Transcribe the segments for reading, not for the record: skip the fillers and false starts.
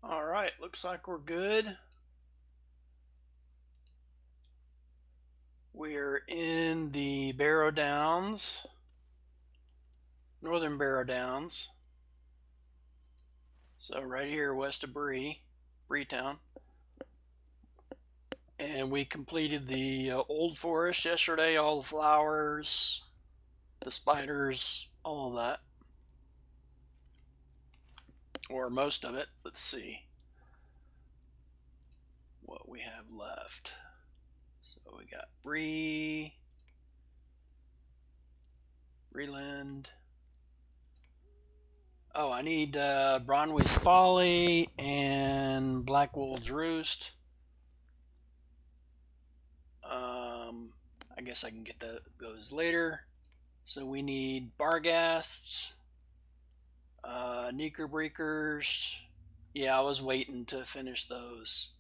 All right, looks like we're good. We're in the Barrow Downs, northern Barrow Downs. So right here west of Bree-town. And we completed the old forest yesterday, all the flowers, the spiders, all of that. Or most of it. Let's see what we have left. So we got Bree-land. Oh, I need Bronway's Folly and Blackwool's Roost. I guess I can get those later. So we need Barghasts, Breakers. Yeah, I was waiting to finish those.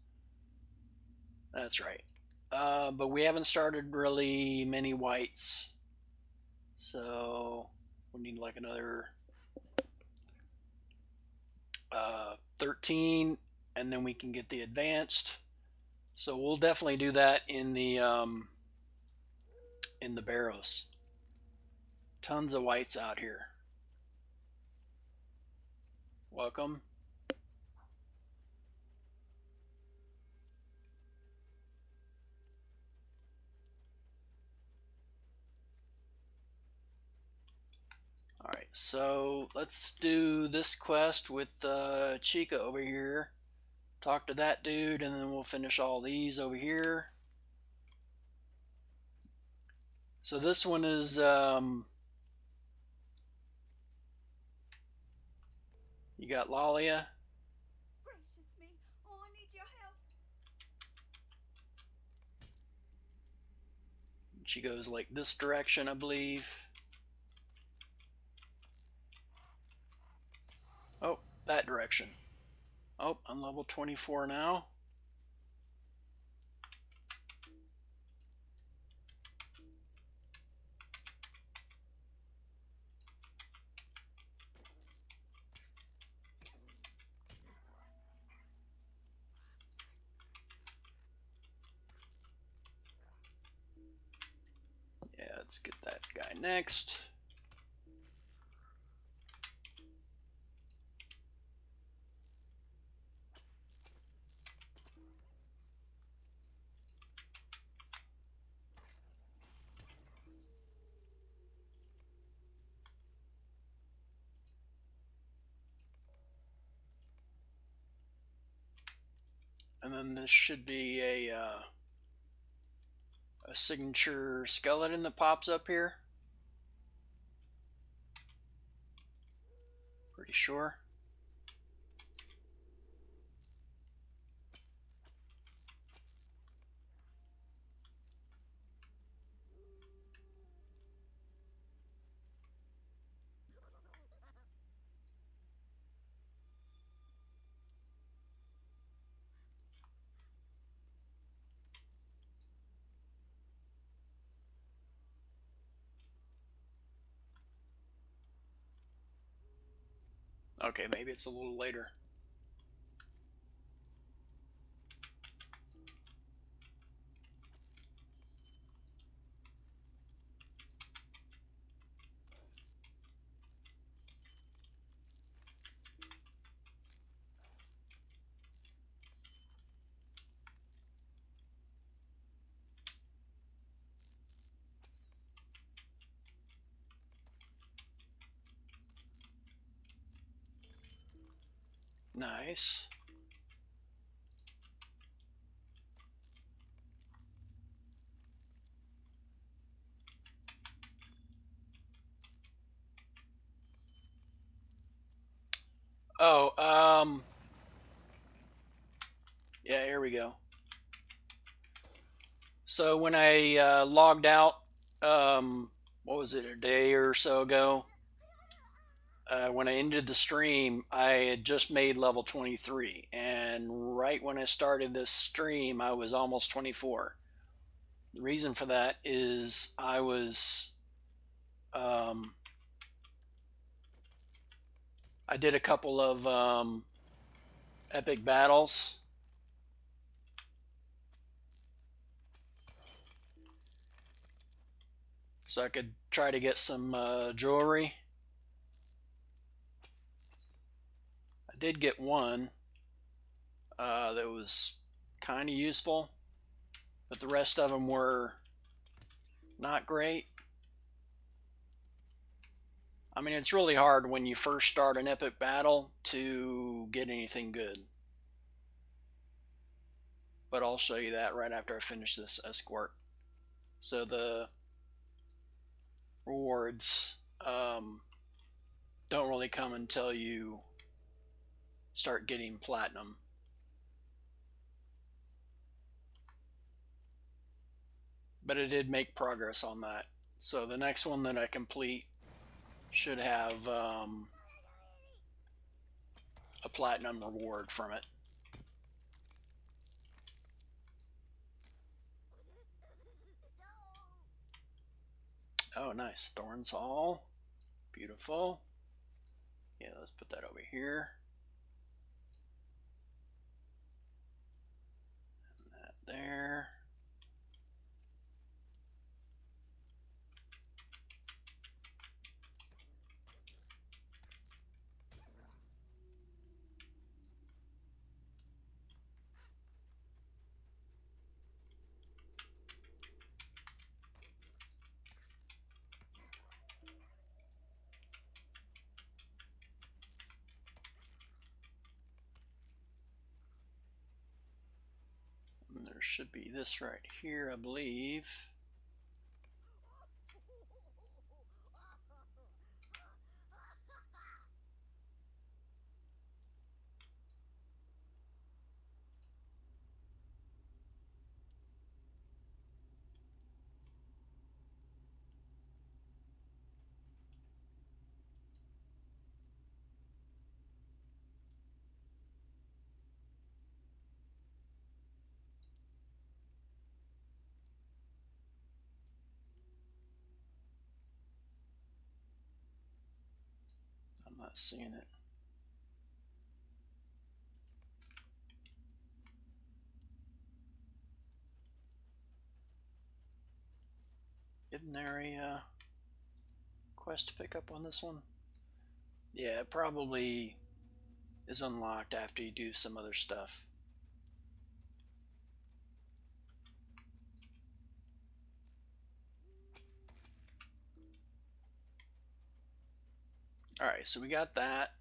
That's right. But we haven't started really many whites. So we need like another 13, and then we can get the advanced. So we'll definitely do that in the barrows. Tons of whites out here. Welcome. All right, so let's do this quest with Chica over here. Talk to that dude, and then we'll finish all these over here. So this one is you got Lalia. Gracious me. Oh, I need your help. She goes like this direction, I believe. Oh, that direction. Oh, I'm level 24 now. Yeah, let's get that guy next. And then this should be a signature skeleton that pops up here. Pretty sure. Okay, maybe it's a little later. Nice. Oh, yeah, here we go. So when I logged out, what was it, a day or so ago? When I ended the stream, I had just made level 23, and right when I started this stream, I was almost 24. The reason for that is um, I did a couple of Epic battles. So I could try to get some jewelry. I did get one that was kind of useful, but the rest of them were not great. I mean, it's really hard when you first start an epic battle to get anything good. But I'll show you that right after I finish this escort. So the rewards don't really come until you start getting platinum. But it did make progress on that. So the next one that I complete should have a platinum reward from it. Oh, nice. Thorns Hall. Beautiful. Yeah, let's put that over here. And that there. And there should be this right here, I believe. I'm not seeing it. Isn't there a quest to pick up on this one? Yeah, it probably is unlocked after you do some other stuff. Alright, so we got that.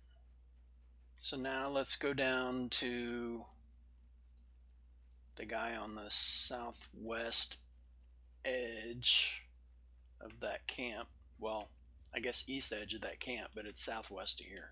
So now let's go down to the guy on the southwest edge of that camp. Well, I guess east edge of that camp, but it's southwest of here.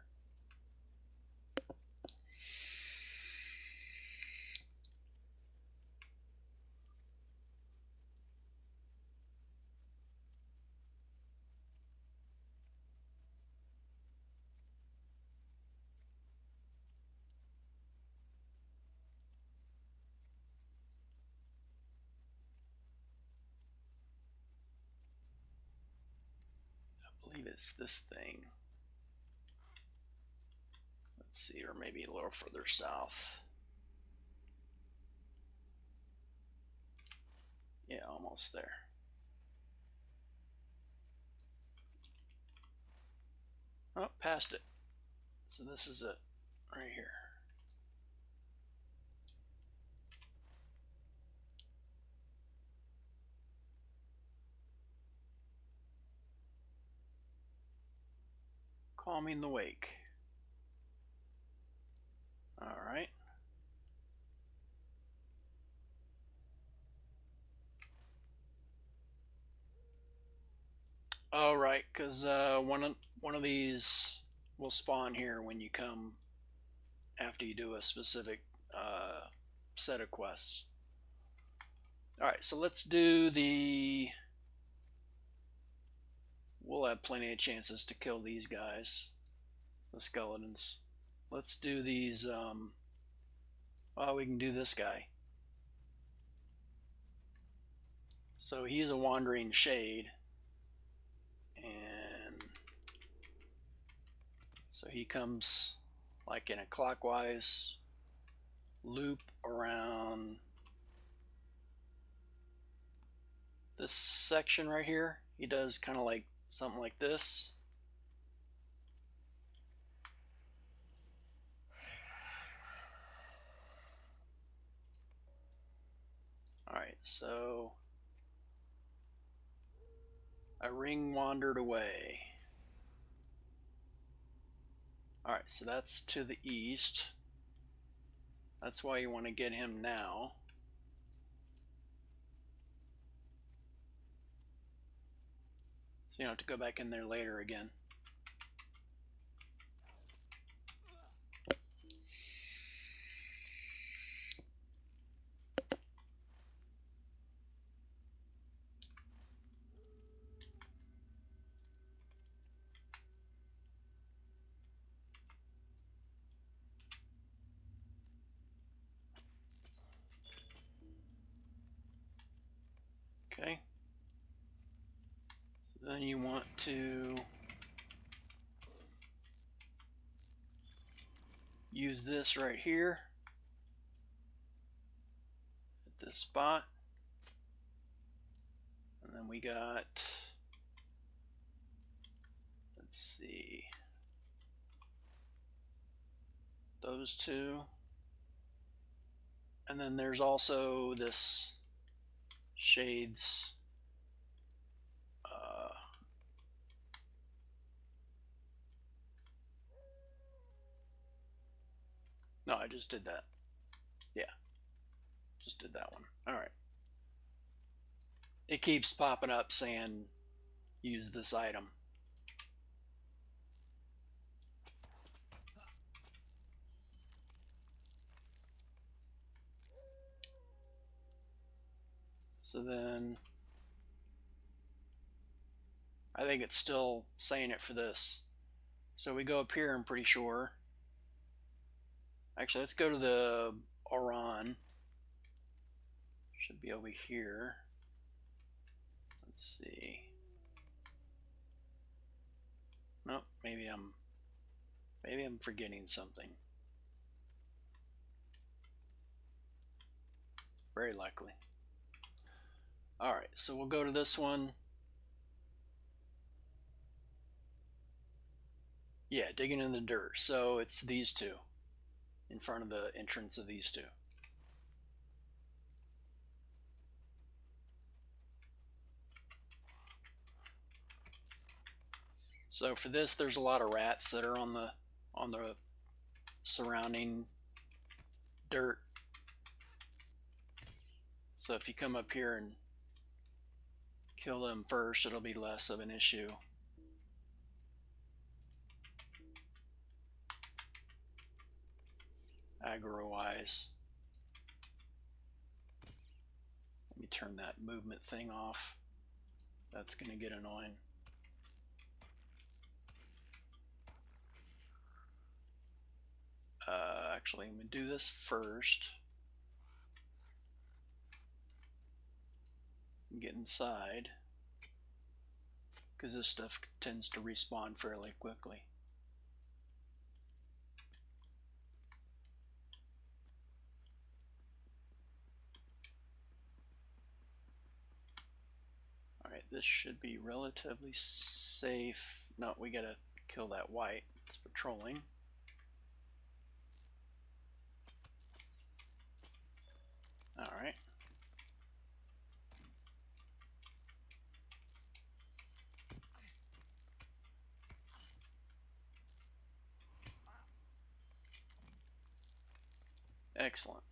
I believe it's this thing. Let's see, or maybe a little further south. Yeah, almost there. Oh, past it. So this is it right here. Calming the wake. All right. Oh, right, because one of these will spawn here when you come after you do a specific set of quests. All right, so let's do the. We'll have plenty of chances to kill these guys, the skeletons. Let's do these. Oh, we can do this guy. So he's a wandering shade, and so he comes like in a clockwise loop around this section right here. He does kind of like something like this. All right, so a ring wandered away. All right, so that's to the east. That's why you want to get him now. So you don't have to go back in there later again. Okay. So then you want to use this right here at this spot. And then we got, let's see, those two. And then there's also this shades no, I just did that. Yeah, just did that one. All right. It keeps popping up saying use this item. So then I think it's still saying it for this. So we go up here, I'm pretty sure. Actually, let's go to the Oran. Should be over here. Let's see. Nope, maybe I'm forgetting something. Very likely. All right, so we'll go to this one. Yeah, digging in the dirt. So it's these two in front of the entrance of these two. So for this, there's a lot of rats that are on the surrounding dirt. So if you come up here and kill them first, it'll be less of an issue. Aggro wise. Let me turn that movement thing off. That's going to get annoying. Actually, I'm going to do this first. Get inside, because this stuff tends to respawn fairly quickly. Alright, this should be relatively safe. No, we gotta kill that white. It's patrolling. Alright. Excellent.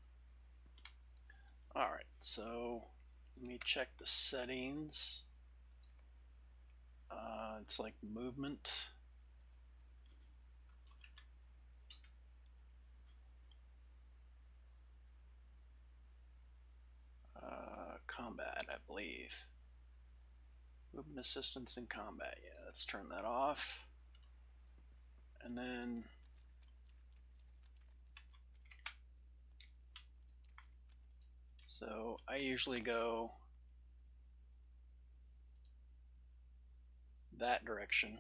Alright, so let me check the settings. It's like movement. Combat, I believe. Movement assistance in combat. Yeah, let's turn that off. And then so I usually go that direction.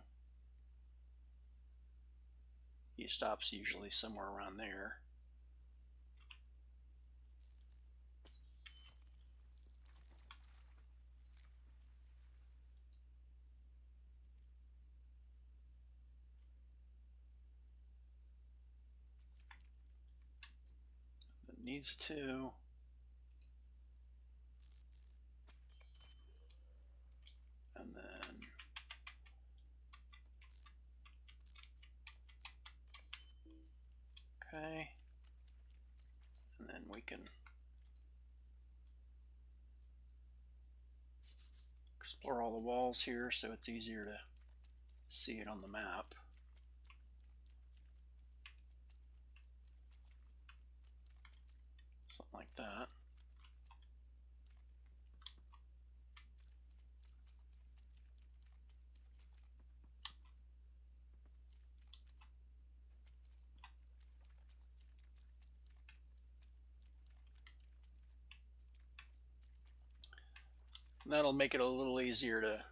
He stops usually somewhere around there. these two. And then okay. And then we can explore all the walls here so it's easier to see it on the map. Something like that. And that'll make it a little easier to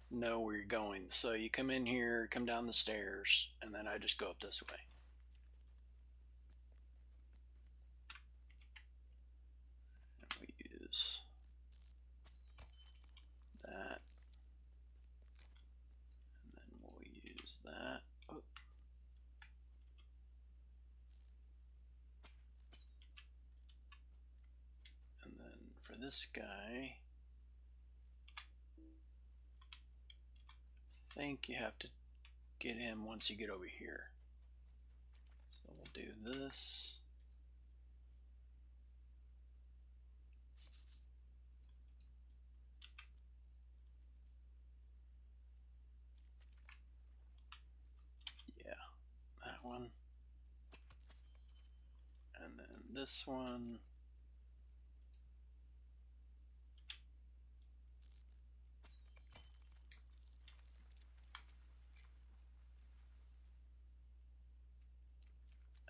know where you're going. So you come in here, come down the stairs, and then I just go up this way. And we use that. And then we'll use that. Oh. And then for this guy, I think you have to get him once you get over here. So we'll do this. Yeah, that one. And then this one.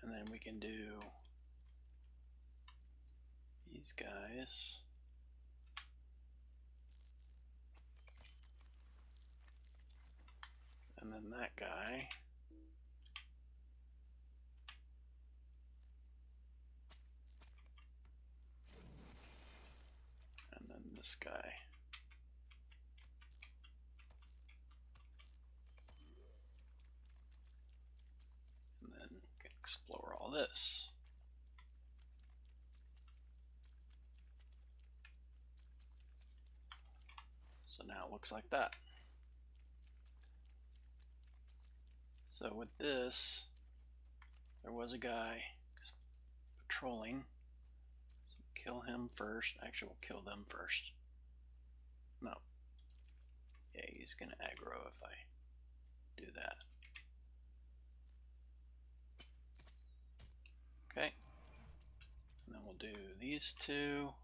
And then we can do these guys. And then that guy. And then this guy. And then we can explore all this. So now it looks like that. So with this, there was a guy patrolling. So kill him first. Actually, we'll kill them first. No. Yeah, he's gonna aggro if I do that. Okay. And then we'll do these two.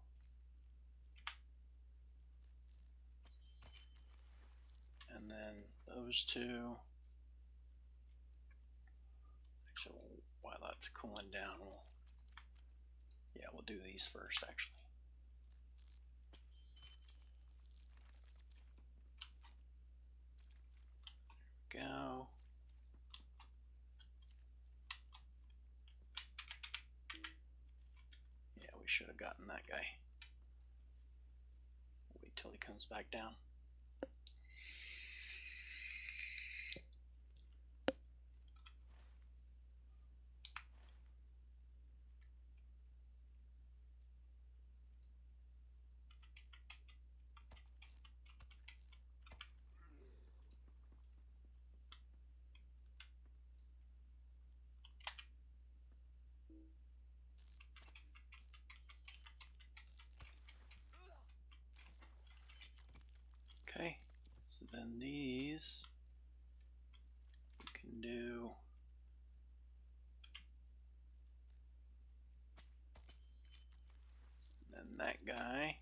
And then those two. Actually, while that's cooling down, we'll do these first actually. There we go. Yeah, we should have gotten that guy. Wait till he comes back down. Okay, so then these we can do then that guy.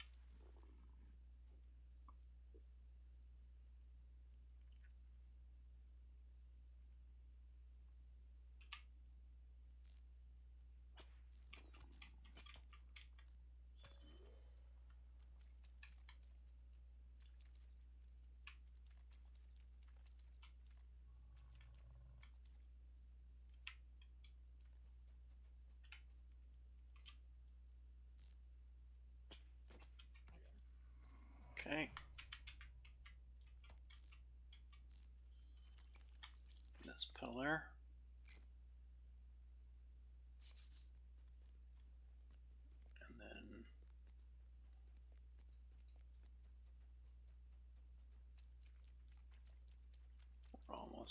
Okay. This pillar.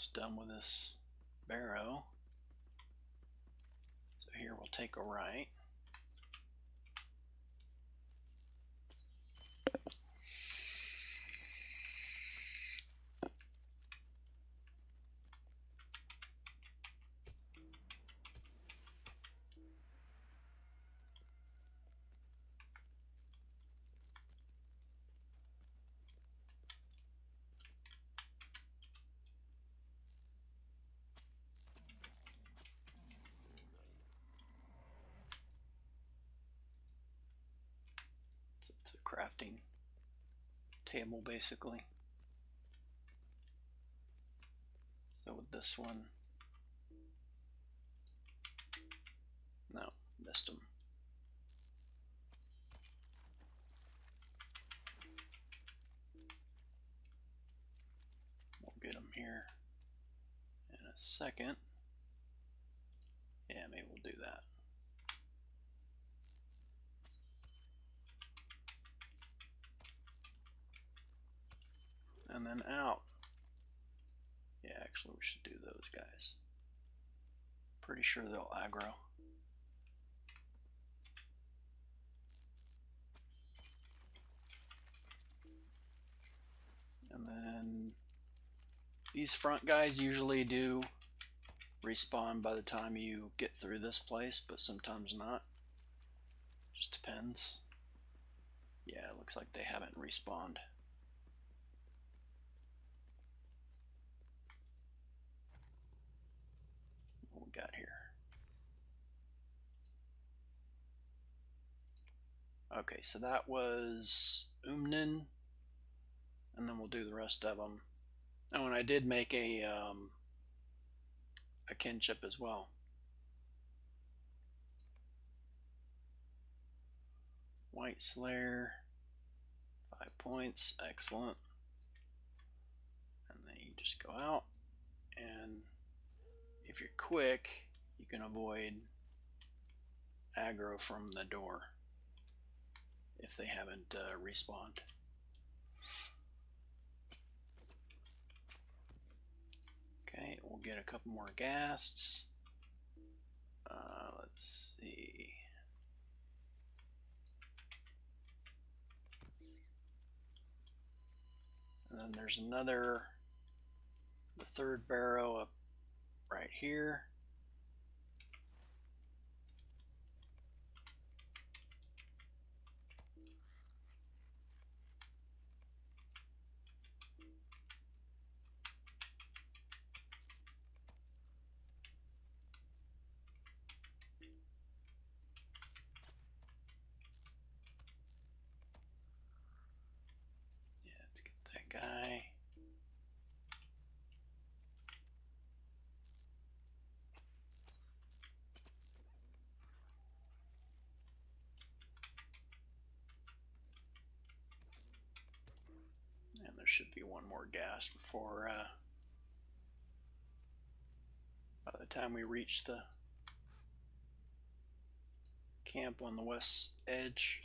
almost done with this barrow. So here we'll take a right. It's a crafting table basically. So with this one, no, missed them. We'll get them here in a second. Yeah, maybe we'll do that. And then out. Yeah, actually we should do those guys. Pretty sure they'll aggro. And then these front guys usually do respawn by the time you get through this place, but sometimes not. Just depends. Yeah, it looks like they haven't respawned. What we got here? Okay, so that was Umnin, and then we'll do the rest of them. Oh, and I did make a kinship as well. White Slayer, 5 points, excellent. And then you just go out, and if you're quick, you can avoid aggro from the door if they haven't respawned. Okay, we'll get a couple more ghasts. Let's see. And then there's another, the third barrow up right here. Yeah, let's get that guy. And there should be one more ghast before by the time we reach the camp on the west edge.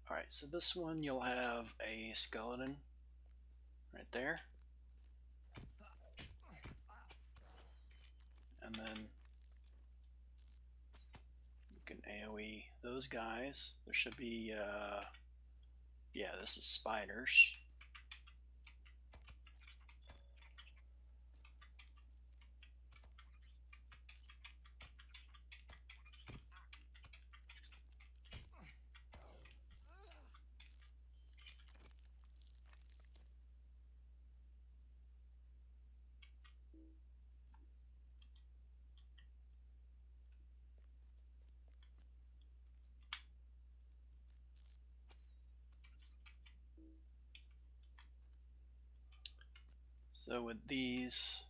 Alright, so this one you'll have a skeleton right there. And then you can AoE those guys. There should be, yeah, this is spiders. So with these,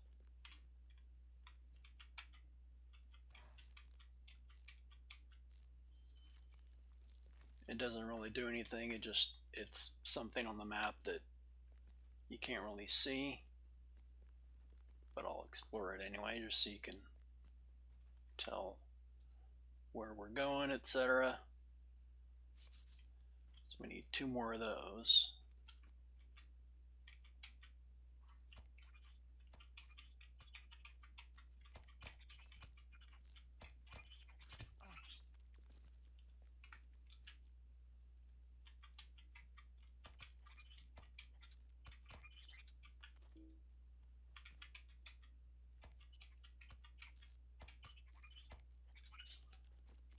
it doesn't really do anything. It's something on the map that you can't really see, but I'll explore it anyway just so you can tell where we're going, etc. So we need 2 more of those.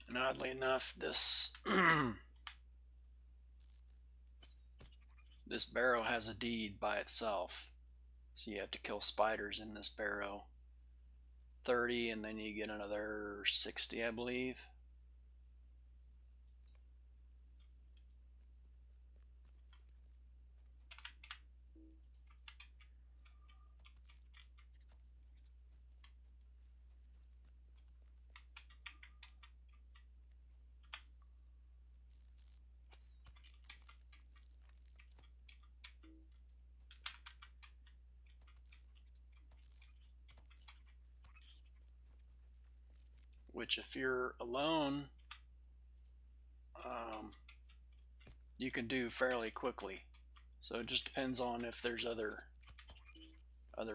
And oddly enough, this this barrow has a deed by itself. So you have to kill spiders in this barrow. 30, and then you get another 60, I believe. Which, if you're alone, you can do fairly quickly. So it just depends on if there's other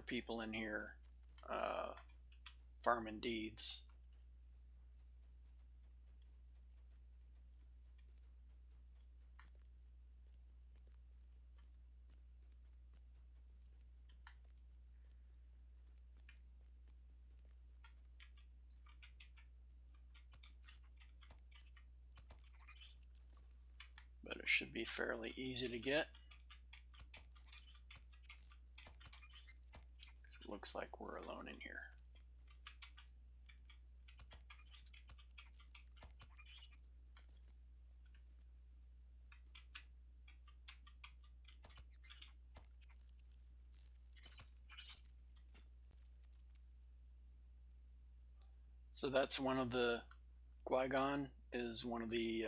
people in here farming deeds. But it should be fairly easy to get. It looks like we're alone in here. So that's one of the Qui-Gon is one of the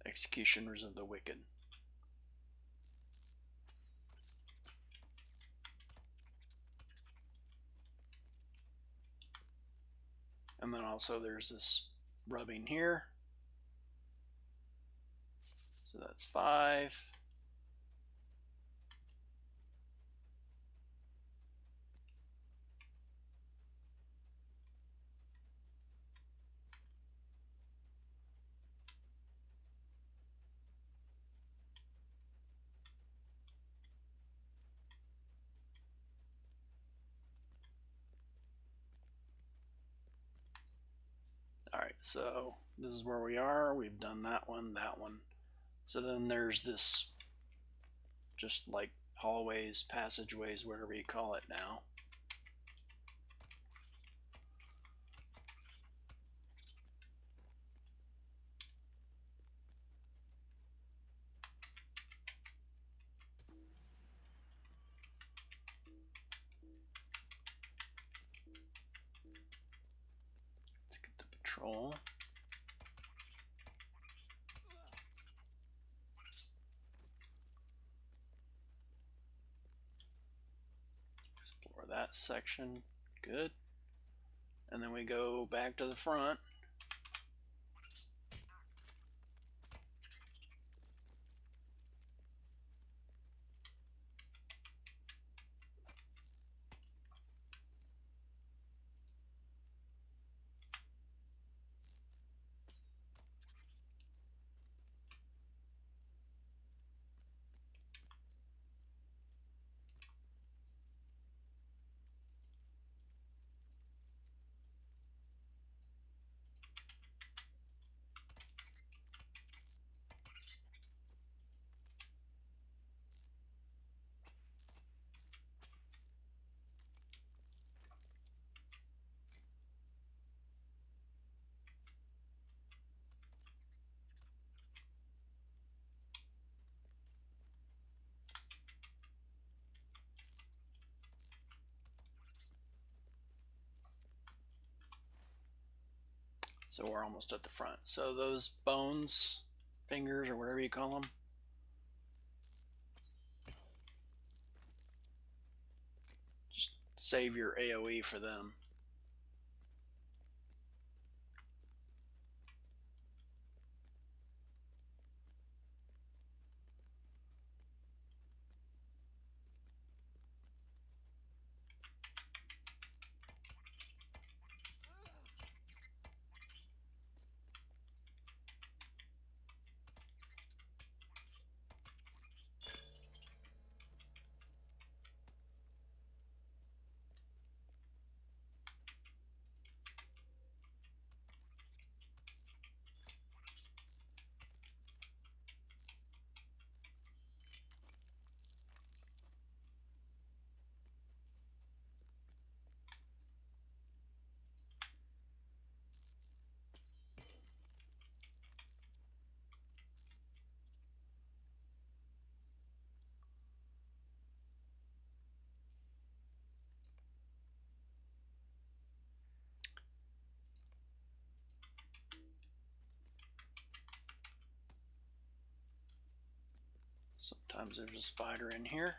executioners of the wicked. And then also there's this rubbing here. So that's 5. Alright, so this is where we are. We've done that one, that one. So then there's this just like hallways, passageways, whatever you call it now. Let's get the patrol. Explore that section. Good. And then we go back to the front. So we're almost at the front. So those bones, fingers, or whatever you call them, just save your AoE for them. Sometimes there's a spider in here.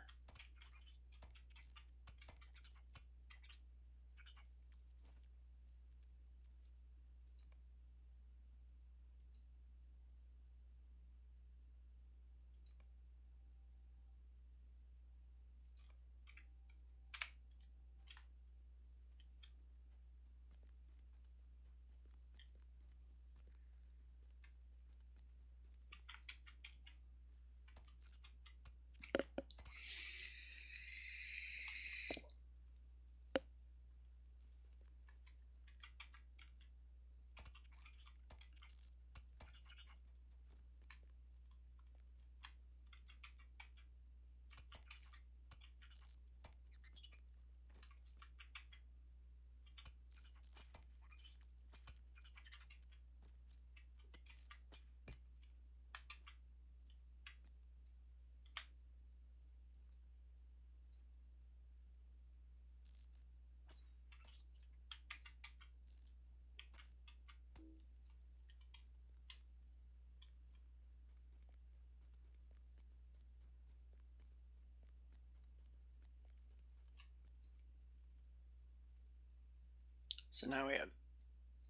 So now we have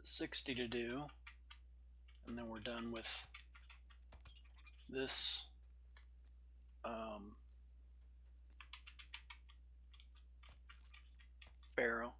60 to do, and then we're done with this barrel.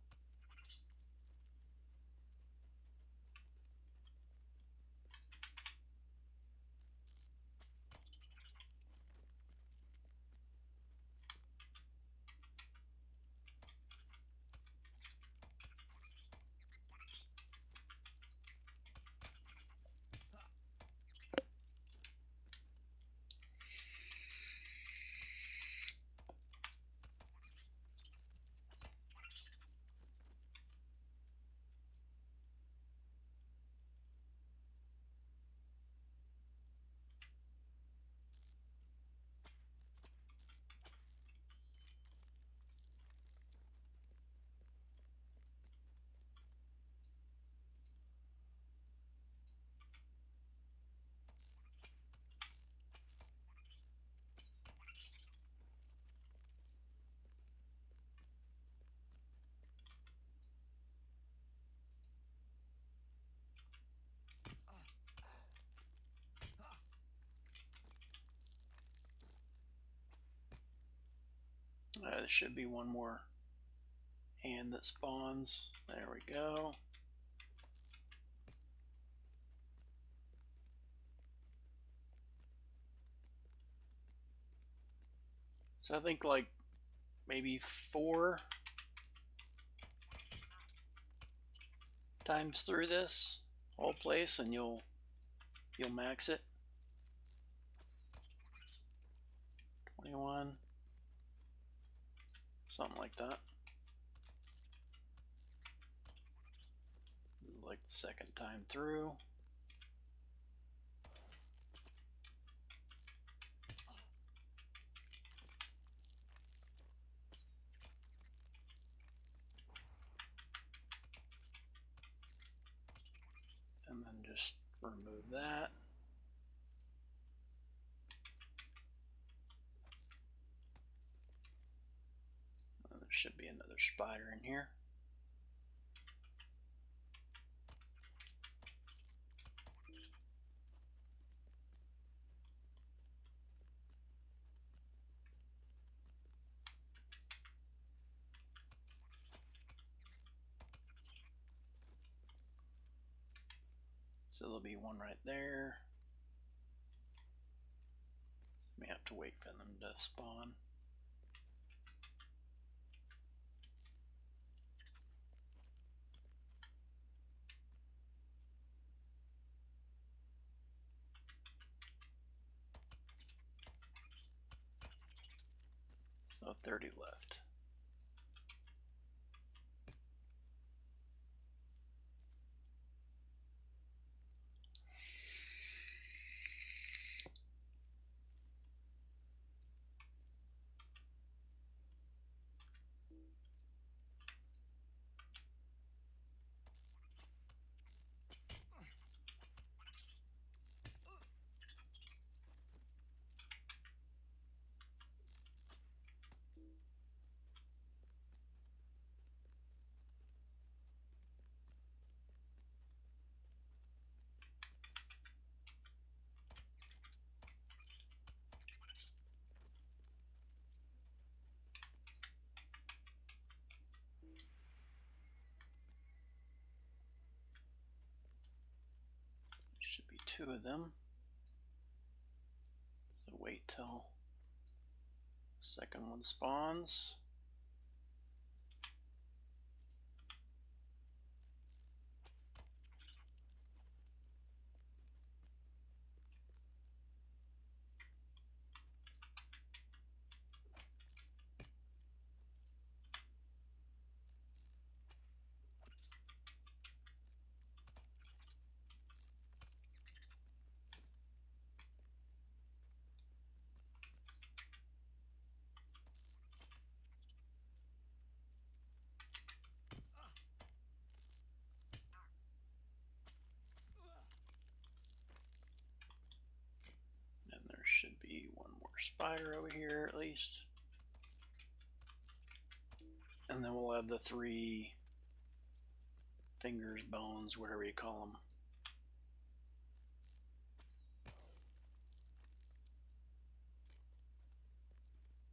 There should be one more hand that spawns. There we go. So I think like maybe 4 times through this whole place, and you'll max it. 21, something like that. This is like the second time through. And then just remove that. There should be another spider in here. So there'll be one right there. So we have to wait for them to spawn. So 30 left. 2 of them. So wait till second one spawns. And there should be one more spider over here at least. And then we'll have the 3 fingers, bones, whatever you call them.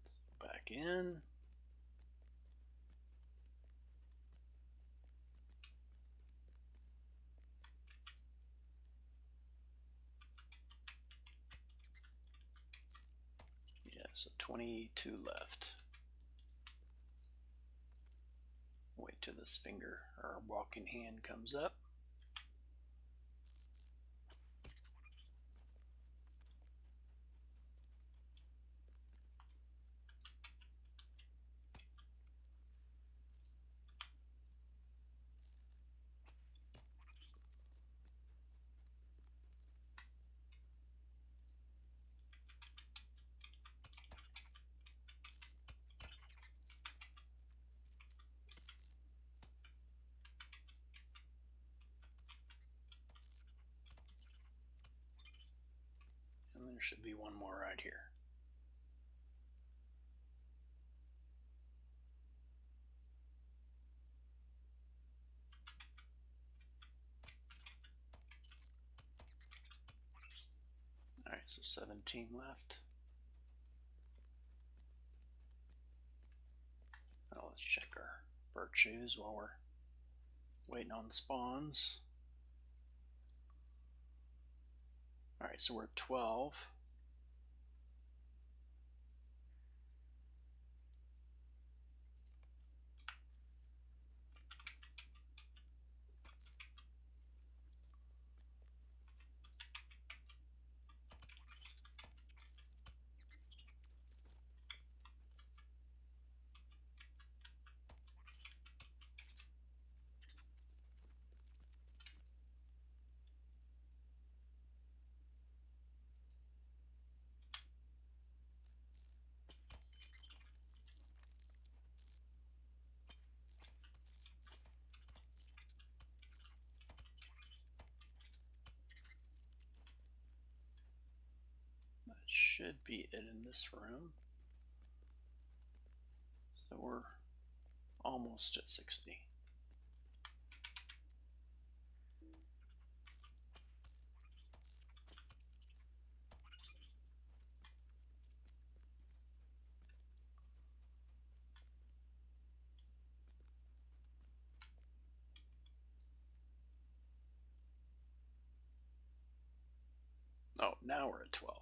So back in. Yeah, so 22 left. Wait till this finger or walking hand comes up. And there should be one more right here. Alright, so 17 left. Now let's check our virtues while we're waiting on the spawns. Alright, so we're at 12. That should be it in this room. So we're almost at 60. Oh, now we're at 12.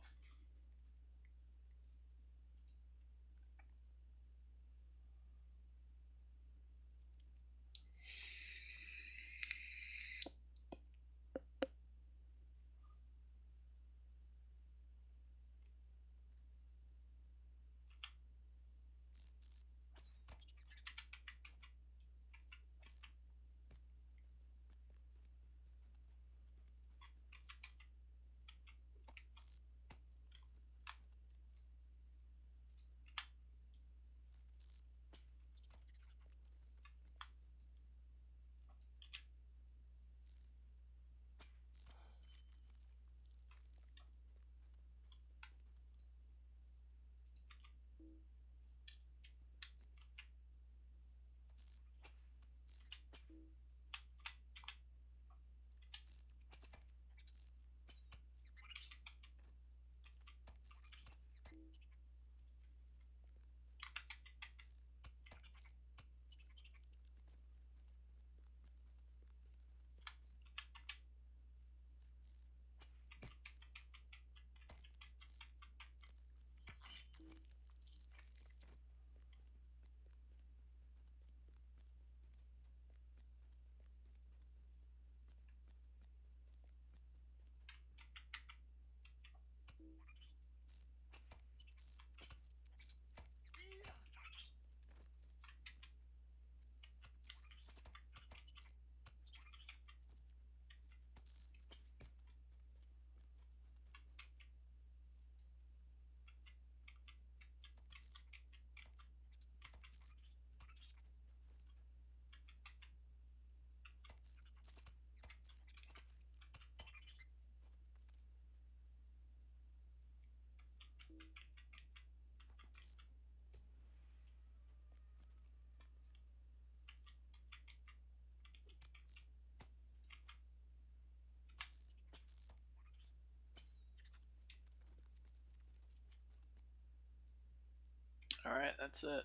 Alright, that's it.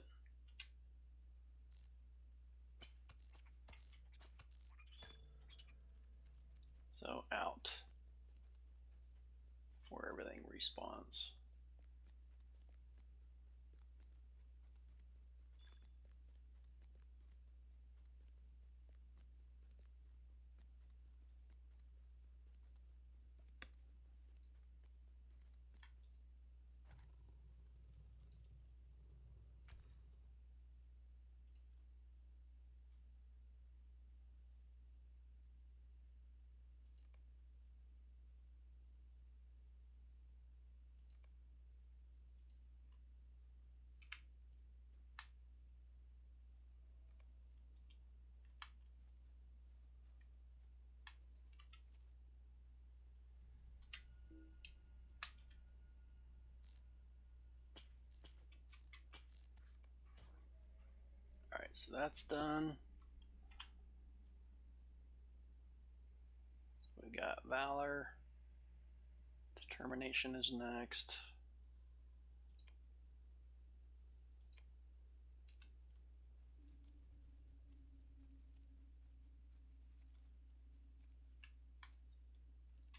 So out before everything respawns. Alright, so that's done. So we got Valor. Determination is next.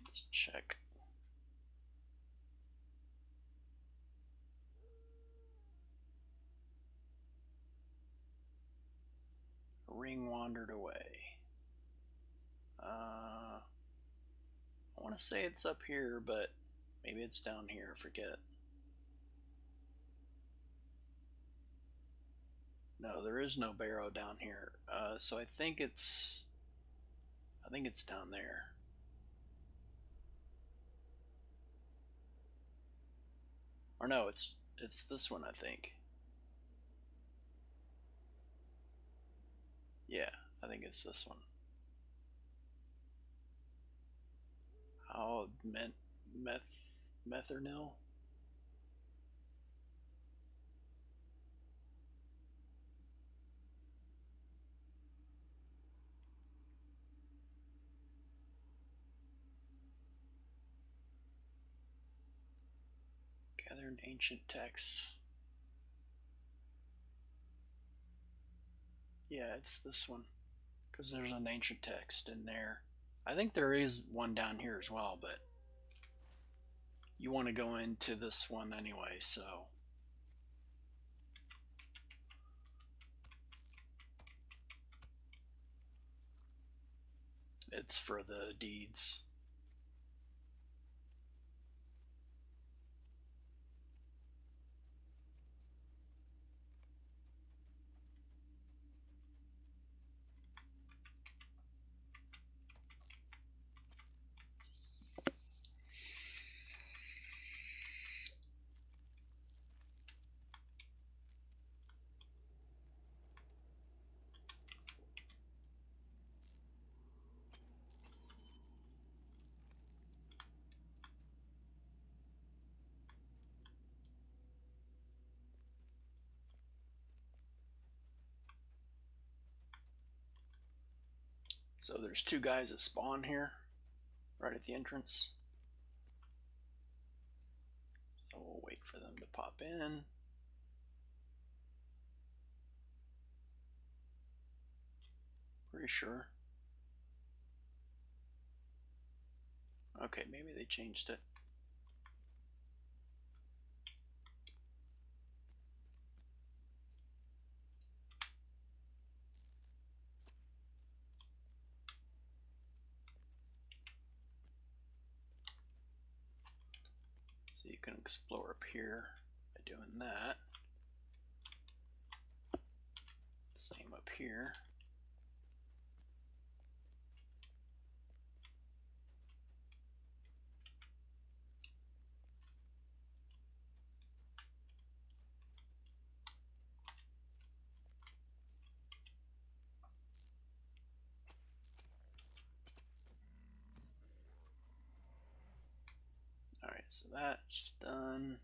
Let's check. A ring wandered away. I want to say it's up here, but maybe it's down here. I forget. No, there is no Barrow down here. So I think it's down there. Or no, it's this one, I think. Yeah, I think it's this one. How methernil? Gathered ancient texts. Yeah, it's this one. Because there's an ancient text in there. I think there is one down here as well, but you want to go into this one anyway, so it's for the deeds. So there's two guys that spawn here, right at the entrance. So we'll wait for them to pop in. Pretty sure. Okay, maybe they changed it. So you can explore up here by doing that. Same up here. Alright, so that's done.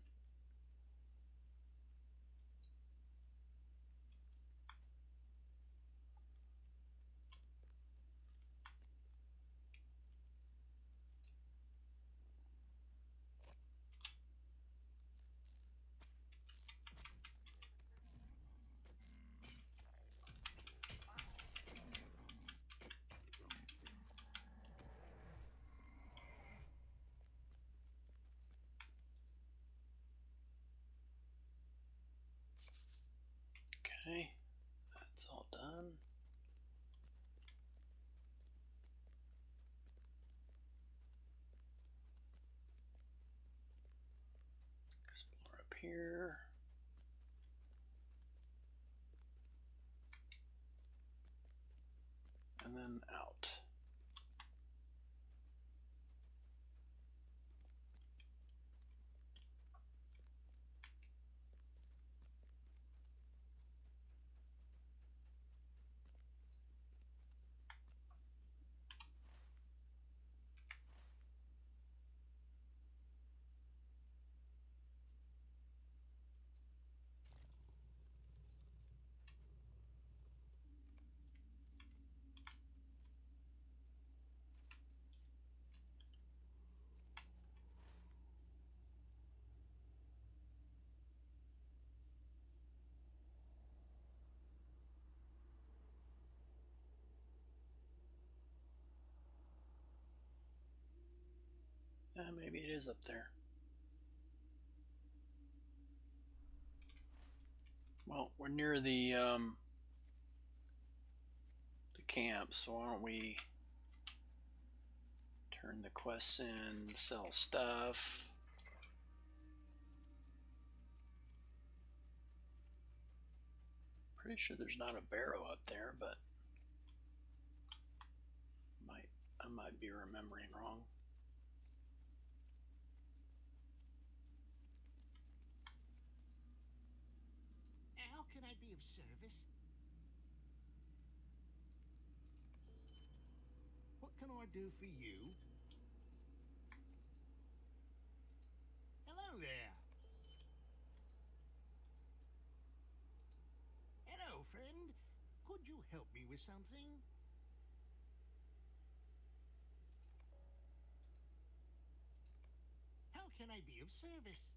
Okay, that's all done. Explore up here. And then out. Maybe it is up there. Well, we're near the camp, so why don't we turn the quests in, sell stuff. Pretty sure there's not a barrow up there, but I might be remembering wrong. How can I be of service? What can I do for you? Hello there. Hello, friend. Could you help me with something? How can I be of service?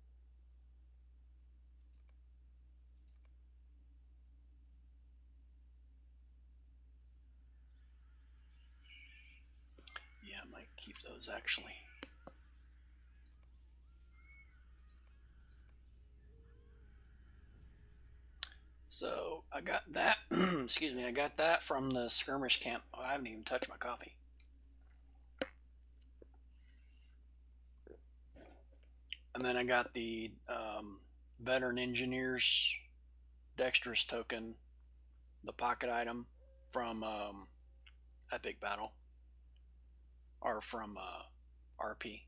Yeah, I might keep those actually. So I got that. Excuse me. I got that from the skirmish camp. Oh, I haven't even touched my coffee. And then I got the veteran engineers dexterous token, the pocket item from Epic Battle, or from RP.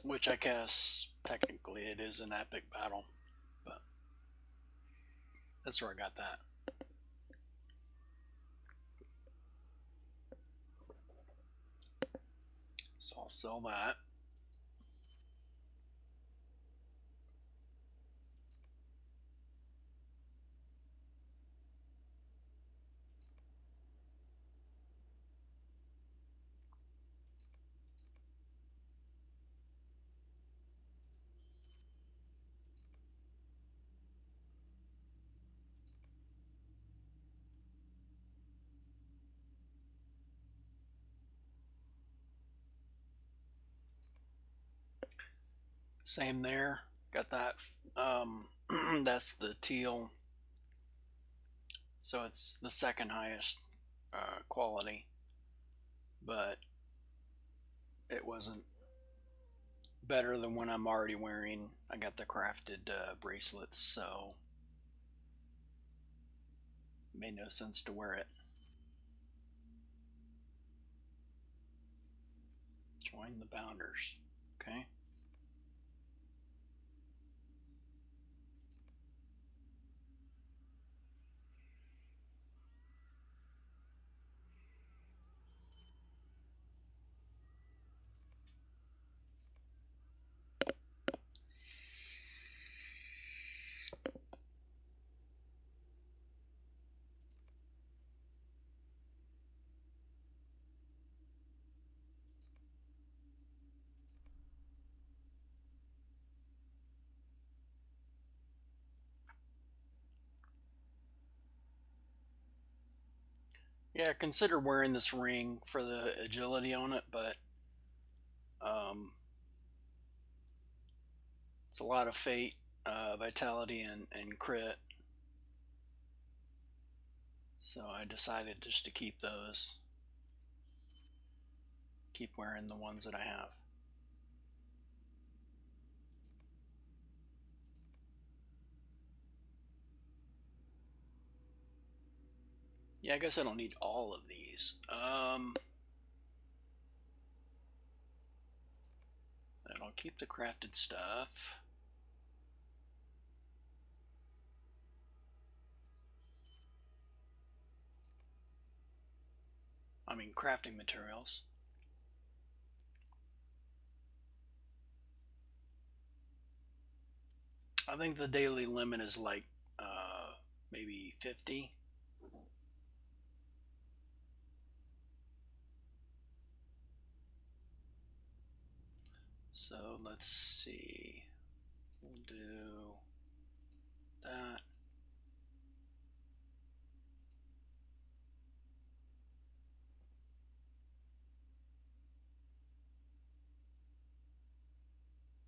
Which I guess technically it is an epic battle, but that's where I got that. So I'll sell that. Same there. Got that. That's the teal. So it's the second highest quality, but it wasn't better than what I'm already wearing. I got the crafted bracelets, so it made no sense to wear it. Join the Bounders. Okay. Yeah, consider wearing this ring for the agility on it, but um, It's a lot of fate, vitality, and crit. So I decided just to keep those. Keep wearing the ones that I have. Yeah, I guess I don't need all of these. And I'll keep the crafted stuff. I mean, crafting materials. I think the daily limit is like maybe 50. So let's see. We'll do that.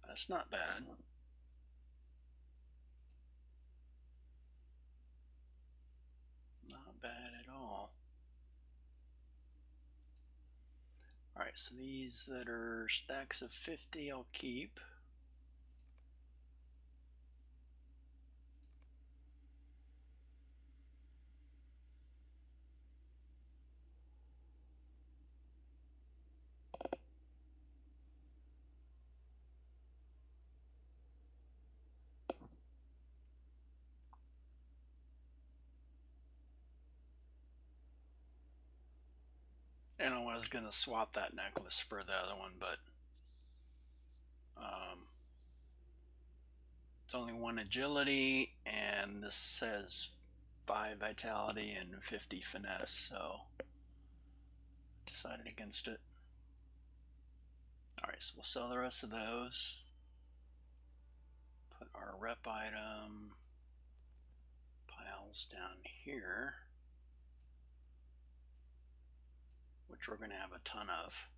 That's not bad. Not bad at all. Alright, so these that are stacks of 50 I'll keep. And I was going to swap that necklace for the other one, but it's only 1 agility, and this says 5 vitality and 50 finesse, so decided against it. Alright, so we'll sell the rest of those. Put our rep item piles down here, which we're going to have a ton of.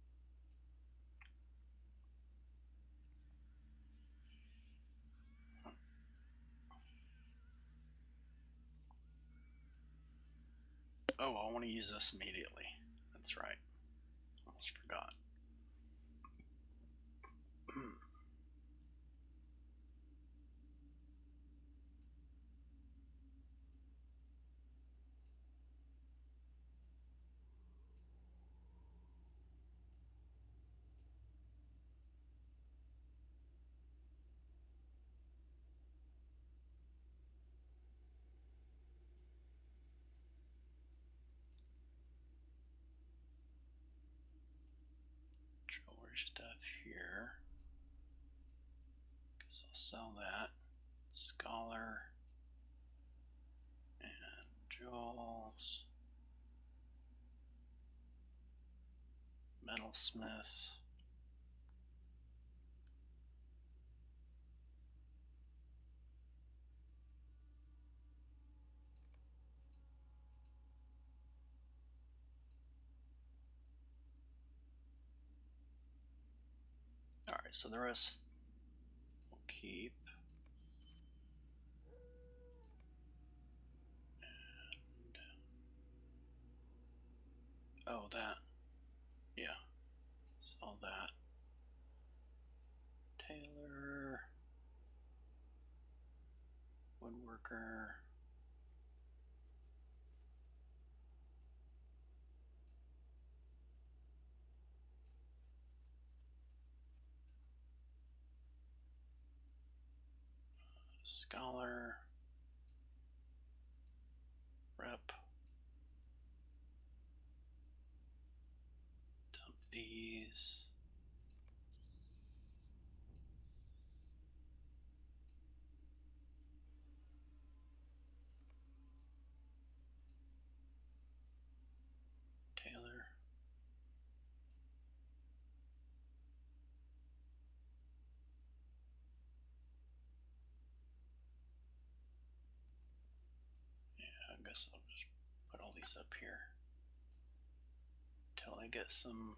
Oh, I want to use this immediately. That's right. Almost forgot. Jewelry stuff here. Guess I'll sell that. Scholar and jewels. Metalsmith. Alright, so the rest we'll keep. And oh, that. Yeah. Sell that. Tailor. Woodworker. Scholar. Rep. Dump these. Tailor. Yeah, I guess I'll just put all these up here until I get some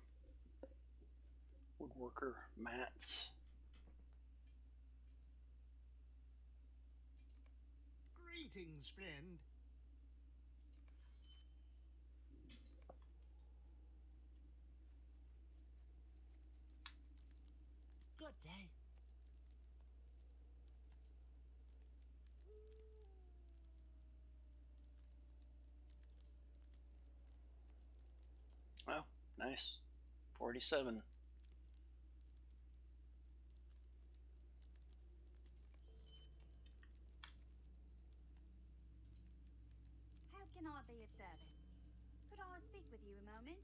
woodworker mats. Greetings, friend. Good day. Oh, nice. 47. How can I be of service? Could I speak with you a moment?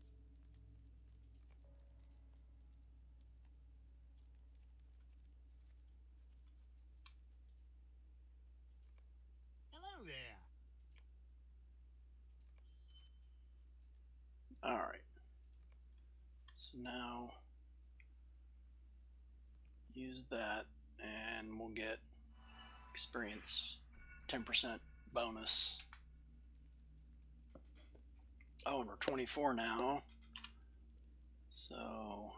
Hello there. Alright. So now use that and we'll get experience 10% bonus. Oh, and we're 24 now. So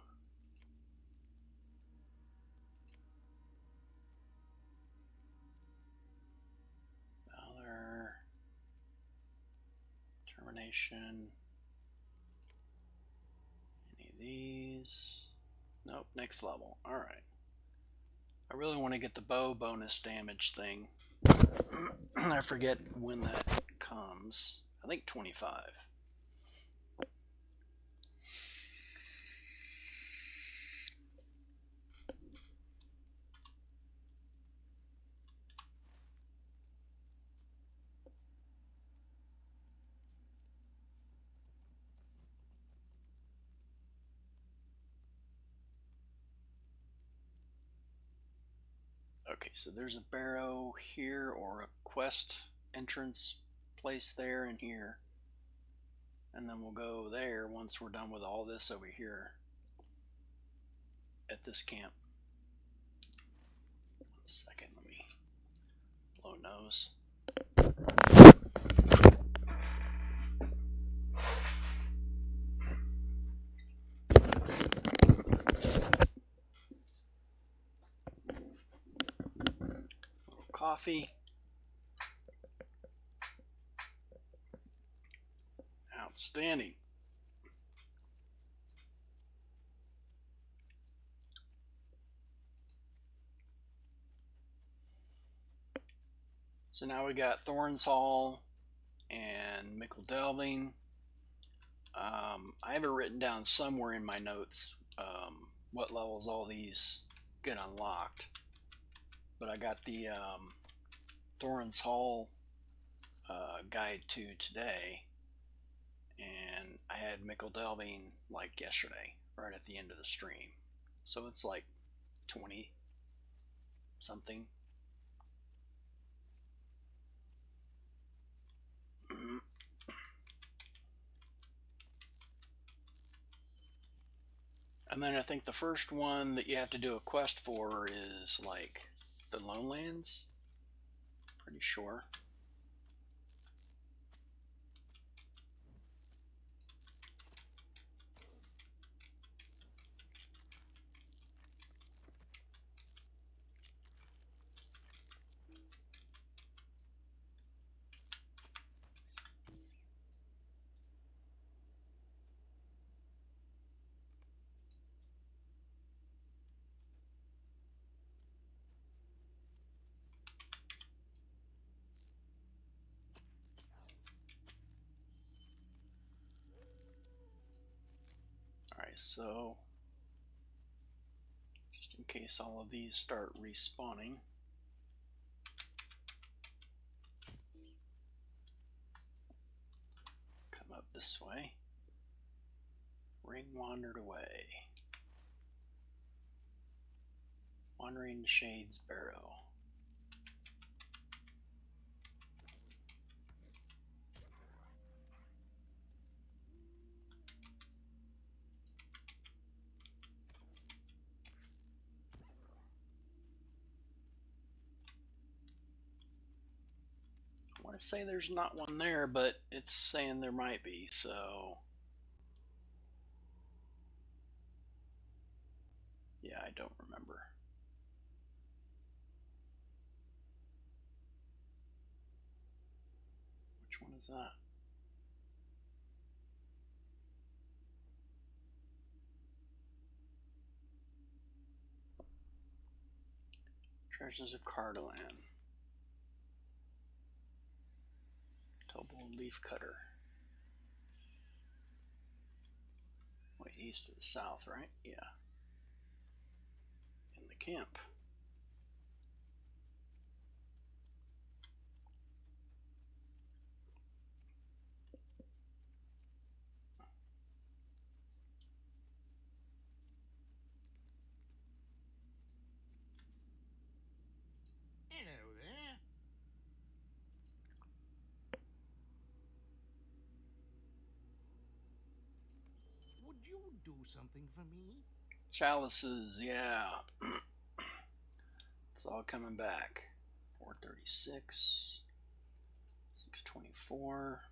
Valor, Termination, any of these. Nope, next level. Alright. I really want to get the bow bonus damage thing. I forget when that comes. I think 25. Okay, so there's a barrow here or a quest entrance place there and here. And then we'll go there once we're done with all this over here at this camp. 1 second, let me blow nose. Coffee. Outstanding. So now we got Thorns Hall and Mickle Delving. I have it written down somewhere in my notes what levels all these get unlocked. But I got the Thorns Hall guide to today, and I had Mickle Delving like yesterday, right at the end of the stream. So it's like 20 something. And then I think the first one that you have to do a quest for is like the Lowlands. Pretty sure. Alright, so just in case all of these start respawning, come up this way. Ring wandered away. Wandering Shades Barrow. I want to say there's not one there, but it's saying there might be, so yeah, I don't remember. What is that? Treasures of Cardolan. Double leaf cutter. Wait, east to the south, right? Yeah. In the camp. Hello there. Would you do something for me? Chalices, yeah. It's all coming back. 436, 624.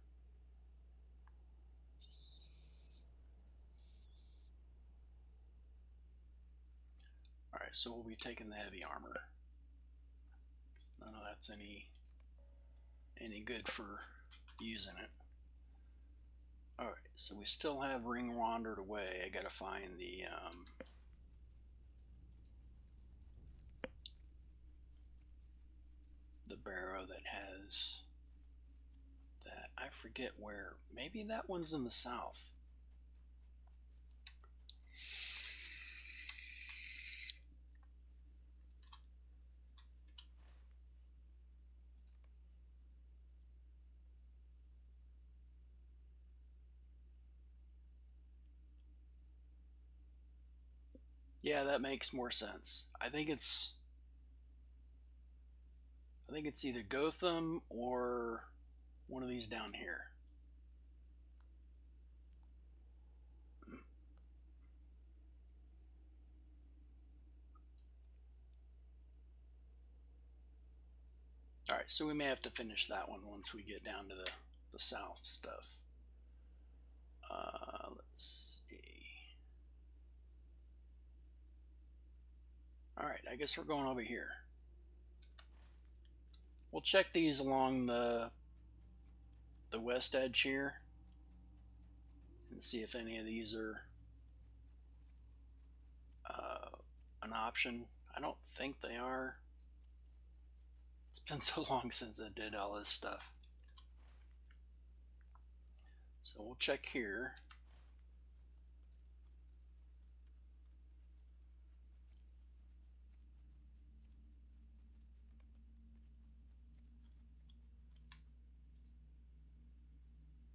Alright, so we'll be taking the heavy armor. None of that's any good for using it. Alright, so we still have ring wandered away. I gotta find the barrow that has that. I forget where. Maybe that one's in the south. Yeah, that makes more sense. I think it's either Gotham or one of these down here. Alright, so we may have to finish that one once we get down to the south stuff. Let's see. Alright, I guess we're going over here. We'll check these along the west edge here and see if any of these are an option. I don't think they are. It's been so long since I did all this stuff. So we'll check here.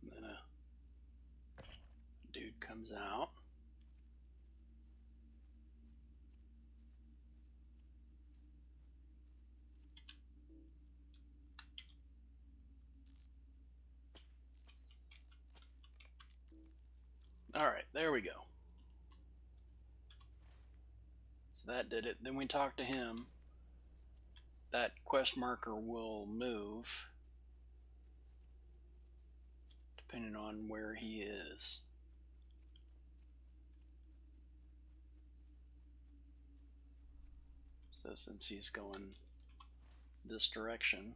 And then a dude comes out. Alright, there we go. So that did it. Then we talk to him. That quest marker will move depending on where he is. So since he's going this direction,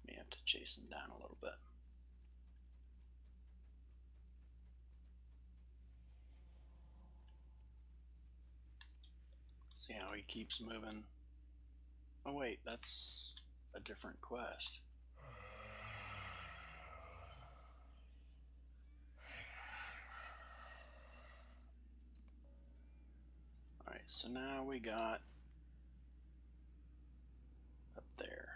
may have to chase him down a little bit. See how he keeps moving. Oh wait, that's a different quest. Alright, so now we got up there.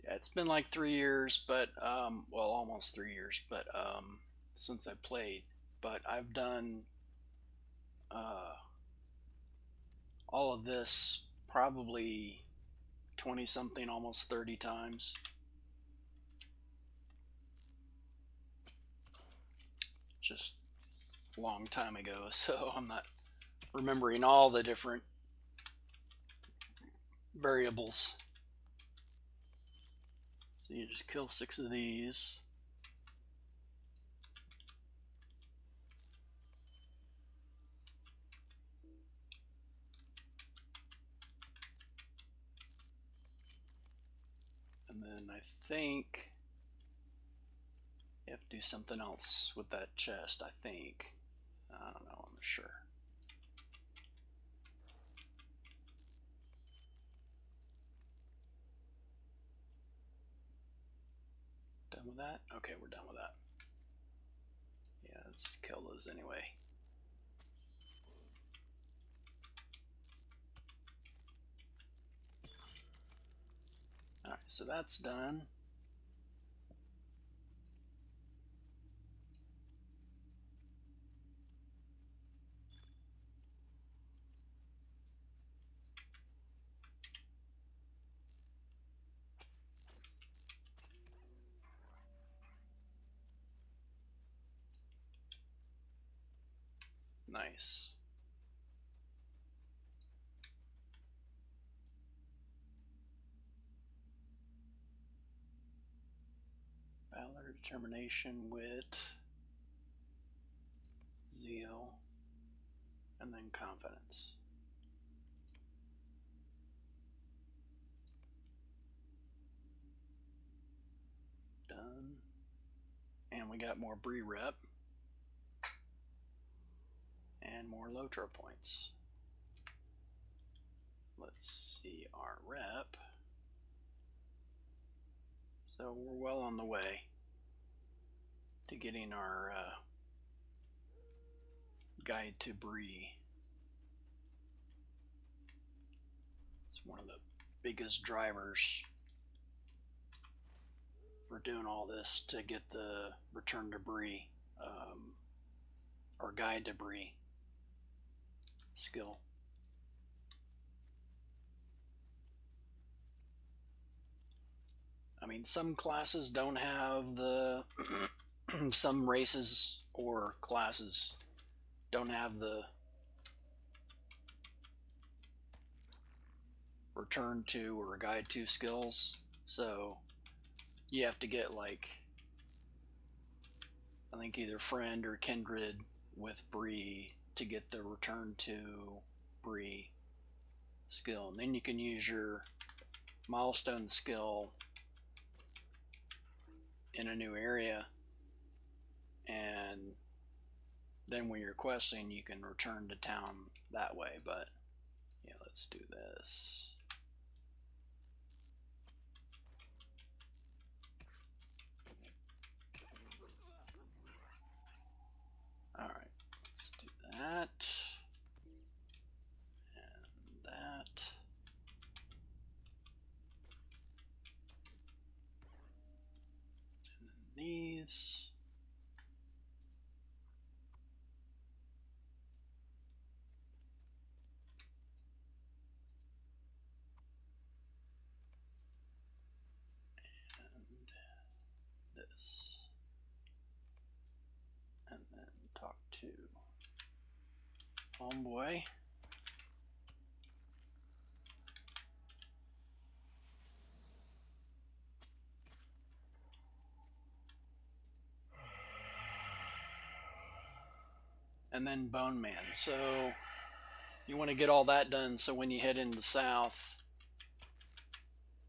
Yeah, it's been like 3 years, but well, almost 3 years, but since I played. But I've done uh, all of this probably 20 something, almost 30 times. just a long time ago, so I'm not remembering all the different variables. So you just kill 6 of these. And then I think you have to do something else with that chest, I think. I don't know, I'm not sure. Done with that? Okay, we're done with that. Yeah, let's kill those anyway. Alright, so that's done. Nice. Valor, determination, wit, zeal, and then confidence. Done. And we got more Bree rep. And more Lotro points. Let's see our rep. So we're well on the way to getting our guide to Bree. It's one of the biggest drivers for doing all this to get the return to Bree, or guide to Bree skill. I mean, some classes don't have the some races or classes don't have the return to or guide to skills, so you have to get, like, I think either friend or kindred with Bree to get the return to Bree skill, and then you can use your milestone skill in a new area, and then when you're questing you can return to town that way. But yeah, let's do this. Alright, let's do that and that. And then these. And this. And then talk to homeboy. And then Bone Man. So you want to get all that done so when you head into south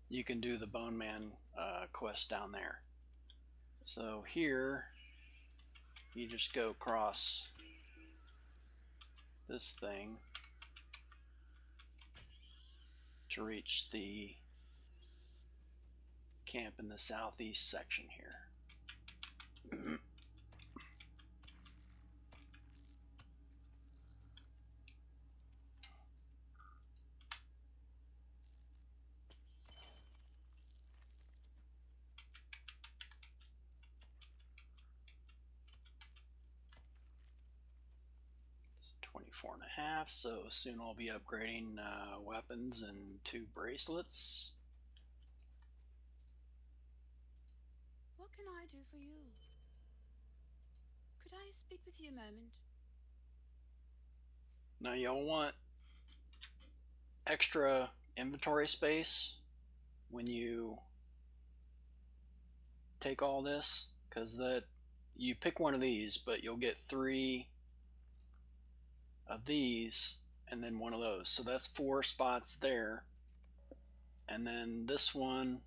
you can do the Bone Man quest down there. So here you just go across this thing to reach the camp in the southeast section here. It's 24.5, so soon I'll be upgrading weapons and 2 bracelets. What can I do for you? Could I speak with you a moment? Now you'll want extra inventory space when you take all this, because that you pick one of these, but you'll get 3 of these and then one of those. So that's 4 spots there. And then this one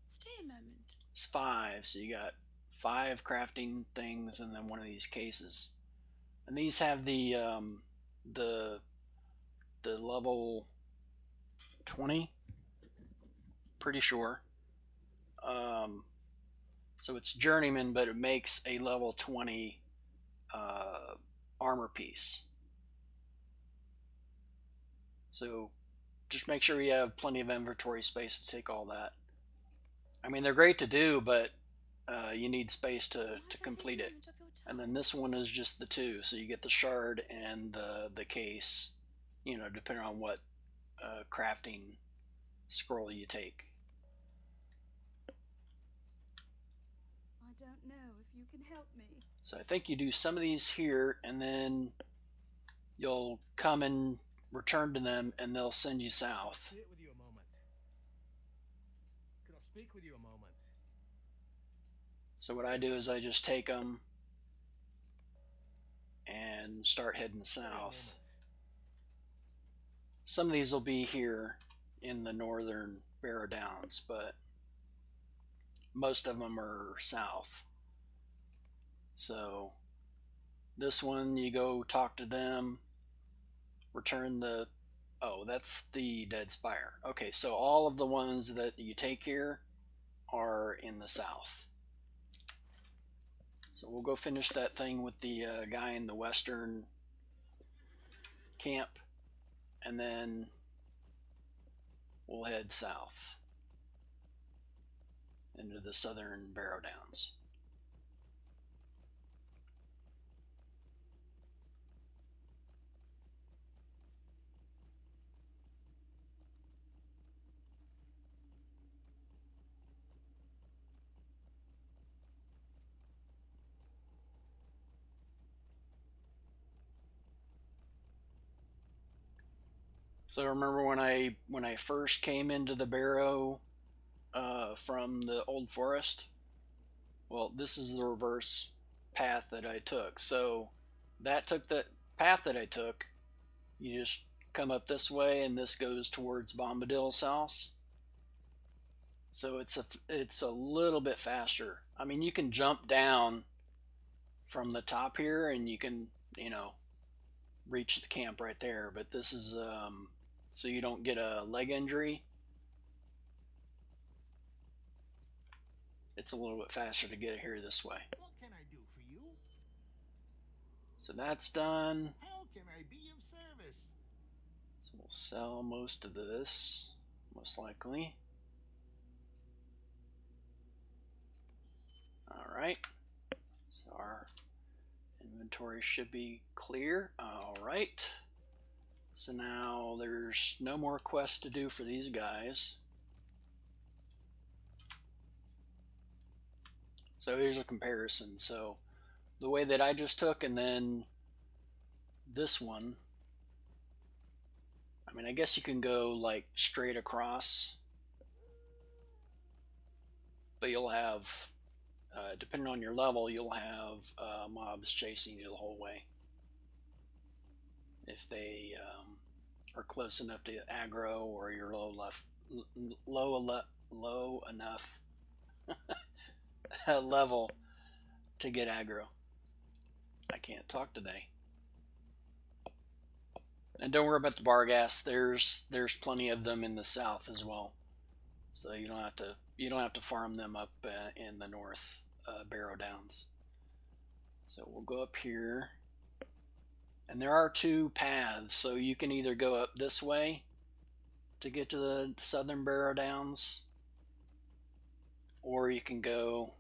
Stay a moment. is 5. So you got 5 crafting things and then one of these cases. And these have the the level 20, pretty sure. So it's journeyman, but it makes a level 20 armor piece. So just make sure you have plenty of inventory space to take all that. I mean, they're great to do, but you need space to complete it. And then this one is just the 2, so you get the shard and the case, you know, depending on what crafting scroll you take. I don't know if you can help me. So I think you do some of these here, and then you'll come and return to them, and they'll send you south. Sit with you a moment. Could I speak with you a moment? So what I do is I just take them and start heading south. Some of these will be here in the northern Barrow Downs, but most of them are south. So this one, you go talk to them, return the, oh, that's the Dead Spire. Okay, so all of the ones that you take here are in the south. So we'll go finish that thing with the guy in the western camp, and then we'll head south into the southern Barrow Downs. So remember when I first came into the Barrow from the old forest? Well, this is the reverse path that I took. So that took the path that I took. You just come up this way, and this goes towards Bombadil's house. So it's a little bit faster. I mean, you can jump down from the top here, and you can, you know, reach the camp right there. But this is so you don't get a leg injury. It's a little bit faster to get here this way. What can I do for you? So that's done. How can I be of service? So we'll sell most of this, most likely. All right. So our inventory should be clear. All right. So now there's no more quests to do for these guys. So here's a comparison. So the way that I just took, and then this one, I mean, I guess you can go like straight across, but you'll have, depending on your level, you'll have mobs chasing you the whole way. If they are close enough to aggro, or you're low enough level to get aggro. I can't talk today. And don't worry about the Barghast. There's plenty of them in the south as well, so you don't have to farm them up in the north Barrow Downs. So we'll go up here, and there are 2 paths. So you can either go up this way to get to the southern Barrow Downs, or you can go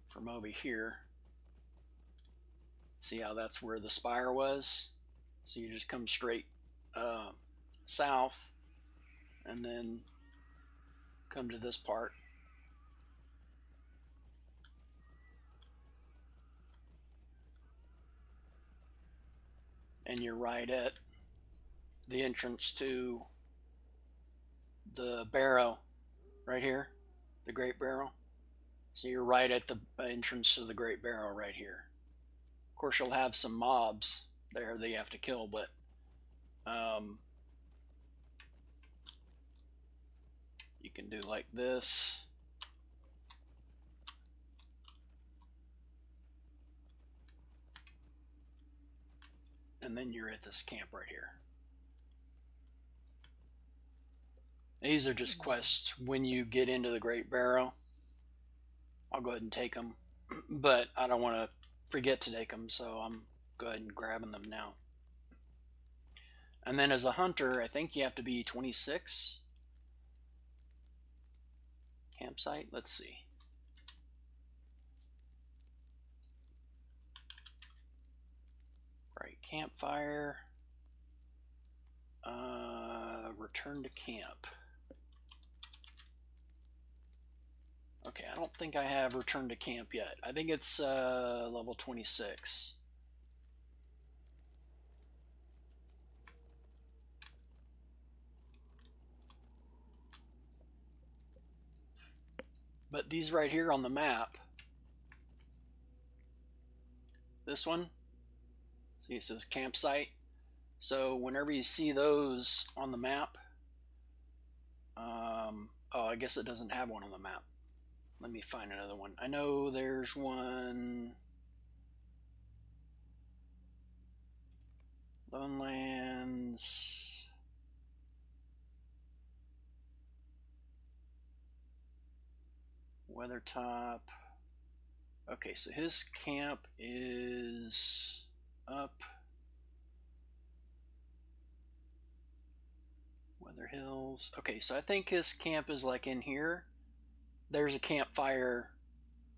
from over here. See how that's where the spire was? So you just come straight south and then come to this part. And you're right at the entrance to the Barrow right here, the Great Barrow. So you're right at the entrance to the Great Barrow right here. Of course, you'll have some mobs there that you have to kill, but you can do like this. And then you're at this camp right here. These are just quests when you get into the Great Barrow. I'll go ahead and take them, but I don't want to forget to take them, so I'm go ahead and grabbing them now. And then as a hunter, I think you have to be 26. Campsite, let's see. Right, campfire. Return to camp. Okay, I don't think I have return to camp yet. I think it's level 26. But these right here on the map, this one, see it says campsite. So whenever you see those on the map, oh, I guess it doesn't have one on the map. Let me find another one. I know there's one. Lonelands. Weathertop. Okay, so his camp is up. Weather Hills. Okay, so I think his camp is like in here. There's a campfire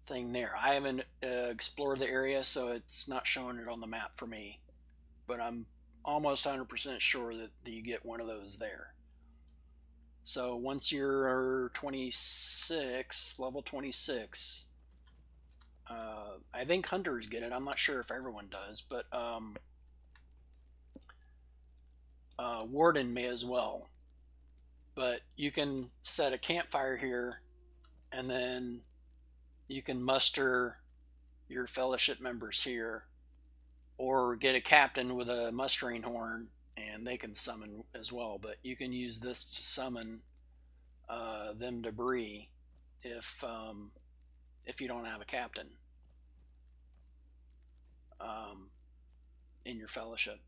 thing there. I haven't explored the area, so it's not showing it on the map for me. But I'm almost 100% sure that you get one of those there. So once you're 26, level 26, I think hunters get it. I'm not sure if everyone does, but warden may as well. But you can set a campfire here, and then you can muster your fellowship members here, or get a captain with a mustering horn, and they can summon as well. But you can use this to summon them to Bree if you don't have a captain in your fellowship.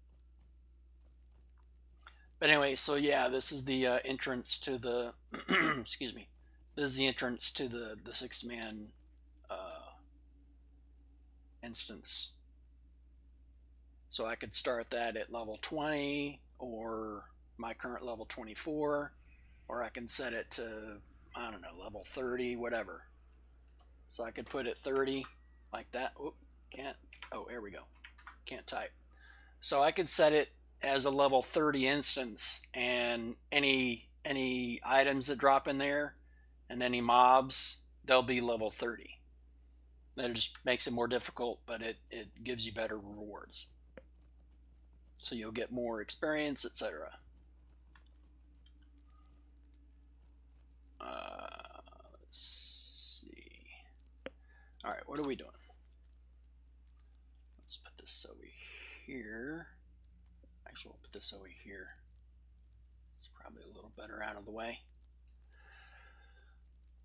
But anyway, so yeah, this is the entrance to the excuse me. This is the entrance to the 6-man instance. So I could start that at level 20, or my current level 24, or I can set it to, I don't know, level 30, whatever. So I could put it 30 like that. Oop, can't. Oh, there we go. Can't type. So I could set it as a level 30 instance, and any items that drop in there and any mobs, they'll be level 30. That just makes it more difficult, but it gives you better rewards. So you'll get more experience, etc. Let's see. All right, what are we doing? Let's put this over here. Actually, we'll put this over here. It's probably a little better out of the way.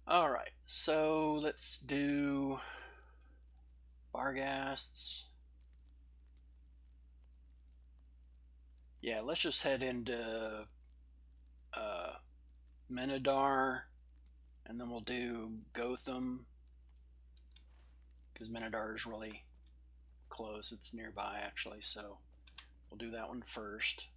All right, so let's do Barghasts. Yeah, let's just head into Menadar, and then we'll do Gotham, because Menadar is really close. It's nearby, actually, so we'll do that one first.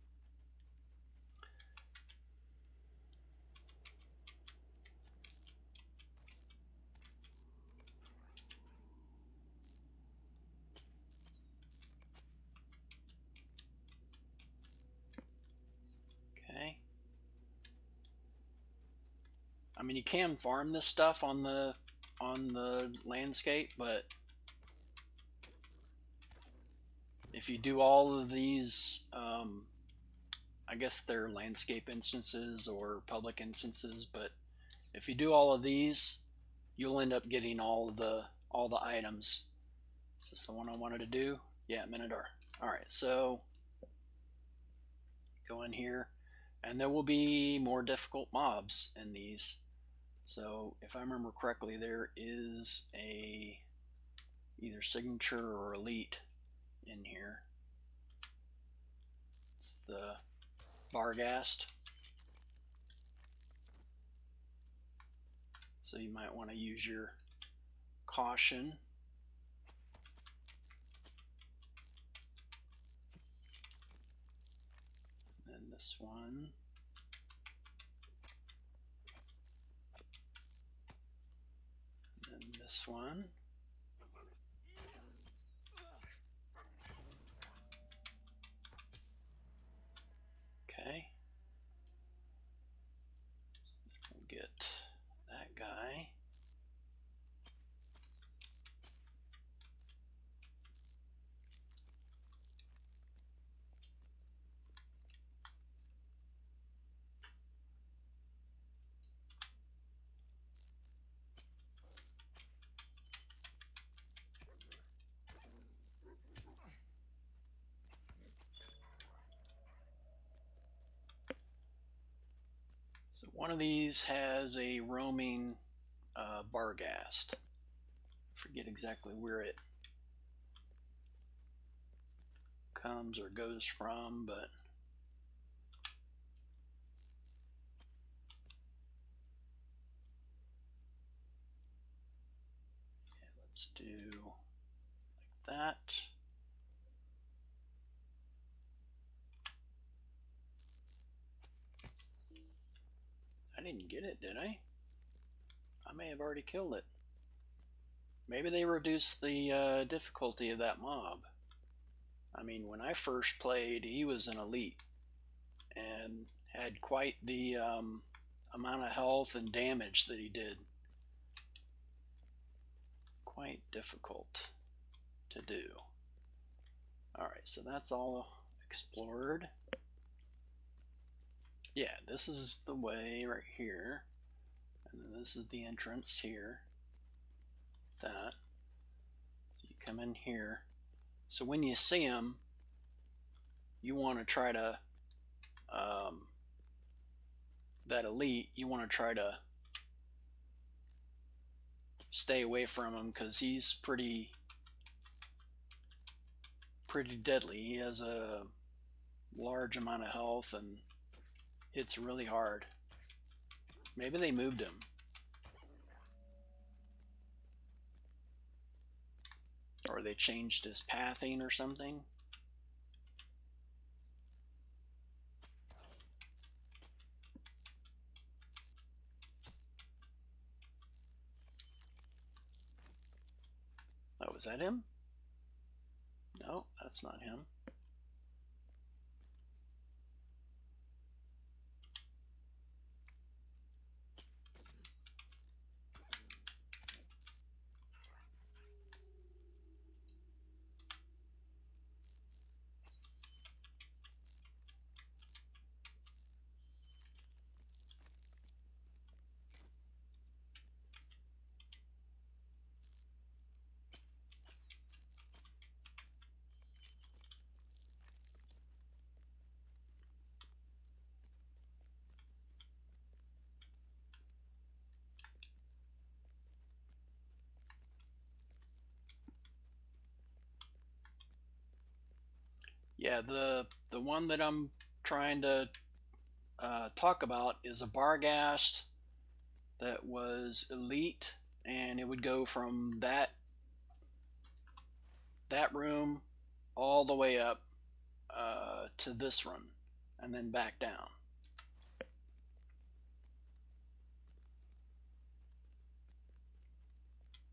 mean, you can farm this stuff on the landscape, but if you do all of these, I guess they're landscape instances or public instances, but if you do all of these, you'll end up getting all the items. Is this the one I wanted to do? Yeah, Minotaur. All right, so go in here, and there will be more difficult mobs in these. So if I remember correctly, there is a either signature or elite in here. It's the Barghast. So you might want to use your caution. And then this one. And then this one. Okay. So we'll get that guy. So one of these has a roaming Barghast. Forget exactly where it comes or goes from, but yeah, let's do like that. I didn't get it, did I? I may have already killed it. Maybe they reduced the difficulty of that mob. I mean, when I first played, he was an elite and had quite the amount of health and damage that he did. Quite difficult to do. Alright, so that's all explored. Yeah, this is the way right here. And then this is the entrance here. That. So you come in here. So when you see them, you want to try to, that elite, you want to try to stay away from him because he's pretty deadly. He has a large amount of health and hits really hard. Maybe they moved him. Or they changed his pathing or something. Oh, was that him? No, that's not him. Yeah, the one that I'm trying to talk about is a Barghast that was elite, and it would go from that room all the way up to this room, and then back down.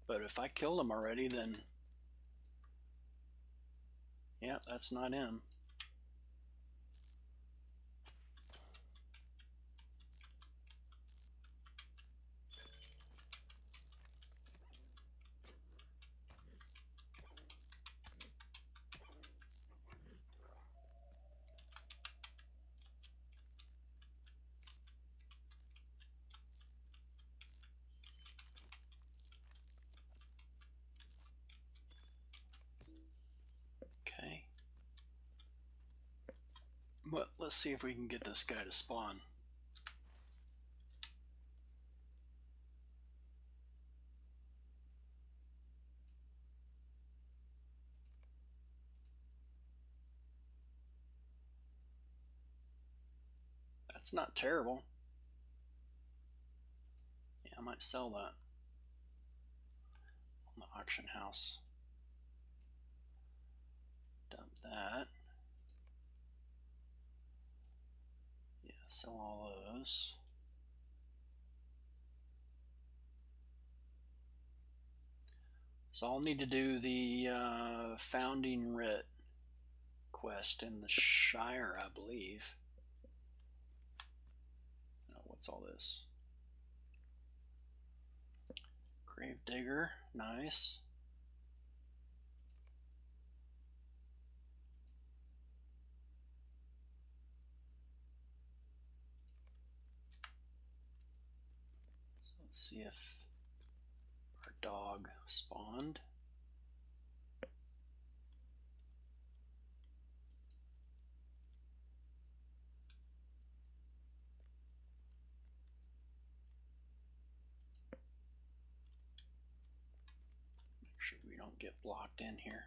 But if I killed him already, then yeah, that's not him. But let's see if we can get this guy to spawn. That's not terrible. Yeah, I might sell that on the auction house. Dump that. Yeah, sell all those. So I'll need to do the founding writ quest in the Shire, I believe. Oh, what's all this? Grave digger, nice. So let's see if our dog spawned. Make sure we don't get blocked in here.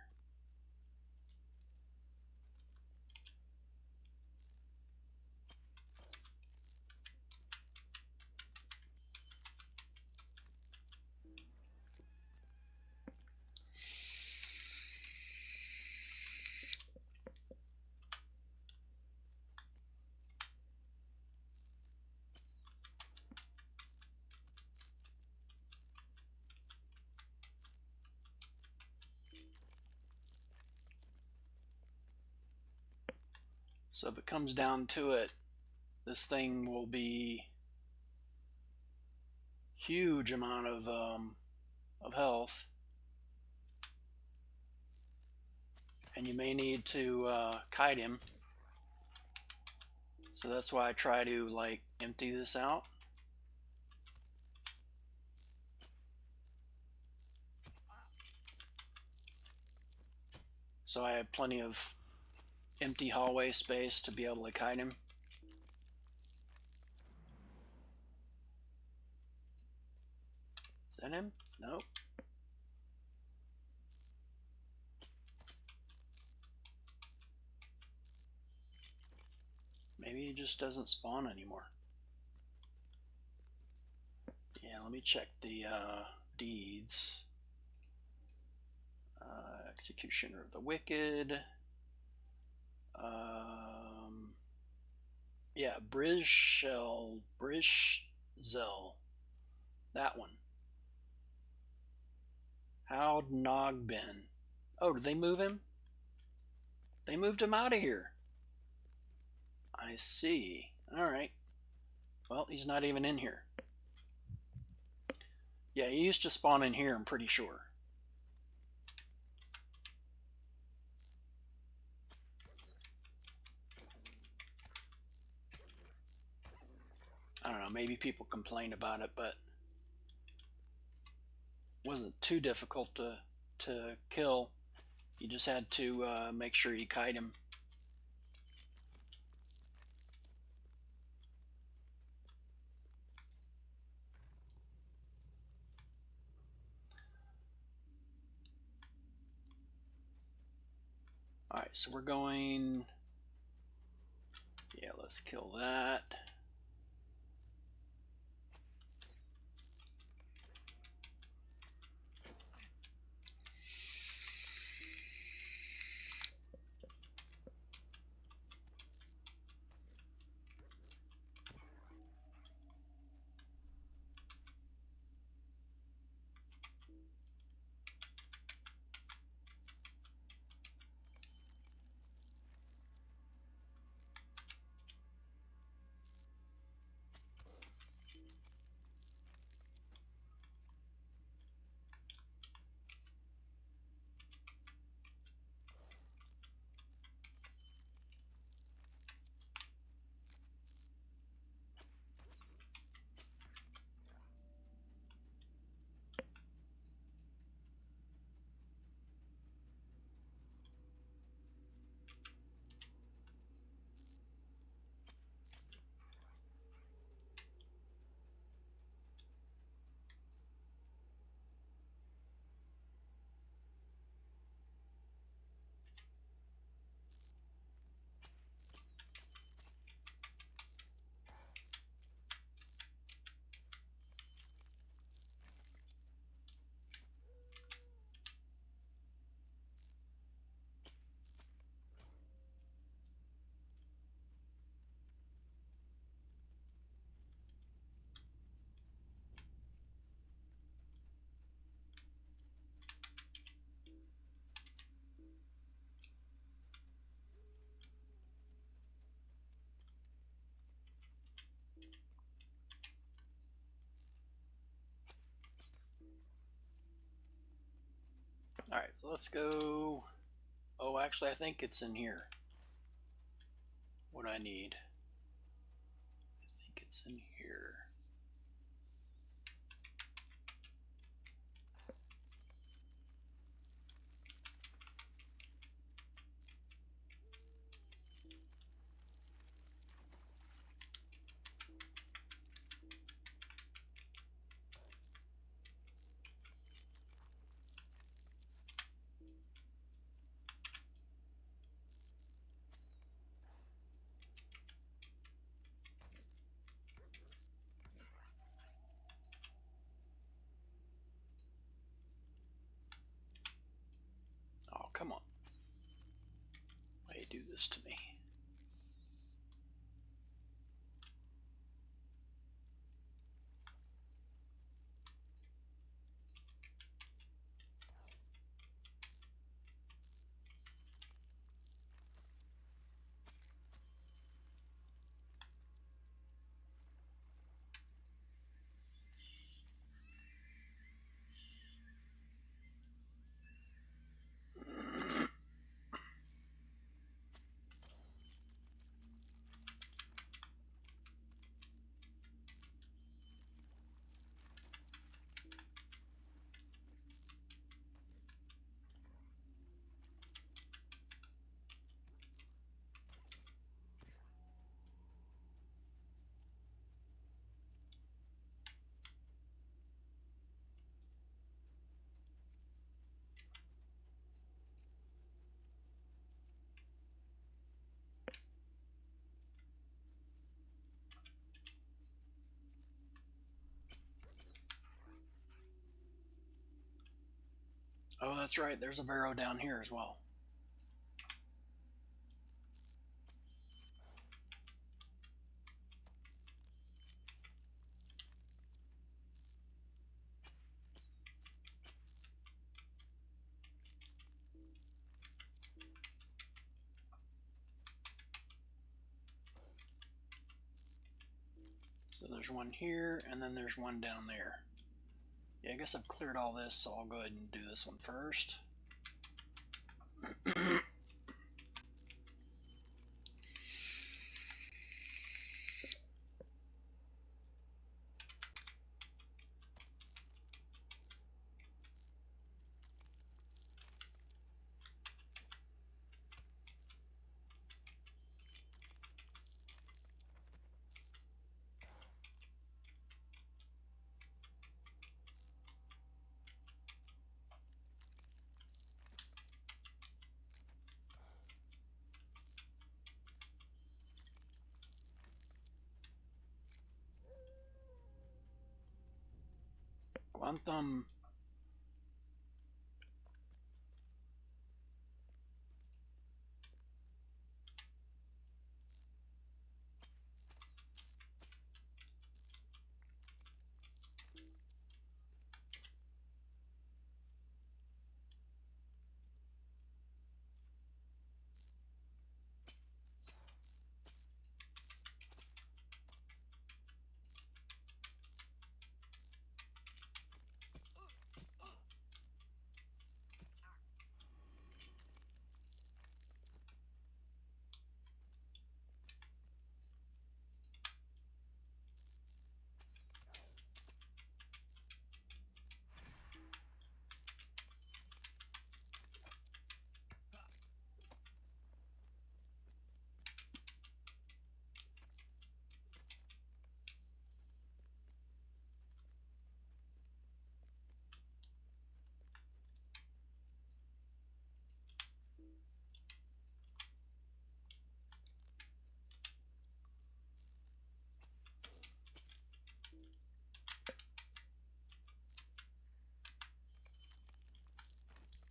So if it comes down to it, this thing will be huge amount of health, and you may need to kite him. So that's why I try to like empty this out. So I have plenty of empty hallway space to be able to kite him. Is that him? Nope. Maybe he just doesn't spawn anymore. Yeah, let me check the deeds. Executioner of the Wicked. Yeah, Brizzel. That one. Howd Nogbin. Oh, did they move him? They moved him out of here. I see. Alright. Well, he's not even in here. Yeah, he used to spawn in here, I'm pretty sure. I don't know, maybe people complain about it, but it wasn't too difficult to kill. You just had to make sure you kite him. Alright, so we're going... Yeah, let's kill that. let's go. Oh, actually, I think it's in here. What I need. I think it's in here. Oh, come on. Why do you do this to me? Oh, that's right. There's a barrow down here as well. So there's one here, and then there's one down there. Yeah, I guess I've cleared all this, so I'll go ahead and do this one first. Quantum.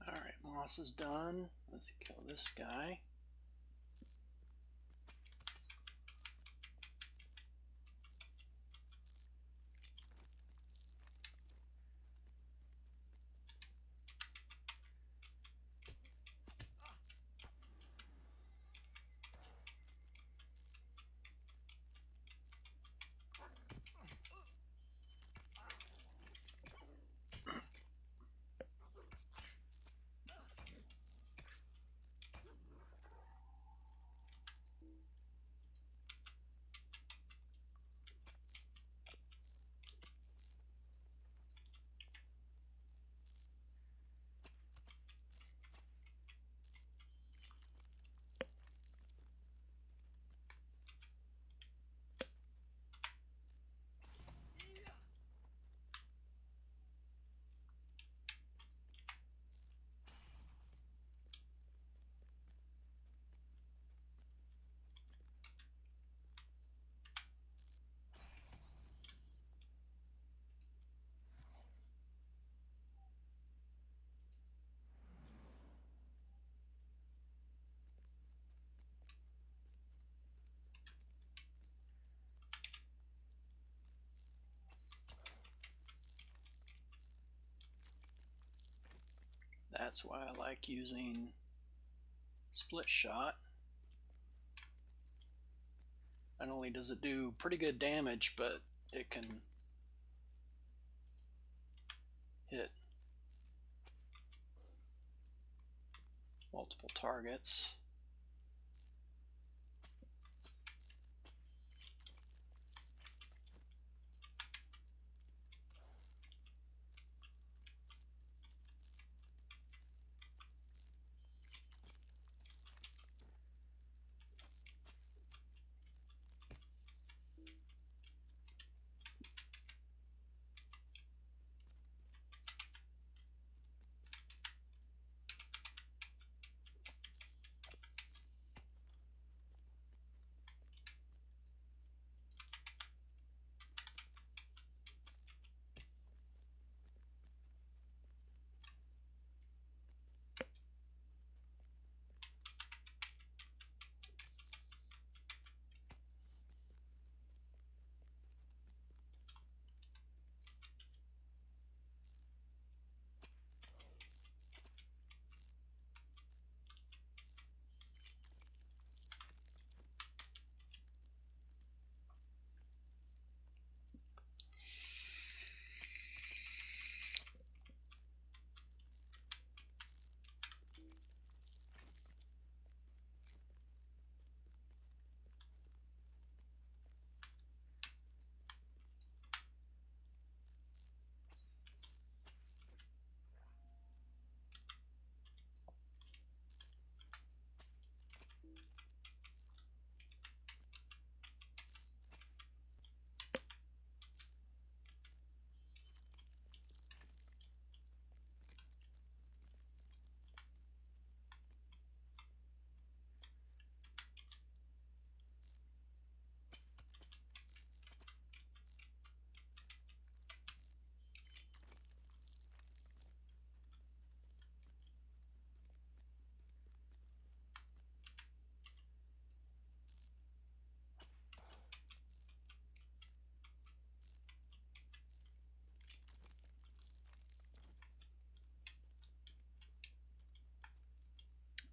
Alright, moss is done. Let's kill this guy. That's why I like using split shot. Not only does it do pretty good damage, but it can hit multiple targets.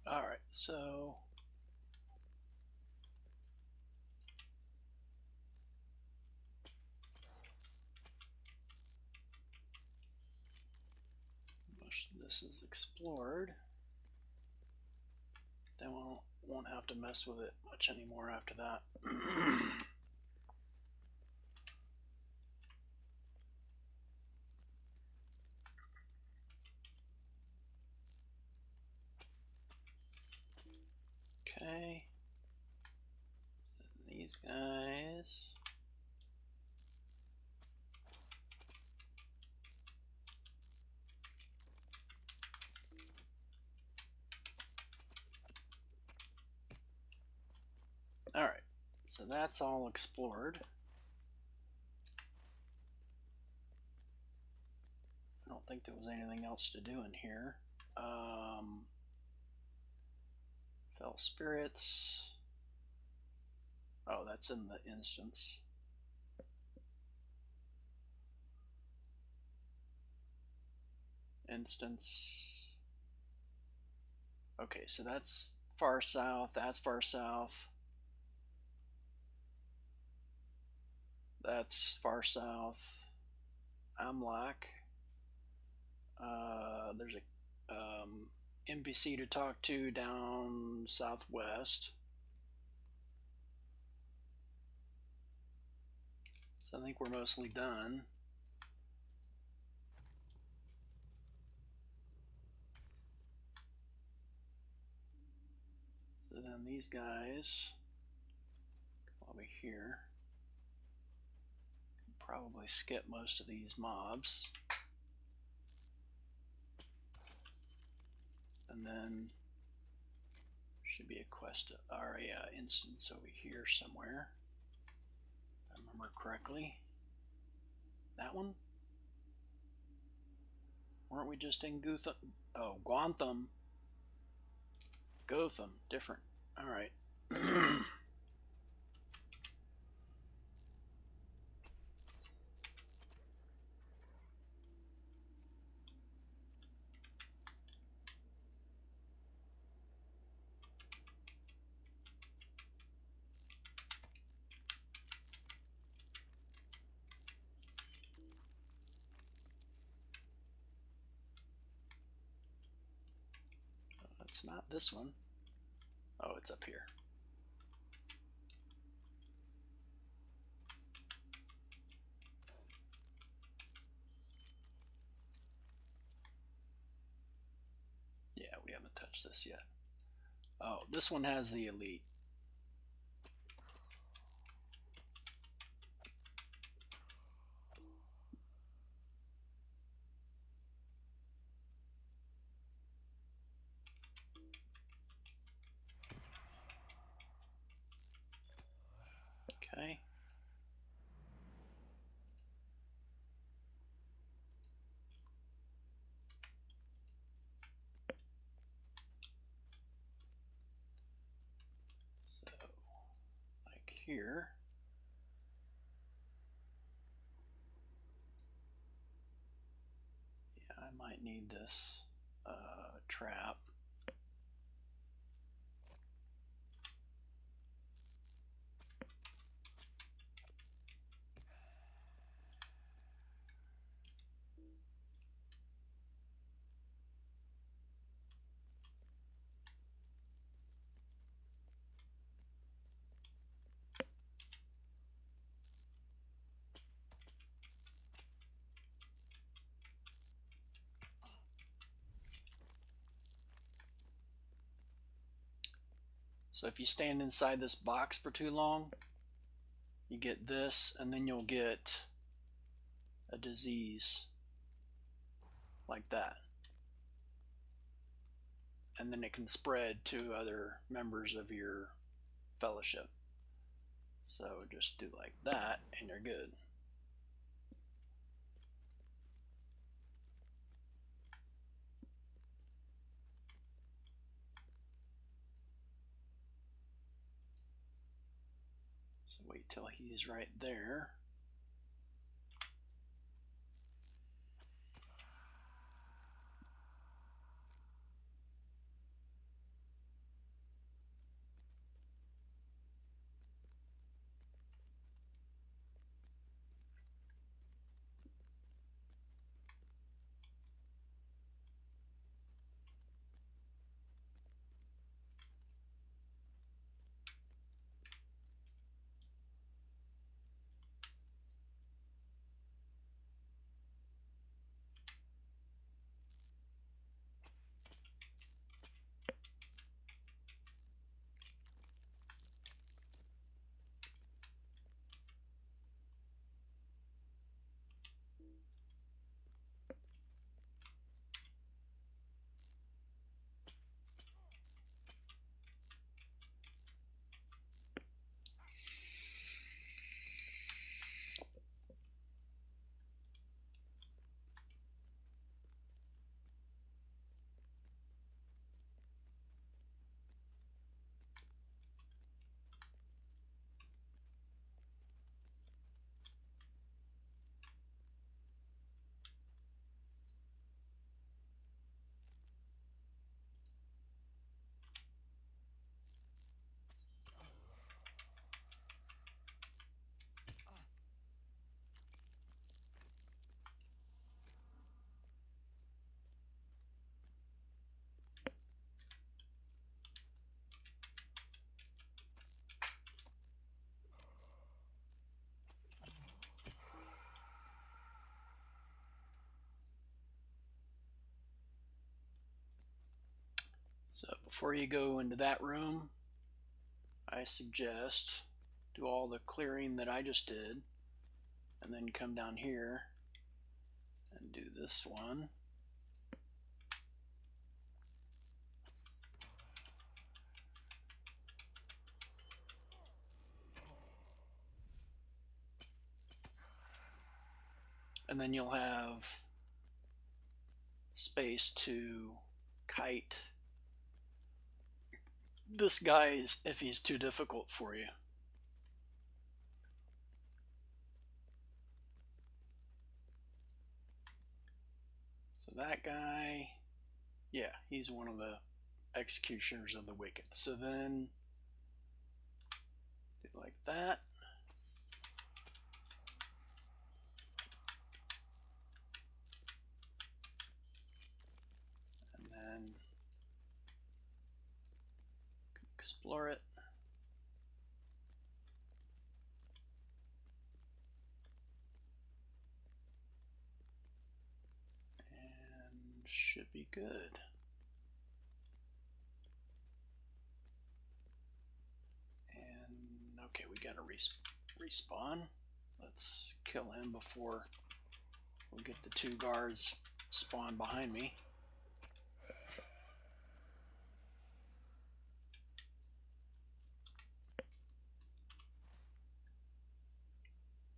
Alright, so most of this is explored. Then we won't have to mess with it much anymore after that. Okay. So these guys. Alright, so that's all explored. I don't think there was anything else to do in here. Fell spirits. Oh, that's in the instance. Okay, so that's far south, that's far south. That's far south. Amlak. There's a NPC to talk to down southwest. So I think we're mostly done. So then these guys come over here. Can probably skip most of these mobs. And then should be a quest or a instance over here somewhere. If I remember correctly. That one? Weren't we just in Gutham? Oh, Gwantham. Gotham, different. Alright. It's not this one. Oh, it's up here. Yeah, we haven't touched this yet. Oh, this one has the elite. Okay. So, like here. Yeah, I might need this trap. So if you stand inside this box for too long, you get this, and then you'll get a disease like that. And then it can spread to other members of your fellowship. So just do like that, and you're good. So wait till he's right there. So before you go into that room, I suggest do all the clearing that I just did, and then come down here and do this one. And then you'll have space to kite this guy if he's too difficult for you. So that guy, yeah, he's one of the executioners of the wicked. So then do like that. And then explore it. And should be good. And okay, we gotta respawn. Let's kill him before we get the two guards spawn behind me.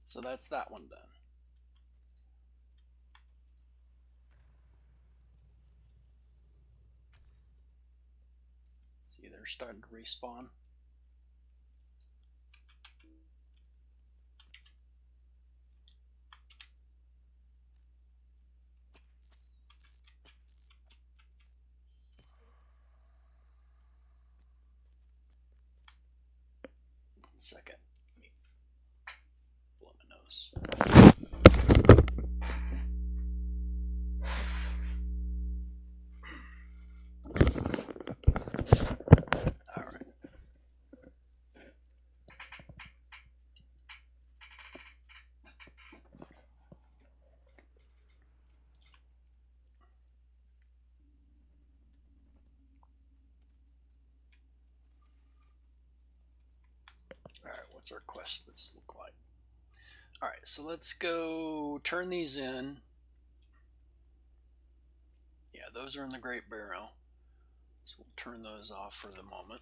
So that's that one done. See, they're starting to respawn. One second. Let me blow my nose. Alright, what's our quest list look like? Alright, so let's go turn these in. Yeah, those are in the Great Barrow. So we'll turn those off for the moment.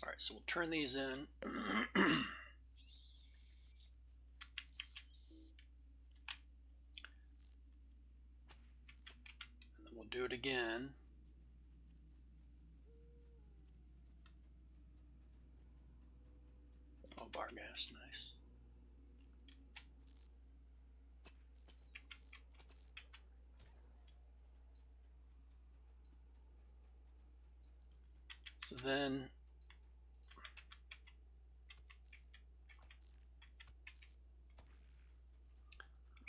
Alright, so we'll turn these in. And then we'll do it again. Oh, bar gas, nice. So then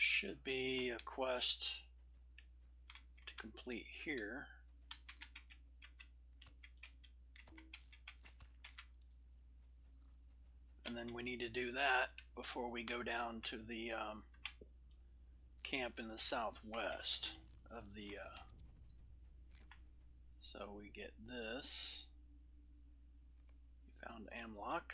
should be a quest to complete here. And then we need to do that before we go down to the camp in the southwest of the so we get this. We found Amlock.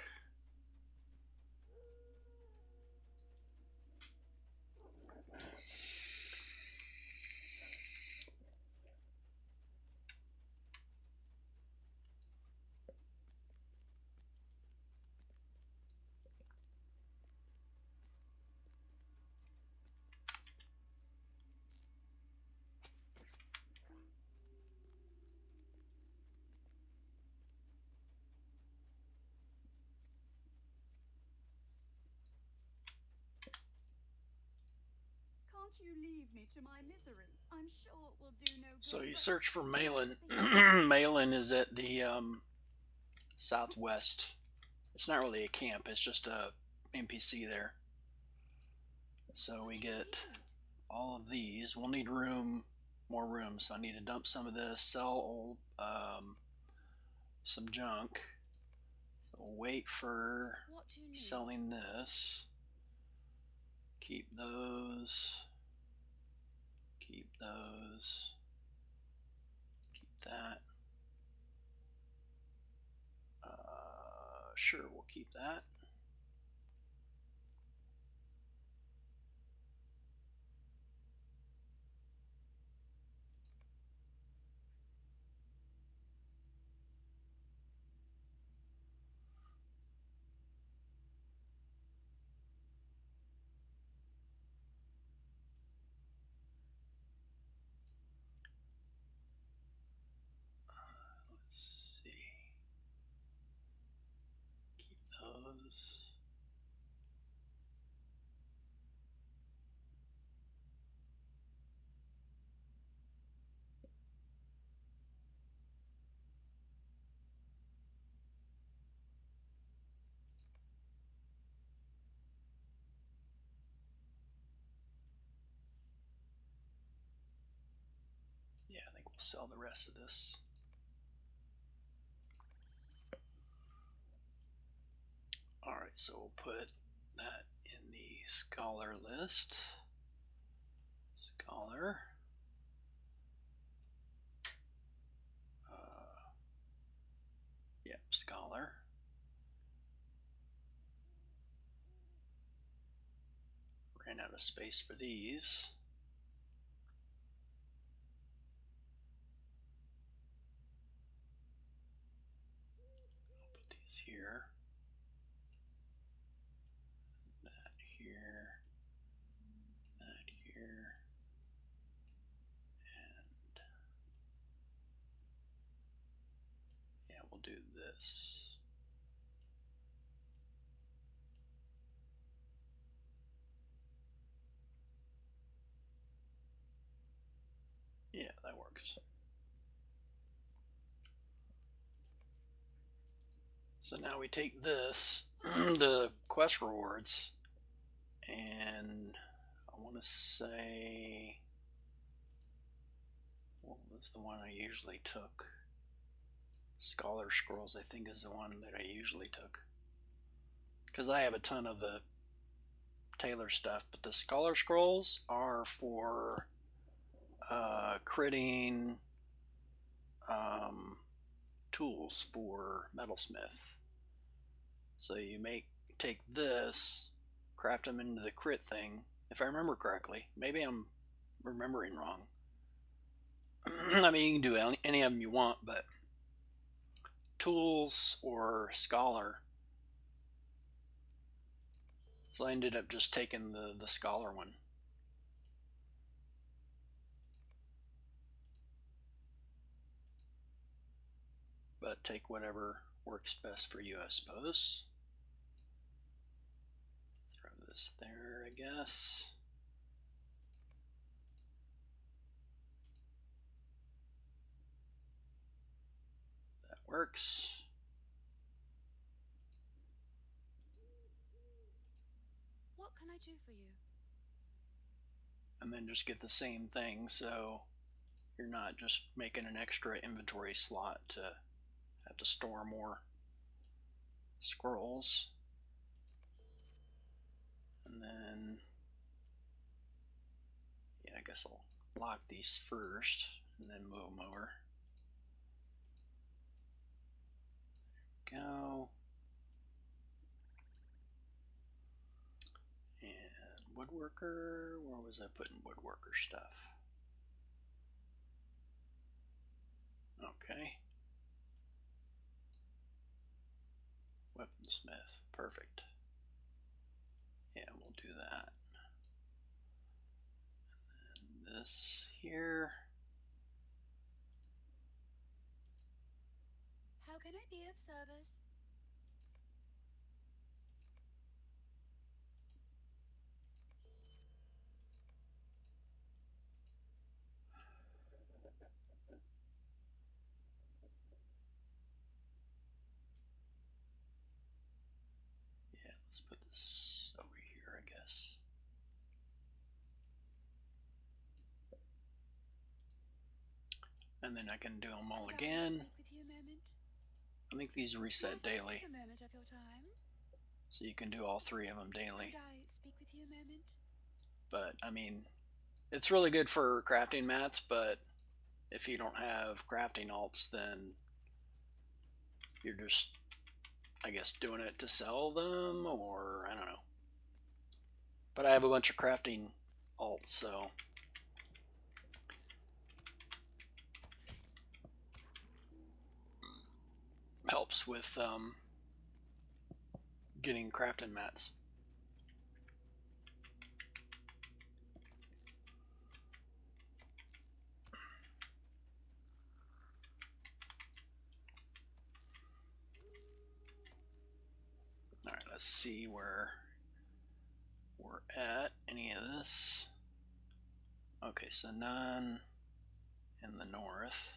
Can't you leave me to my misery? I'm sure it will do no good. So you search for Malin. Malin is at the southwest. It's not really a camp, it's just a NPC there. So we get all of these. We'll need more room. So I need to dump some of this, sell old, some junk. So we'll wait for selling this. Keep those. Keep those. Keep that. Sure, we'll keep that. Let's see. Keep those. sell the rest of this. Alright, so we'll put that in the scholar list. Scholar. Yep, scholar. Ran out of space for these. I'll put these here. That here. That here. And yeah, we'll do this. Yeah, that works. So now we take this, the quest rewards, and I want to say, what was the one I usually took? Scholar Scrolls, I think, is the one that I usually took. Because I have a ton of the Taylor stuff, but the Scholar Scrolls are for critting tools for metalsmith. So you take this, craft them into the crit thing, if I remember correctly. Maybe I'm remembering wrong. I mean, you can do any of them you want, but tools or scholar. So I ended up just taking the scholar one. But take whatever works best for you, I suppose. Throw this there, I guess. That works. What can I do for you? And then just get the same thing, so you're not just making an extra inventory slot to have to store more scrolls. And then, yeah, I guess I'll lock these first and then move them over. There we go. And woodworker, where was I putting woodworker stuff? Okay. Weaponsmith, perfect. Yeah, we'll do that. And this here. How can I be of service? Yeah, let's put this over here, I guess. And then I can do them all again. Speak with you a moment. I think these reset Might I daily, take a moment of your time? so you can do all 3 of them daily. Could I speak with you a moment? But I mean, it's really good for crafting mats, but if you don't have crafting alts, then you're just, I guess, doing it to sell them, or I don't know. But I have a bunch of crafting alts, so helps with getting crafting mats. Alright, let's see where we're at. Any of this? Okay, so none in the north.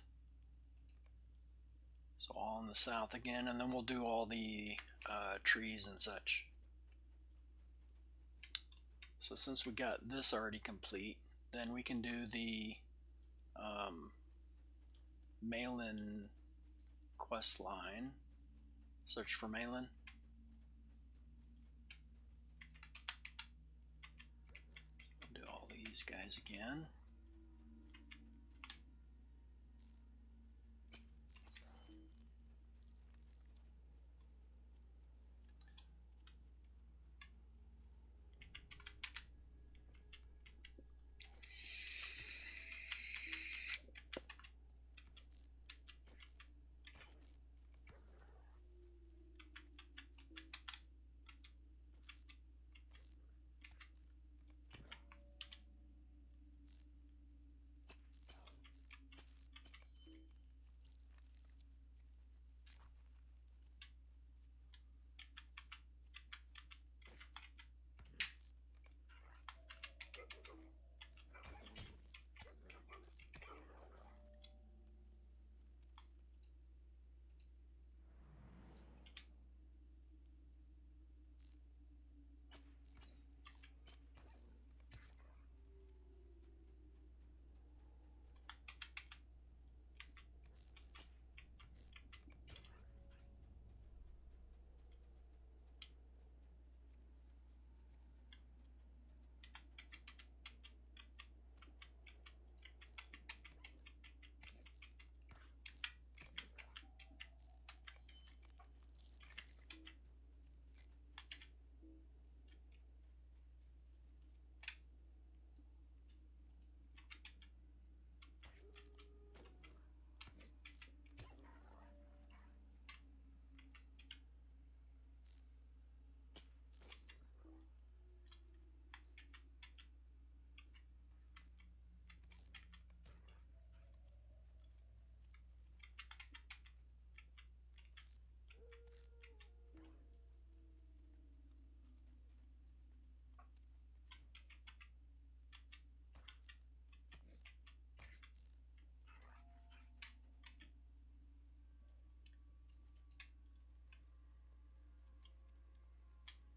So all in the south again, and then we'll do all the trees and such. So since we got this already complete, then we can do the Malin quest line. Search for Malin. Do all these guys again.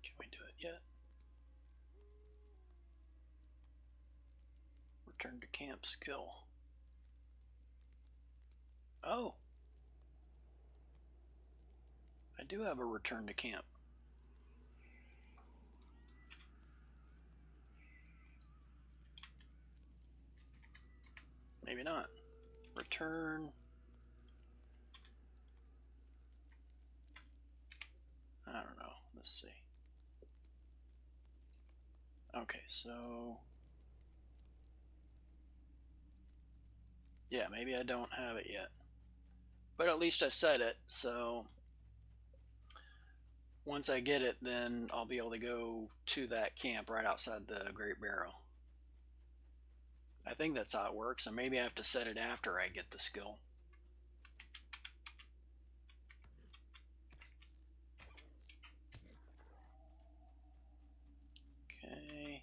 Can we do it yet? Return to camp skill. Oh, I do have a return to camp. Maybe not. Return. I don't know. Let's see. Okay, so yeah, maybe I don't have it yet. But at least I said it, so once I get it, then I'll be able to go to that camp right outside the Great Barrow. I think that's how it works, and maybe I have to set it after I get the skill. Okay.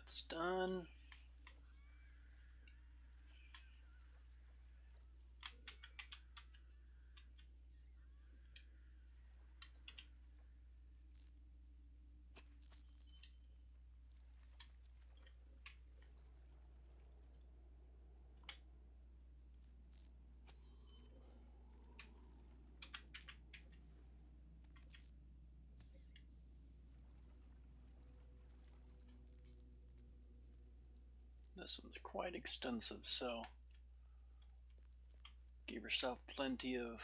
That's done. This one's quite extensive, so give yourself plenty of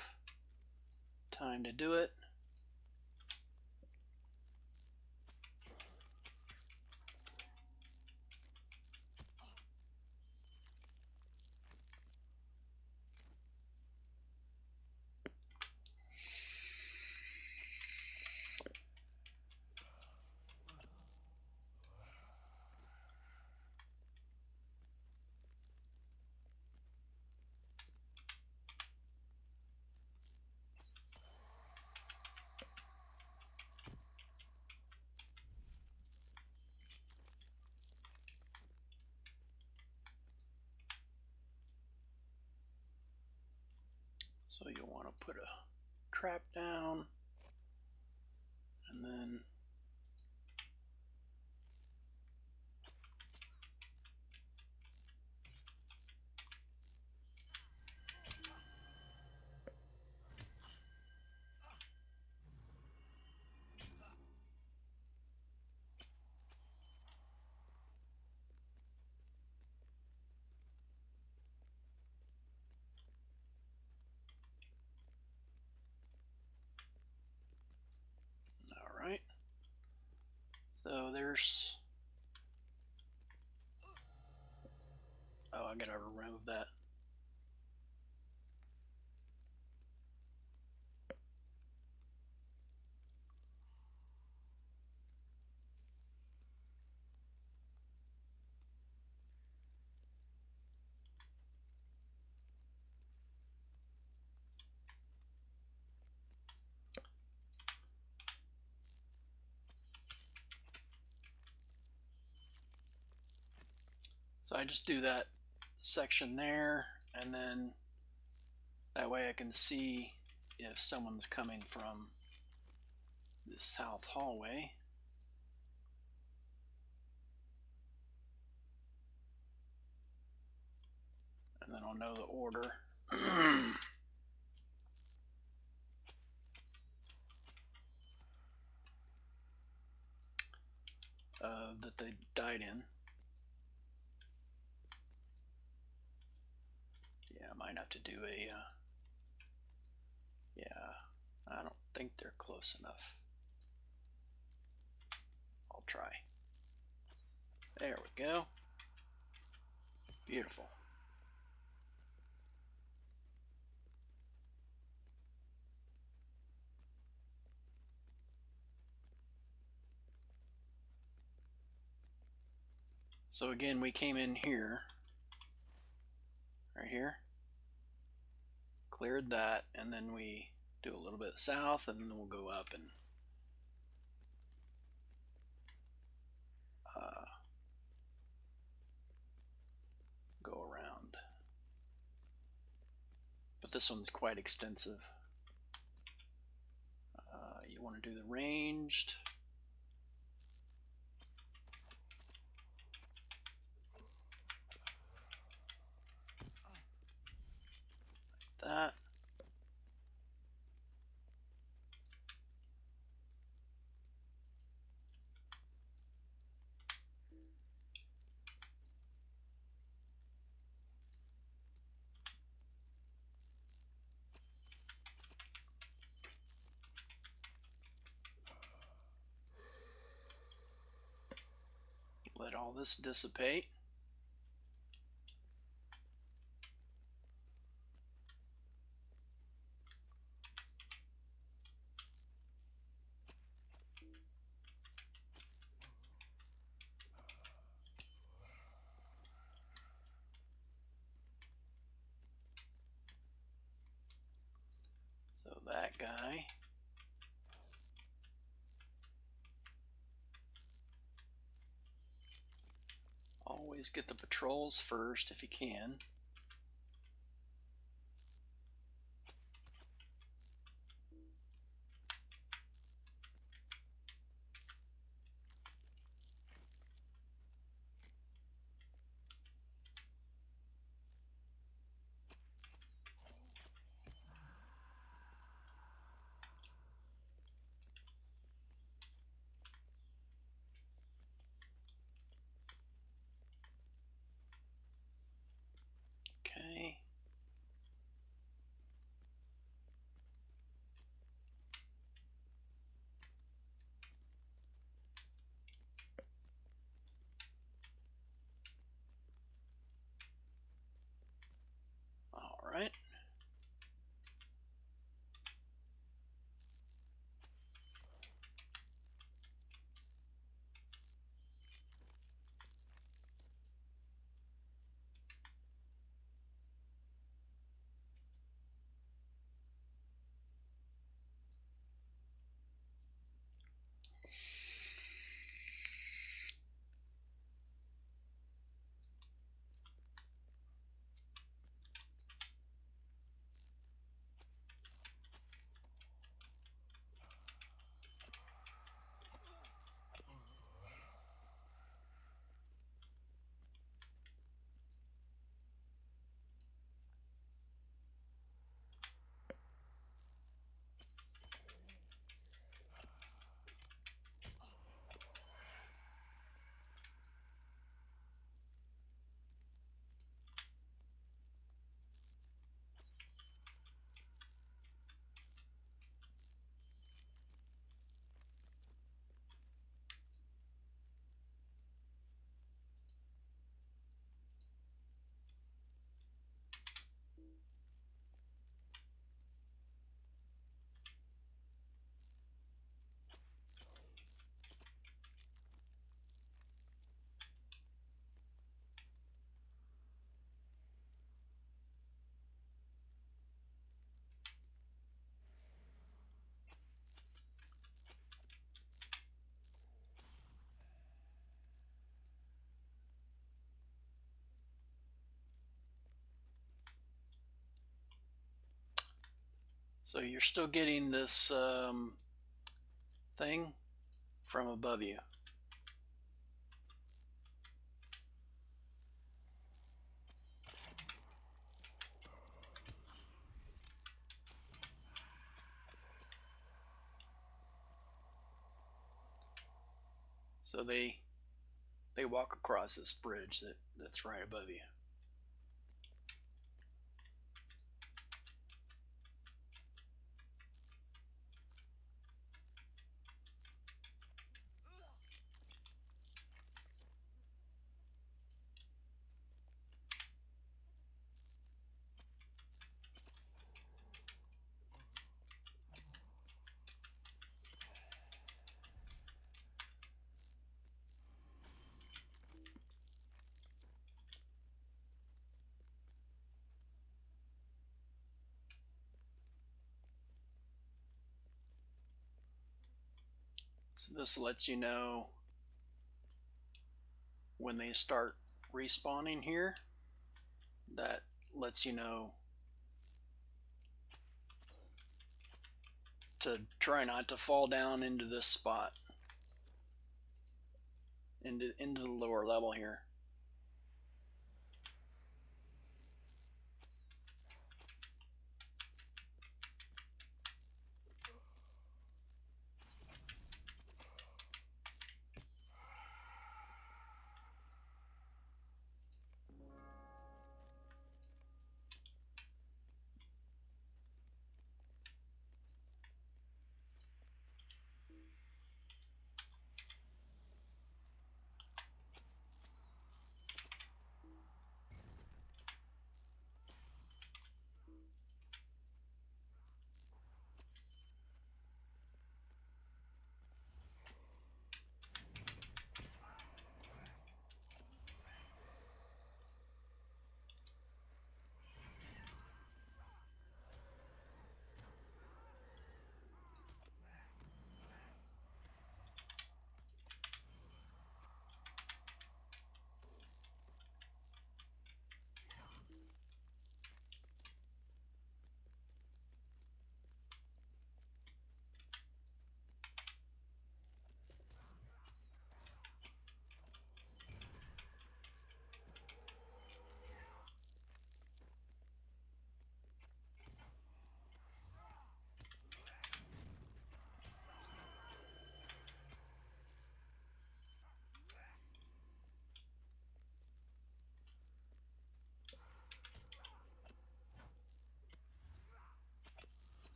time to do it. So you'll want to put a trap down, and then all right. So there's, oh, I gotta remove that. So I just do that section there, and then that way I can see if someone's coming from the south hallway. And then I'll know the order that they died in. Yeah, I might have to do a, yeah, I don't think they're close enough. I'll try. There we go. Beautiful. So again, we came in here, right here, cleared that, and then we do a little bit south, and then we'll go up and go around. But this one's quite extensive. You want to do the ranged. Like that. Let all this dissipate. So that guy. Always get the patrols first if you can. Okay. All right. So you're still getting this thing from above you. So they walk across this bridge that's right above you. So this lets you know when they start respawning here. That lets you know to try not to fall down into this spot, into the lower level here.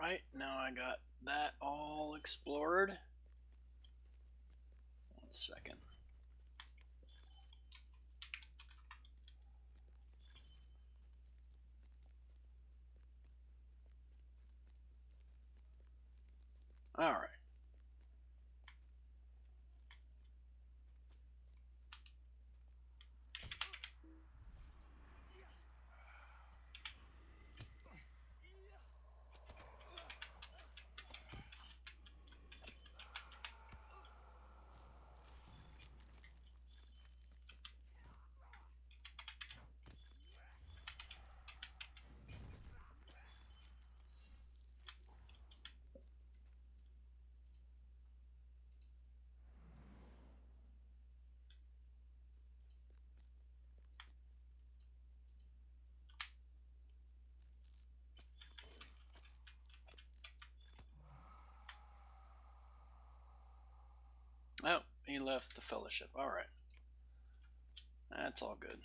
right, now I got that all explored. 1 second. All right. Oh, he left the fellowship. All right. That's all good.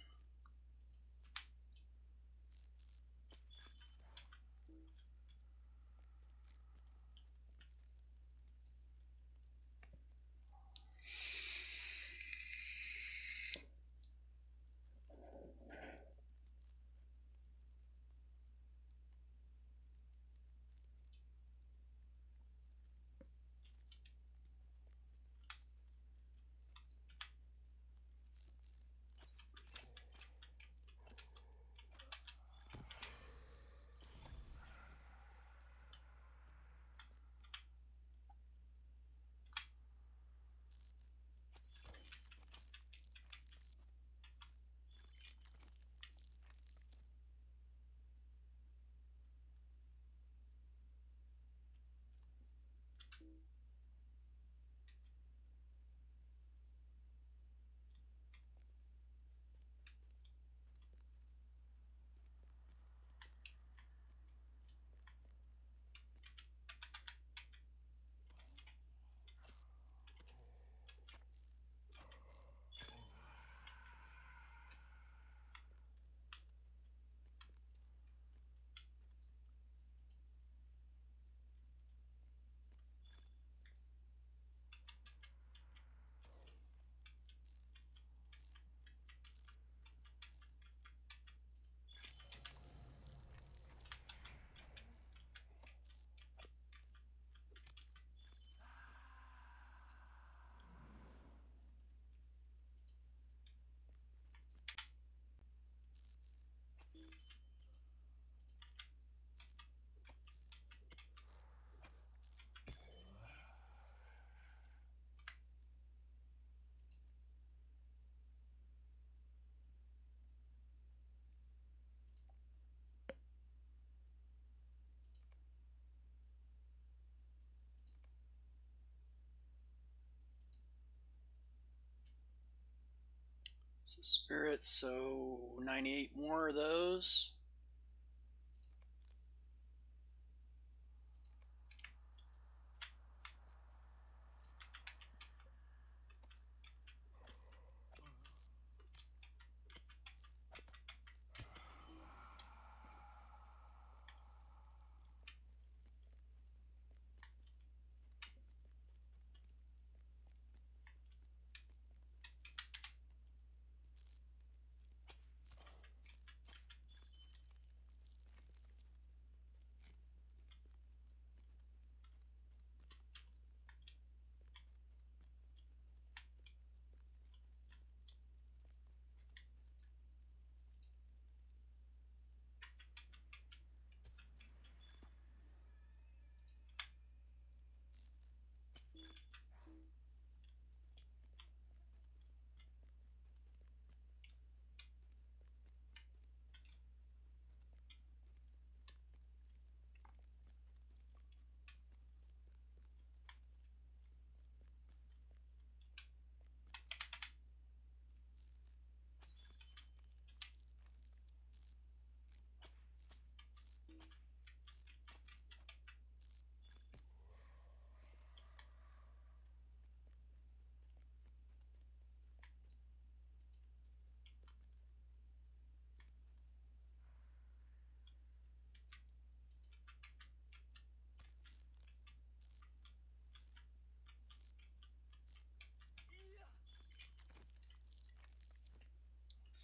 So spirits, so 98 more of those.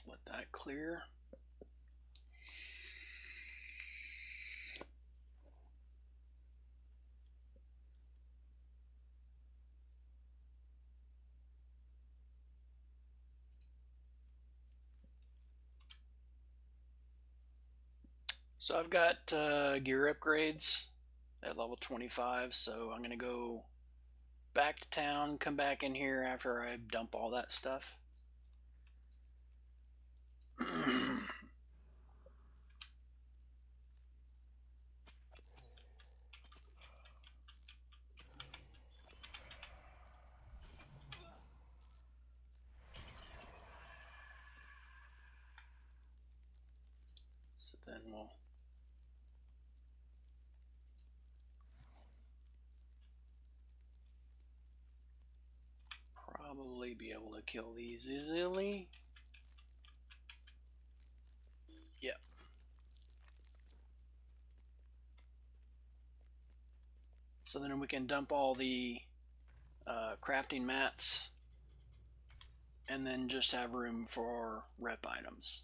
Let that clear. So I've got gear upgrades at level 25, so I'm going to go back to town, come back in here after I dump all that stuff. So then we'll probably be able to kill these easily. Yep. So then we can dump all the crafting mats and then just have room for rep items.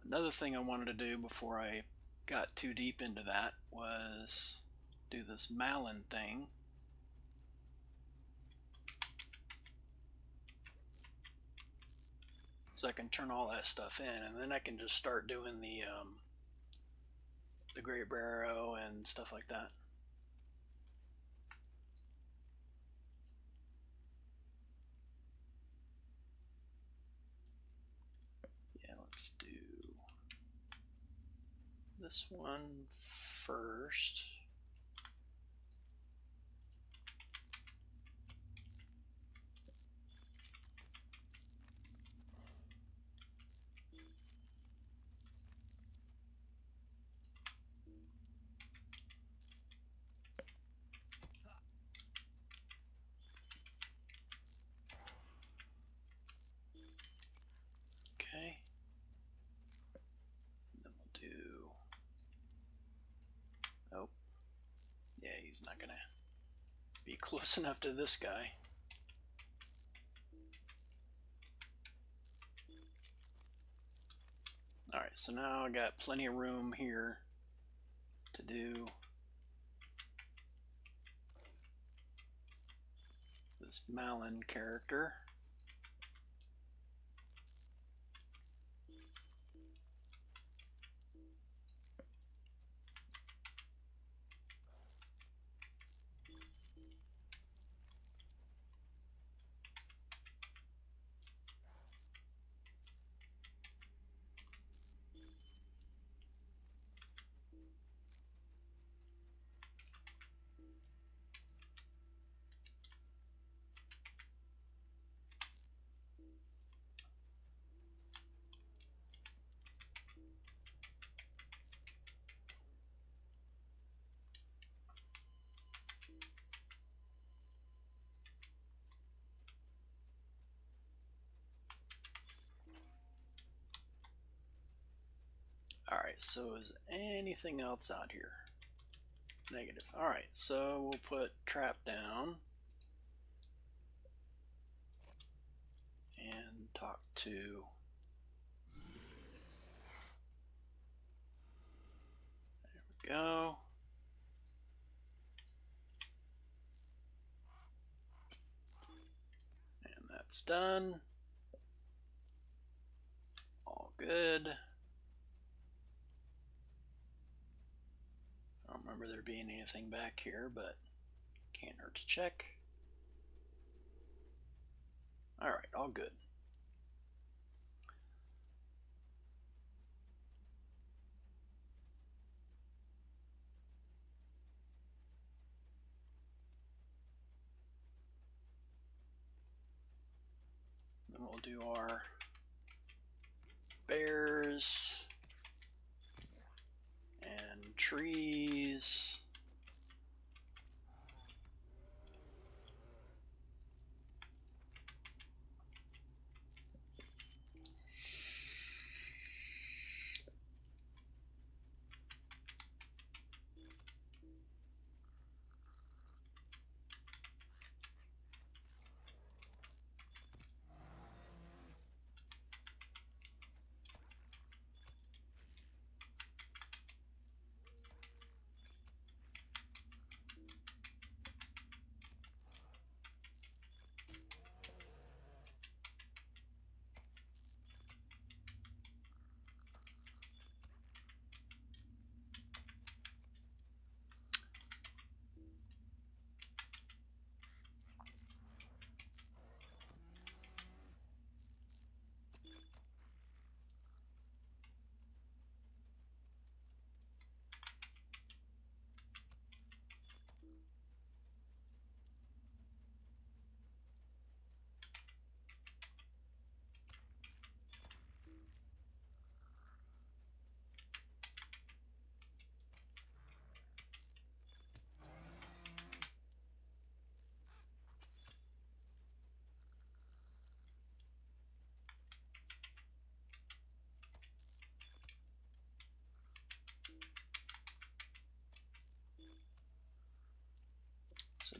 Another thing I wanted to do before I got too deep into that was do this Malin thing. So I can turn all that stuff in, and then I can just start doing the Great Barrow and stuff like that. Yeah, let's do this one first. Okay. Then we'll do. Oh, yeah, he's not gonna be close enough to this guy. Alright, so now I got plenty of room here to do this Malin character. Alright, so is anything else out here? Negative. Alright, so we'll put trap down and talk to go. And that's done. All good. I don't remember there being anything back here, but can't hurt to check. Alright, all good. Then we'll do our bears and trees.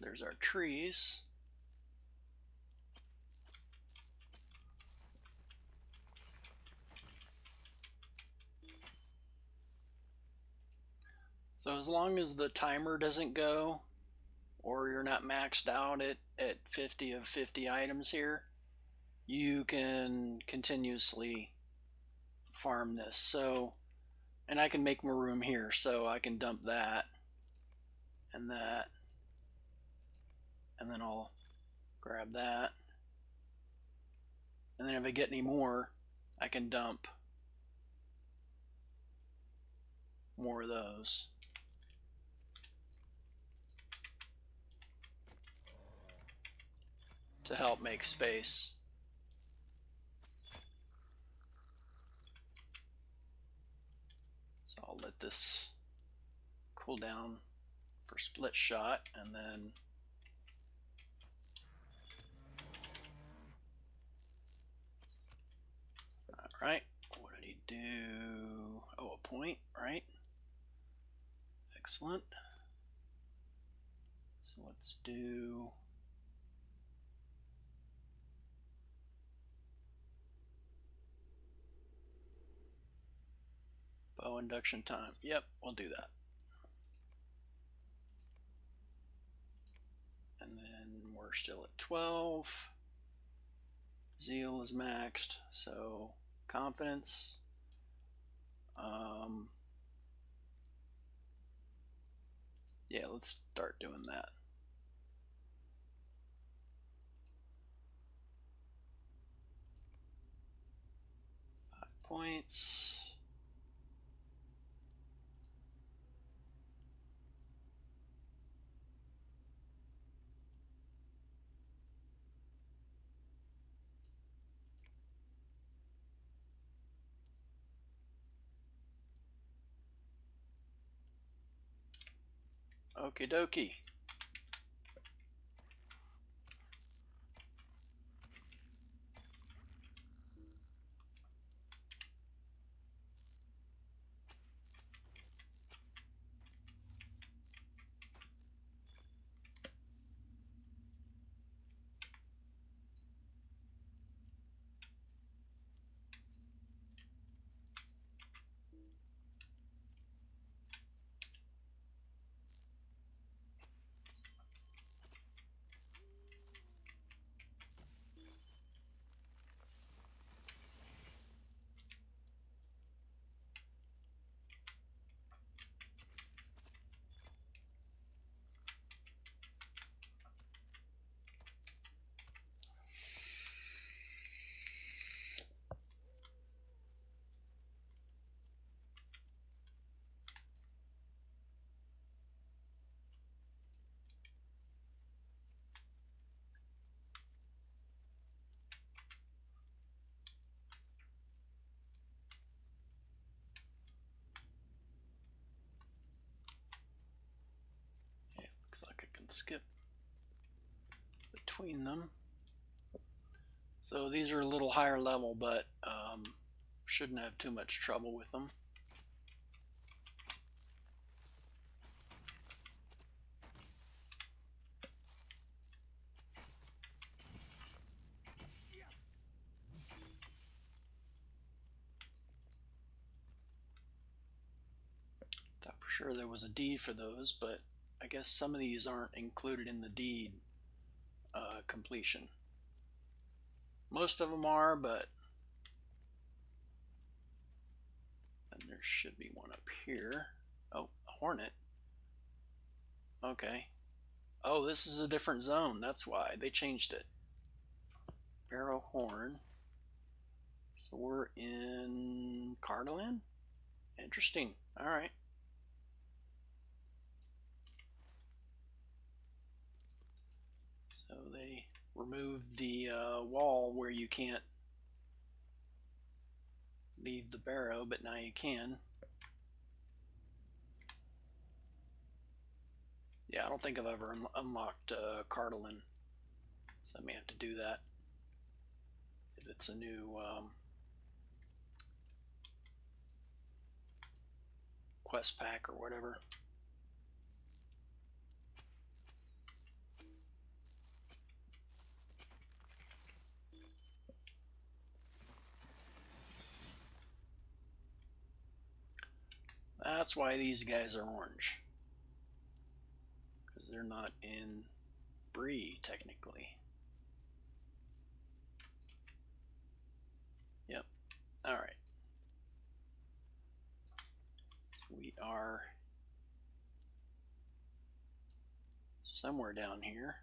there's our trees. So as long as the timer doesn't go, or you're not maxed out at 50 of 50 items here, you can continuously farm this. So, and I can make more room here, so I can dump that, and then I'll grab that. And then if I get any more, I can dump more of those. To help make space. So I'll let this cool down for split shot, and then all right, what did he do? Oh, a point, right? Excellent. So let's do bow induction time. Yep, we'll do that. And then we're still at 12. Zeal is maxed, so confidence. Yeah, let's start doing that. Points. Okie dokie. Looks like I can skip between them. So these are a little higher level, but shouldn't have too much trouble with them. Thought for sure there was a deed for those, but I guess some of these aren't included in the deed completion. Most of them are, but and there should be one up here. Oh, a hornet. Okay. Oh, this is a different zone. That's why they changed it. Barrow horn. So we're in Cardolan? Interesting. All right. So they removed the wall where you can't leave the barrow, but now you can. Yeah, I don't think I've ever unlocked Cardolan, so I may have to do that if it's a new quest pack or whatever. that's why these guys are orange. Because they're not in Bree, technically. Yep. Alright. We are somewhere down here.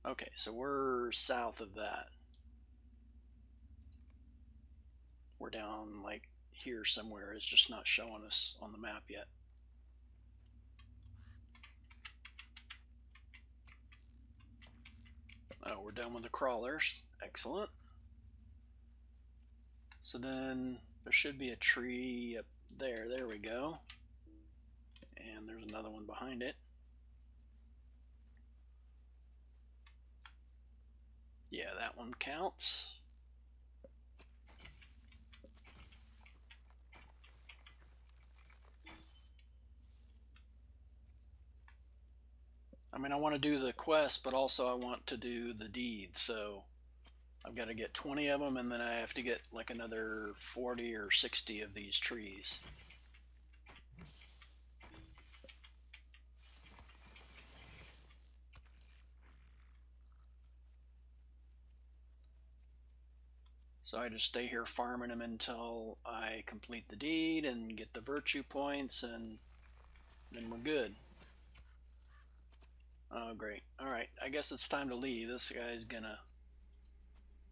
Okay, so we're south of that. We're down like here somewhere. It's just not showing us on the map yet. Oh, we're done with the crawlers. Excellent. So then there should be a tree up there. There we go. And there's another one behind it. Yeah, that one counts. I mean, I want to do the quest, but also I want to do the deed. So I've got to get 20 of them, and then I have to get like another 40 or 60 of these trees. So I just stay here farming them until I complete the deed and get the virtue points, and then we're good. Oh, great. Alright, I guess it's time to leave. This guy's gonna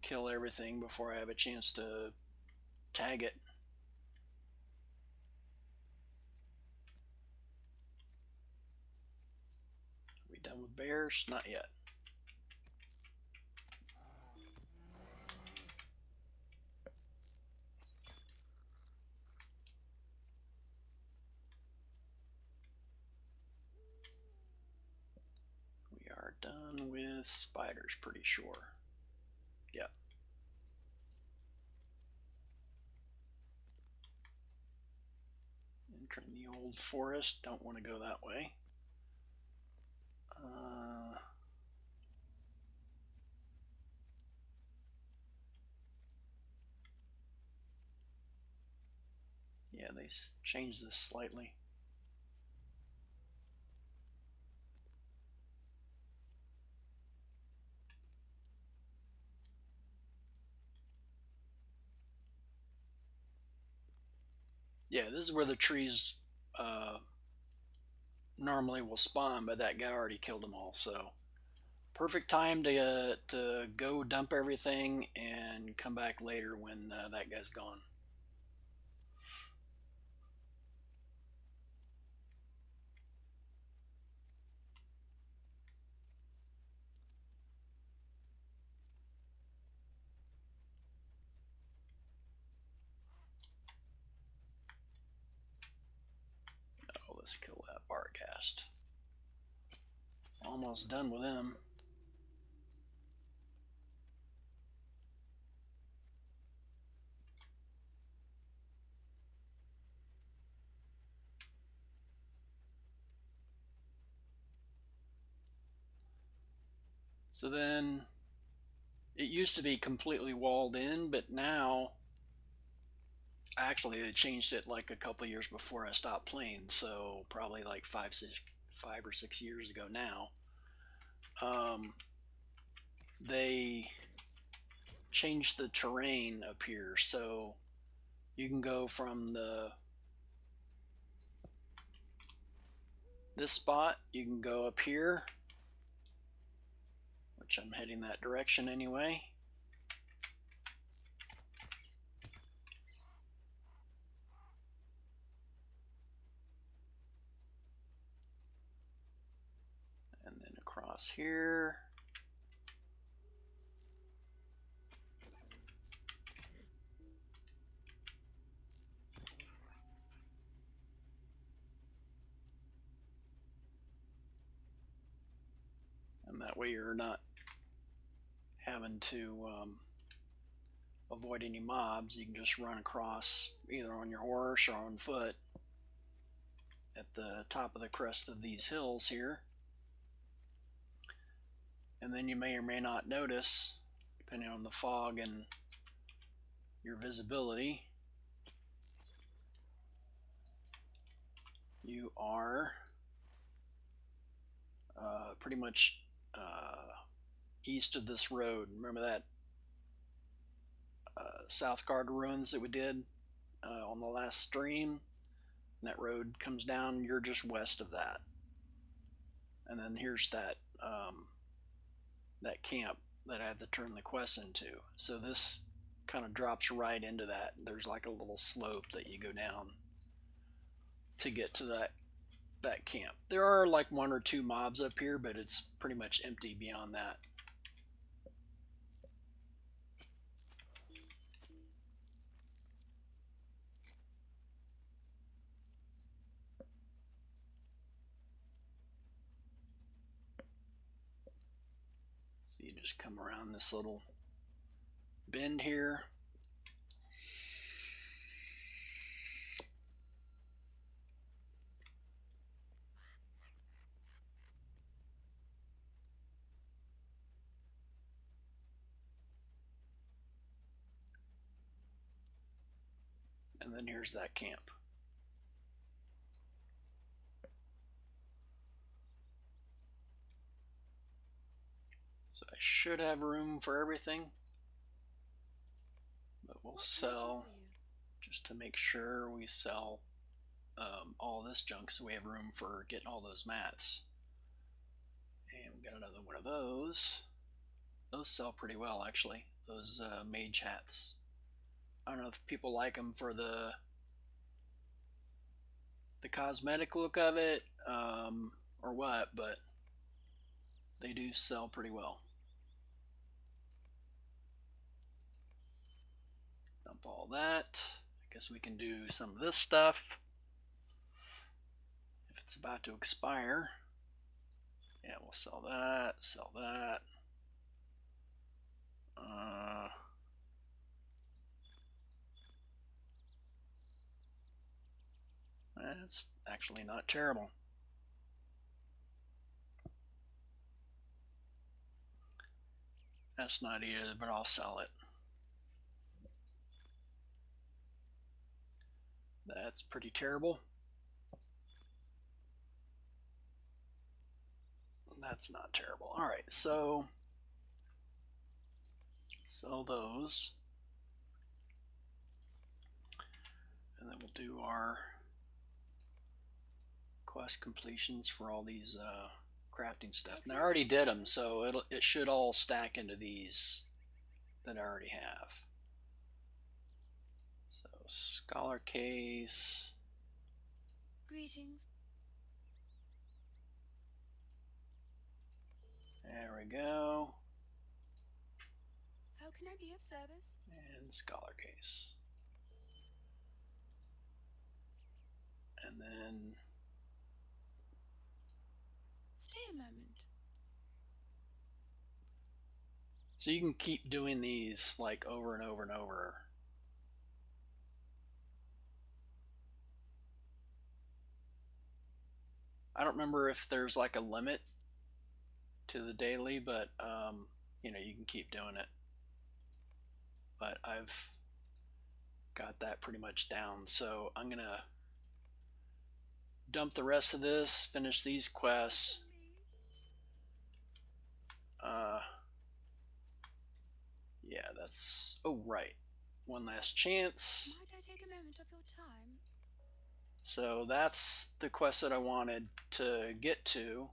kill everything before I have a chance to tag it. Are we done with bears? Not yet. We are done with spiders, pretty sure. Yep. Entering the old forest. Don't want to go that way. Yeah, they changed this slightly. Yeah, this is where the trees normally will spawn, but that guy already killed them all. So perfect time to go dump everything and come back later when that guy's gone. Oh, let's kill that barcast. Almost done with him. So then it used to be completely walled in, but now actually they changed it like a couple years before I stopped playing, so probably like 5 or 6 years ago now. They changed the terrain up here, so you can go from this spot, you can go up here, which I'm heading that direction anyway. And then across here. And that way you're not having to avoid any mobs. You can just run across either on your horse or on foot at the top of the crest of these hills here. And then you may or may not notice, depending on the fog and your visibility, you are pretty much east of this road. Remember that South Guard ruins that we did on the last stream? And that road comes down. You're just west of that, and then here's that camp that I have to turn the quest into. So this kind of drops right into that. There's like a little slope that you go down to get to that camp. There are like one or two mobs up here, but it's pretty much empty beyond that. So you just come around this little bend here. And then here's that camp. So I should have room for everything, but we'll sell just to make sure we sell all this junk so we have room for getting all those mats. And we got another one of those. Those sell pretty well, actually. Those mage hats. I don't know if people like them for the cosmetic look of it or what, but they do sell pretty well. Dump all that. I guess we can do some of this stuff if it's about to expire. Yeah, we'll sell that, sell that. That's actually not terrible. That's not either, but I'll sell it. That's pretty terrible. That's not terrible. All right, so sell those. And then we'll do our quest completions for all these crafting stuff. And I already did them, so it should all stack into these that I already have. So scholar case. Greetings. There we go. How can I be of service? And scholar case. And then Stay a moment. so you can keep doing these like over and over and over. I don't remember if there's like a limit to the daily, but you know, you can keep doing it. But I've got that pretty much down, so I'm gonna dump the rest of this, finish these quests. Yeah, that's, oh right, one last chance. Might I take a moment of your time? So that's the quest that I wanted to get to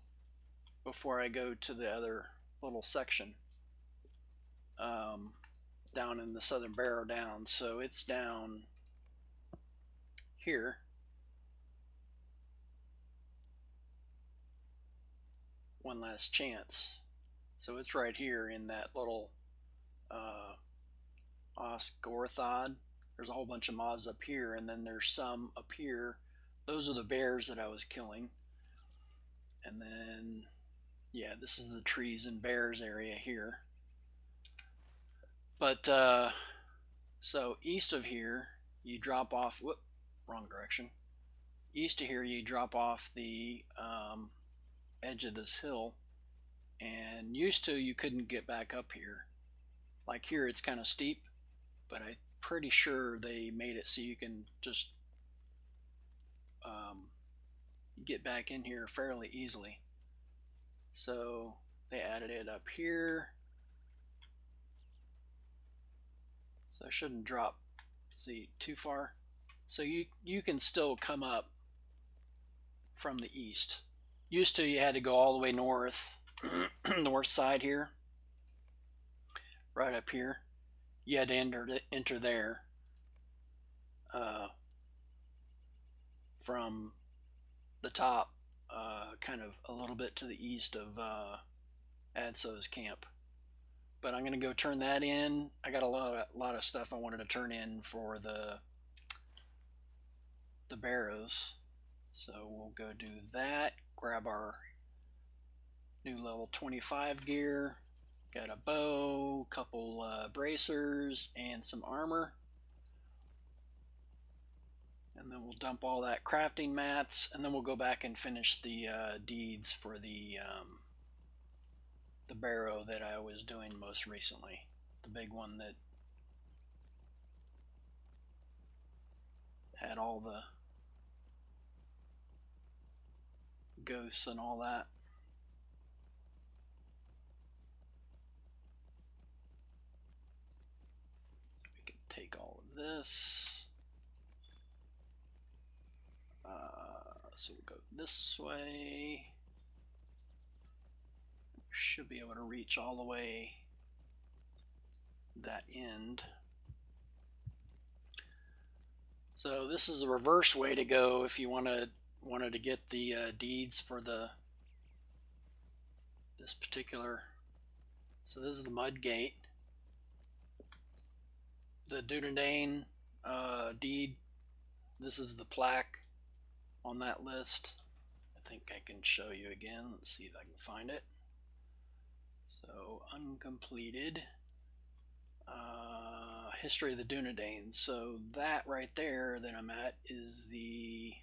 before I go to the other little section down in the southern Barrow Downs. So it's down here. One last chance. So it's right here in that little Osgorthod. There's a whole bunch of mobs up here, and then there's some up here. Those are the bears that I was killing. And then, yeah, this is the trees and bears area here. But, so east of here, you drop off, whoop, wrong direction. East of here, you drop off the edge of this hill. And used to, you couldn't get back up here. Like here, it's kind of steep, but I'm pretty sure they made it so you can just get back in here fairly easily. So they added it up here. So I shouldn't drop, see, too far. So you can still come up from the east. Used to, you had to go all the way north, north side here, right up here. You had to enter there from the top, kind of a little bit to the east of Adso's camp. But I'm going to go turn that in. I got a lot of stuff I wanted to turn in for the Barrows. So we'll go do that. Grab our new level 25 gear. Got a bow, couple bracers, and some armor. And then we'll dump all that crafting mats, and then we'll go back and finish the deeds for the barrow that I was doing most recently. The big one that had all the ghosts and all that. So we can take all of this. So we'll go this way. Should be able to reach all the way that end. So this is a reverse way to go if you wanted to get the deeds for this particular. So this is the mud gate, the Dudendane deed. This is the plaque on that list. I think I can show you again. Let's see if I can find it. So uncompleted. History of the Dunedain. So that right there that I'm at is the.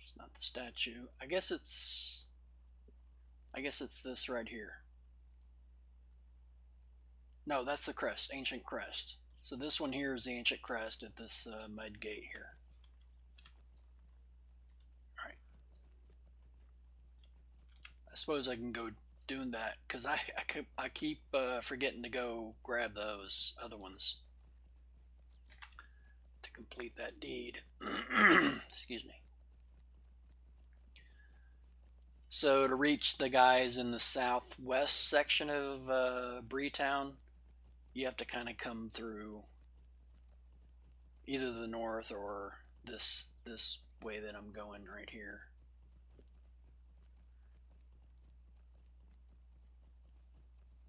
It's not the statue. I guess it's this right here. No, that's the crest, ancient crest. So this one here is the ancient crest at this mud gate here. All right. I suppose I can go doing that because I keep forgetting to go grab those other ones to complete that deed. Excuse me. So to reach the guys in the southwest section of Bree-town, you have to kind of come through either the north or this way that I'm going right here.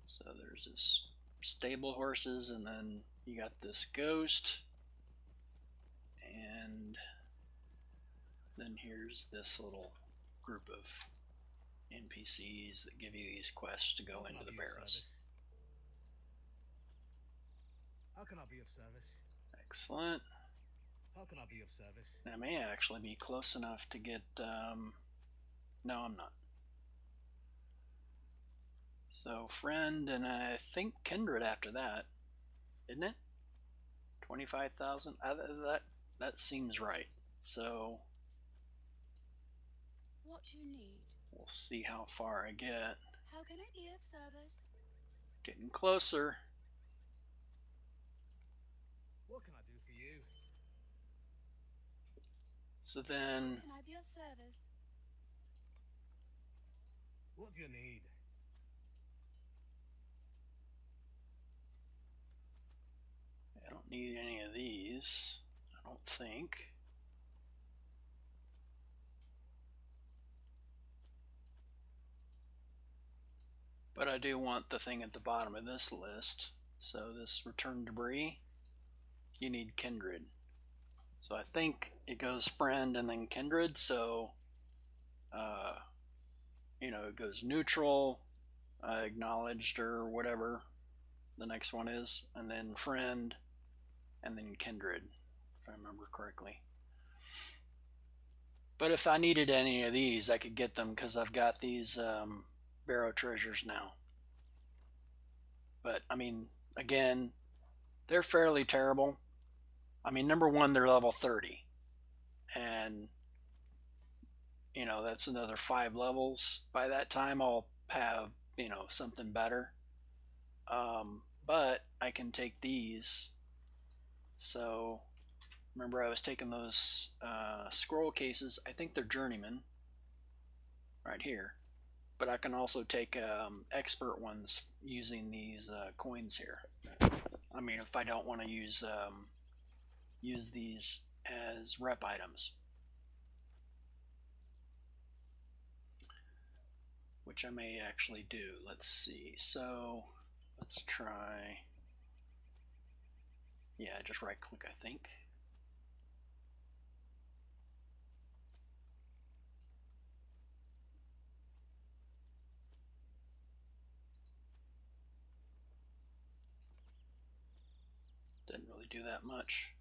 So there's this stable horses, and then you got this ghost, and then here's this little group of NPCs that give you these quests to go into the barrows. How can I be of service? Excellent. How can I be of service? I may actually be close enough to get. No, I'm not. So friend, and I think kindred after that, isn't it? 25,000. That seems right. So What do you need? we'll see how far I get. How can I be of service? Getting closer. What can I do for you? So then, Can I be of service? What's your need? I don't need any of these, I don't think. But I do want the thing at the bottom of this list. So this return debris, you need kindred. So I think it goes friend and then kindred. So, it goes neutral, acknowledged, or whatever the next one is, and then friend, and then kindred, if I remember correctly. But if I needed any of these, I could get them because I've got these Barrow treasures now. But I mean, again, they're fairly terrible. I mean, number one, they're level 30. and you know, that's another 5 levels. By that time, I'll have, you know, something better. But I can take these. So remember, I was taking those scroll cases. I think they're journeyman right here. But I can also take expert ones using these coins here. I mean, if I don't want to use these as rep items, which I may actually do. Let's see. So let's try. Yeah, just right click, I think. Didn't really do that much.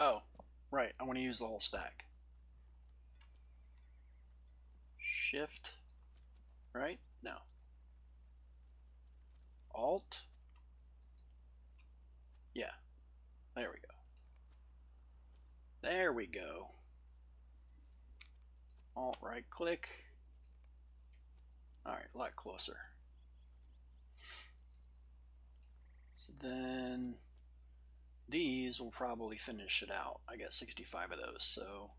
Oh, right. I want to use the whole stack. Shift, right? No. Alt. Yeah, there we go. There we go. Alt right click. All right, a lot closer. So then these will probably finish it out. I got 65 of those, so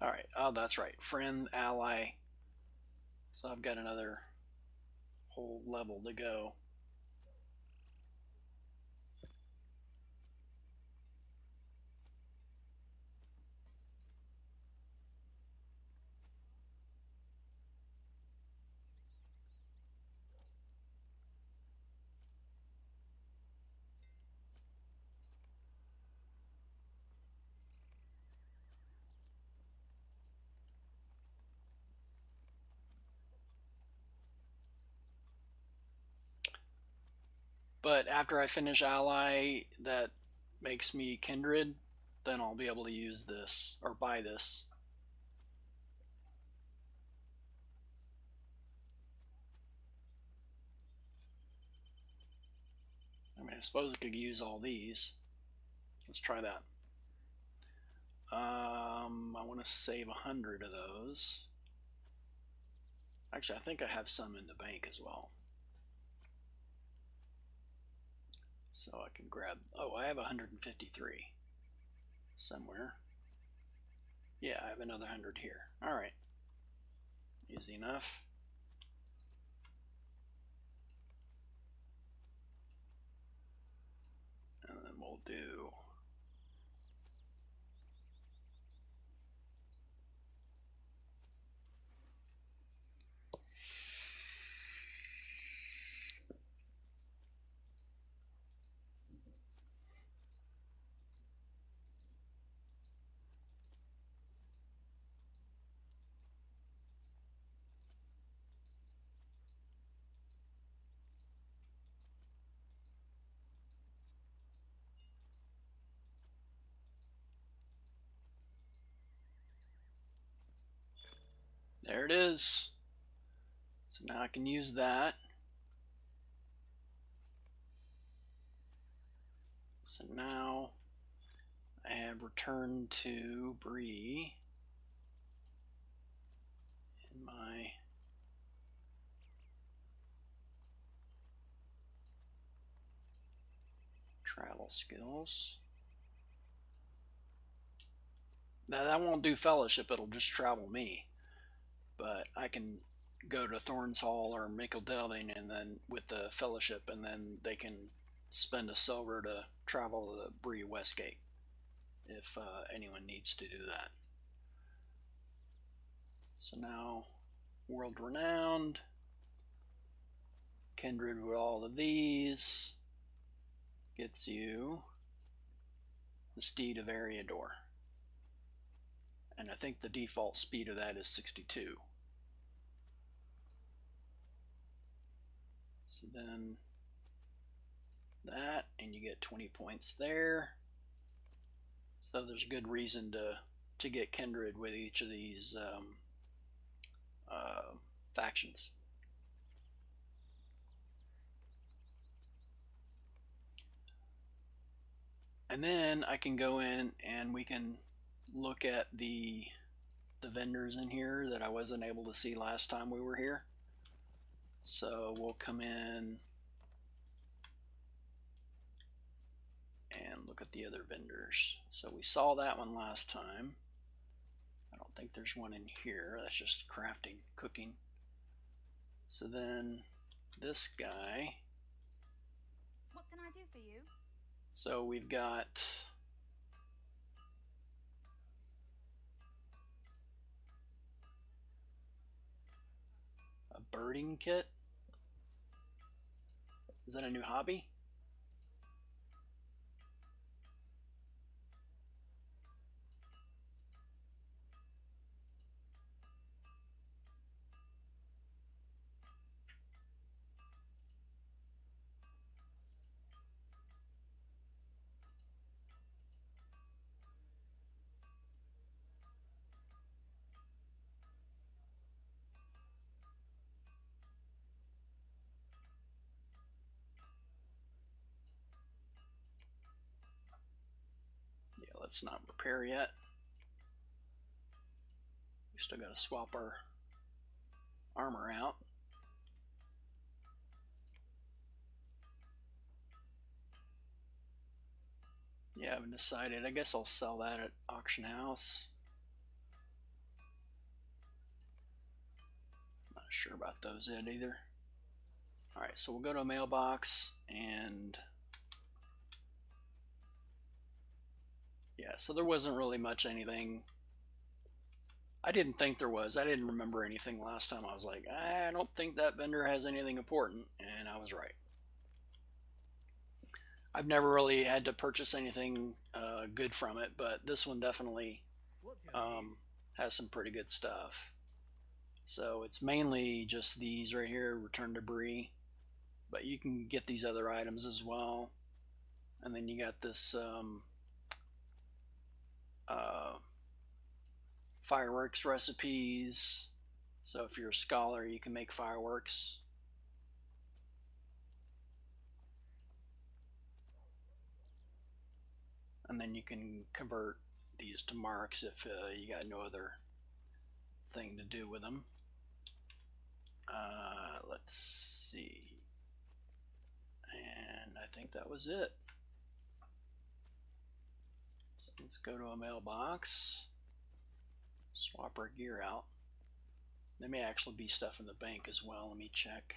all right. Oh, that's right. Friend, ally. So I've got another whole level to go. But after I finish ally, that makes me kindred, then I'll be able to use this or buy this. I mean, I suppose I could use all these. Let's try that. I want to save 100 of those. Actually, I think I have some in the bank as well. So I can grab, oh, I have 153 somewhere. Yeah, I have another 100 here. All right, easy enough. And then we'll do, there it is. So now I can use that. So now I have returned to Bree in my travel skills. Now that won't do fellowship, it'll just travel me. But I can go to Thorns Hall or Mickle Delving and then with the fellowship, and then they can spend a silver to travel to the Bree Westgate if anyone needs to do that. So now world renowned, kindred with all of these gets you the steed of Ariador, and I think the default speed of that is 62. So then that, and you get 20 points there. So there's a good reason to to get kindred with each of these factions. And then I can go in and we can look at the vendors in here that I wasn't able to see last time we were here. So we'll come in and look at the other vendors. So we saw that one last time. I don't think there's one in here. That's just crafting, cooking. So then this guy. What can I do for you? So we've got a birding kit. Is that a new hobby? Yeah, let's not repair yet. We still got to swap our armor out. Yeah, I haven't decided. I guess I'll sell that at auction house. Not sure about those yet either. Alright, so we'll go to a mailbox and yeah, so there wasn't really much anything. I didn't think there was. I didn't remember anything last time. I was like, I don't think that vendor has anything important, and I was right. I've never really had to purchase anything good from it, but this one definitely has some pretty good stuff. So it's mainly just these right here, return to Bree, but you can get these other items as well. And then you got this fireworks recipes. So if you're a scholar, you can make fireworks. And then you can convert these to marks if you got no other thing to do with them. Let's see. And I think that was it. So let's go to a mailbox. Swap our gear out. There may actually be stuff in the bank as well. Let me check.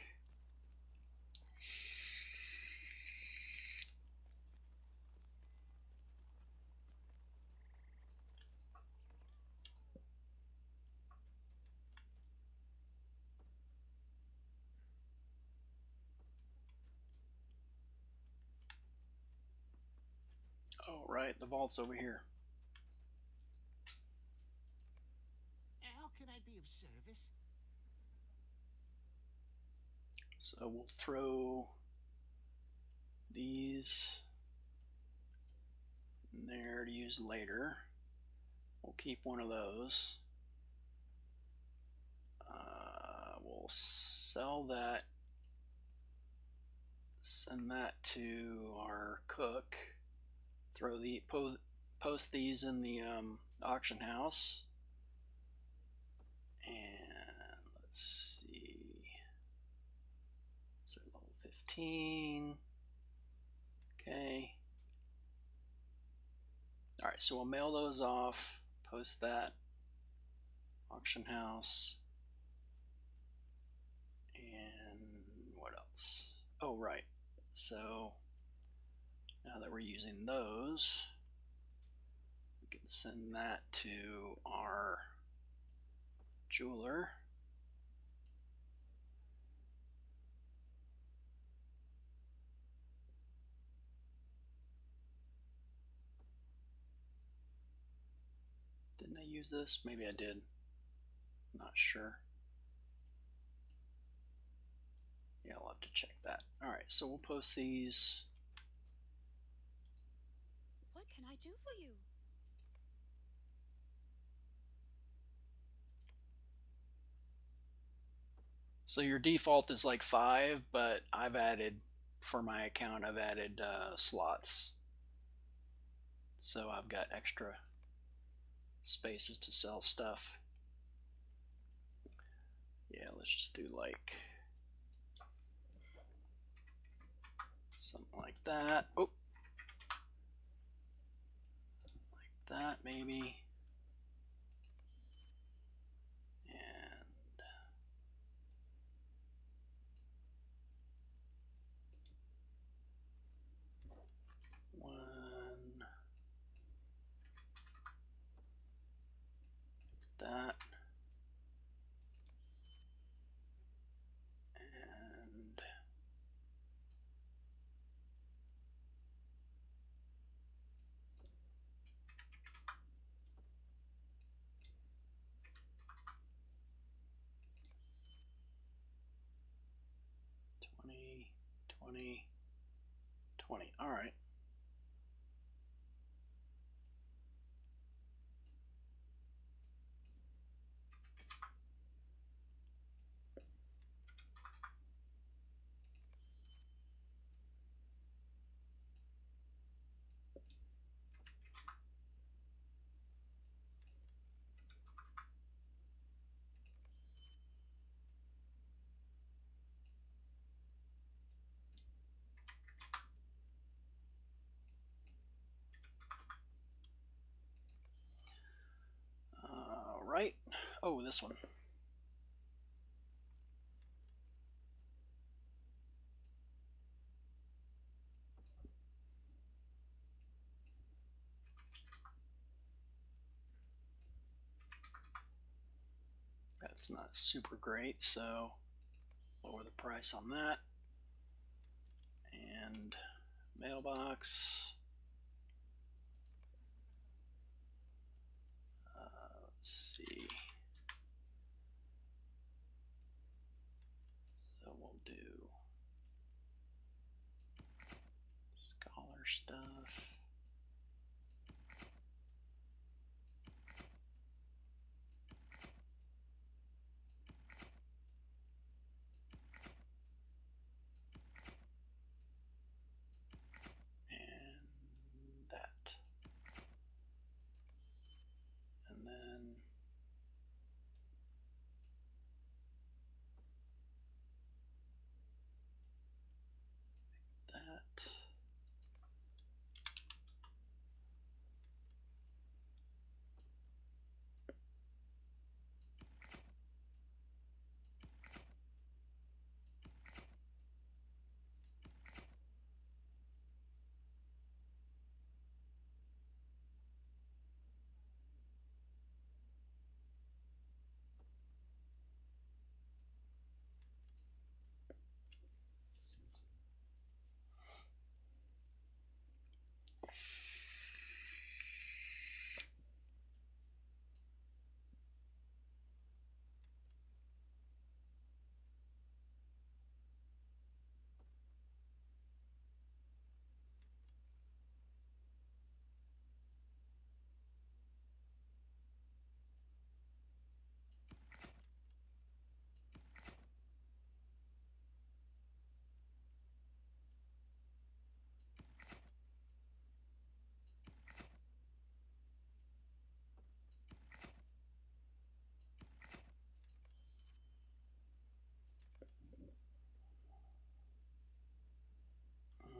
Oh, right, the vault's over here. How can I be of service? So we'll throw these in there to use later. We'll keep one of those. We'll sell that, send that to our cook, throw the post these in the auction house, and let's see, so level 15. Okay. All right, so we'll mail those off, post that, auction house, and what else? Oh, right. So now that we're using those, we can send that to our jeweler. Didn't I use this? Maybe I did. Not sure. Yeah, I'll have to check that. Alright, so we'll post these. What can I do for you? So your default is like 5, but I've added, for my account, I've added slots. So I've got extra spaces to sell stuff. Yeah, let's just do like something like that. Oh, like that maybe. And one, that, and twenty, 20, 20. All right. Right. Oh, this one. That's not super great, so lower the price on that. And mailbox. Let's see. So we'll do scholar stuff. And that. And then that.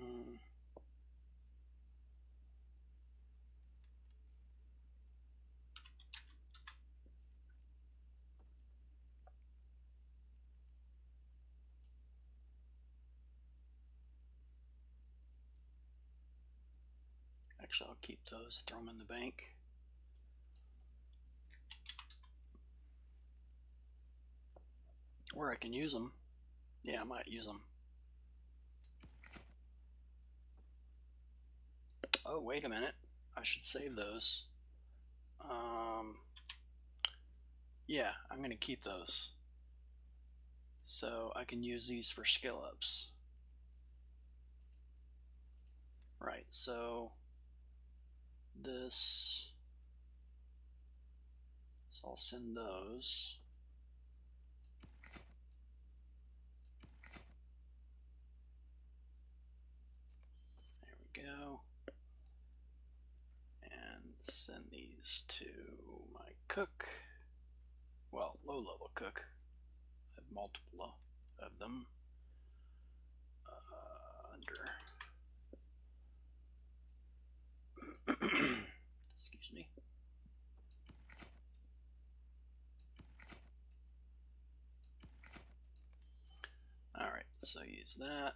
Mm, Actually, I'll keep those, throw them in the bank. Or I can use them. Yeah, I might use them. Oh, wait a minute. I should save those. Yeah, I'm going to keep those. So I can use these for skill ups. Right, so this, so I'll send those. we go. And send these to my cook. Well, low-level cook. I have multiple of them. Under. Excuse me. Alright, so use that.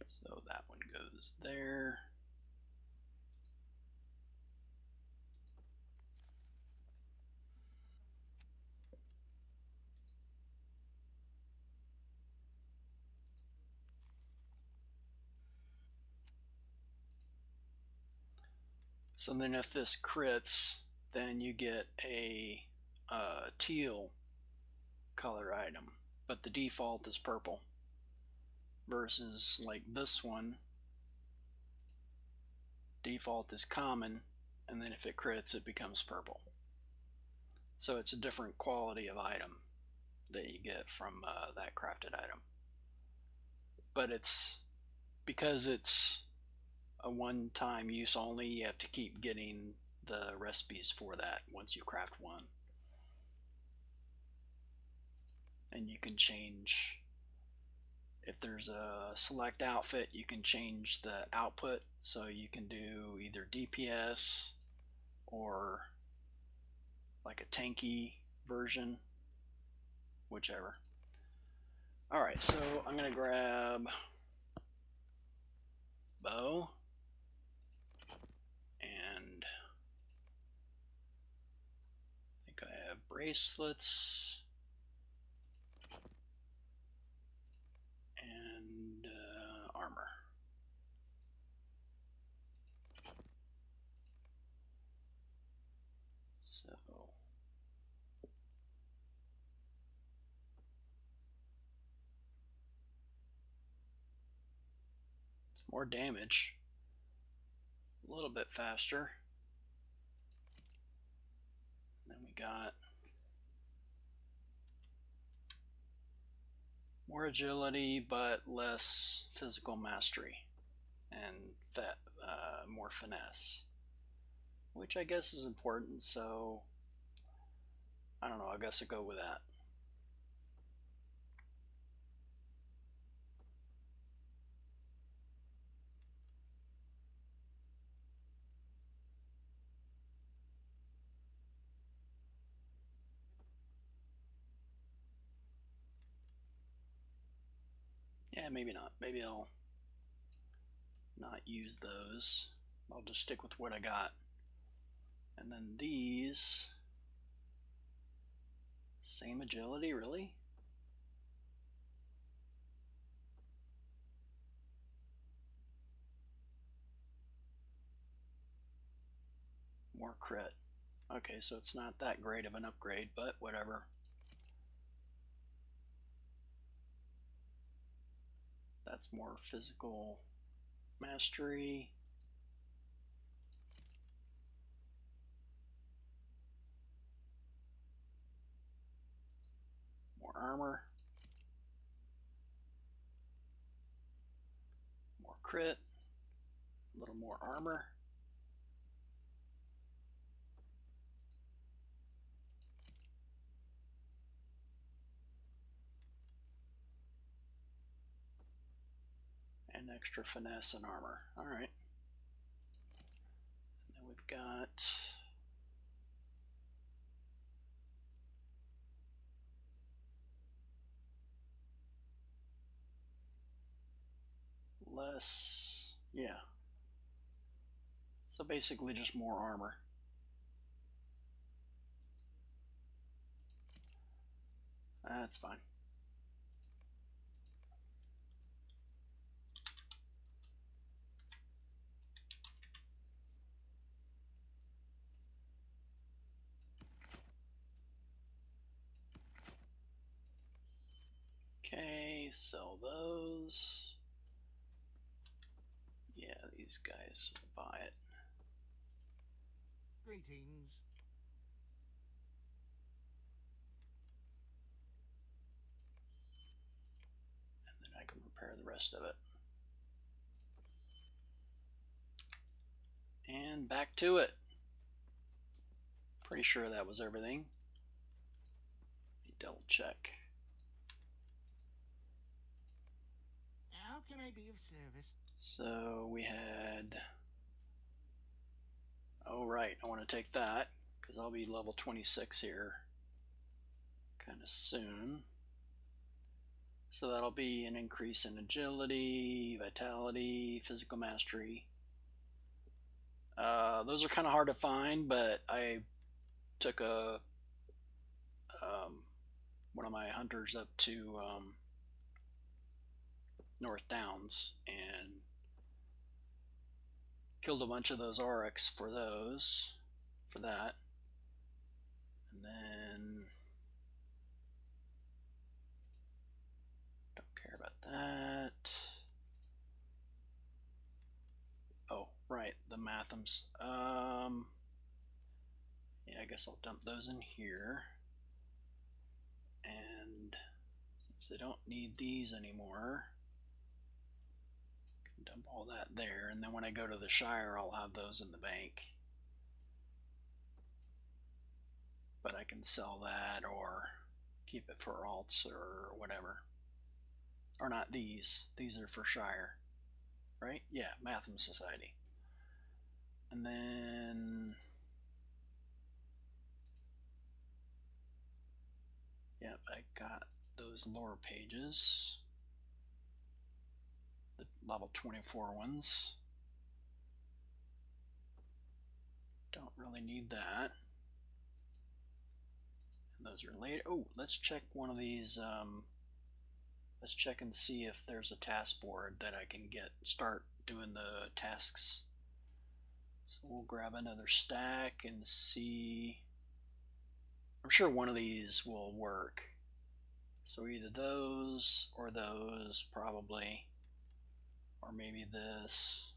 So that one goes there. So then if this crits, then you get a teal color item, but the default is purple. Versus like this one, default is common, and then if it crits it becomes purple. So it's a different quality of item that you get from that crafted item. But it's because it's a one-time use only, you have to keep getting the recipes for that once you craft one. And you can change, if there's a select outfit, you can change the output, so you can do either DPS or like a tanky version, whichever. Alright, so I'm gonna grab bow and I think I have bracelets and armor. So it's more damage, a little bit faster. And then we got more agility but less physical mastery and more finesse, which I guess is important, so I don't know, I guess I'll go with that. Yeah, maybe not. Maybe I'll not use those. I'll just stick with what I got. And then these, same agility, really? More crit. Okay, so it's not that great of an upgrade, but whatever. That's more physical mastery. More armor. More crit. A little more armor. And extra finesse and armor. Alright. And then we've got less, yeah. So basically just more armor. That's fine. Okay, sell those. Yeah, these guys will buy it. Greetings. rest of it. And back to it. Pretty sure that was everything. Double check. How can I be of service? So we had, oh right, I want to take that because I'll be level 26 here kind of soon. So that'll be an increase in agility, vitality, physical mastery. Those are kind of hard to find, but I took one of my hunters up to North Downs and killed a bunch of those Aurochs for that. And then don't care about that. Oh, right, the Mathams. Yeah, I guess I'll dump those in here. And since they don't need these anymore, I can dump all that there. And then when I go to the Shire, I'll have those in the bank. But I can sell that or keep it for alts or whatever. Or not these. These are for Shire. Right? Yeah, Matham Society. And then, yep, I got those lore pages, the level 24 ones. Don't really need that. And those are later. Oh, let's check one of these. Let's check and see if there's a task board that I can start doing the tasks. So we'll grab another stack and see. I'm sure one of these will work. So either those or those, probably. Or maybe this.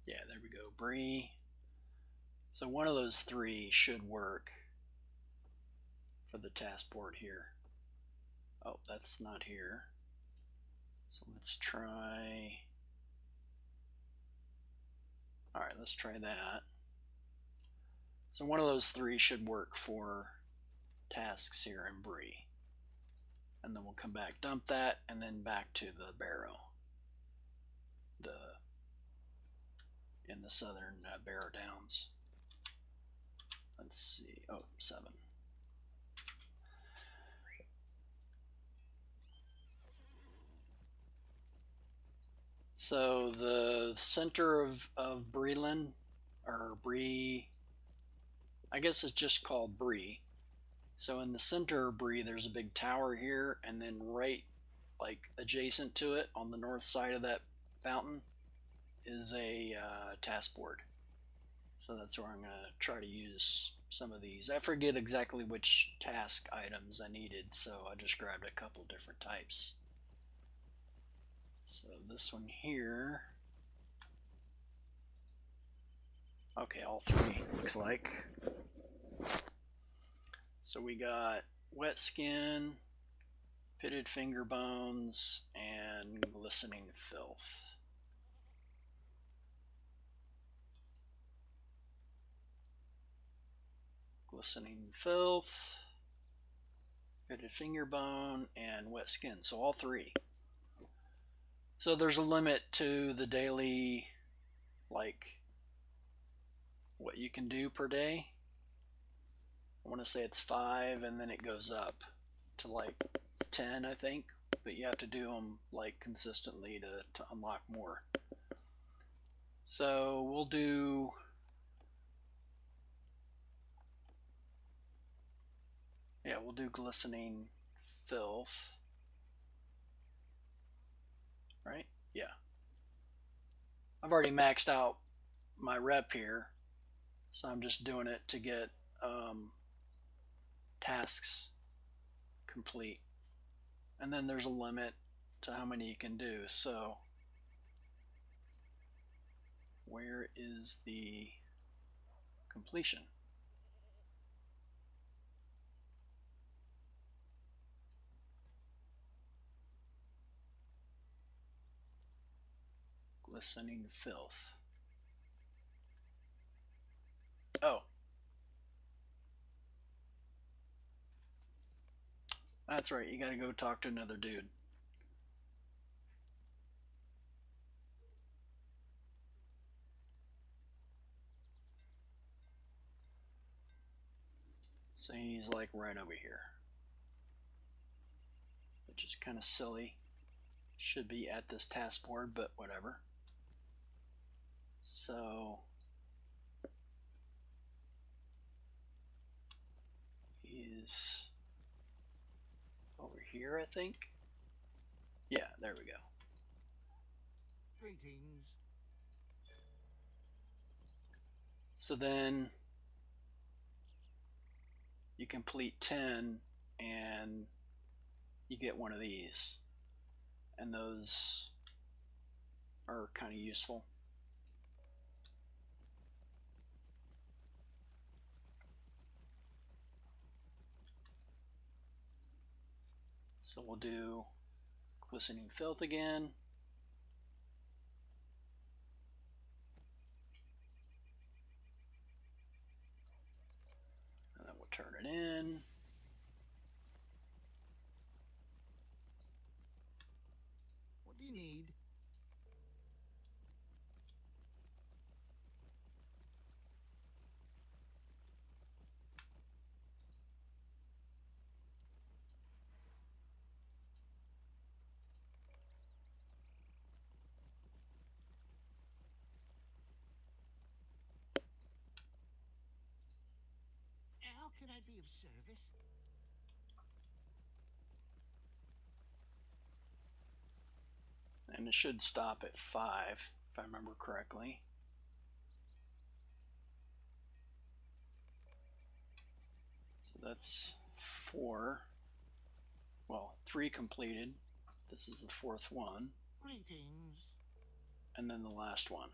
Yeah, there we go. Bree. So one of those three should work for the task board here. Oh, that's not here. So let's try. Alright, let's try that. So one of those three should work for tasks here in Bree. And then we'll come back, dump that, and then back to the Barrow. In the southern Barrow Downs. Let's see. Oh, 7. So the center of Bree-land, or Bree, I guess it's just called Bree. So in the center of Bree, there's a big tower here, and then right, like adjacent to it, on the north side of that fountain, is a task board. So that's where I'm going to try to use some of these. I forget exactly which task items I needed, so I just grabbed a couple different types. So this one here. Okay, all three, looks like. So we got wet skin, pitted finger bones, and glistening filth. Glistening filth, pitted finger bone, and wet skin. So all three. So there's a limit to the daily, like, what you can do per day. I want to say it's 5, and then it goes up to like 10, I think. But you have to do them like consistently to unlock more. So we'll do. Yeah, we'll do glistening filth. Right? Yeah. I've already maxed out my rep here, so I'm just doing it to get tasks complete. And then there's a limit to how many you can do. So where is the completion? Glistening filth. Oh. That's right, you gotta go talk to another dude. So he's like right over here. Which is kind of silly. Should be at this task board, but whatever. So he's over here, I think. Yeah, there we go. Greetings. So then you complete 10 and you get one of these. And those are kind of useful. So we'll do glistening filth again. And then we'll turn it in. What do you need? How can I be of service? And it should stop at 5, if I remember correctly. So that's 4. Well, 3 completed. This is the 4th one. Greetings. And then the last one.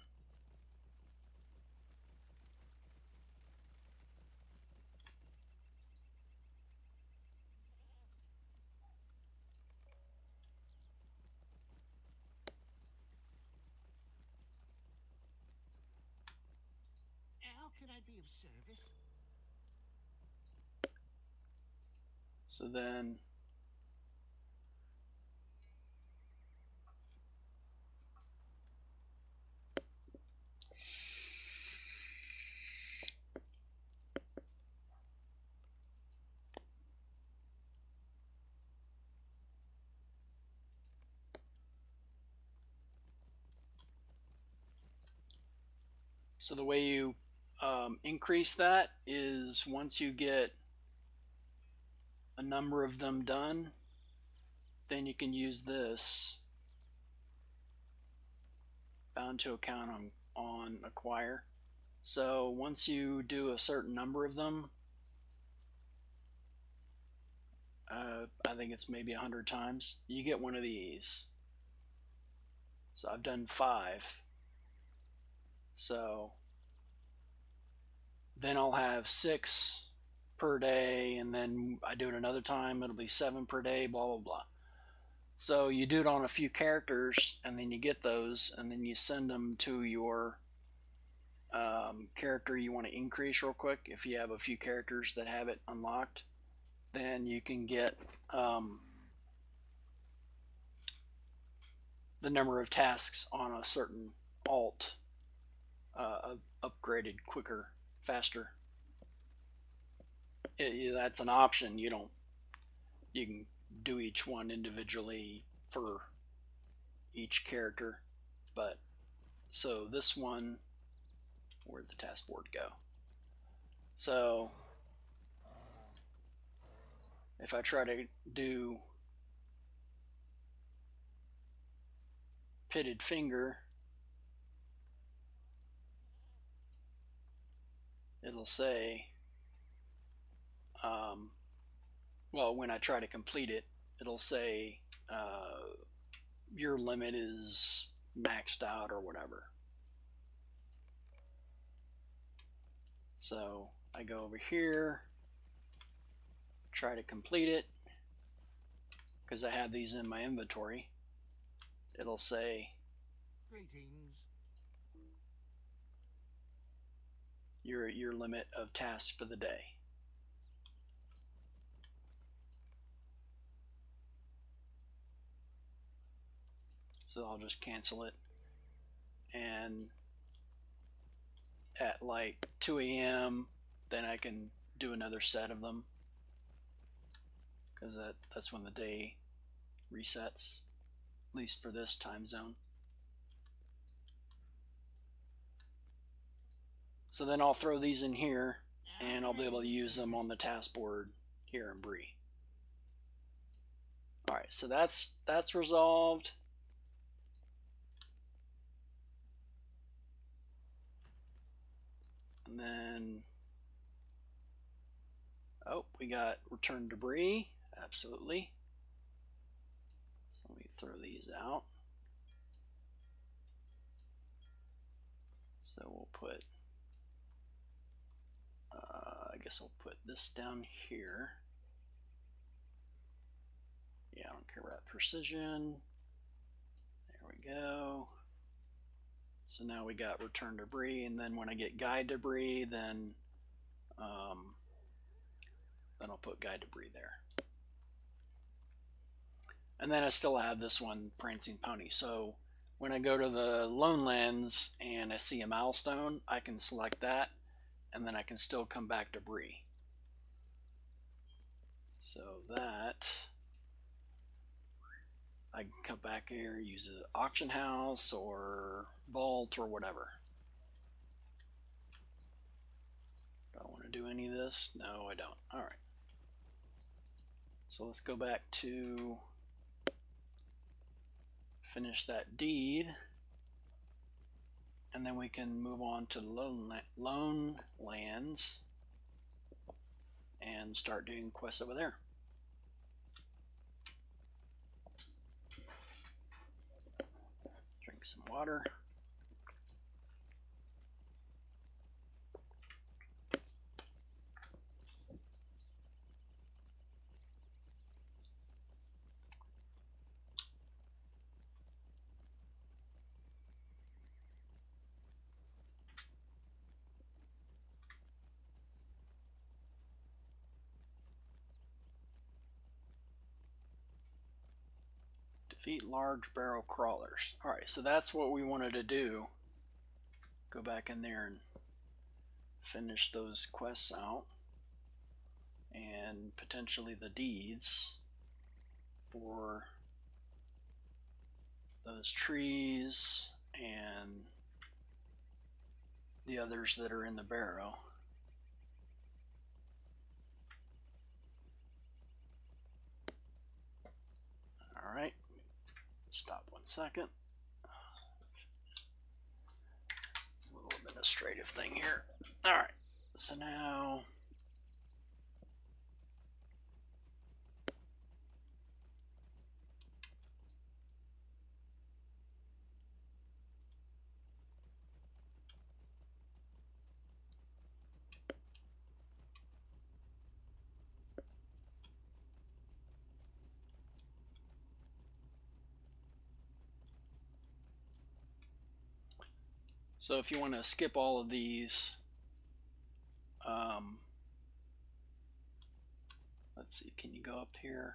How can I be of service? So then so the way you increase that is once you get a number of them done, then you can use this bound to account on acquire. So once you do a certain number of them, I think it's maybe 100 times, you get one of these. So I've done 5. So then I'll have 6 per day, and then I do it another time, it'll be 7 per day, blah, blah, blah. So you do it on a few characters, and then you get those, and then you send them to your character you want to increase real quick. If you have a few characters that have it unlocked, then you can get the number of tasks on a certain alt upgraded quicker, faster. That's an option. You can do each one individually for each character, but so this one, where'd the task board go? So if I try to do pitted finger, it'll say well, when I try to complete it, it'll say your limit is maxed out or whatever. So I go over here, try to complete it, because I have these in my inventory. It'll say Greetings. You're at your limit of tasks for the day. So I'll just cancel it, and at like 2 a.m. then I can do another set of them, because that's when the day resets, at least for this time zone. So then I'll throw these in here, and I'll be able to use them on the task board here in Bree. All right, so that's resolved. And then, oh, we got return debris, absolutely. So let me throw these out. So we'll put, I guess I'll put this down here. Yeah, I don't care about precision. There we go. So now we got return debris, and then when I get guide debris, then I'll put guide debris there. And then I still have this one, prancing pony. So when I go to the lone lens and I see a milestone, I can select that, and then I can still come back to Bree. So that, I can come back here and use an auction house or vault or whatever. Do I want to do any of this? No, I don't. All right. So let's go back to finish that deed, and then we can move on to lone lands and start doing quests over there. Drink some water. Defeat large barrel crawlers. Alright, so that's what we wanted to do. Go back in there and finish those quests out. And potentially the deeds for those trees and the others that are in the barrow. Alright, stop 1 second. A little administrative thing here. Alright, so now so if you want to skip all of these, let's see, can you go up here?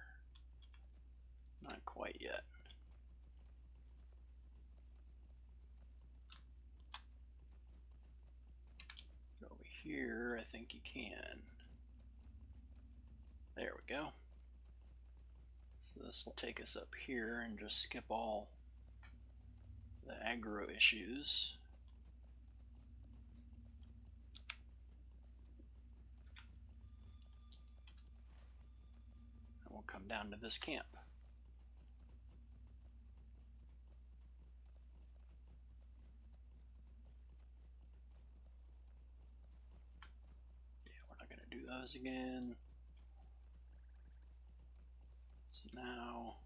Not quite yet. Over here, I think you can. There we go. So this will take us up here and just skip all the aggro issues. And we'll come down to this camp. Yeah, we're not going to do those again. So now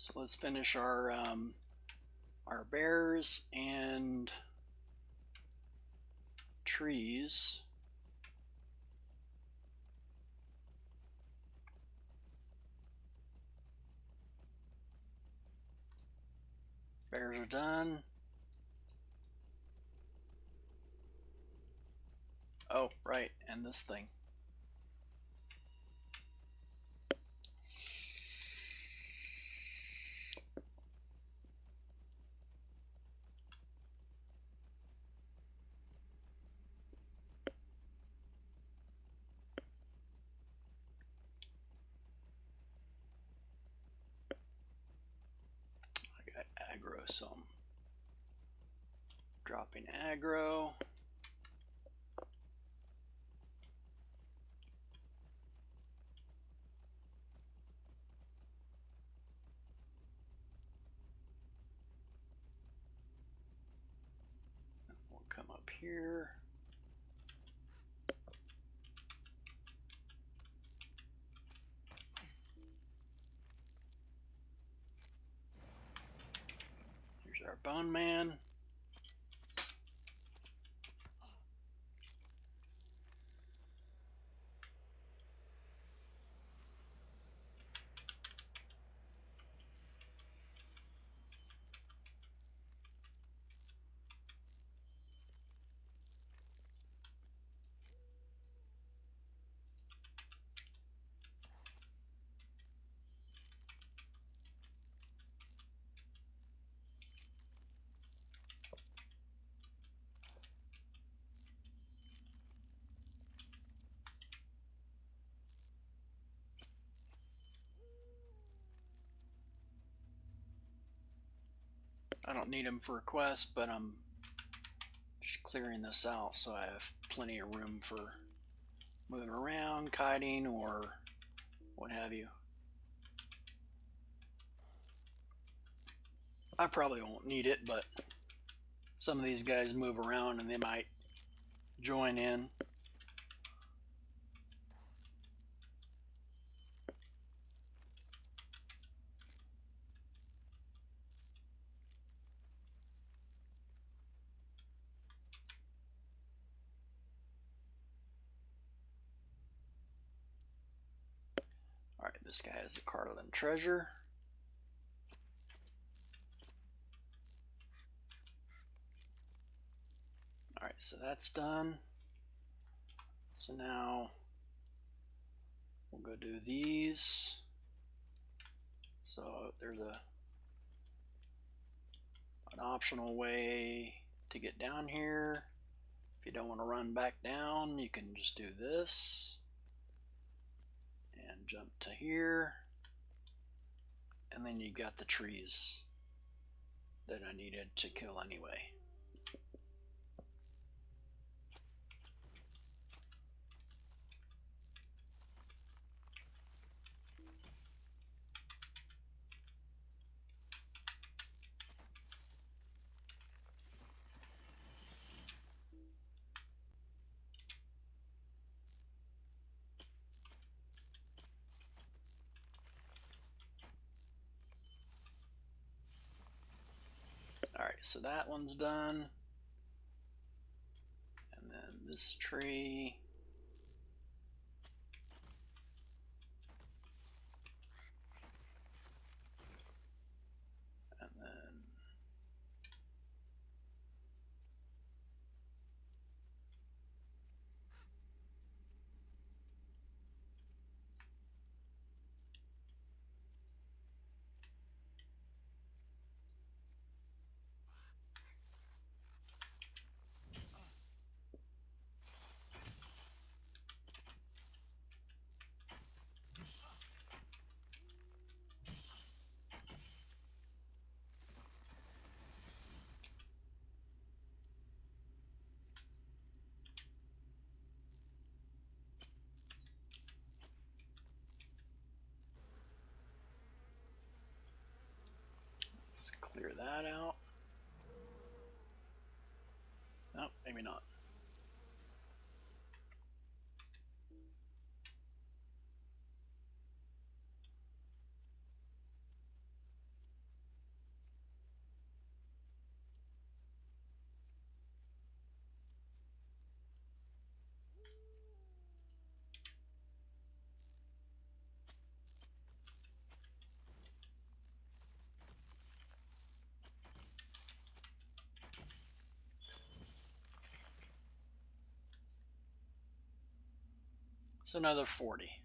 So let's finish our bears and trees. Bears are done. Oh, right, and this thing. I got aggro, so I'm dropping aggro. We'll come up here. Here's our bone man. I don't need them for a quest, but I'm just clearing this out so I have plenty of room for moving around, kiting, or what have you. I probably won't need it, but some of these guys move around and they might join in. Alright, this guy has the Carlin treasure. Alright, so that's done. So now we'll go do these. So there's an optional way to get down here. If you don't want to run back down, you can just do this and jump to here. And then you got the trees that I needed to kill anyway. Alright, so that one's done. And then this tree. And then let's clear that out. No, maybe not. It's another 40.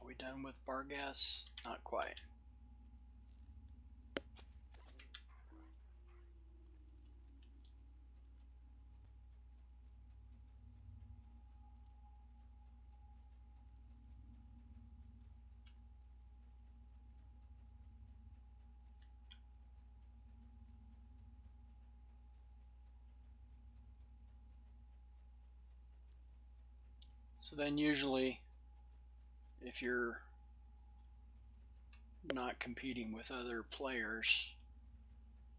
Are we done with bar gas? Not quite. So then usually if you're not competing with other players,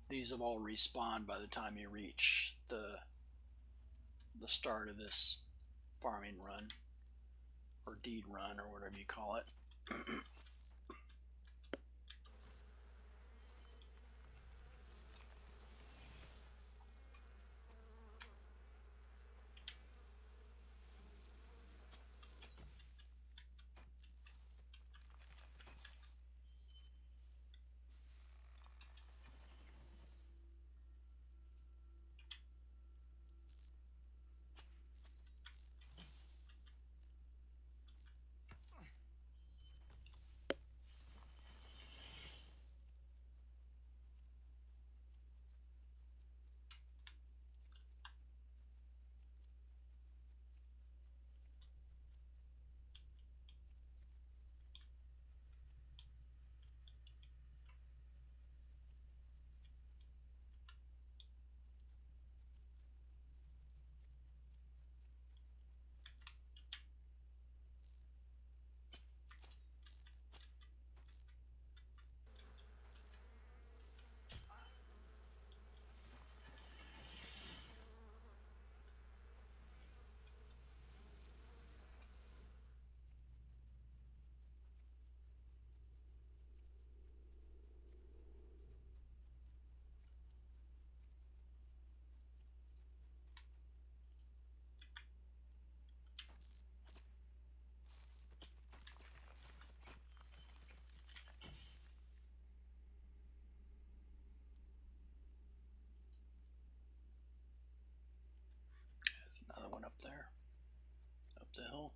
these have all respawned by the time you reach the start of this farming run or deed run or whatever you call it. The hell?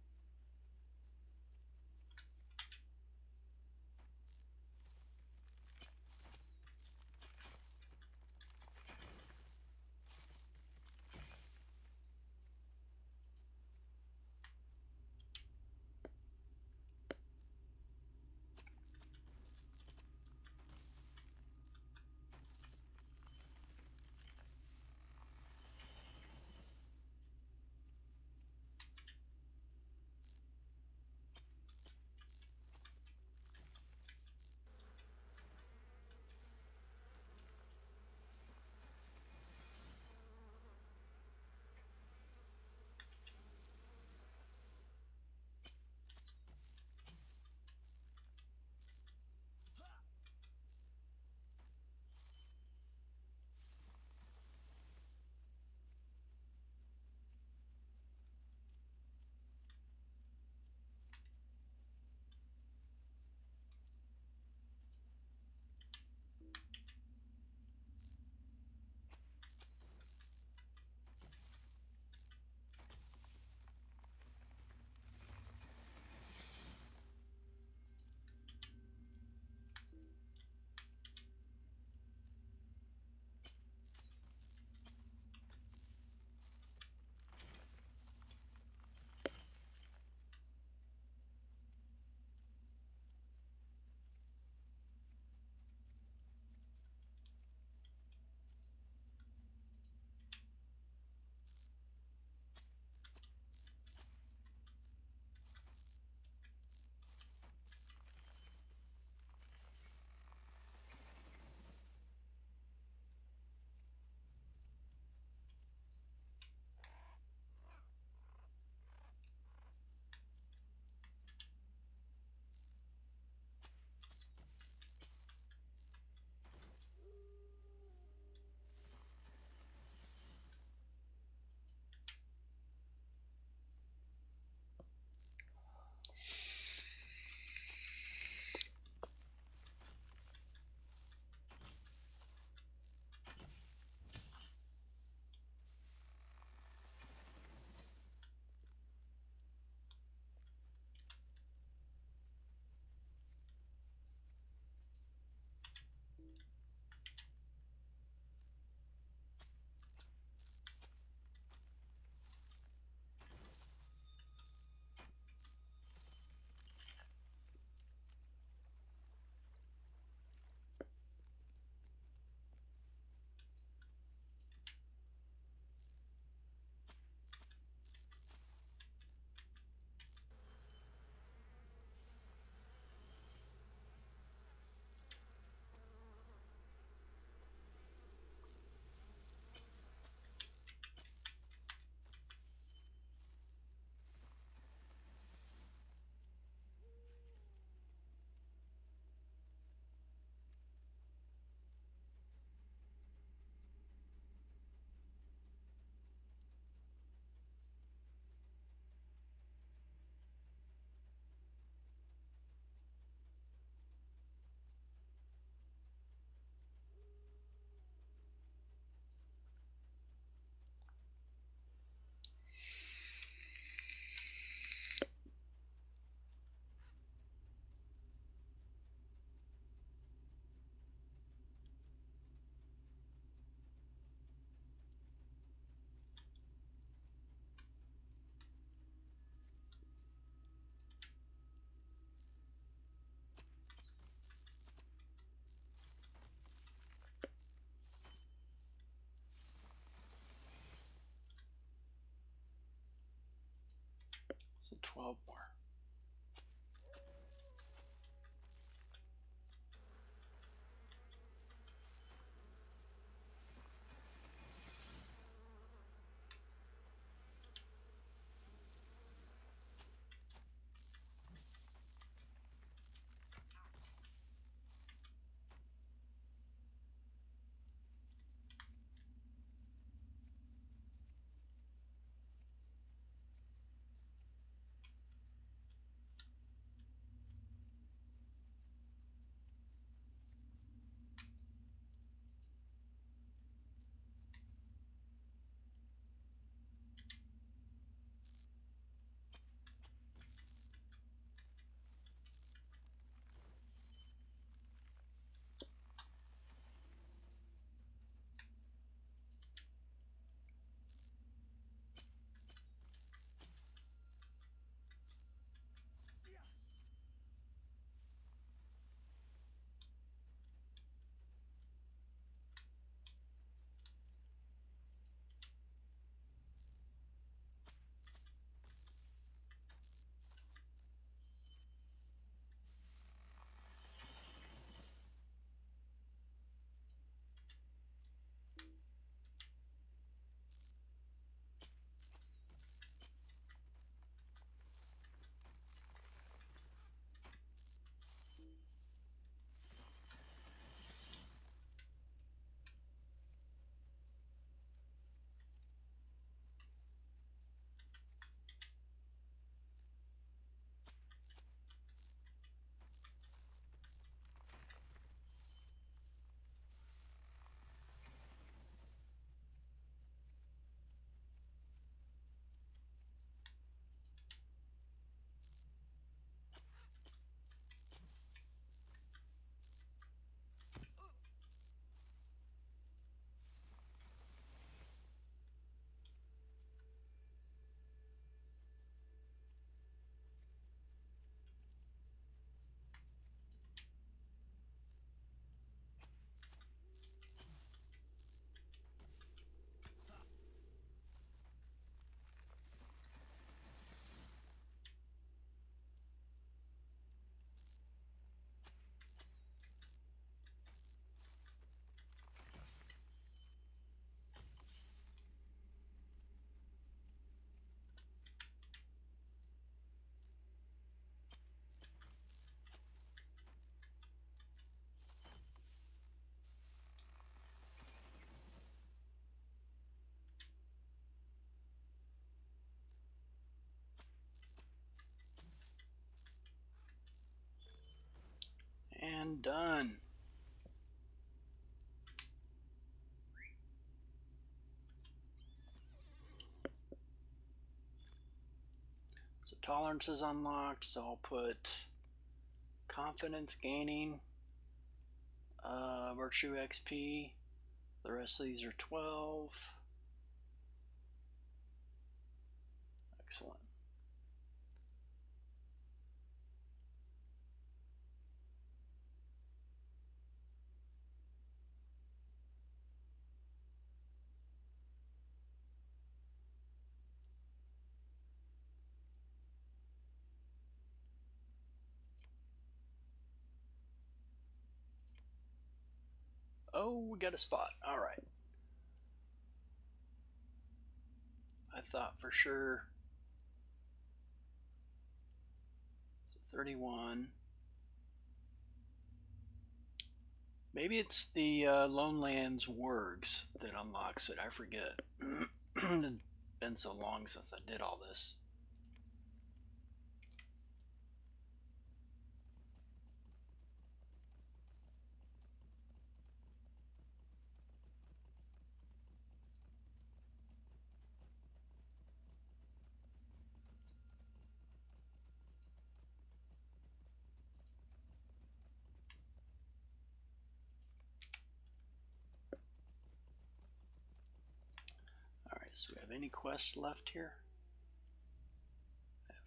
So 12 more. done. So tolerance is unlocked, so I'll put confidence gaining, virtue XP. The rest of these are 12. Excellent. Oh, we got a spot. All right. I thought for sure. So 31. Maybe it's the Lone Lands Wargs that unlocks it. I forget. It's been so long since I did all this. Alright, so we have any quests left here?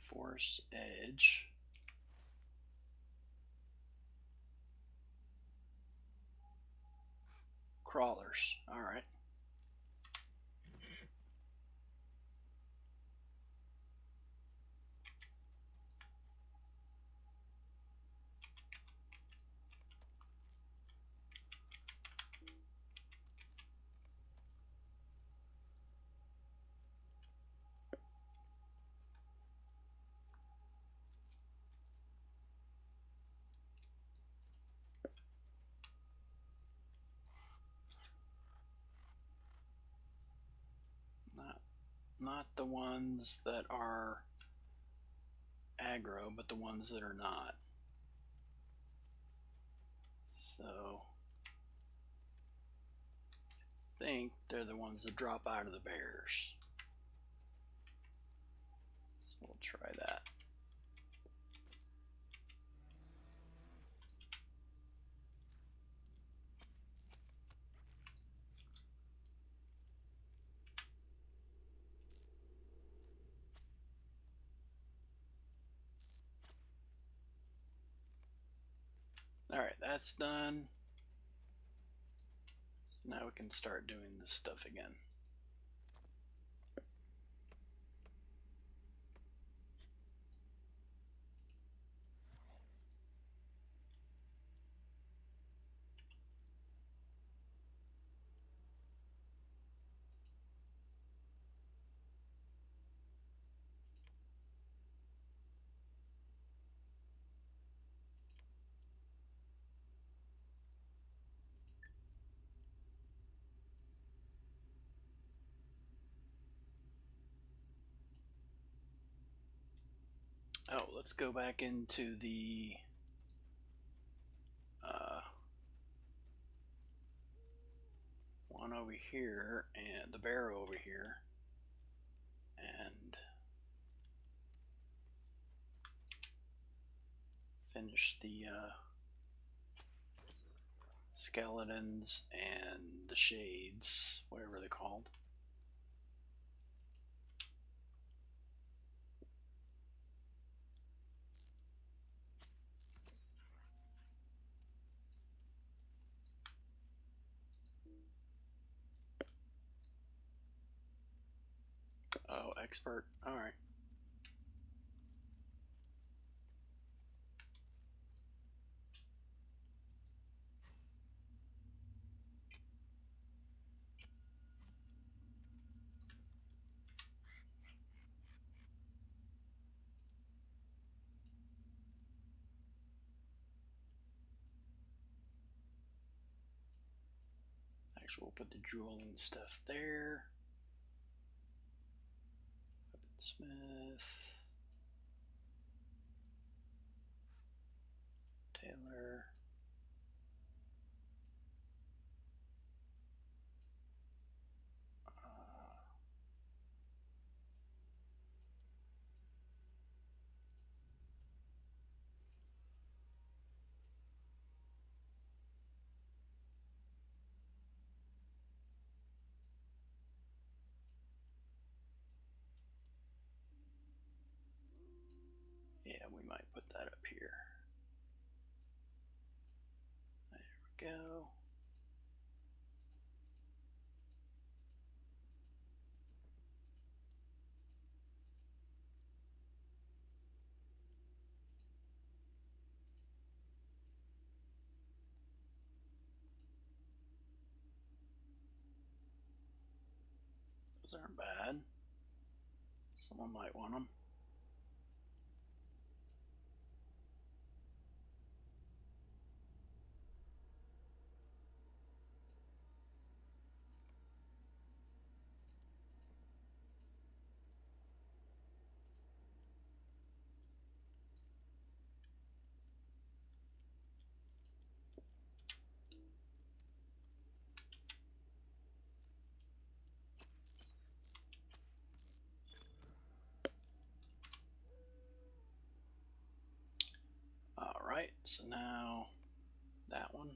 Forest Edge. Crawlers. Alright. Not the ones that are aggro, but the ones that are not. So I think they're the ones that drop out of the bears. So we'll try that. Alright, that's done. So now we can start doing this stuff again. Oh, let's go back into the one over here and the Barrow over here, and finish the skeletons and the shades, whatever they're called. Oh, expert. All right. Actually, we'll put the jeweling stuff there. Smith, Taylor. Yeah, we might put that up here. There we go. Those aren't bad. Someone might want them. All right, so now that one.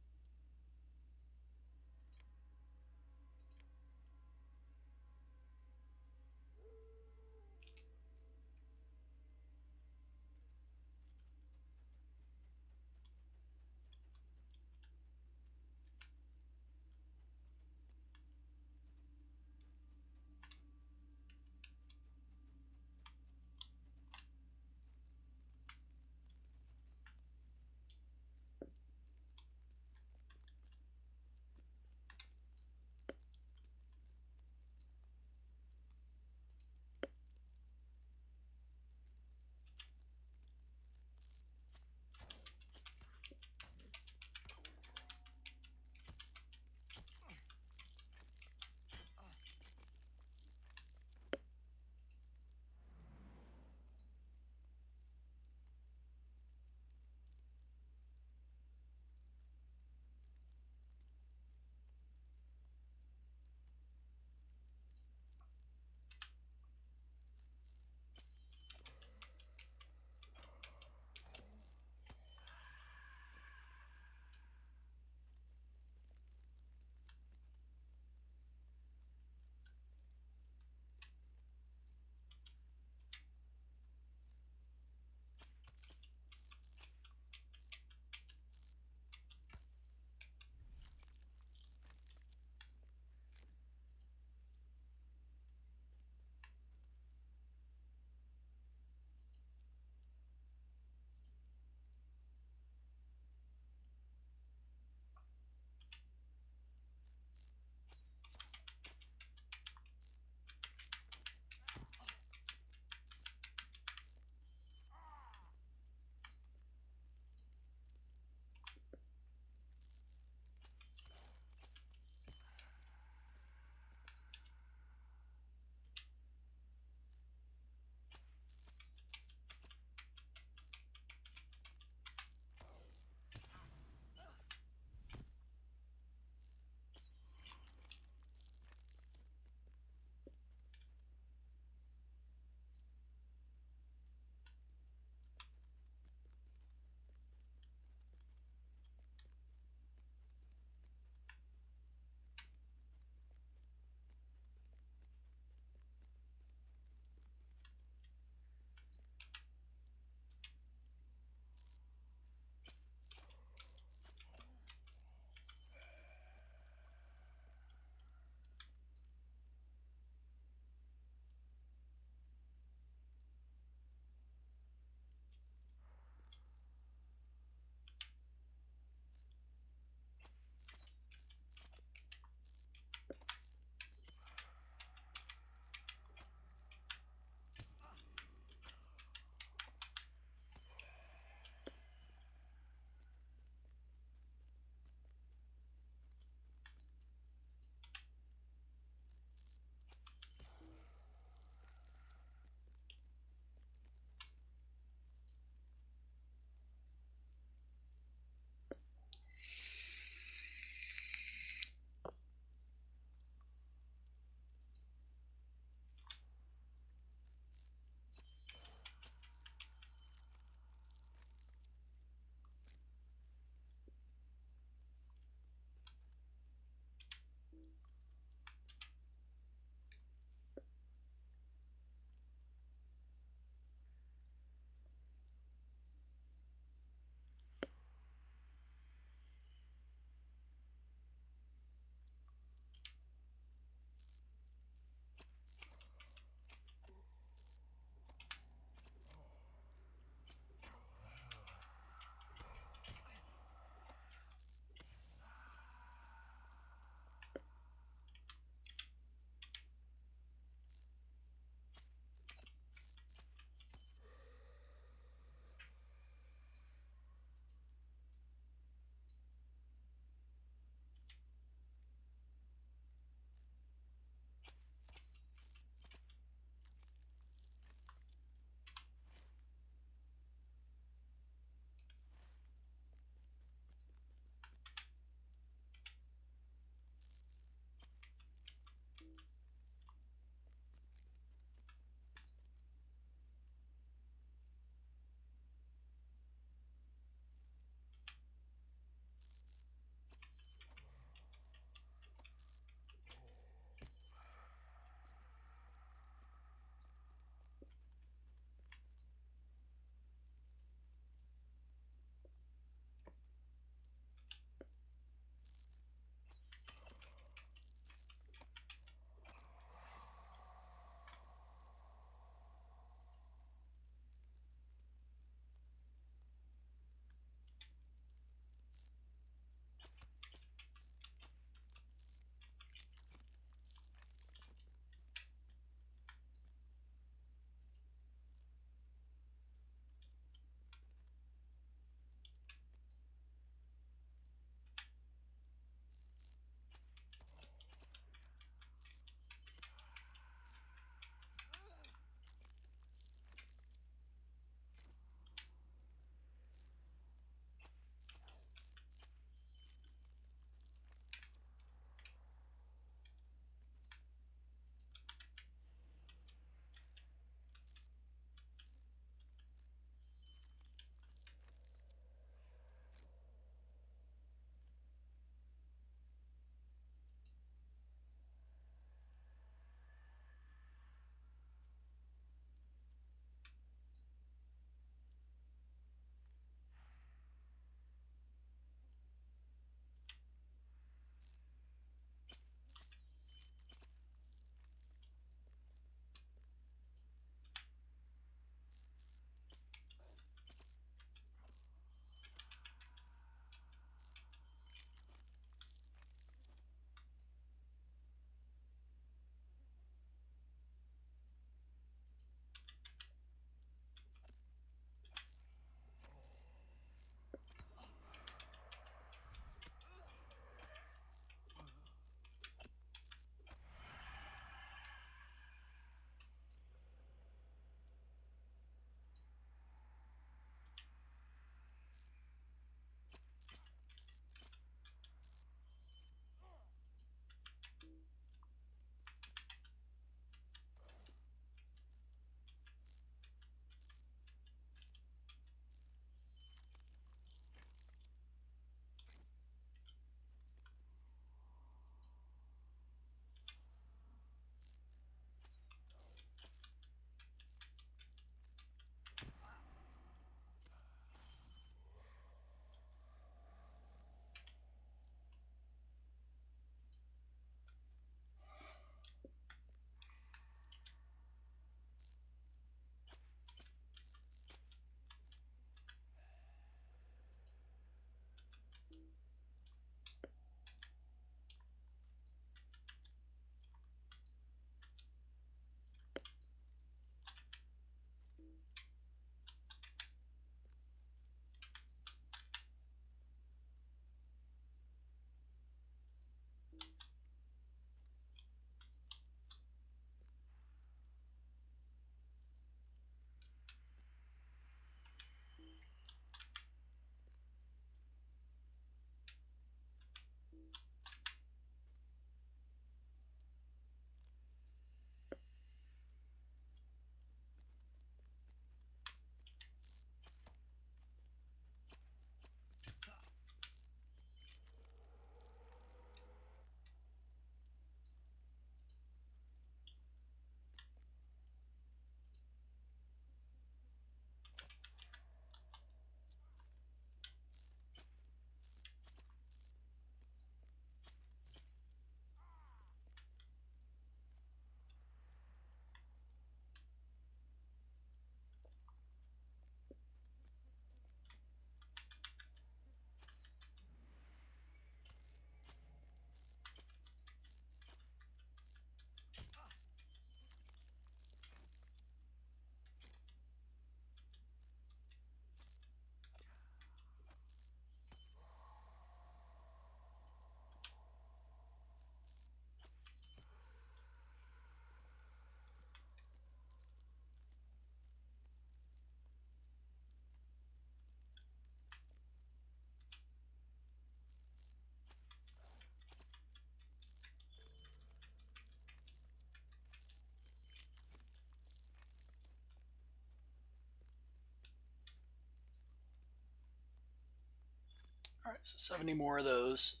So 70 more of those.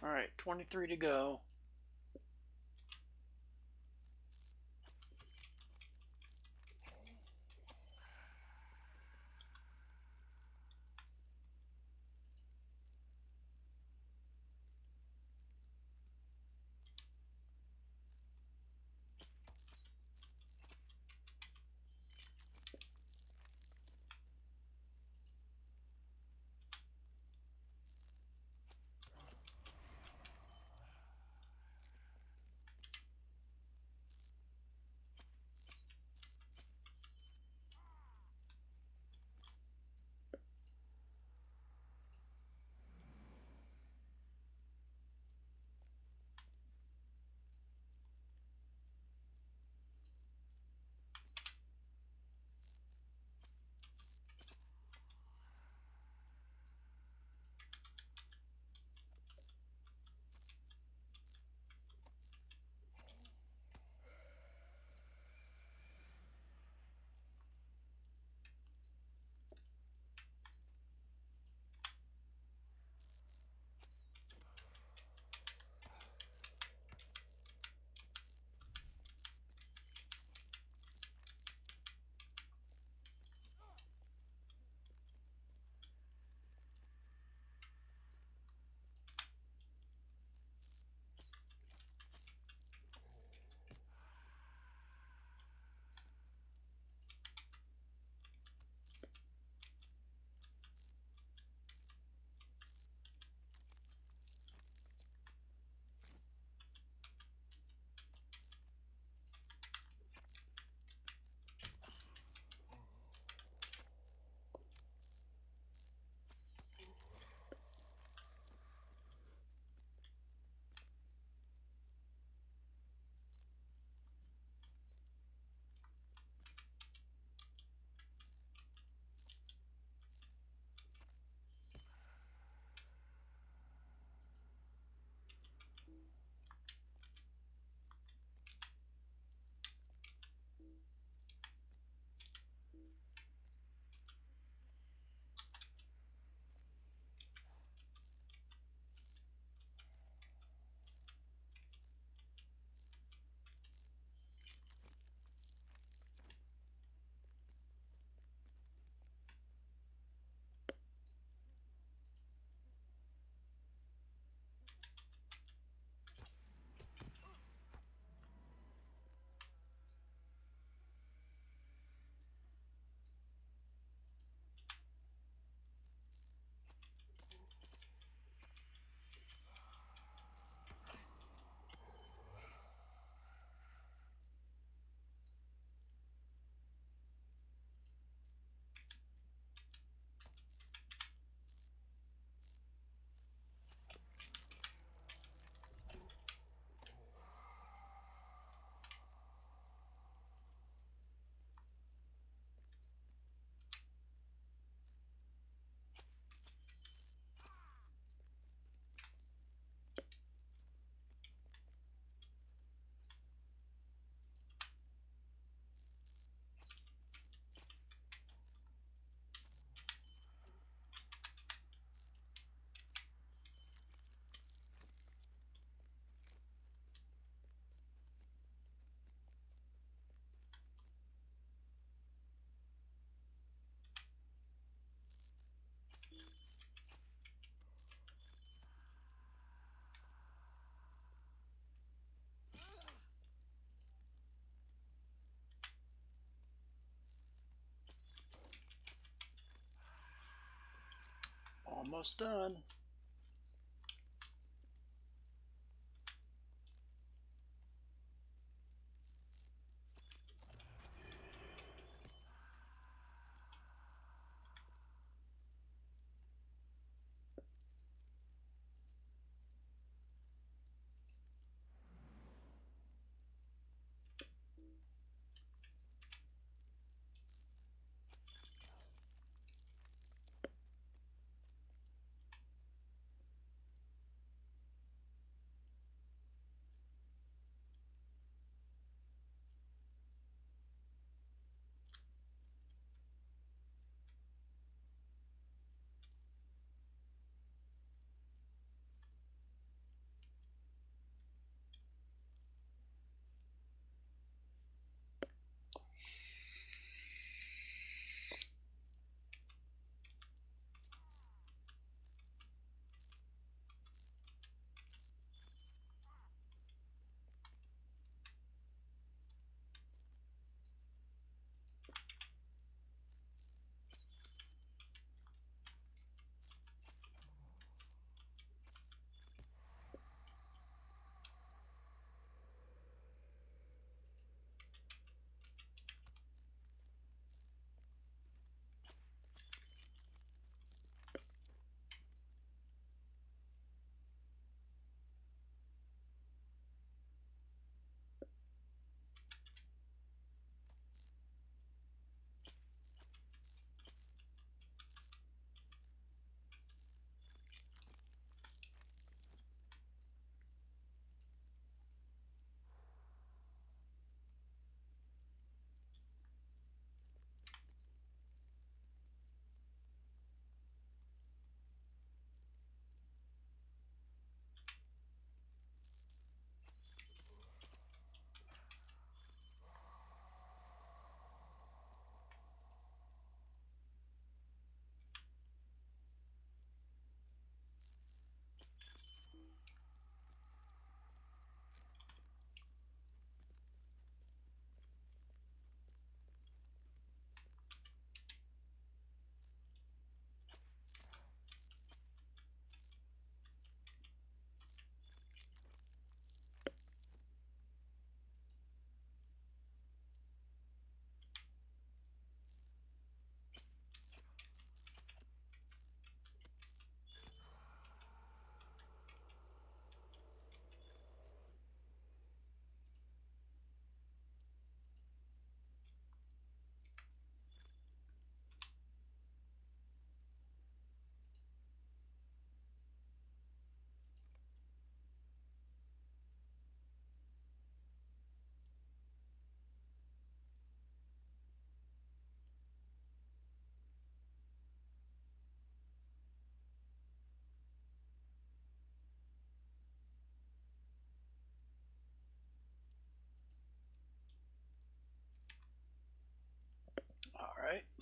All right, 23 to go. Almost done.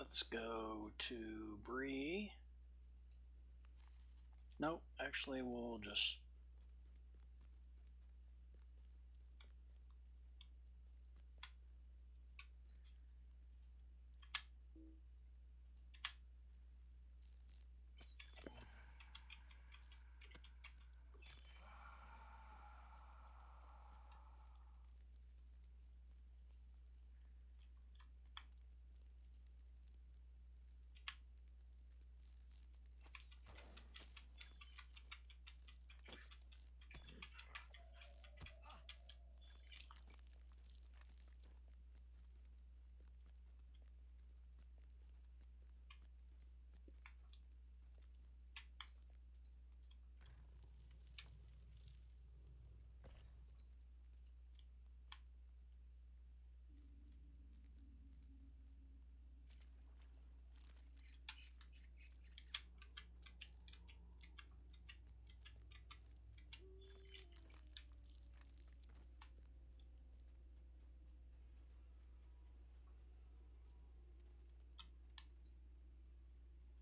let's go to Bree. Nope, actually we'll just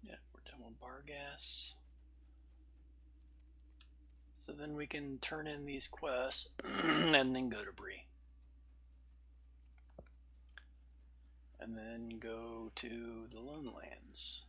yeah, we're done with bar gas. So then we can turn in these quests and then go to Bree. And then go to the Lone Lands.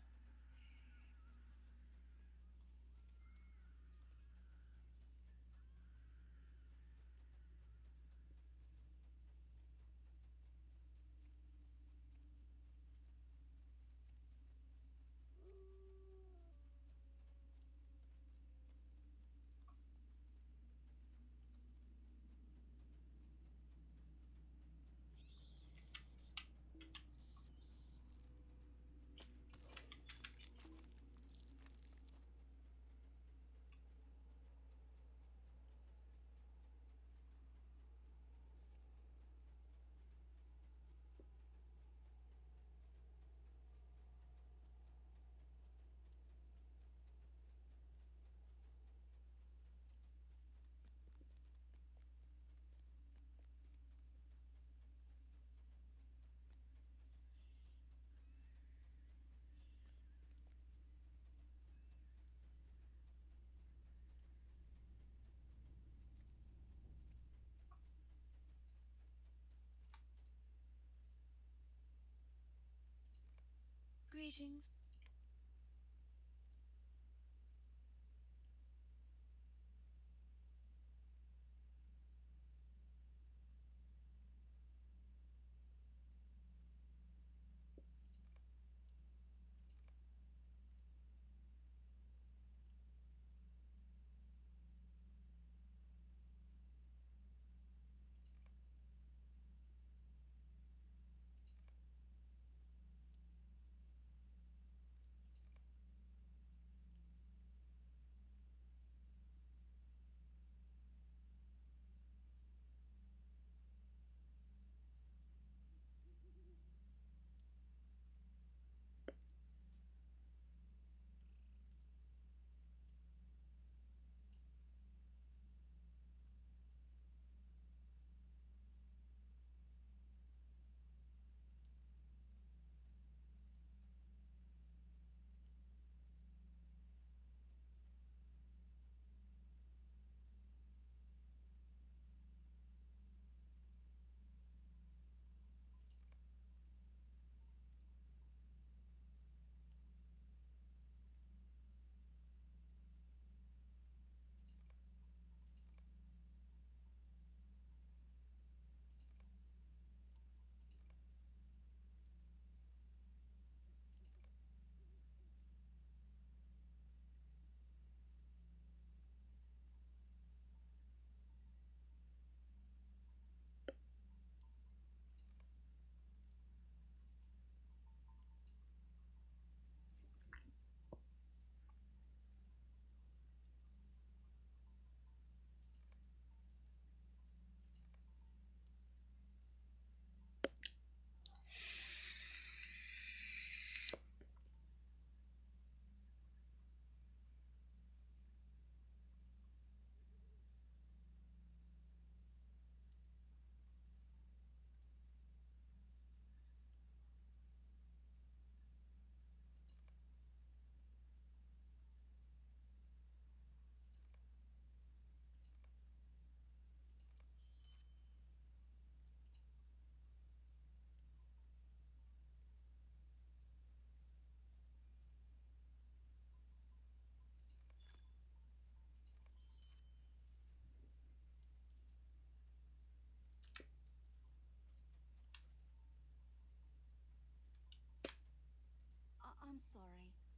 Greetings.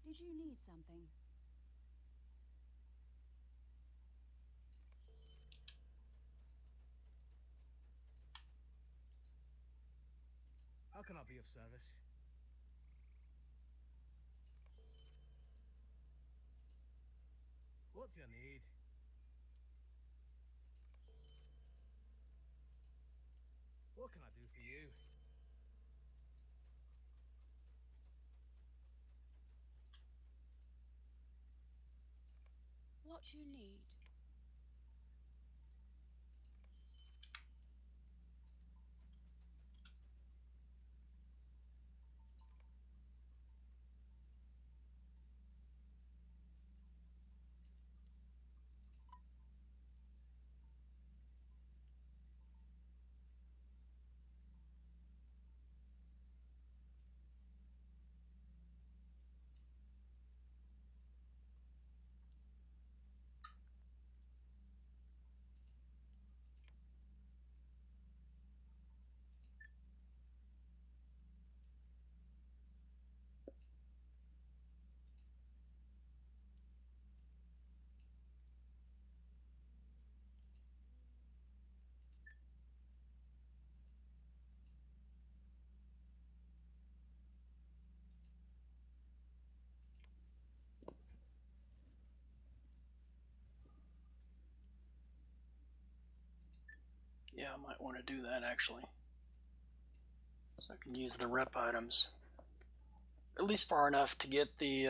Did you need something? How can I be of service? What do you need? What can I do for you? What you need. Yeah, I might want to do that actually. So I can use the rep items. At least far enough to get the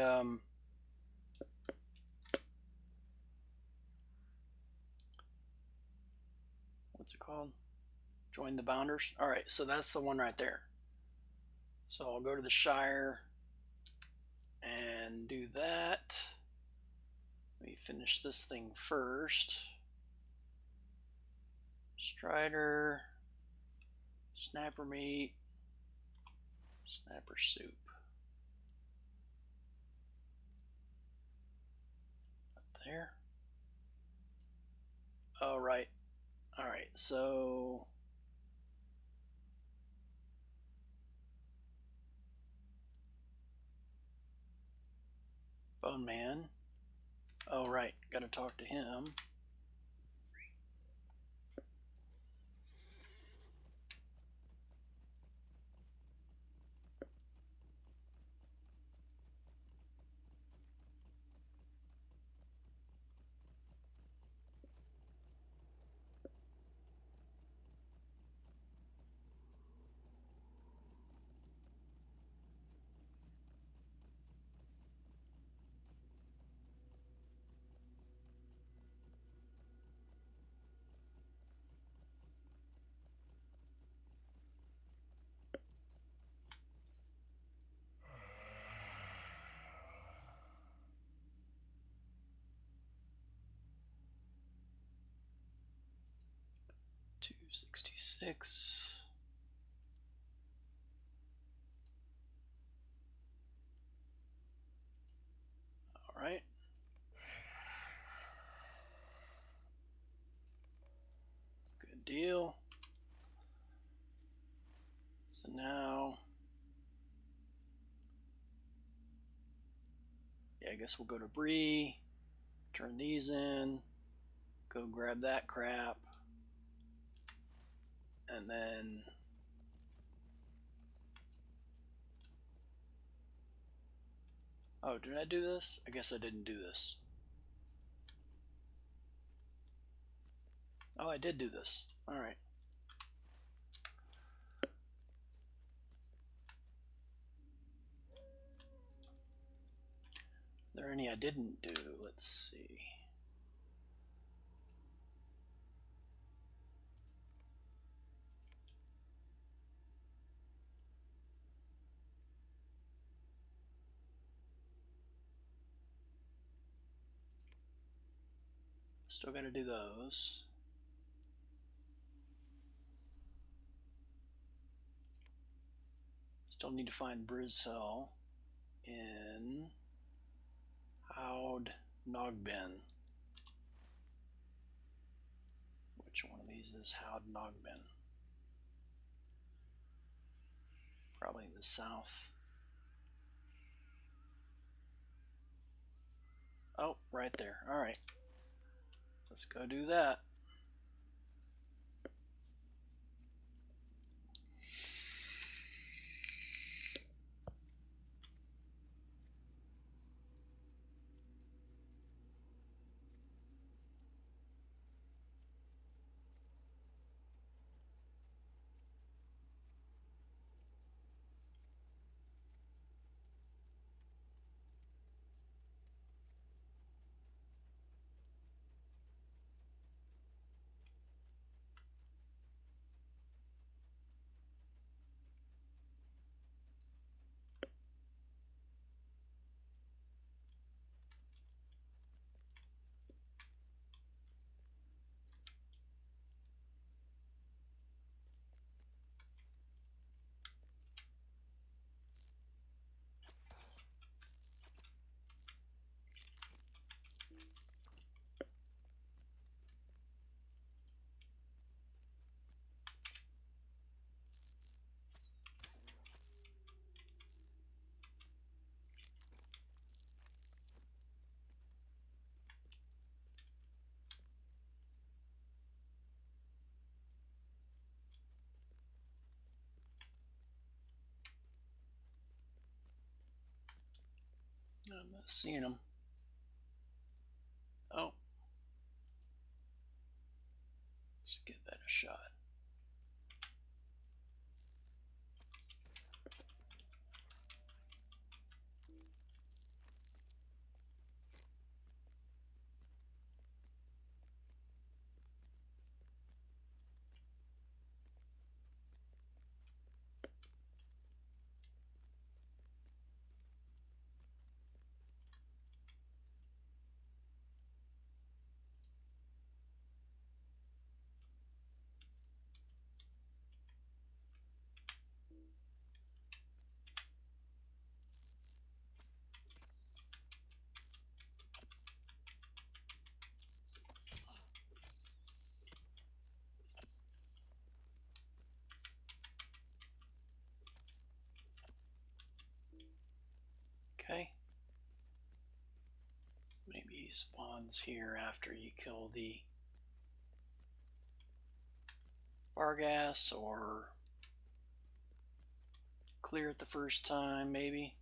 what's it called? Join the bounders. Alright, so that's the one right there. So I'll go to the Shire and do that. Let me finish this thing first. Strider, snapper meat, snapper soup. Up there. Oh, right. Alright, so Bone Man. Oh, right. Gotta talk to him. $266. All right. Good deal. So now, yeah, I guess we'll go to Bree, turn these in, go grab that crap, and then oh, did I do this? I guess I didn't do this. Oh, I did do this. All right. Are there any I didn't do? Let's see. Still got to do those. Still need to find Brizell in Howd Nogbin. Which one of these is Howd Nogbin? Probably in the south. Oh, right there. All right. Let's go do that. I'm not seeing them. Oh, let's give that a shot. Okay. Maybe he spawns here after you kill the Barghast, or clear it the first time, maybe.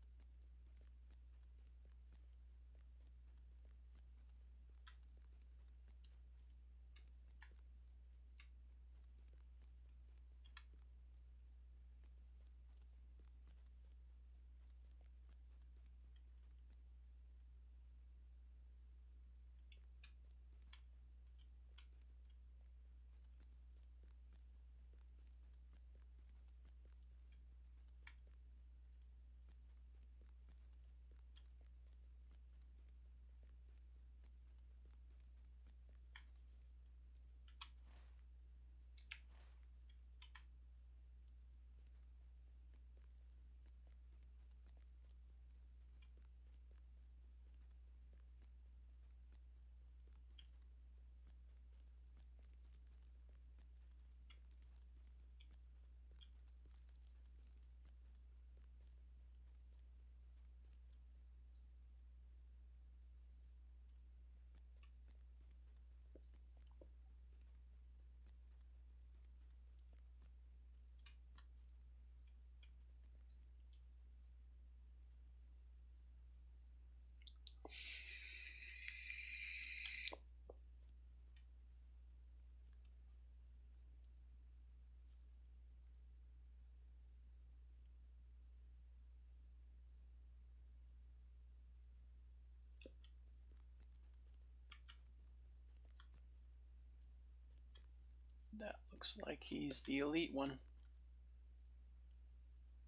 That looks like he's the elite one.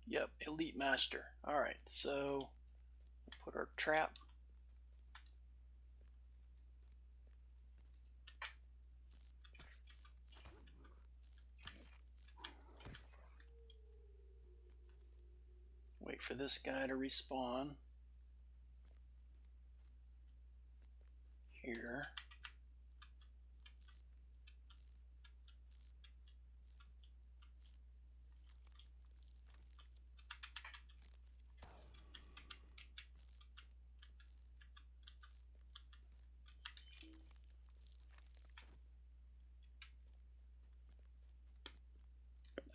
Yep, elite master. All right, so we'll put our trap. Wait for this guy to respawn here.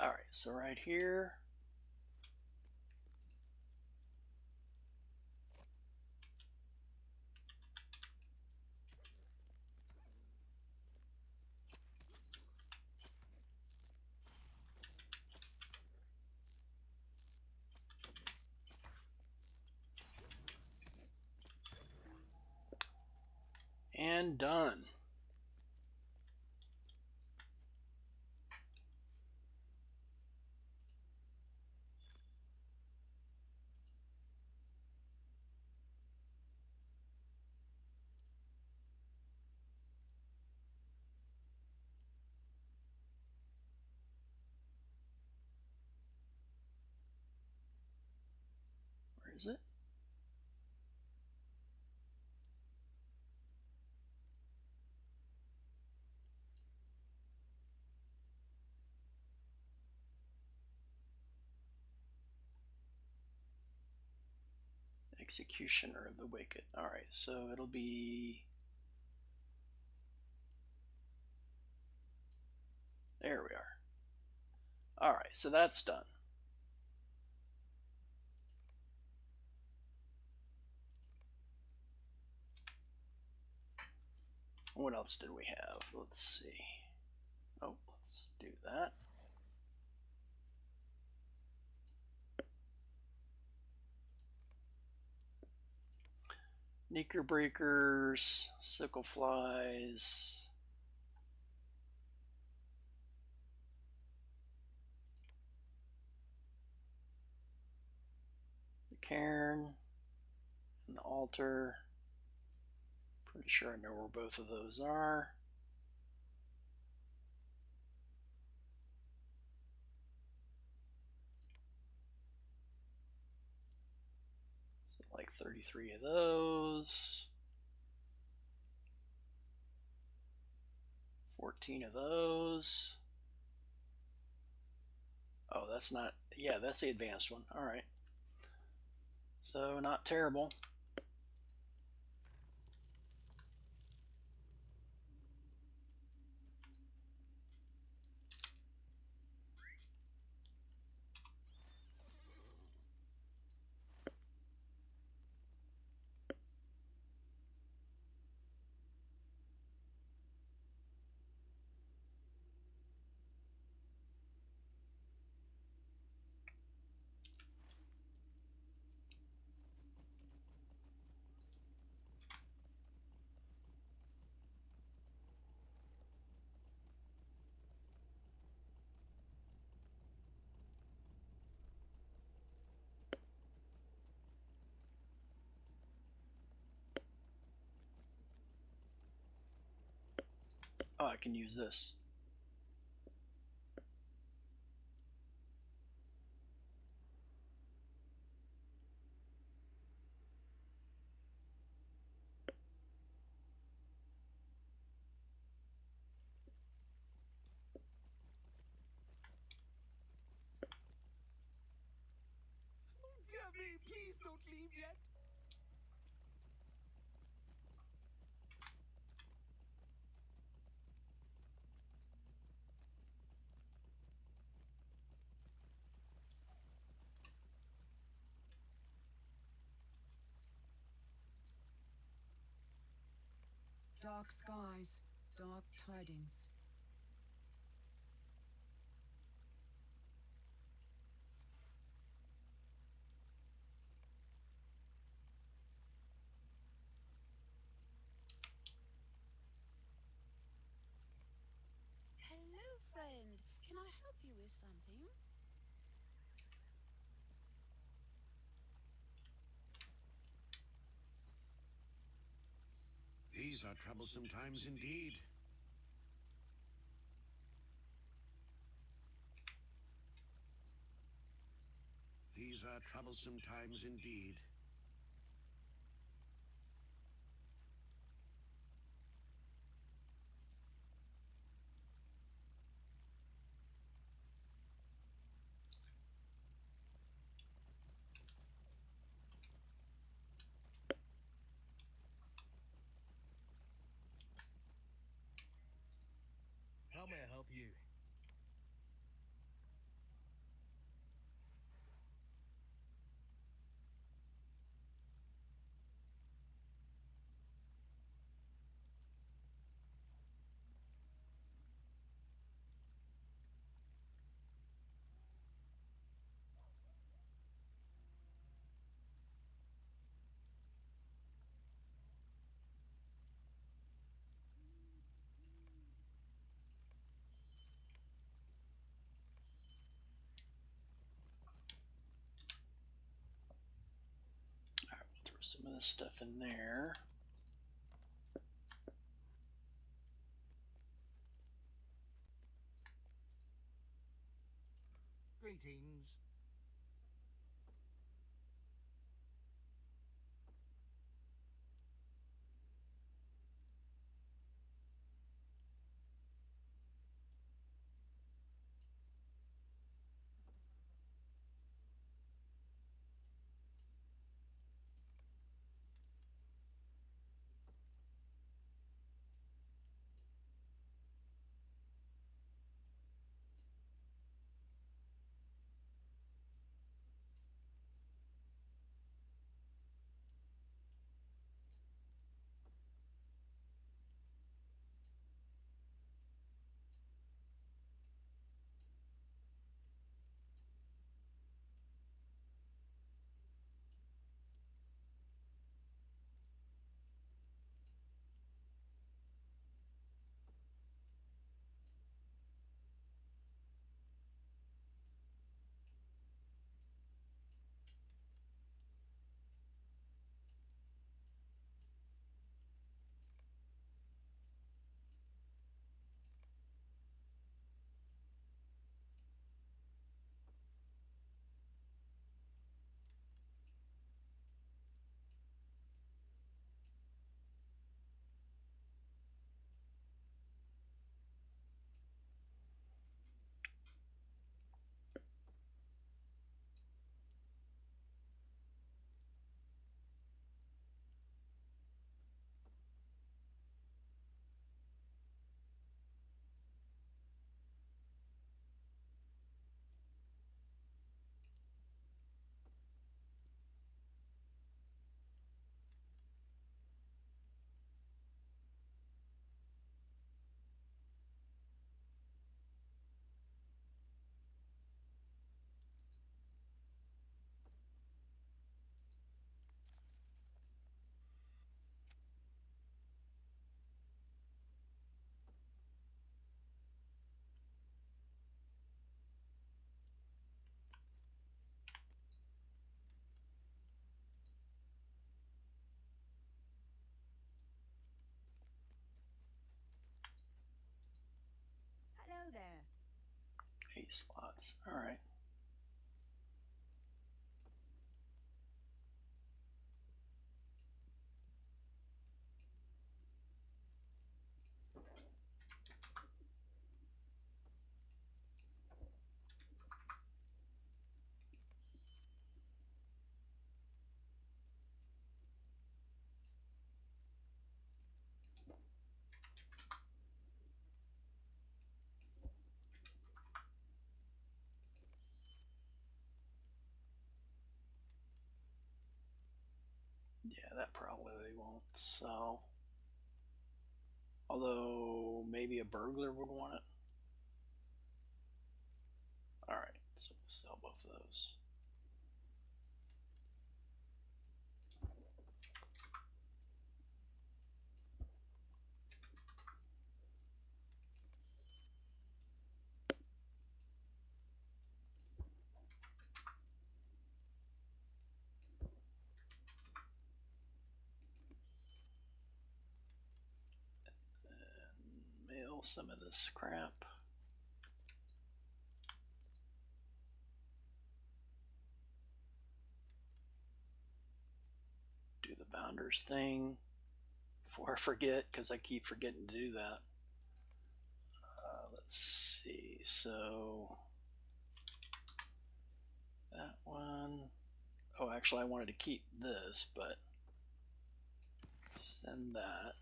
All right, so right here. And done. Where is it? Executioner of the Wicked. All right, so it'll be. There we are. All right, so that's done. What else did we have? Let's see. Oh, let's do that. Knicker breakers, sickle flies. The cairn and the altar. Pretty sure I know where both of those are. So like 33 of those. 14 of those. Oh, that's not, yeah, that's the advanced one. All right. So not terrible. Oh, I can use this. Dear me, please don't leave yet. Dark skies, dark tidings. Hello, friend. Can I help you with something? These are troublesome times indeed. These are troublesome times indeed. How may I help you? some of this stuff in there. Greetings. Hello there. 8 slots. All right. Yeah, that probably won't sell. Although maybe a burglar would want it. All right, so we'll sell both of those. Mail some of this crap. Do the bounders thing before I forget, because I keep forgetting to do that. Let's see. So that one. Oh, actually, I wanted to keep this, but send that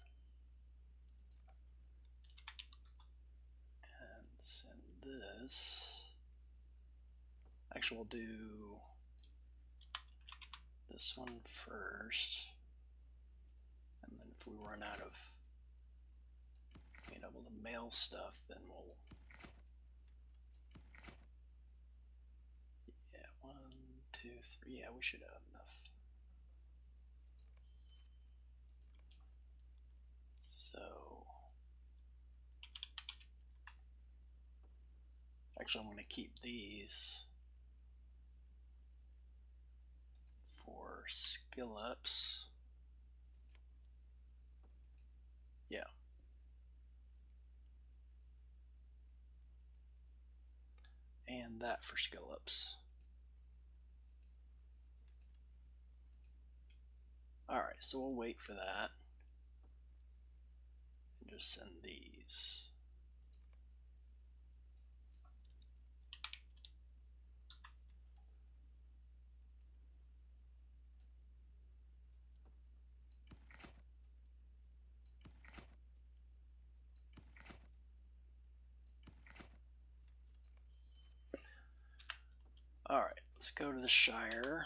and send this. Actually, we'll do this one first, and then if we run out of being able to mail stuff, then we'll, yeah, 1, 2, 3, yeah, we should have enough. So actually, I'm going to keep these for Skillups. Yeah. And that for skillups. Alright, so we'll wait for that. And just send these. Alright, let's go to the Shire.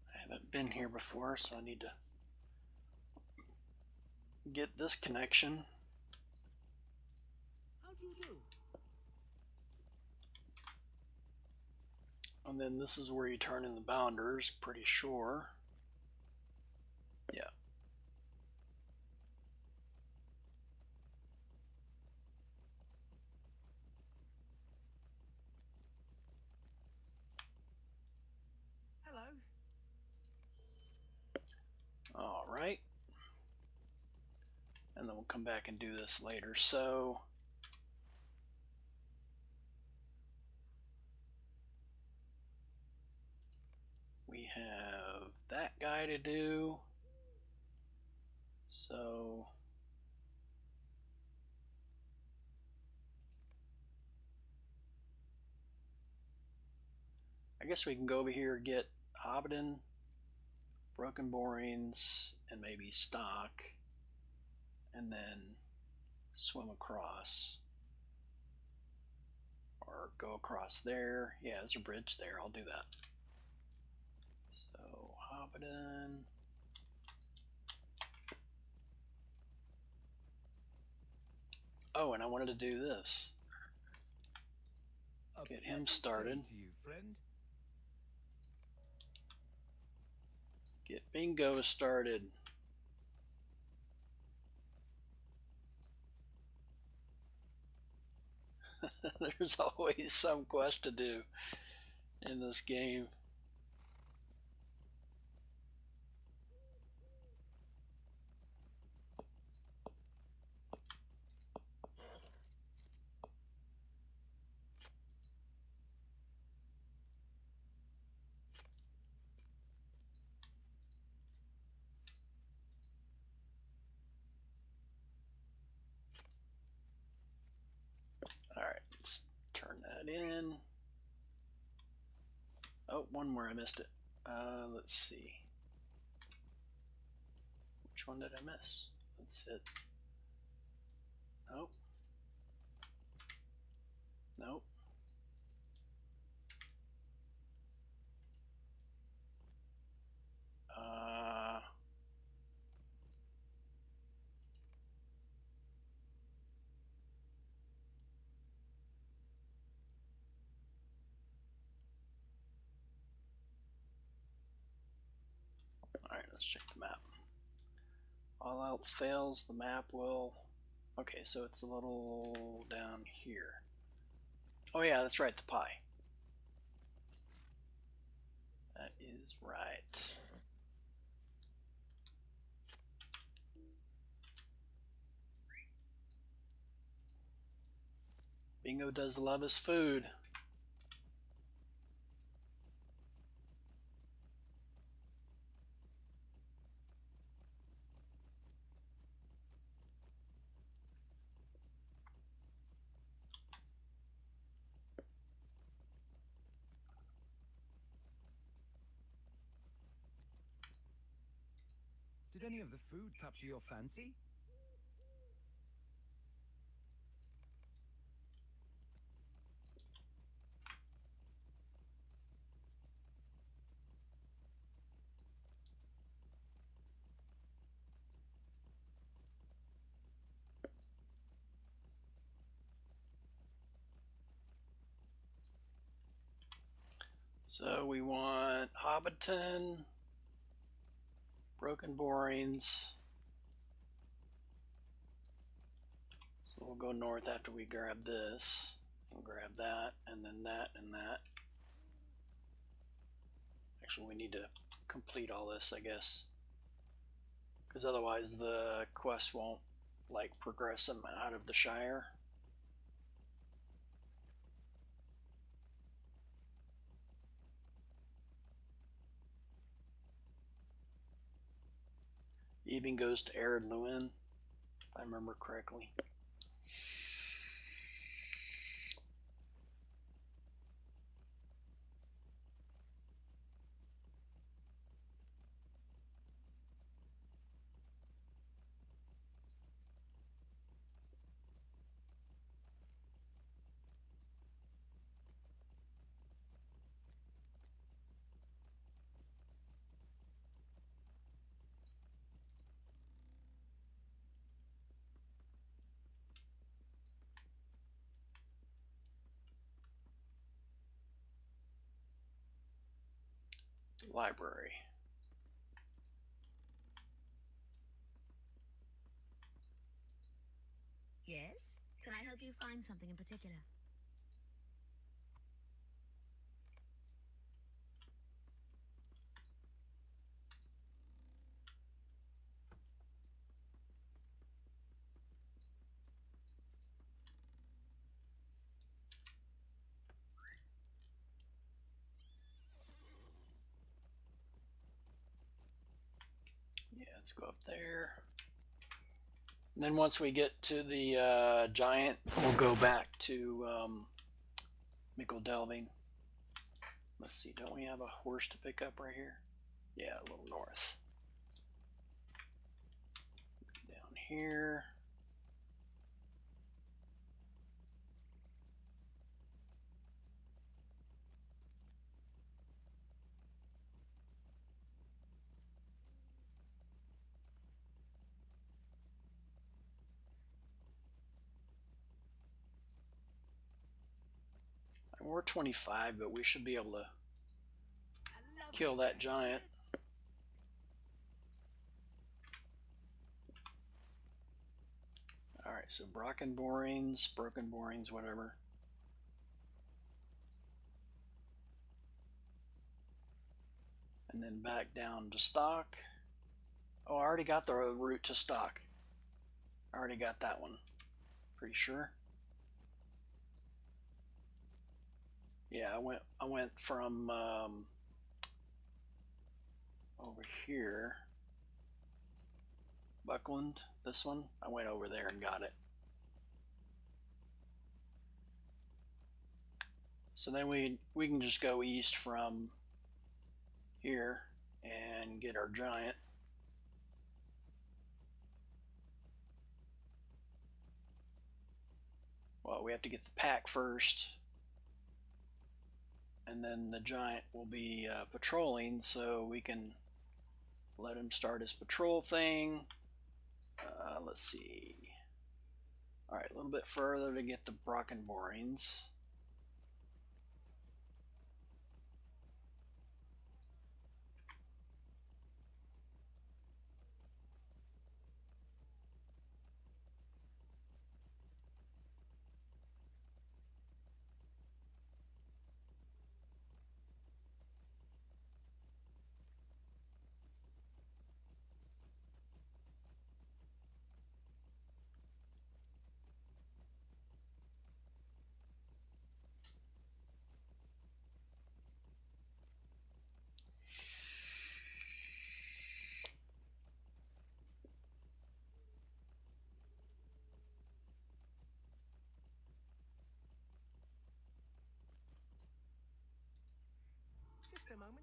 I haven't been here before, so I need to get this connection. How do you do? And then this is where you turn in the bounders, pretty sure. Yeah. Hello. Alright. And then we'll come back and do this later. So we have that guy to do. So I guess we can go over here, get Hobbiton, broken borings, and maybe stock, and then swim across. Or go across there. Yeah, there's a bridge there. I'll do that. So Hobbiton. Oh, and I wanted to do this. Get him started. To you, friend. Get bingo started. There's always some quest to do in this game. Alright, let's turn that in. Oh, one more, I missed it. Let's see. Which one did I miss? That's it. Nope. Nope. Alright, let's check the map. All else fails, the map will... Okay, so it's a little down here. Oh yeah, that's right, the pie. That is right. Bingo does love his food. Did any of the food capture your fancy? So we want Hobbiton, broken borings. So we'll go north after we grab this, and grab that, and then that, and that. Actually, we need to complete all this, I guess, because otherwise the quest won't like progress them out of the Shire. Even goes to Arid Lewin, if I remember correctly. Library. Yes? Can I help you find something in particular? Yeah, let's go up there. And then once we get to the giant, we'll go back to Mickle Delving. Let's see, don't we have a horse to pick up right here? Yeah, a little north. Down here. We're 25, but we should be able to kill that giant. Alright, so broken borings, whatever. And then back down to stock. Oh, I already got the route to stock. I already got that one. Pretty sure. Yeah, I went from over here, Buckland, this one. I went over there and got it. So then we can just go east from here and get our giant. Well, we have to get the pack first, and then the giant will be patrolling, so we can let him start his patrol thing. Let's see. All right, a little bit further to get the broken borings. Just a moment.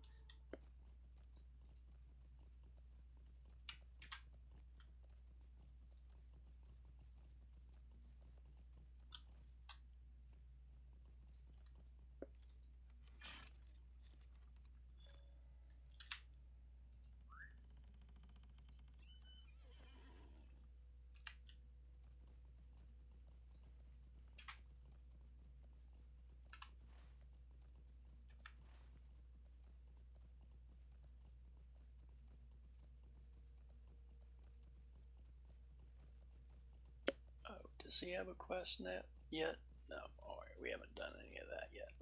Does he have a quest net yet? No. Alright, we haven't done any of that yet.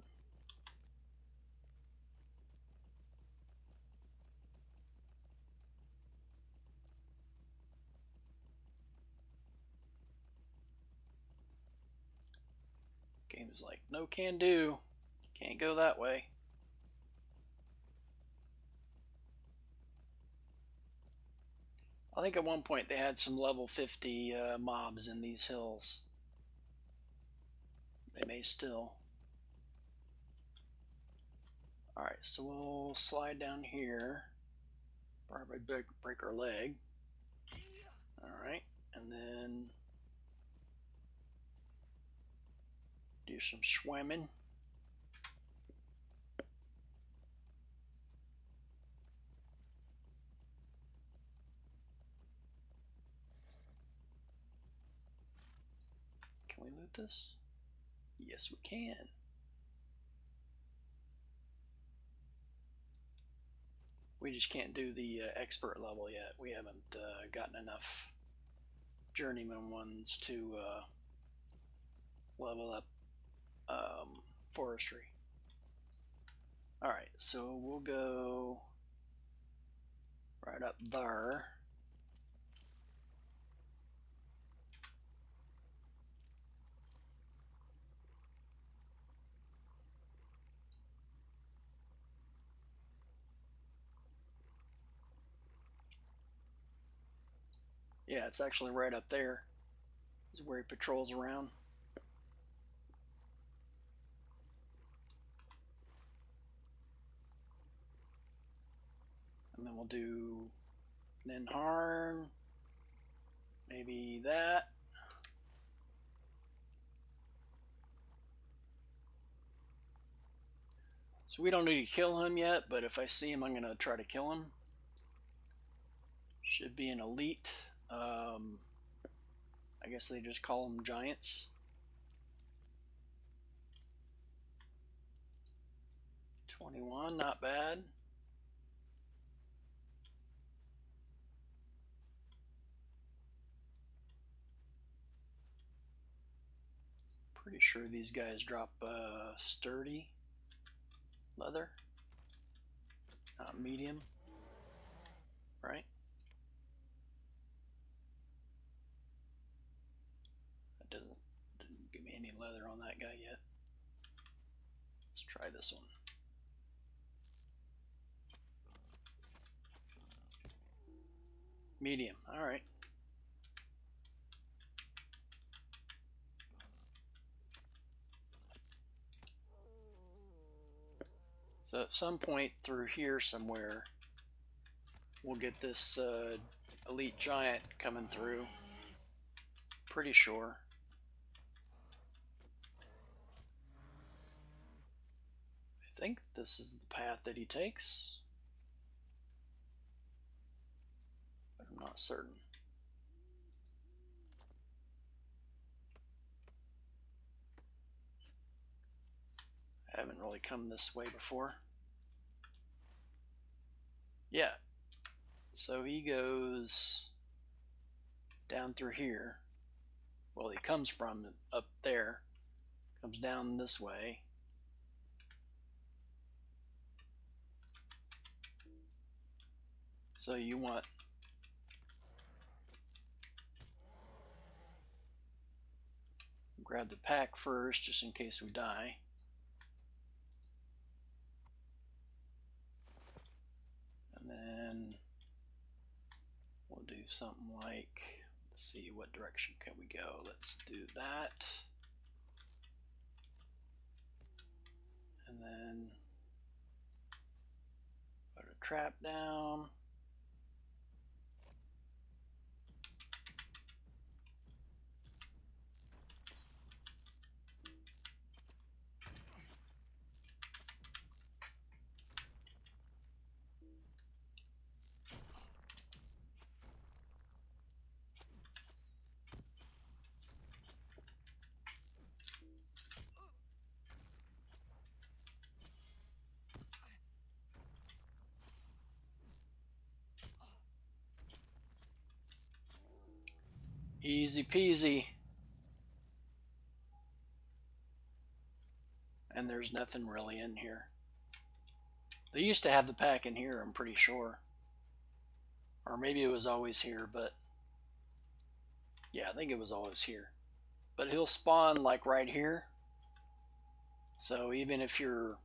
Game's like, no can do. Can't go that way. I think at one point they had some level 50 mobs in these hills. They may still. Alright, so we'll slide down here. Probably break our leg. Alright, and then do some swimming. Can we loot this? Yes, we can. We just can't do the expert level yet. We haven't gotten enough journeyman ones to level up forestry. Alright, so we'll go right up there. Yeah, it's actually right up there. This is where he patrols around. And then we'll do Ninharn. Maybe that. So we don't need to kill him yet, but if I see him, I'm going to try to kill him. Should be an elite. I guess they just call them giants. 21, not bad. Pretty sure these guys drop sturdy leather, not medium, right? That didn't give me any leather on that guy yet. Let's try this one. Medium, all right. So at some point through here somewhere, we'll get this elite giant coming through. Pretty sure. I think this is the path that he takes, but I'm not certain. I haven't really come this way before. Yeah, so he goes down through here. Well, he comes from up there, comes down this way. So you want grab the pack first, just in case we die. And then we'll do something like, let's see, what direction can we go? Let's do that. And then put a trap down. Easy peasy. And there's nothing really in here. They used to have the pack in here, I'm pretty sure. Or maybe it was always here, but yeah, I think it was always here. But he'll spawn like right here. So even if you're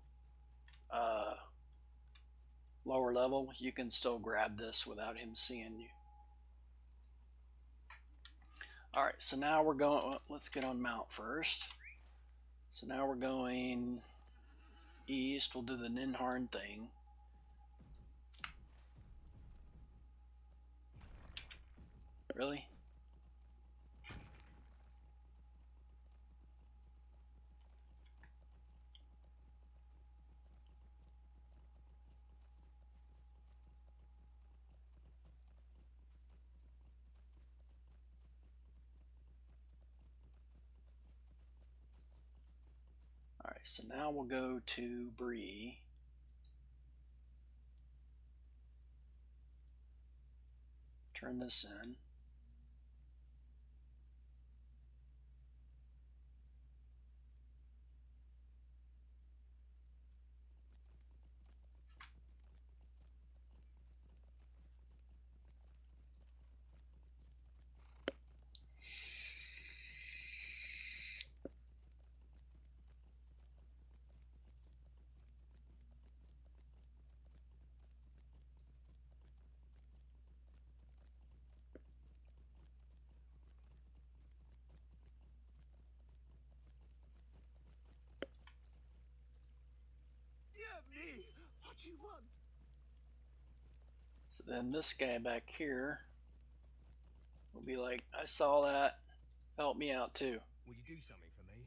lower level, you can still grab this without him seeing you. Alright, so now we're going, well, let's get on mount first. So now we're going east. We'll do the Ninharn thing. Really? Alright, so now we'll go to Bree. Turn this in. Dear me, what do you want? So then this guy back here will be like, I saw that. Help me out too. Will you do something for me?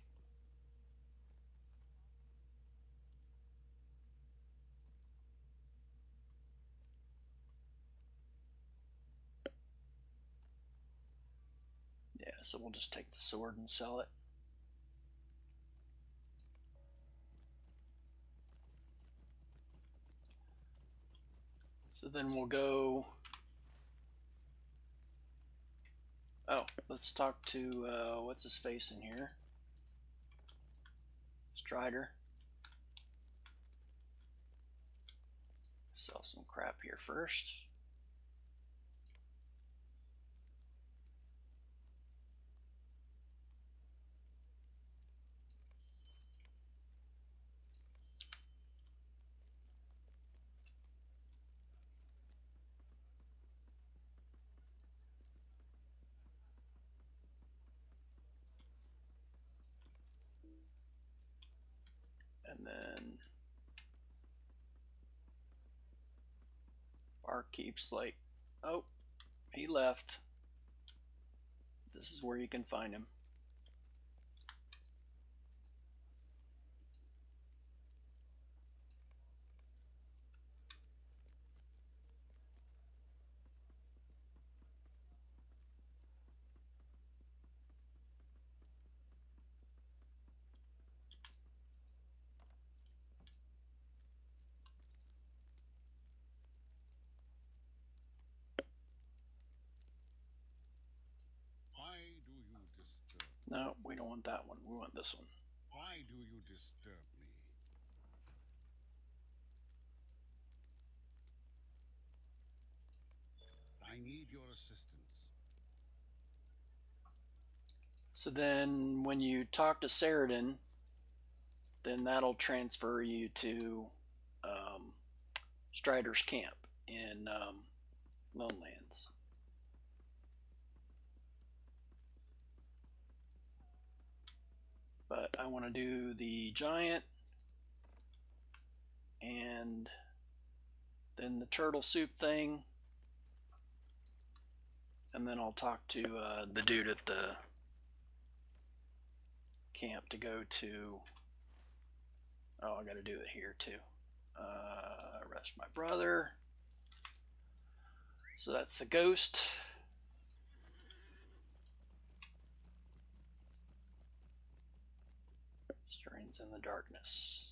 Yeah, so we'll just take the sword and sell it. So then we'll go. Oh, let's talk to what's his face in here? Strider. Sell some crap here first. And then Barkeep's like, oh, he left. This is where you can find him. Why do you disturb? No, we don't want that one. We want this one. Why do you disturb me? I need your assistance. So then when you talk to Saradin, then that'll transfer you to Strider's camp in Lonelands. But I want to do the giant and then the turtle soup thing, and then I'll talk to the dude at the camp to go to. Oh, I got to do it here too. Arrest my brother. So that's the ghost. Stirrings in the darkness.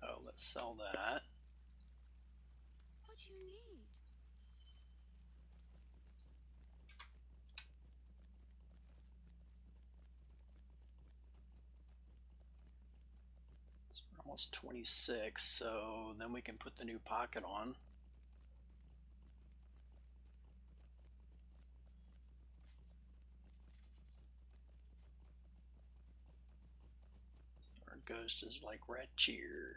Oh, let's sell that. What do you need? almost 26, so then we can put the new pocket on. So our ghost is like red cheer.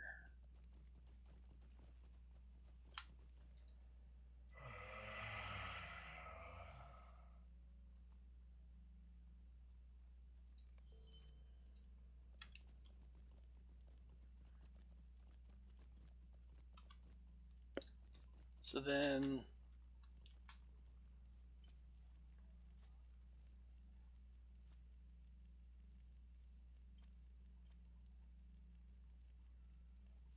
So then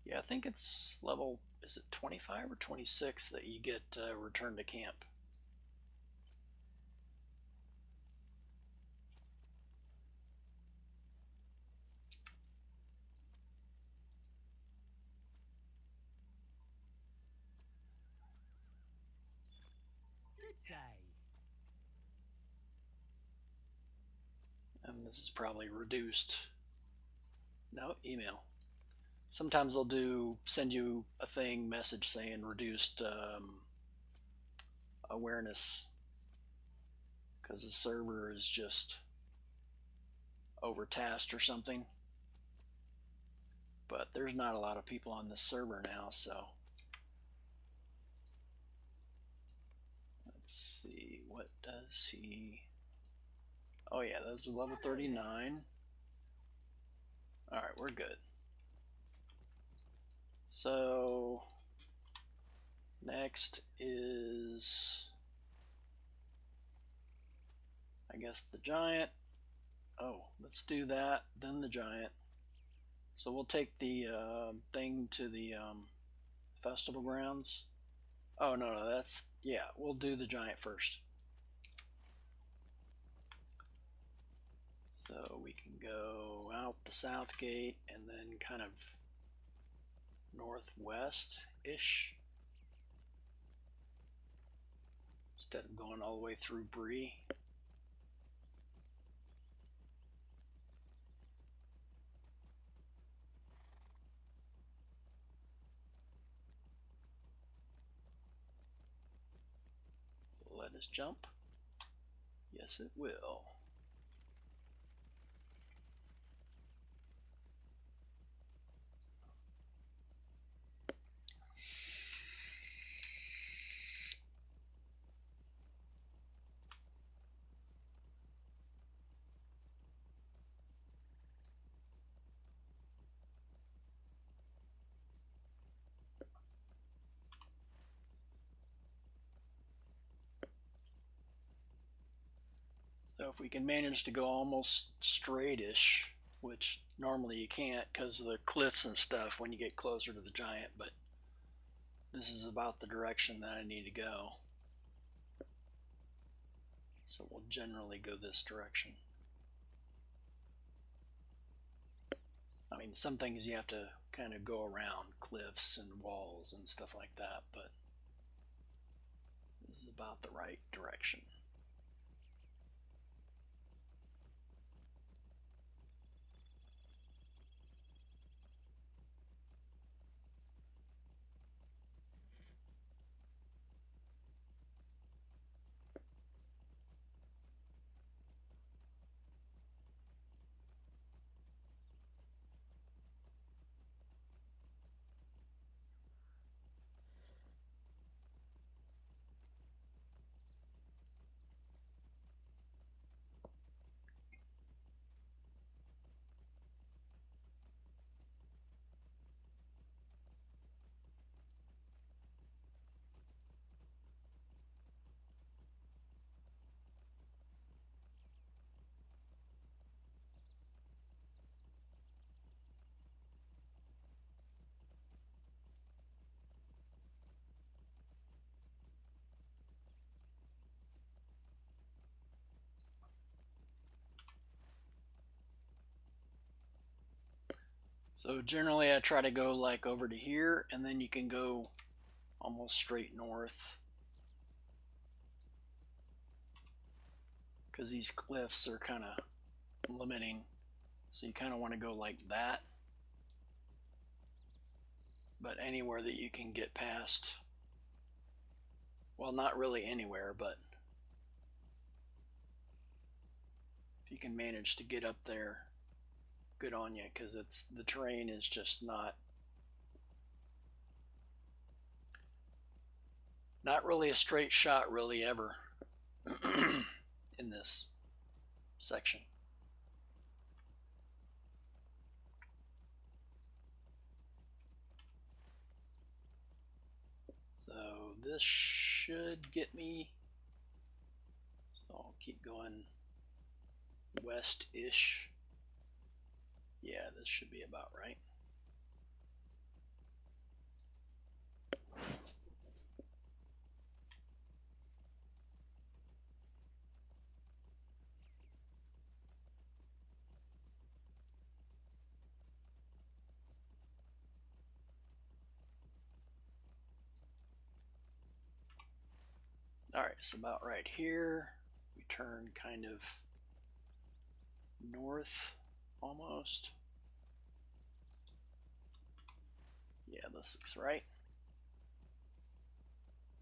yeah, I think it's level, is it 25 or 26 that you get return to camp? Good day. And this is probably reduced. No, email. Sometimes they'll send you a message saying reduced awareness because the server is just overtasked or something. But there's not a lot of people on this server now, so let's see, what does he, oh yeah, that's level 39. Alright, we're good. So next is, I guess, the giant. Oh, let's do that, then the giant. So we'll take the thing to the festival grounds. Oh, no, that's, yeah, we'll do the giant first. So we can go out the south gate and then kind of northwest-ish instead of going all the way through Bree. Let us jump. Yes, it will. So if we can manage to go almost straightish, which normally you can't because of the cliffs and stuff when you get closer to the giant, but this is about the direction that I need to go. So we'll generally go this direction. I mean, some things you have to kind of go around cliffs and walls and stuff like that, but this is about the right direction. So generally I try to go like over to here and then you can go almost straight north because these cliffs are kind of limiting. So you kind of want to go like that. but anywhere that you can get past. Well, not really anywhere, but if you can manage to get up there, good on you, because it's the terrain is just not really a straight shot really ever in this section. So this should get me, so I'll keep going west-ish. Yeah, this should be about right. Alright, so about right here, we turn kind of north almost. Yeah, this looks right.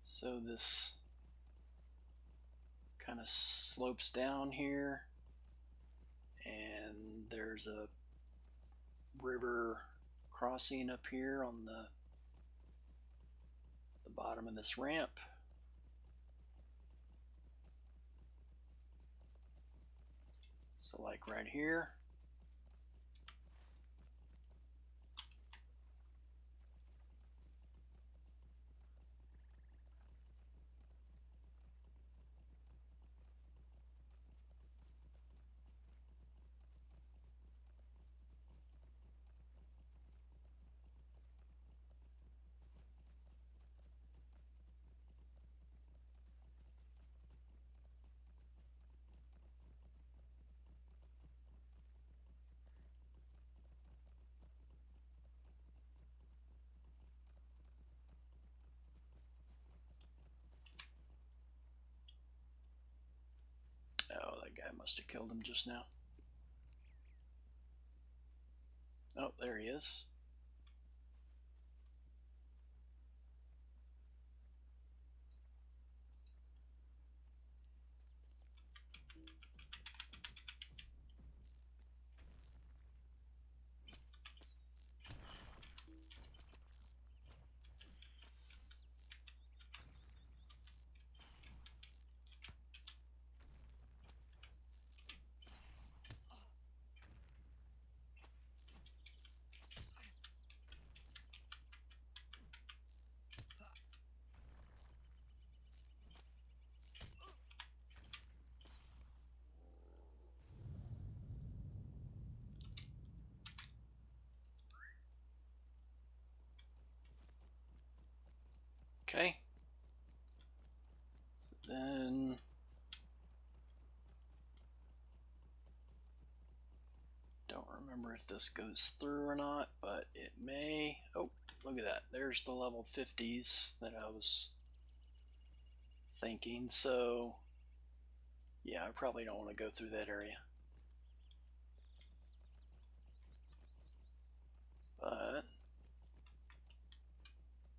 So this kind of slopes down here, and there's a river crossing up here on the bottom of this ramp. So like right here. Oh, that guy must have killed him just now. Oh, there he is. Okay. So then don't remember if this goes through or not, but it may. Oh, look at that. There's the level 50s that I was thinking. So yeah, I probably don't want to go through that area. But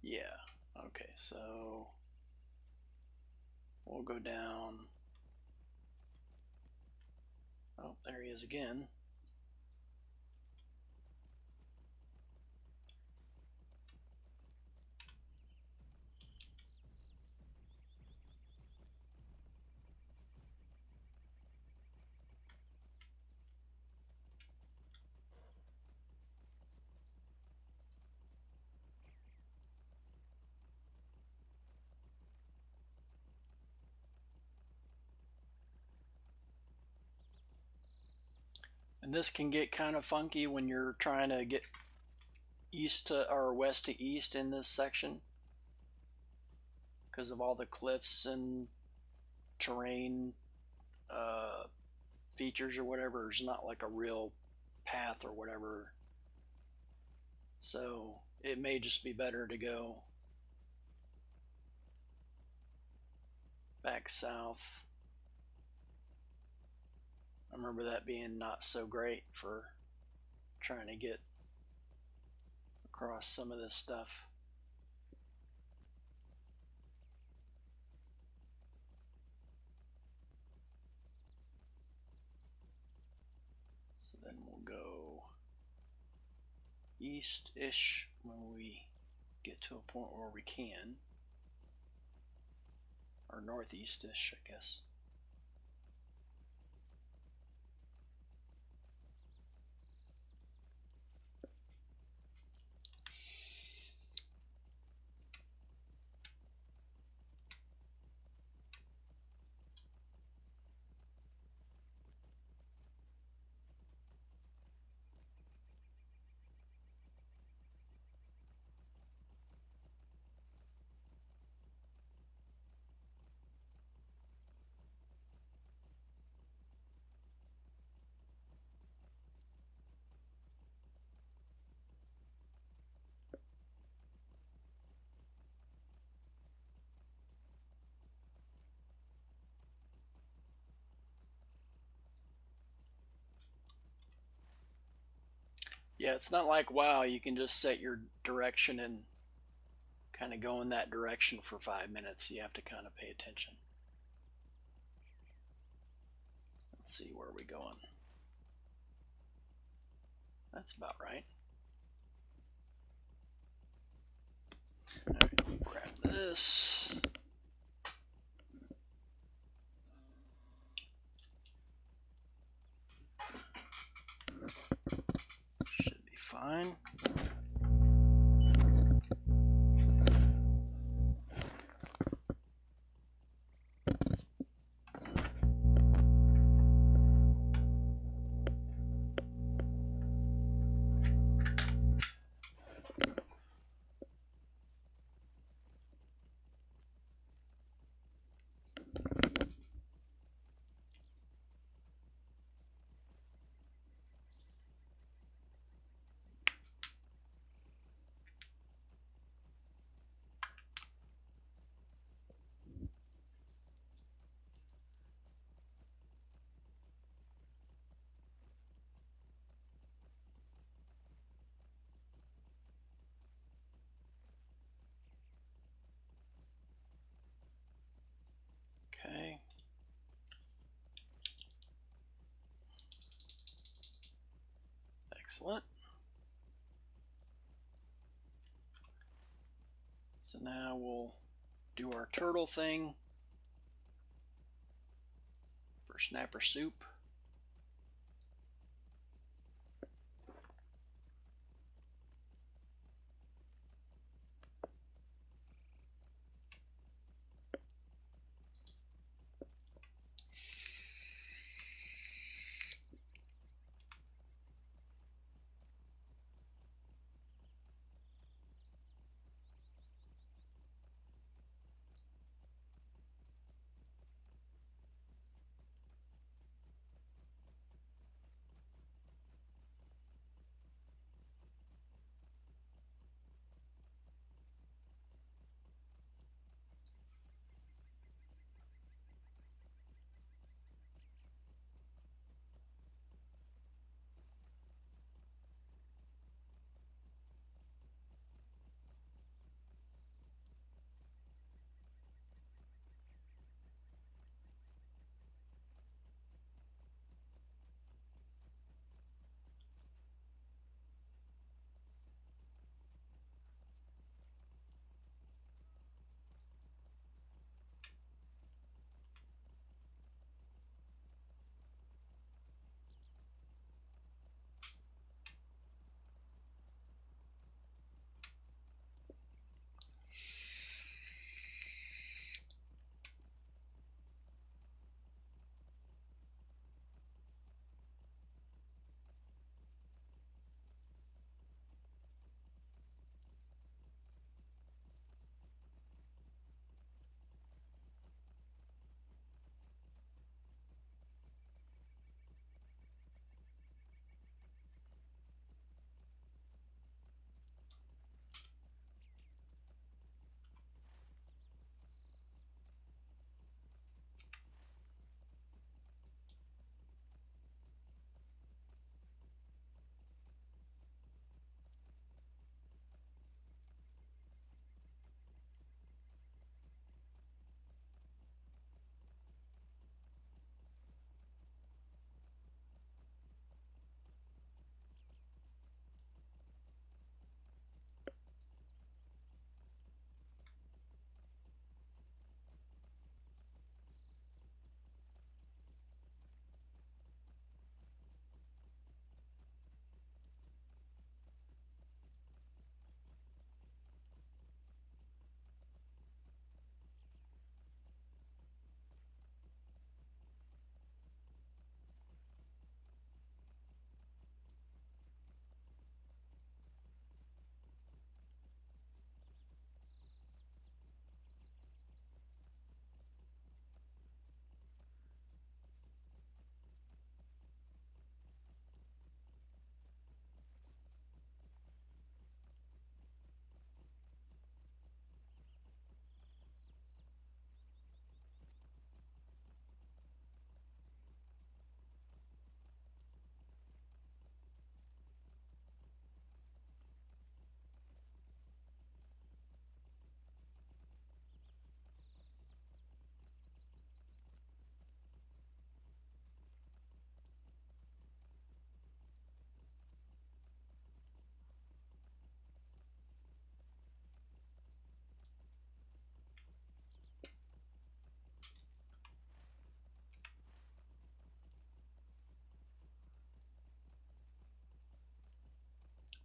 yeah, okay, so we'll go down. Oh, there he is again. And this can get kind of funky when you're trying to get east to or west to east in this section because of all the cliffs and terrain features or whatever. There's not like a real path or whatever, so it may just be better to go back south. I remember that being not so great for trying to get across some of this stuff. So then we'll go east-ish when we get to a point where we can, or northeast-ish, I guess. Yeah, it's not like WoW, you can just set your direction and kind of go in that direction for 5 minutes. You have to kind of pay attention. Let's see, where are we going? That's about right. Alright, we'll grab this. Should be fine. Okay. Excellent. So now we'll do our turtle thing for snapper soup.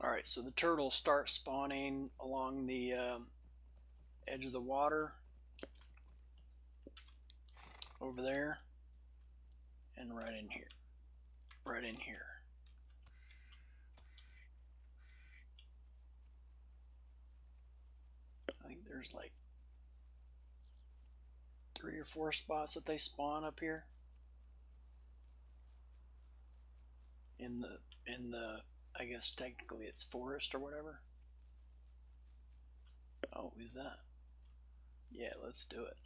Alright, so the turtles start spawning along the edge of the water over there and right in here. Right in here. I think there's like 3 or 4 spots that they spawn up here in the I guess technically it's forest or whatever. Oh, who's that? Yeah, let's do it.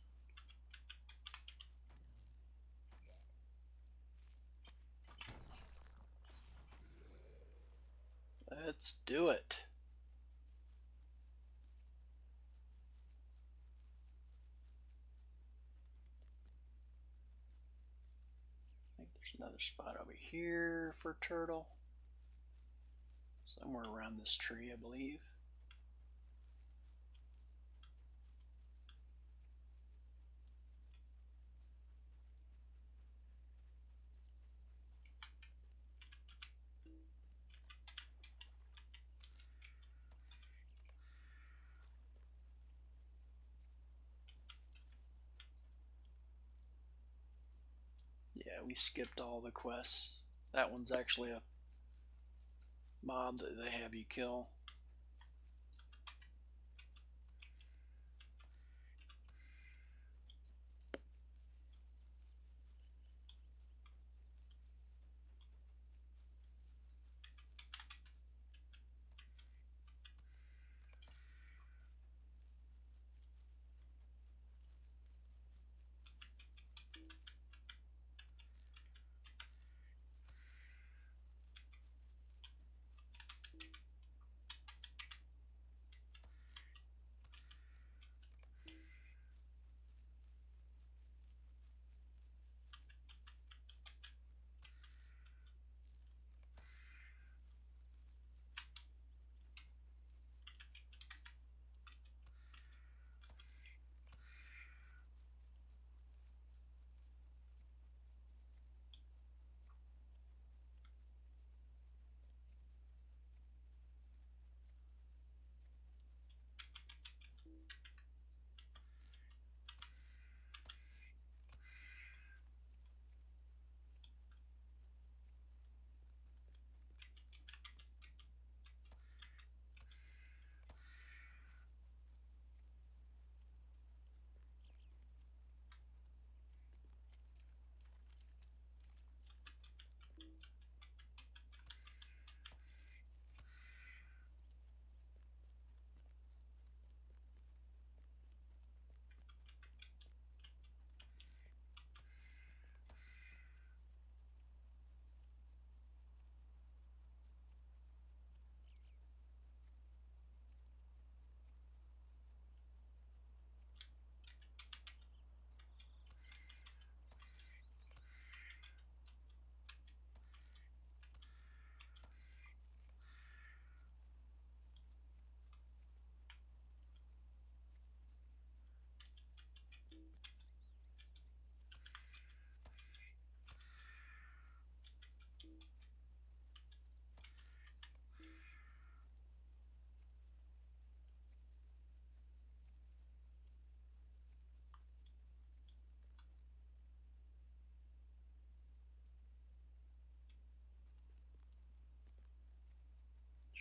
Let's do it. I think there's another spot over here for turtle. Somewhere around this tree, I believe. Yeah, we skipped all the quests. That one's actually a mob that they have you kill.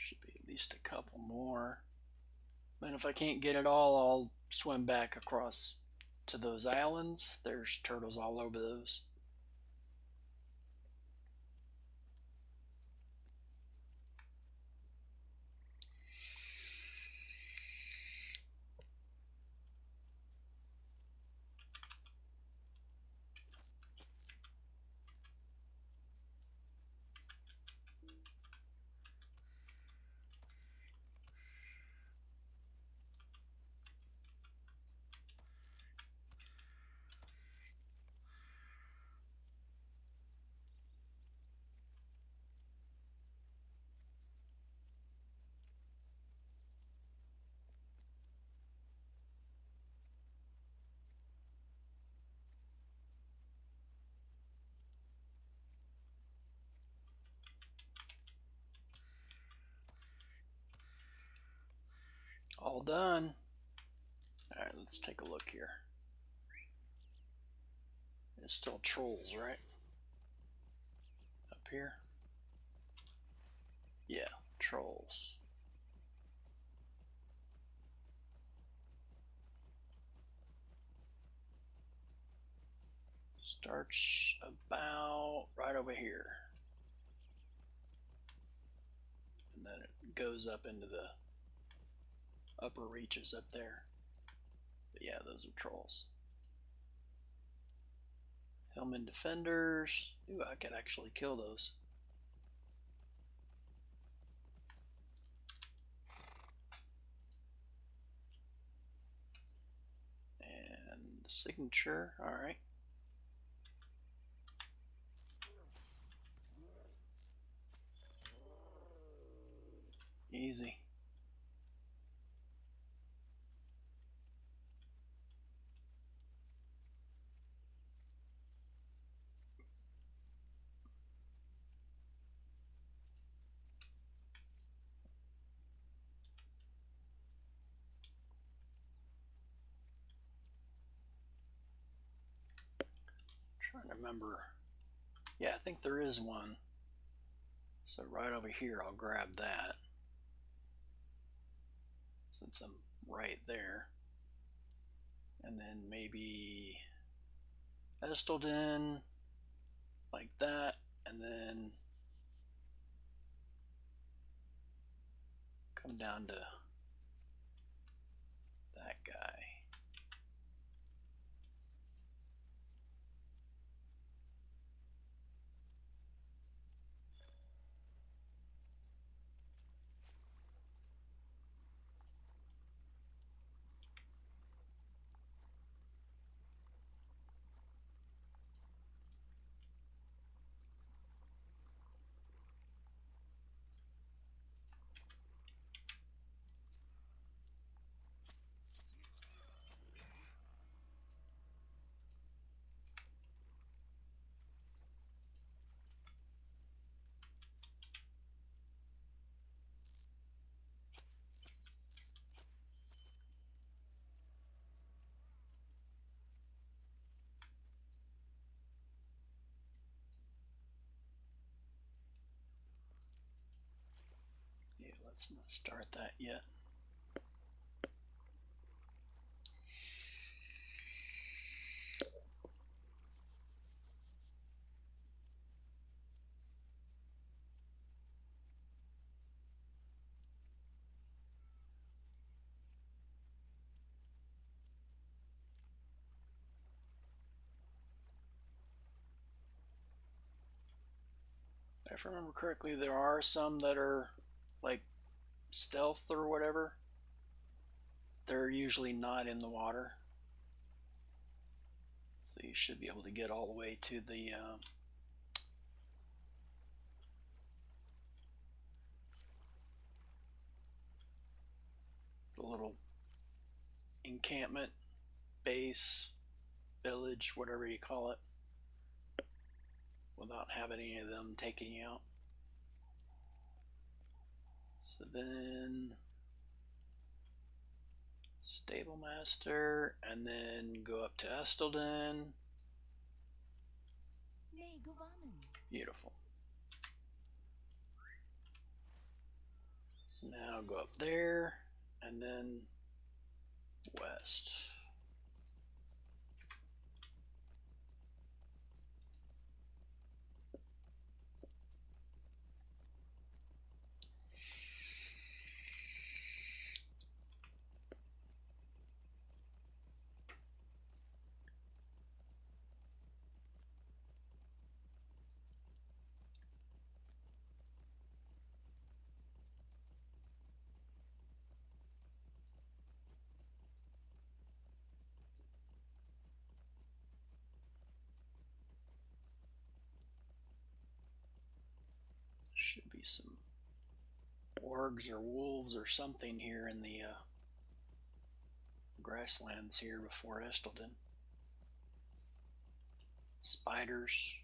Should be at least a couple more. And if I can't get it all, I'll swim back across to those islands. There's turtles all over those. All done. All right, let's take a look here. It's still trolls, right? Up here? Yeah, trolls. Starts about right over here. And then it goes up into the upper reaches up there. But yeah, those are trolls. Hillman defenders. Ooh, I could actually kill those. And signature, alright. Easy. Trying to remember. Yeah, I think there is one. So right over here, I'll grab that. Since I'm right there. And then maybe Estelden, like that, and then come down to that guy. Yeah, let's not start that yet. If I remember correctly, there are some that are like stealth or whatever. They're usually not in the water. So you should be able to get all the way to the little encampment, base, village, whatever you call it, without having any of them taking you out. So then Stable Master, and then go up to Estelden. Beautiful. So now go up there, and then west. Should be some orgs or wolves or something here in the grasslands here before Estelden. Spiders.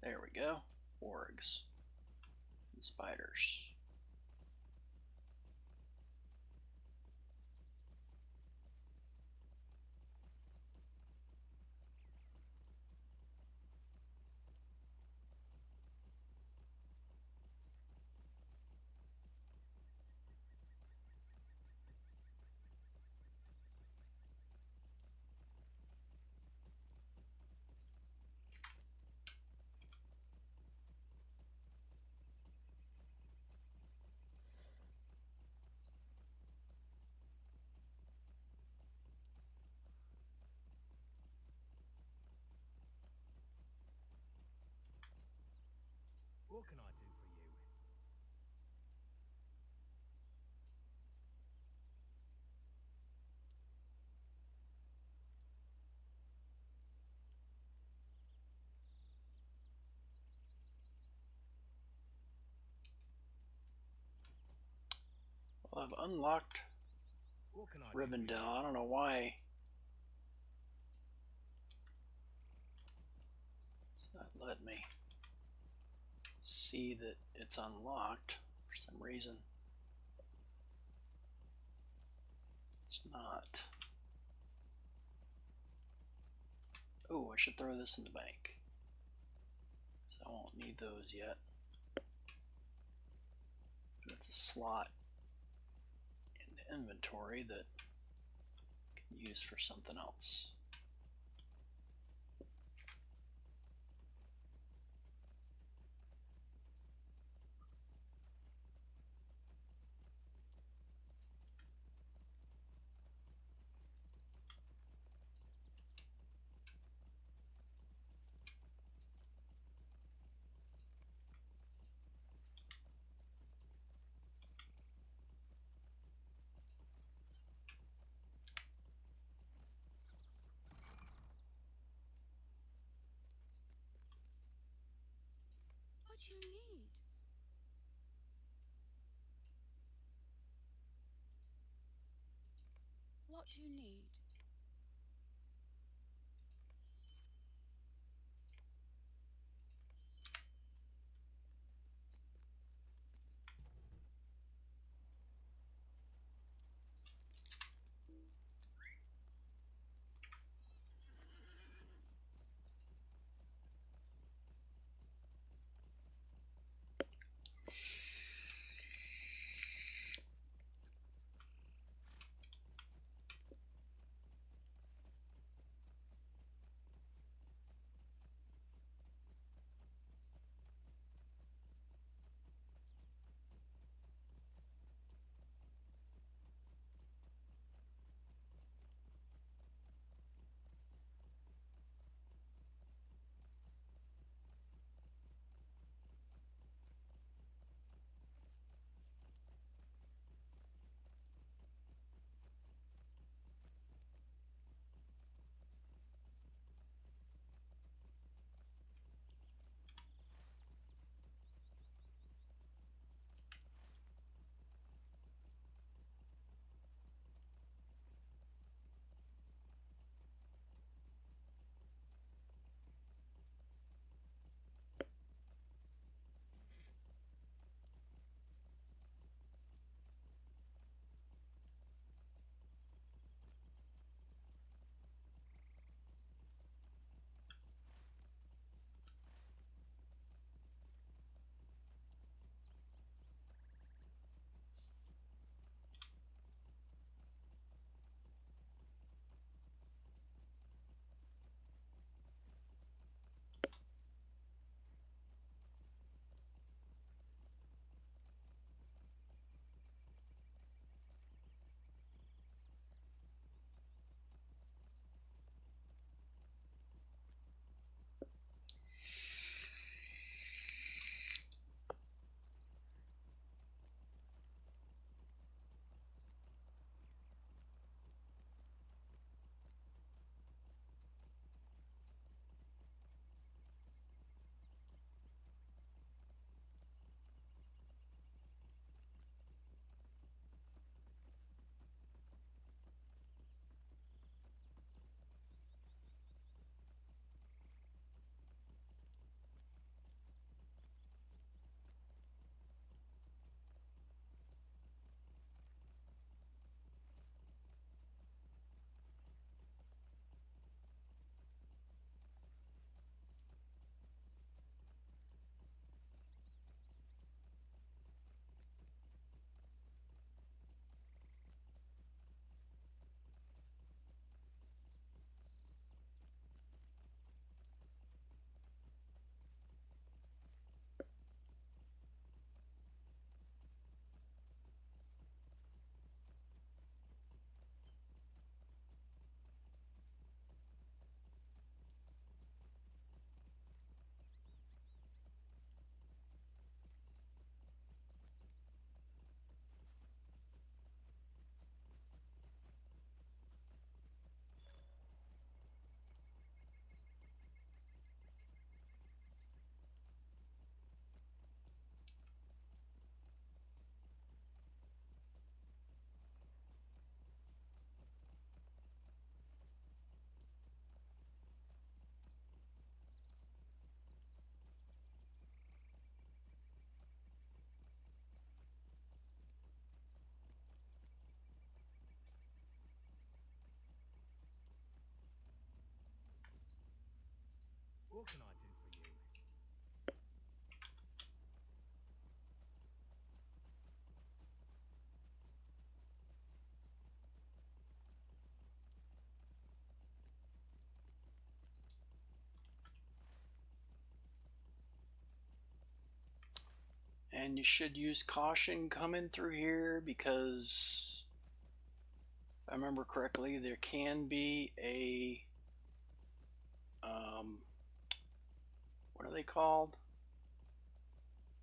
There we go. Orgs and spiders. I've unlocked What can I do for you? Rivendell. I don't know why it's not letting me see that it's unlocked for some reason. It's not. Oh, I should throw this in the bank. So I won't need those yet. That's a slot in the inventory that I can use for something else. What you need? What you need? And you should use caution coming through here because if I remember correctly, there can be a what are they called?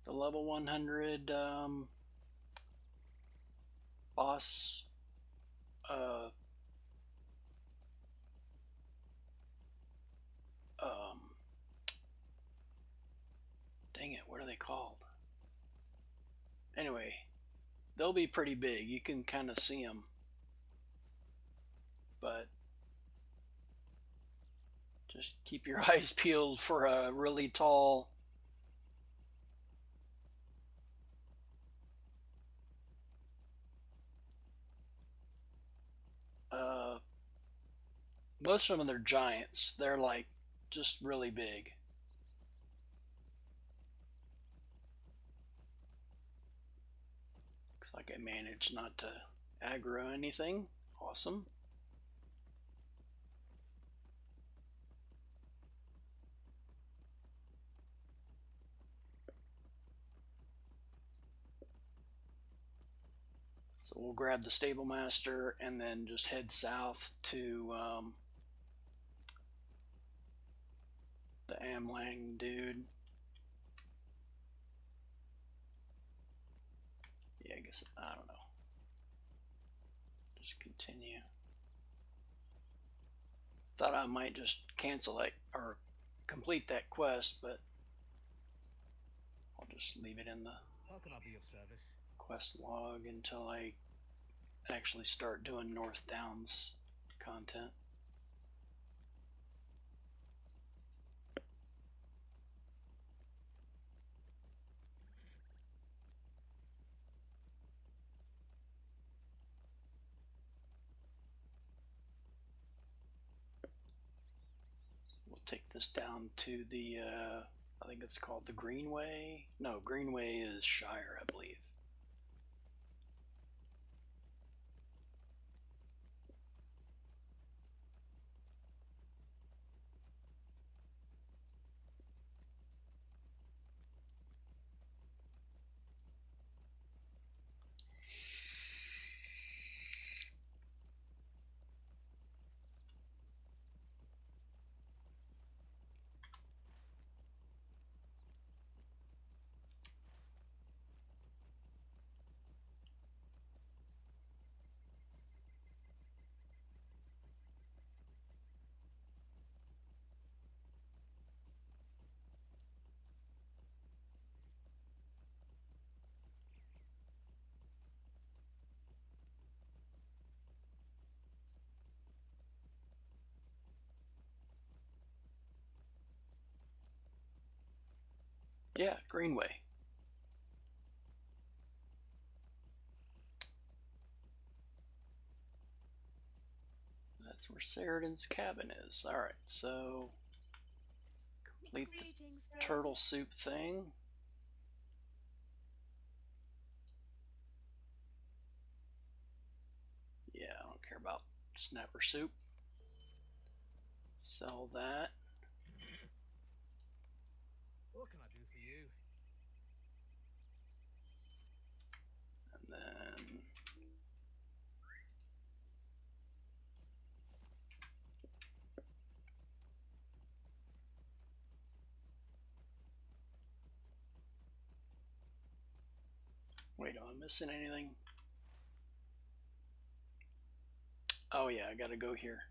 The level 100 boss dang it, what are they called? Anyway, they'll be pretty big. You can kind of see them, but just keep your eyes peeled for a really tall most of them are giants. They're like just really big. Looks like I managed not to aggro anything. Awesome. So we'll grab the stable master and then just head south to the Amlang dude. Yeah, I guess, I don't know. Just continue. Thought I might just cancel it or complete that quest, but I'll just leave it in the How can I be of service? quest log until I actually start doing North Downs content. So we'll take this down to the I think it's called the Greenway. No, Greenway is Shire, I believe. Yeah, Greenway. That's where Sheridan's cabin is. Alright, so complete the turtle soup thing. Yeah, I don't care about snapper soup. Sell that. What can I do for you? And then wait, am I missing anything? Oh yeah, I gotta go here.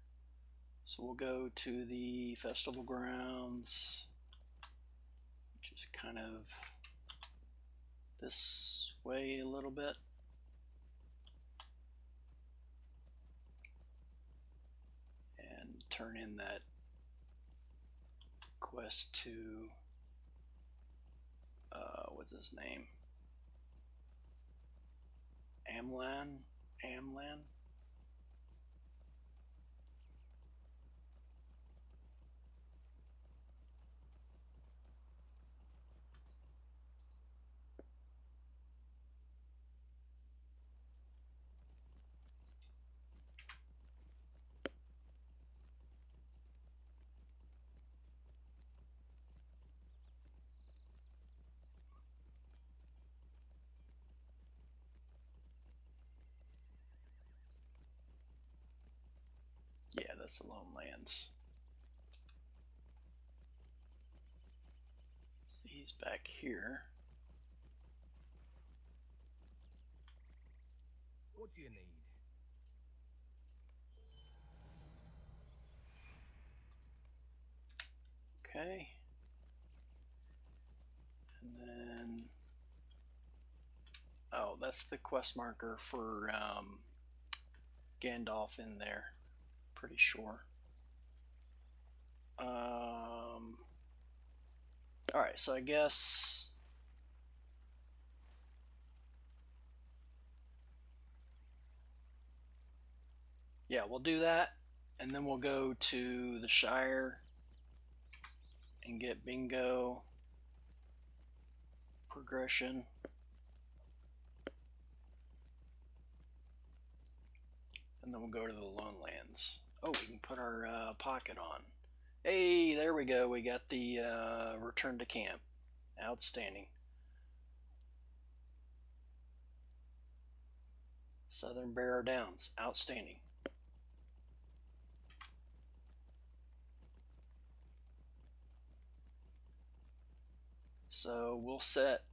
So we'll go to the festival grounds, which is kind of this way a little bit. And turn in that quest to, what's his name? Amlan? Amlan? that's the lone lands. So he's back here. What do you need? Okay. And then, oh, that's the quest marker for Gandalf in there. Pretty sure. Alright, so I guess yeah, we'll do that, and then we'll go to the Shire and get bingo progression. And then we'll go to the lone lands. Oh, we can put our pocket on. Hey, there we go. We got the return to camp. Outstanding. Southern Barrow Downs. Outstanding. So we'll set.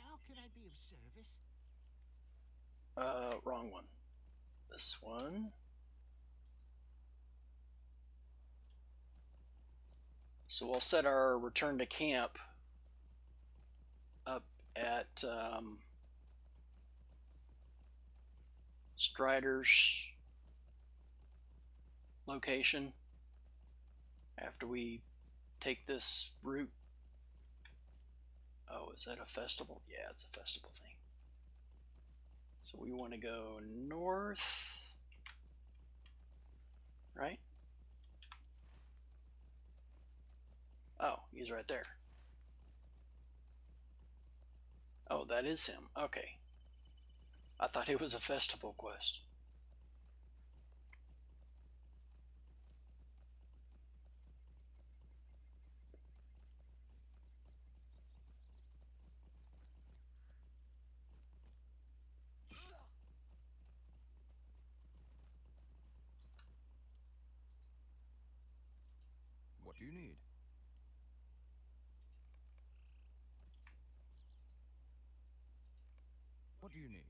How can I be of service? Wrong one. This one. So we'll set our return to camp up at Strider's location after we take this route. Oh, is that a festival? Yeah, it's a festival thing. So we want to go north, right? Oh, he's right there. Oh, that is him. Okay. I thought it was a festival quest. What do you need? What do you need?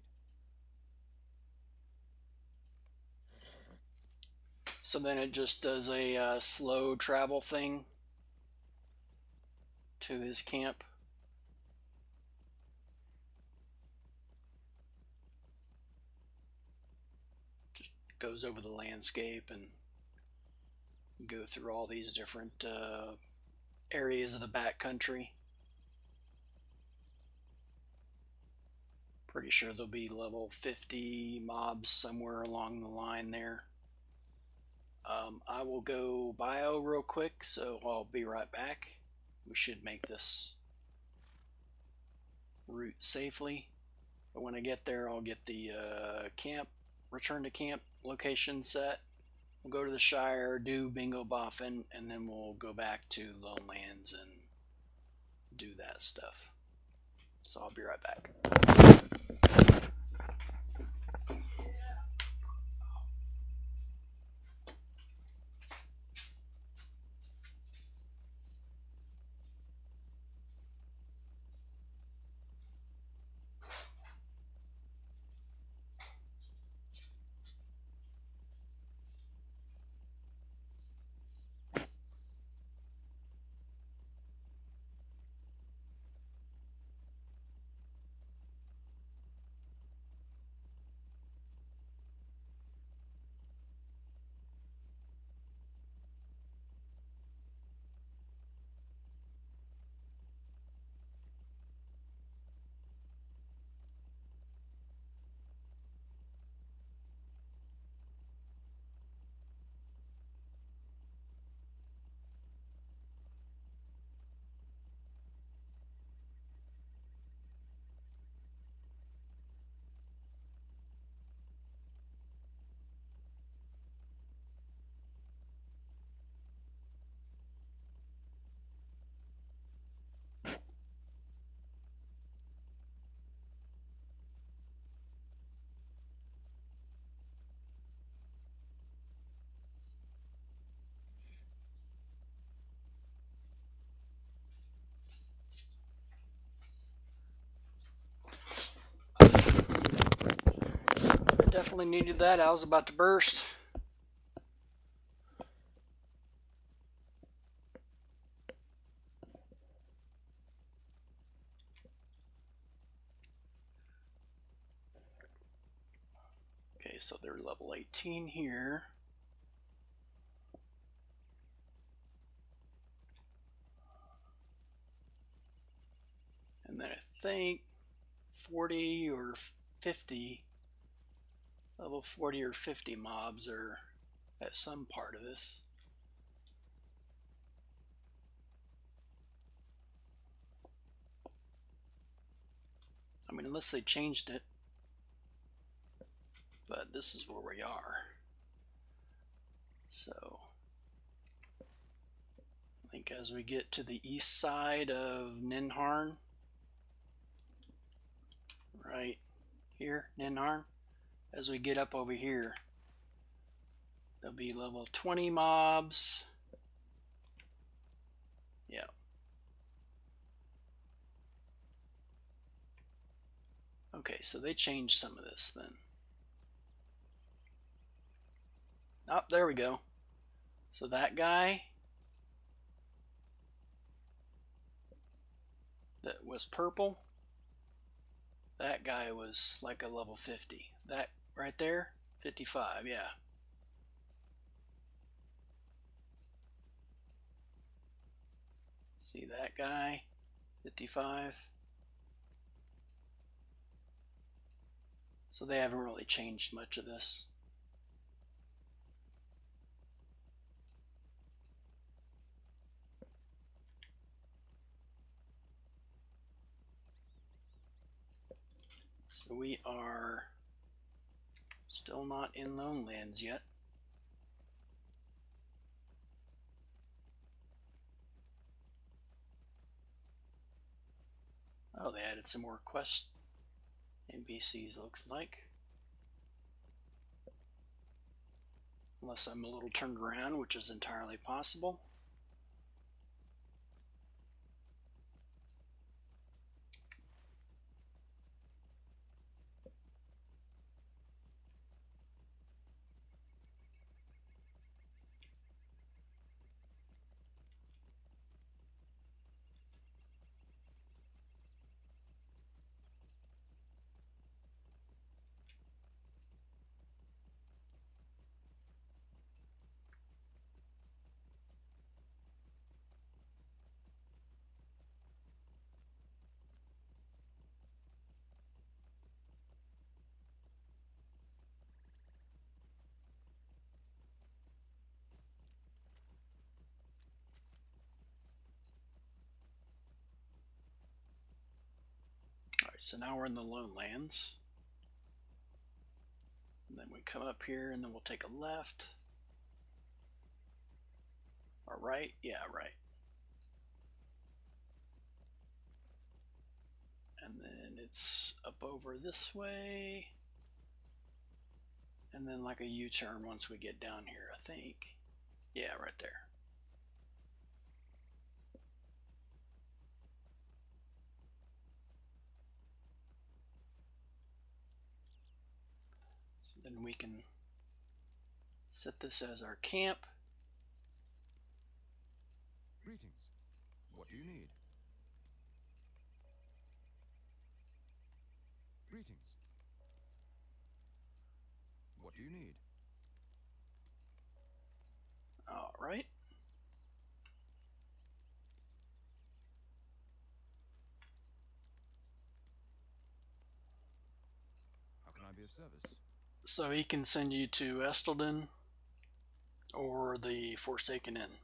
So then it just does a slow travel thing to his camp. Just goes over the landscape and go through all these different areas of the backcountry. Pretty sure there'll be level 50 mobs somewhere along the line there. I will go bio real quick, so I'll be right back. We should make this route safely. But when I get there, I'll get the return to camp location set. We'll go to the Shire, do bingo boffin, and then we'll go back to Lone Lands and do that stuff. So I'll be right back. definitely needed that. I was about to burst. Okay, so they're level 18 here. And then I think 40 or 50, level 40 or 50 mobs are at some part of this. I mean, unless they changed it. But this is where we are. So I think as we get to the east side of Ninharn, right here, Ninharn, as we get up over here, there'll be level 20 mobs. Yeah. Okay, so they changed some of this then. Oh, there we go. So that guy that was purple, that guy was like a level 50. That right there, 55, yeah. See that guy, 55. So they haven't really changed much of this. So we are still not in Lone Lands yet. Oh, they added some more quest NPCs, looks like. Unless I'm a little turned around, which is entirely possible. Alright, so now we're in the Lone Lands. And then we come up here and then we'll take a left. Or right? Yeah, right. And then it's up over this way. And then like a U-turn once we get down here, I think. Yeah, right there. So then we can set this as our camp. Greetings. What do you need? Greetings. What do you need? All right. How can I be of service? So he can send you to Estelden or the Forsaken Inn.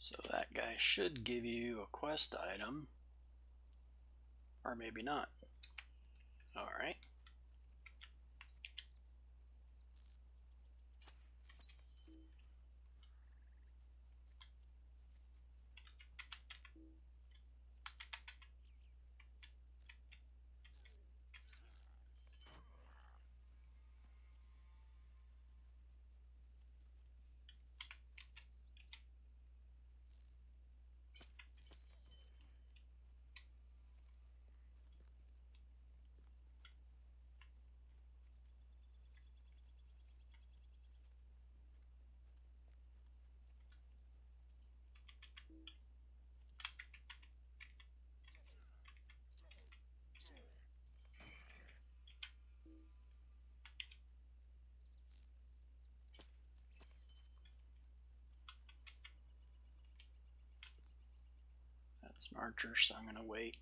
So that guy should give you a quest item, or maybe not. All right. That's an archer, so I'm going to wait.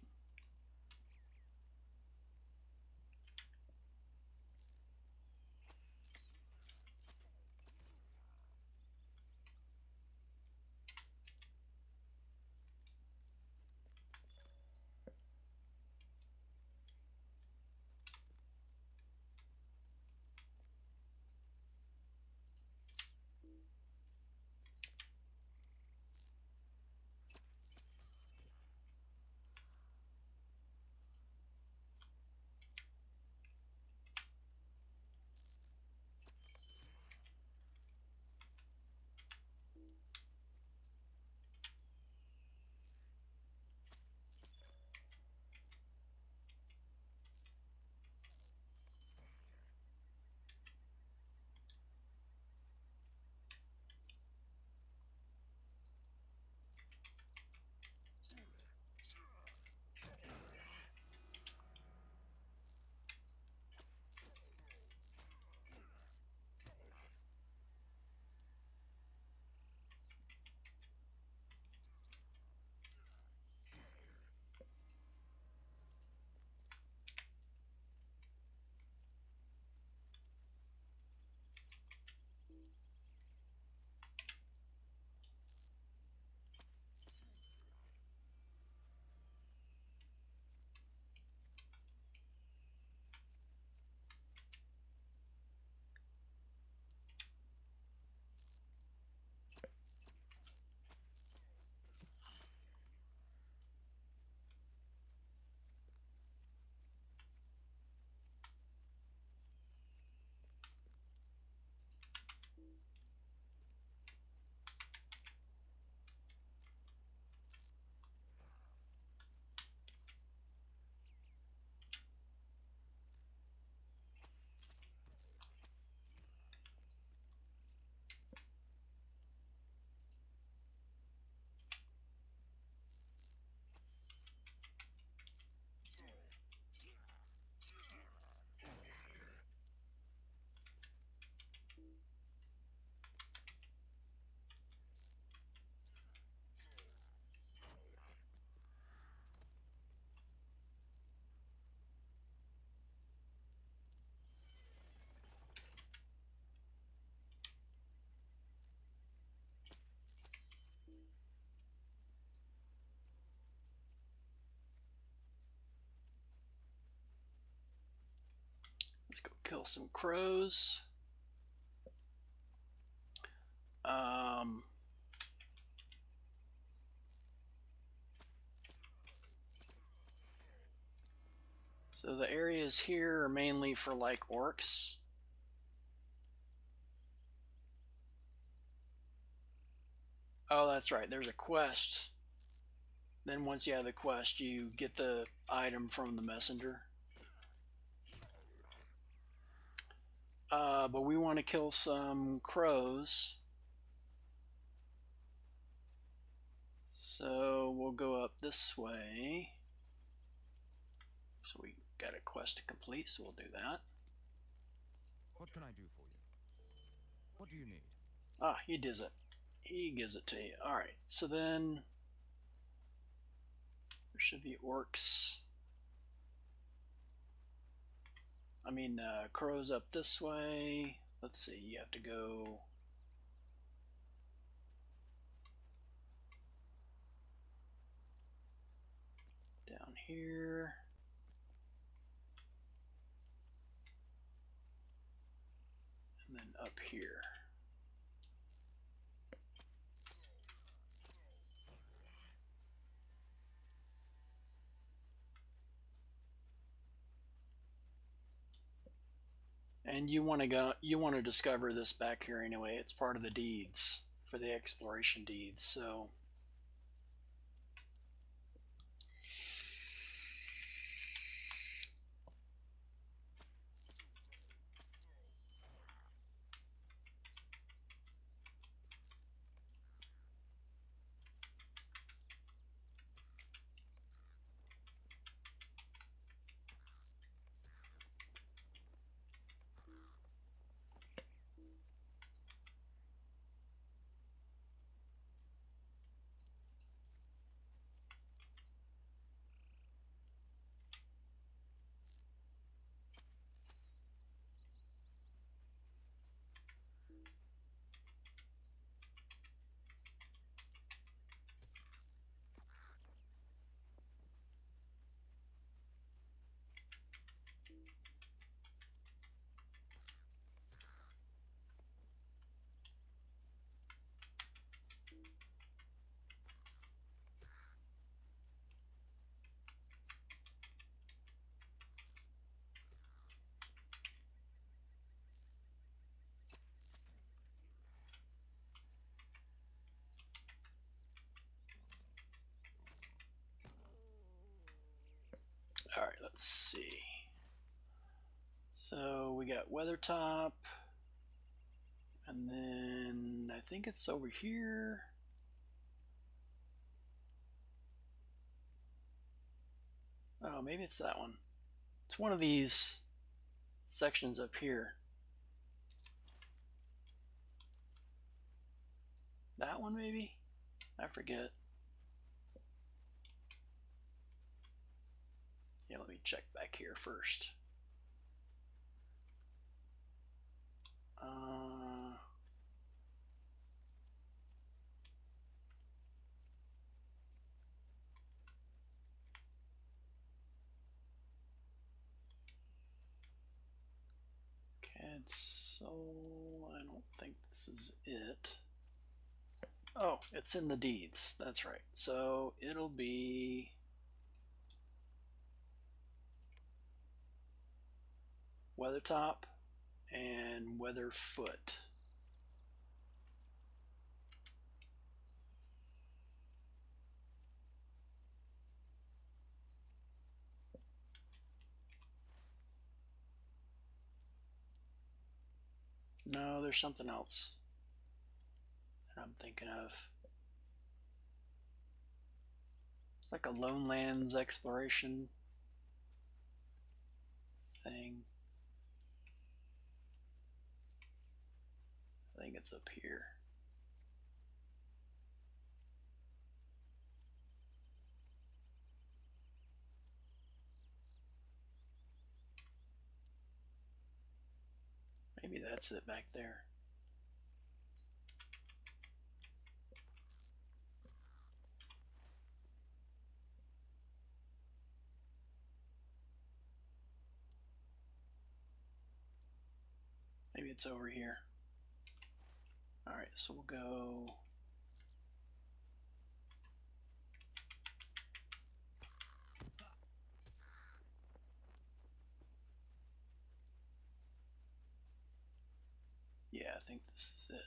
Let's go kill some crows. So the areas here are mainly for like orcs. Oh, that's right. There's a quest. Then once you have the quest, you get the item from the messenger. But we want to kill some crows. So we'll go up this way. So we got a quest to complete, so we'll do that. What can I do for you? What do you need? Ah, he does it. He gives it to you. Alright, so then there should be orcs. I mean, crows up this way. Let's see, you have to go here. And then up here. And you want to discover this back here anyway. It's part of the deeds for the exploration deeds. So all right, let's see. So we got Weathertop, and then I think it's over here. Oh, maybe it's that one. It's one of these sections up here. That one maybe? I forget. Yeah, let me check back here first. Cancel. I don't think this is it. Oh, it's in the deeds. That's right. So it'll be Weathertop and Weatherfoot. No, there's something else that I'm thinking of. It's like a Lone Lands exploration thing. I think it's up here. Maybe that's it back there. Maybe it's over here. All right, so we'll go. Yeah, I think this is it.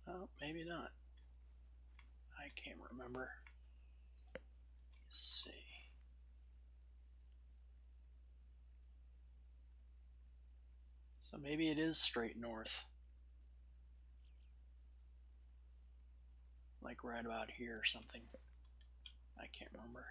Oh, maybe not. I can't remember. Let's see. So maybe it is straight north. Like right about here or something. I can't remember.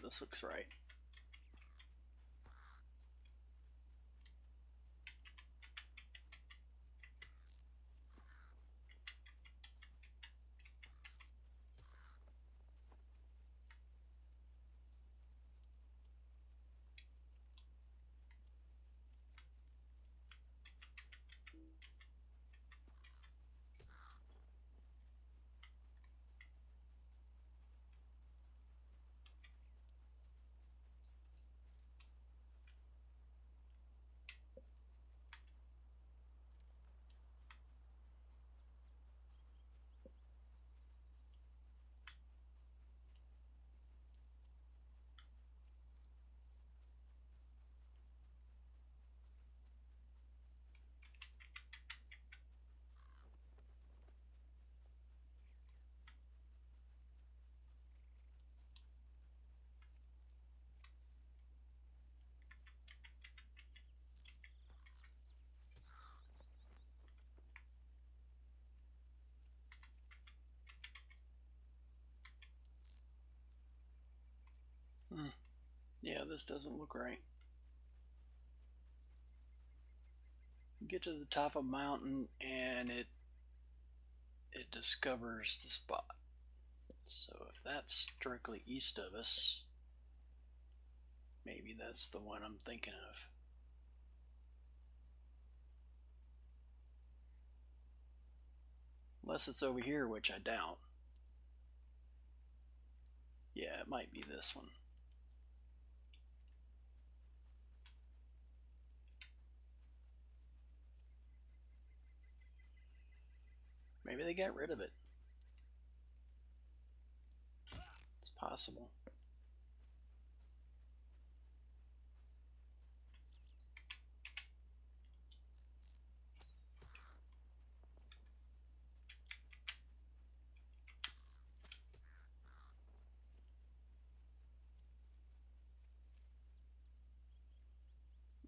this looks right. Yeah, this doesn't look right. Get to the top of a mountain and it discovers the spot. So if that's directly east of us, maybe that's the one I'm thinking of. Unless it's over here, which I doubt. Yeah, it might be this one. Maybe they got rid of it. It's possible.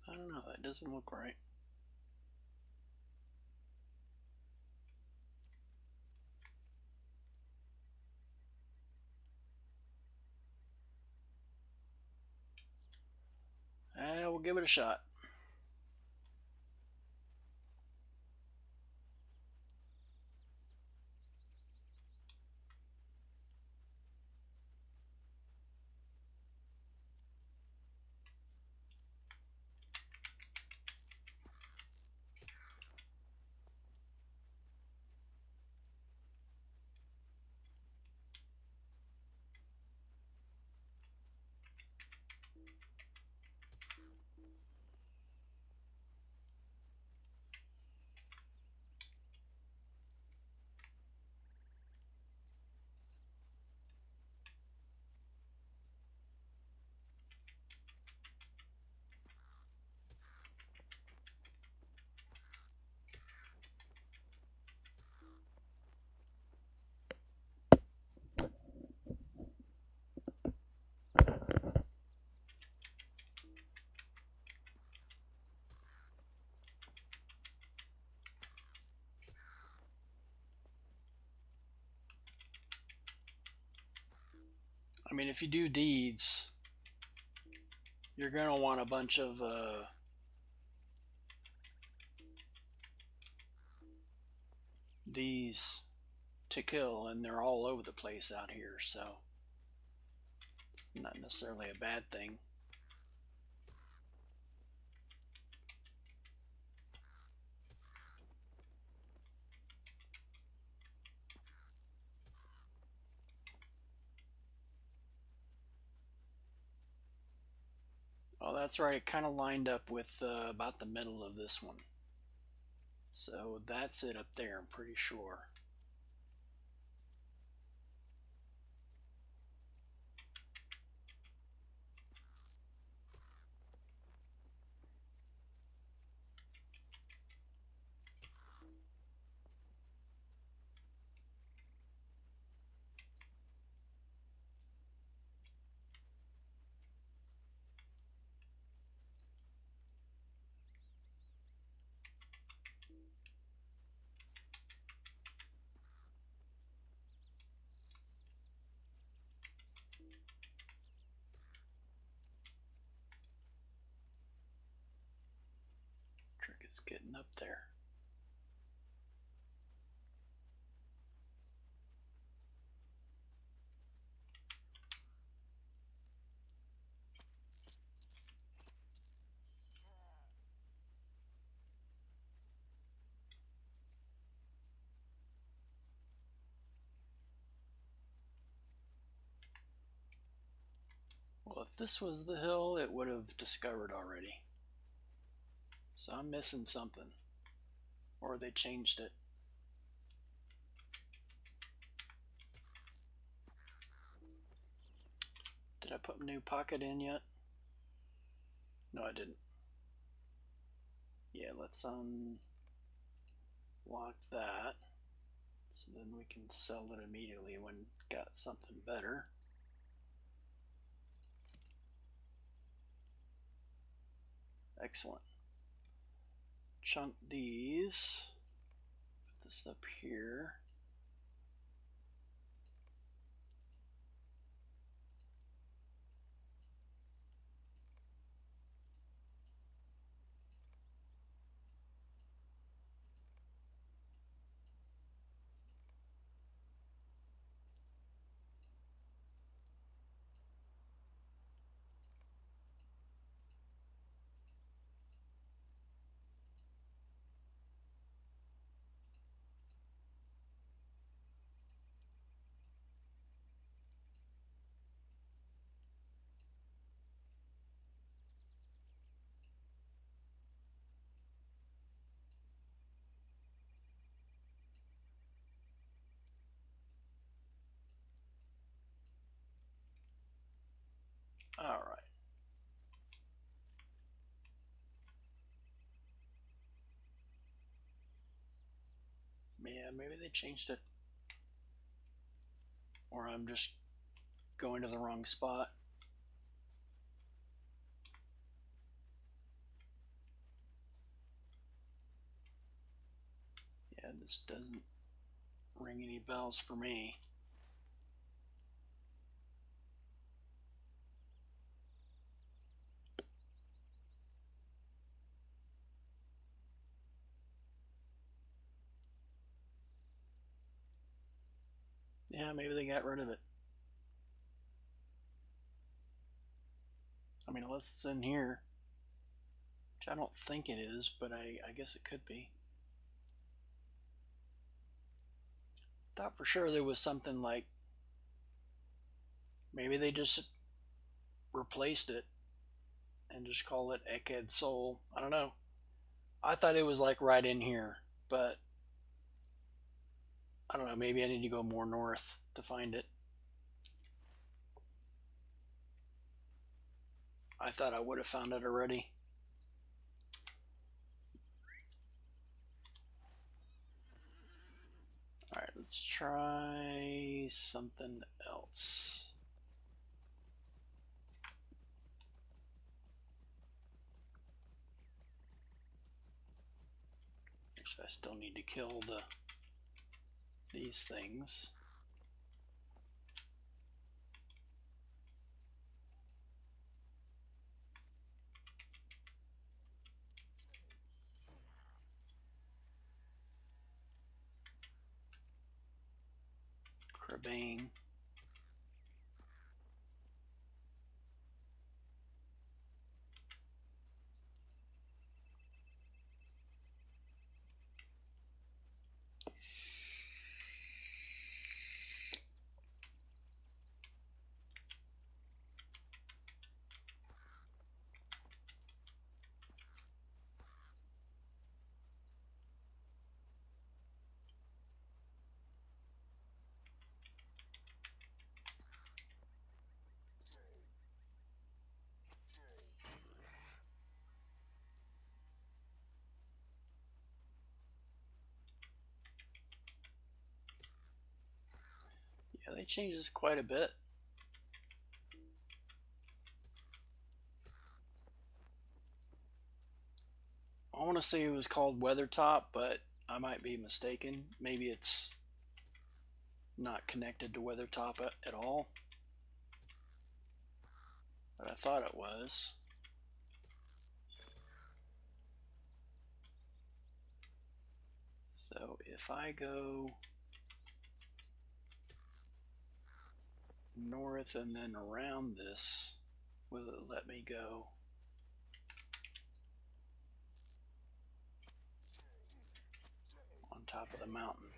I don't know, that doesn't look right. We'll give it a shot. I mean, if you do deeds, you're going to want a bunch of these to kill, and they're all over the place out here, so not necessarily a bad thing. Oh, that's right, it kind of lined up with about the middle of this one. So that's it up there, I'm pretty sure. is getting up there. Well, if this was the hill, it would have discovered already. So I'm missing something. Or they changed it. Did I put a new pocket in yet? No, I didn't. Yeah, let's unlock that. So then we can sell it immediately when got something better. Excellent. Chunk these. Put this up here. All right. Yeah, maybe they changed it. Or I'm just going to the wrong spot. Yeah, this doesn't ring any bells for me. Yeah, maybe they got rid of it. I mean, unless it's in here, which I don't think it is, but I guess it could be. Thought for sure there was something like maybe they just replaced it and just call it Egghead Soul. I don't know. I thought it was like right in here, but I don't know. Maybe I need to go more north to find it. I thought I would have found it already. All right, let's try something else. I still need to kill these things. Crabane. Yeah, they changed this quite a bit. I want to say it was called Weathertop, but I might be mistaken. Maybe it's not connected to Weathertop at all. But I thought it was. So if I go north and then around this, will it let me go? On top of the mountain?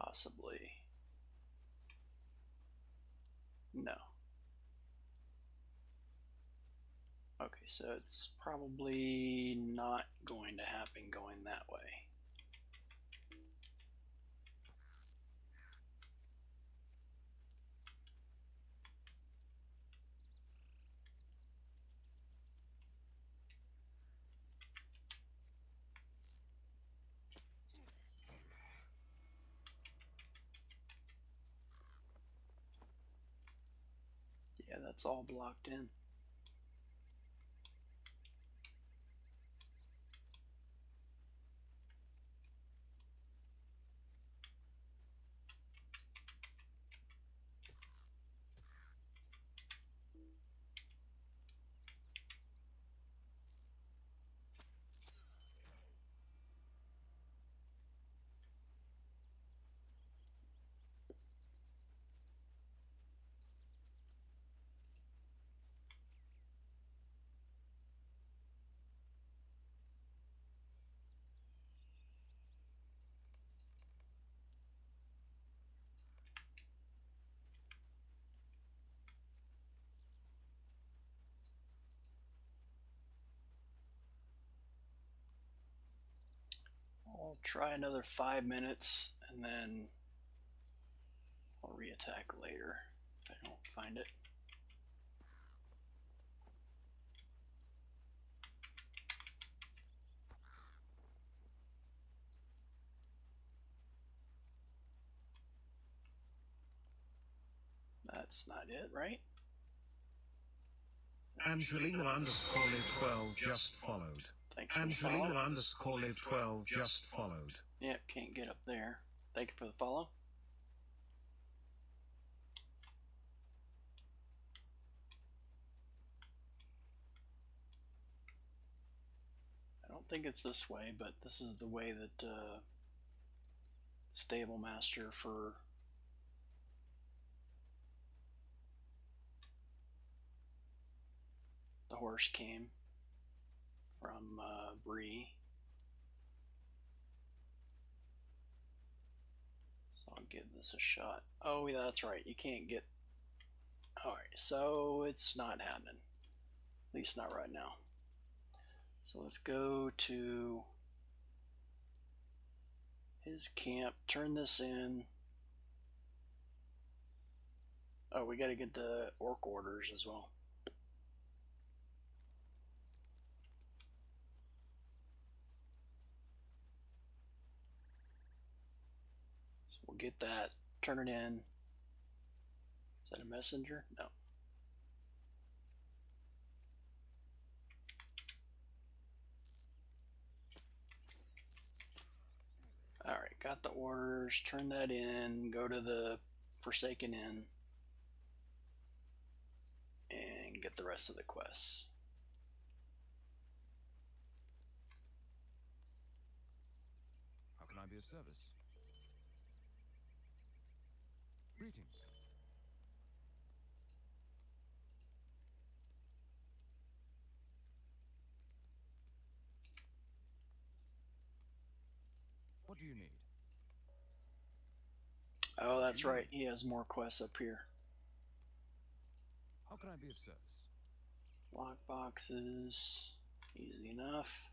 Possibly. No. Okay, so it's probably not going to happen going that way. Yeah, that's all blocked in. I'll try another 5 minutes and then I'll re-attack later if I don't find it. That's not it, right? Angelina underscore live 12 just followed. Thanks for the follow. Angelina underscore live 12 just followed. Yep, can't get up there. Thank you for the follow. I don't think it's this way, but this is the way that stable master for the horse came from Bree. So I'll give this a shot. Oh, yeah, that's right. You can't get... Alright, so it's not happening. At least not right now. So let's go to his camp, turn this in. Oh, we got to get the orc orders as well. So we'll get that, turn it in. Is that a messenger? No. Alright, got the orders, turn that in, go to the Forsaken Inn, and get the rest of the quests. How can I be of service? Greetings. What do you need? Oh, that's right, he has more quests up here. How can I be of service? Lock boxes, easy enough.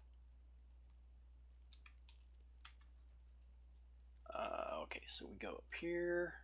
Okay, so we go up here.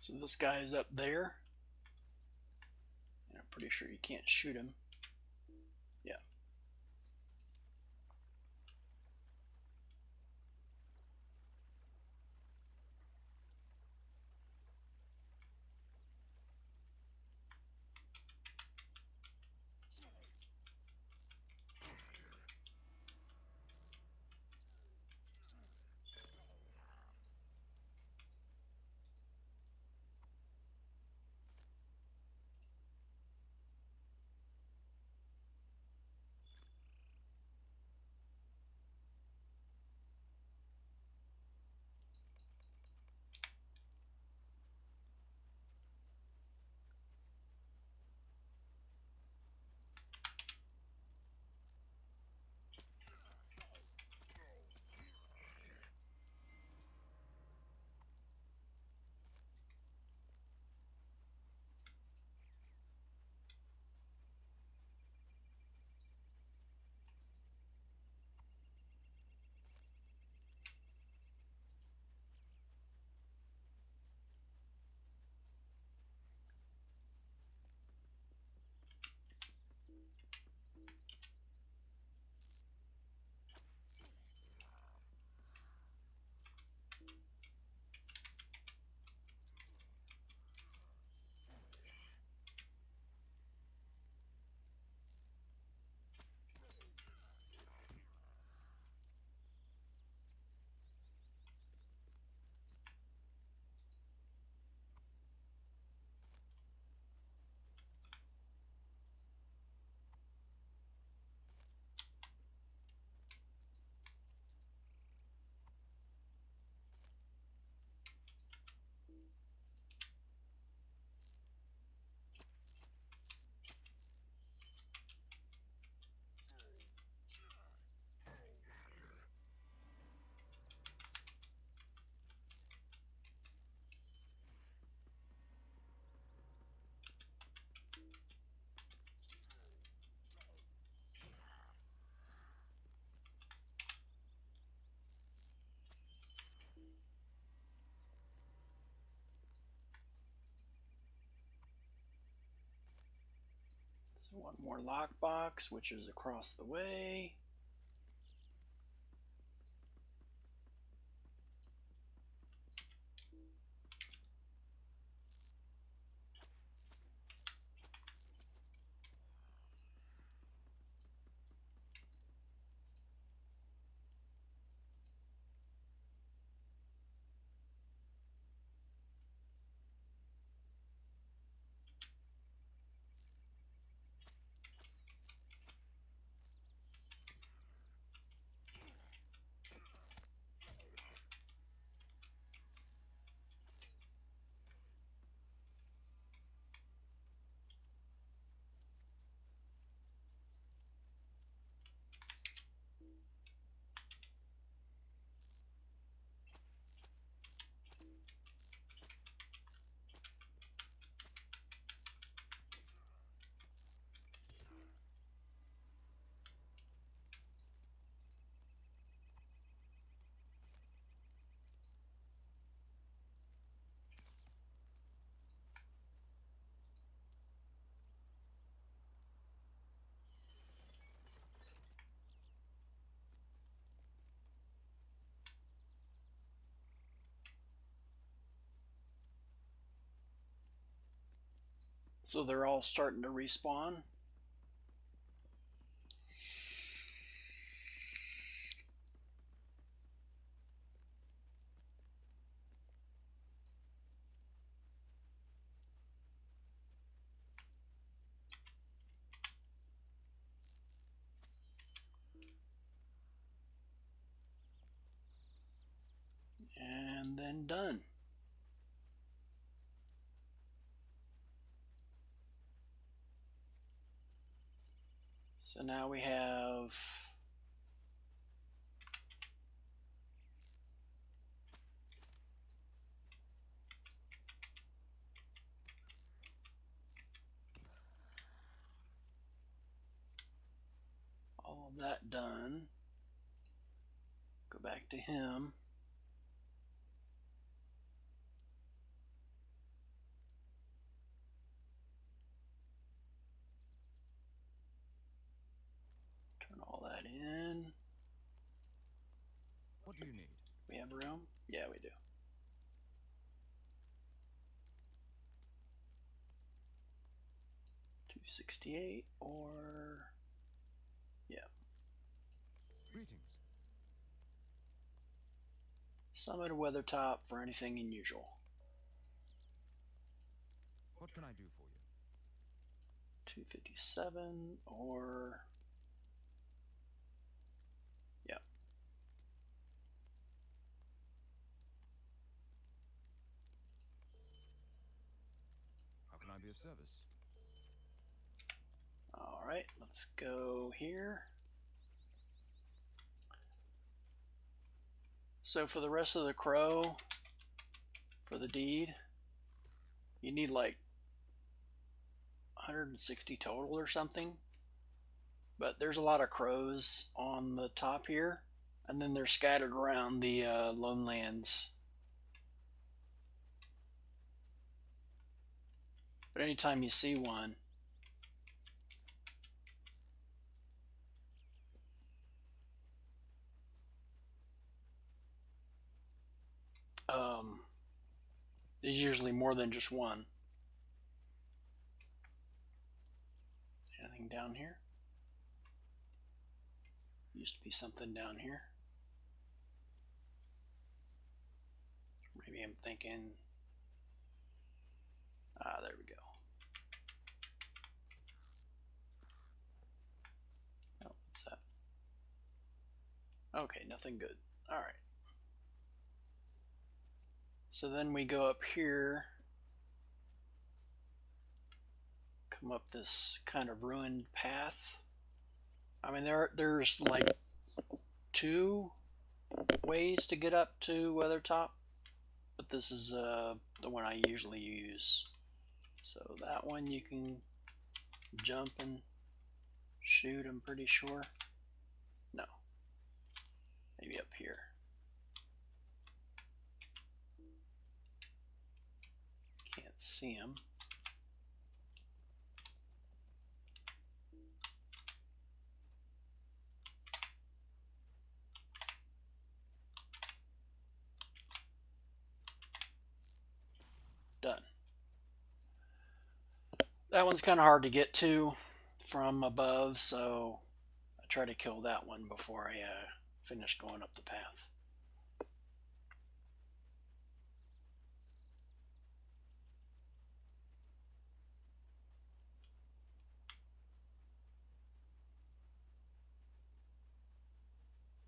So this guy is up there. And I'm pretty sure you can't shoot him. Yeah. So one more lockbox, which is across the way. So they're all starting to respawn. And then done. So now we have all of that done. Go back to him. have room? Yeah, we do. $268 or yeah. Greetings. Summit or Weathertop for anything unusual. What can I do for you? 257 or yeah. How can I be of service? All right, let's go here. So for the rest of the crow, for the deed, you need like 160 total or something. But there's a lot of crows on the top here, and then they're scattered around the lone lands. But anytime you see one, there's usually more than just one. Anything down here? Used to be something down here. Maybe I'm thinking, there we go. Oh, what's that? Okay, nothing good. All right. So then we go up here, come up this kind of ruined path. I mean, there's like 2 ways to get up to Weathertop, but this is the one I usually use. So that one you can jump and shoot, I'm pretty sure. No, maybe up here. Can't see him. Done. That one's kind of hard to get to from above, so I try to kill that one before I finish going up the path.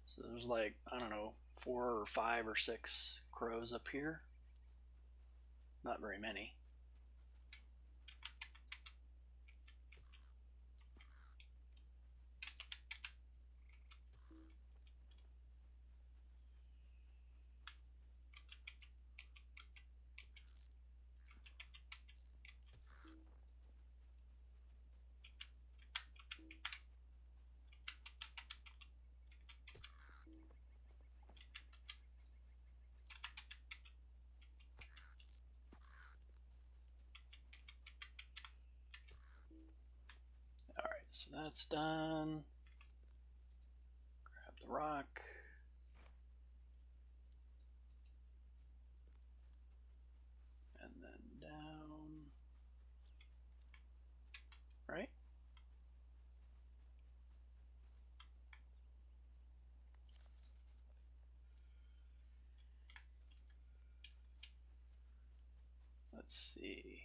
So there's like, I don't know, 4 or 5 or 6 crows up here. Not very many. Alright, so that's done. Grab the rock. And then down. Right? Let's see.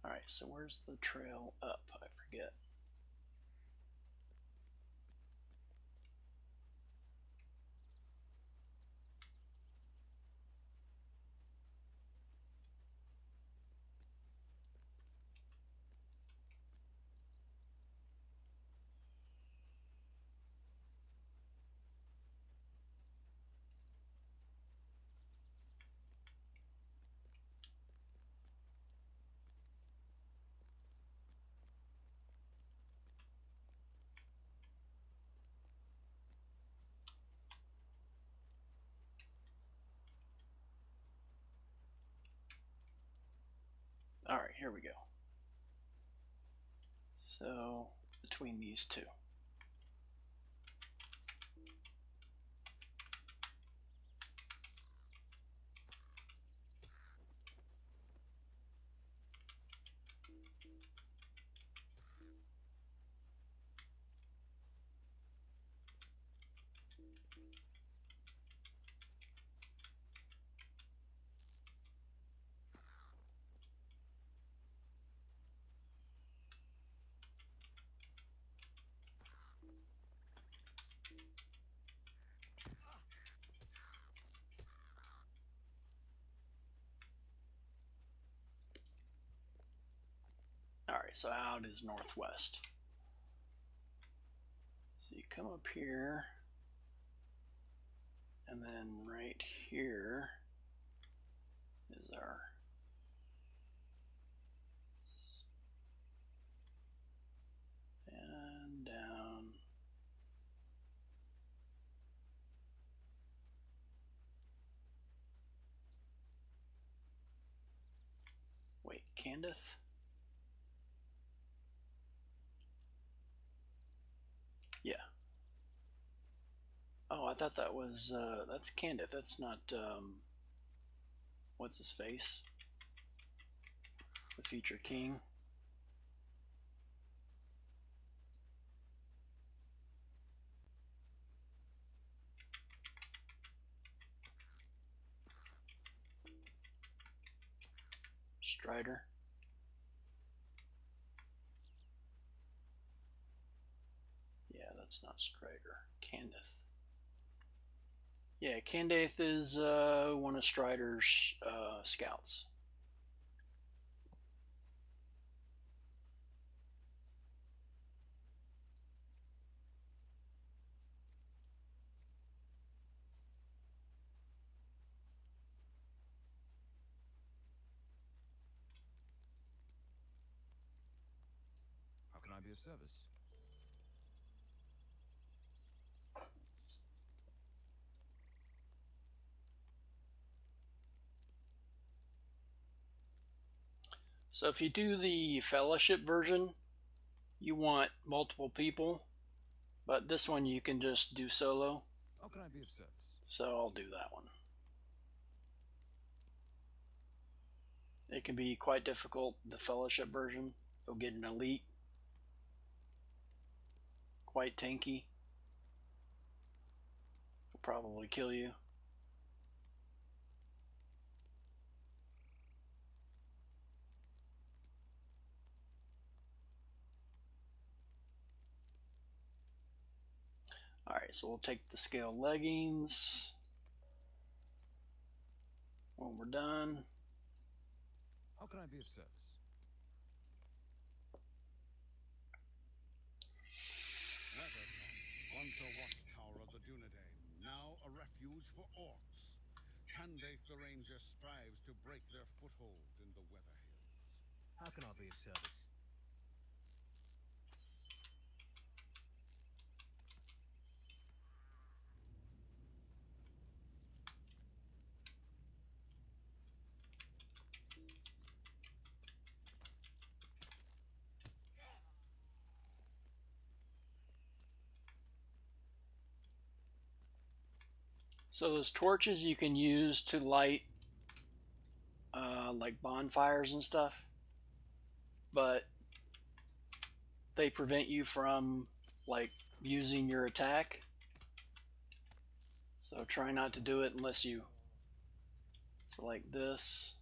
Alright, so where's the trail up? I forget. Alright, here we go. So between these two. Alright, so out is northwest. So you come up here, and then right here is our and down. Wait, Candace? Yeah. Oh, I thought that was, that's Candid. That's not, what's his face? The future king. Strider. Yeah, that's not Strider. Candace. Yeah, Candace is one of Strider's scouts. How can I be of service? So if you do the fellowship version, you want multiple people, but this one you can just do solo. How can I be of service? So I'll do that one. It can be quite difficult, the fellowship version. You'll get an elite. Quite tanky. Will probably kill you. Alright, so we'll take the scale leggings when we're done. How can I be of service? Weatherton, once a watchtower of the Dunedain, now a refuge for orcs. Candace the Ranger strives to break their foothold in the Weather Hills. How can I be of service? So those torches you can use to light like bonfires and stuff, but they prevent you from like using your attack. So try not to do it unless you, so like this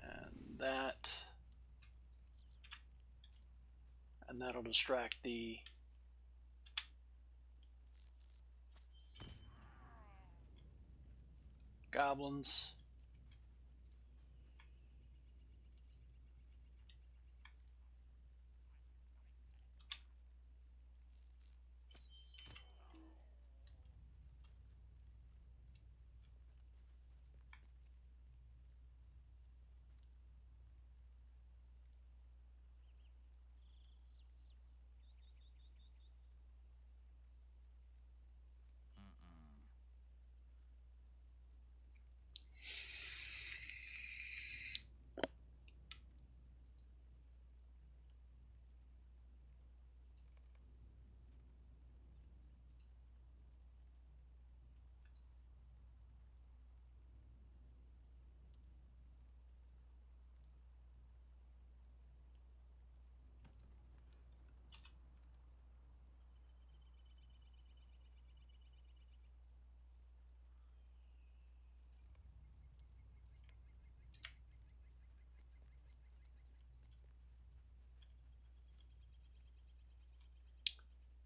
and that, and that'll distract the goblins.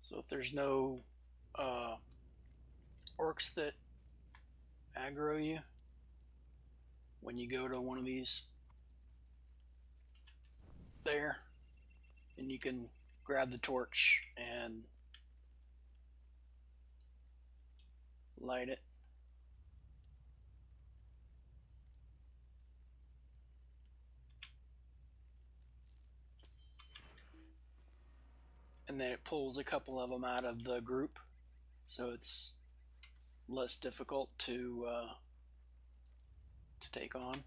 So if there's no orcs that aggro you, when you go to one of these there, and you can grab the torch and light it. And then it pulls a couple of them out of the group, so it's less difficult to take on.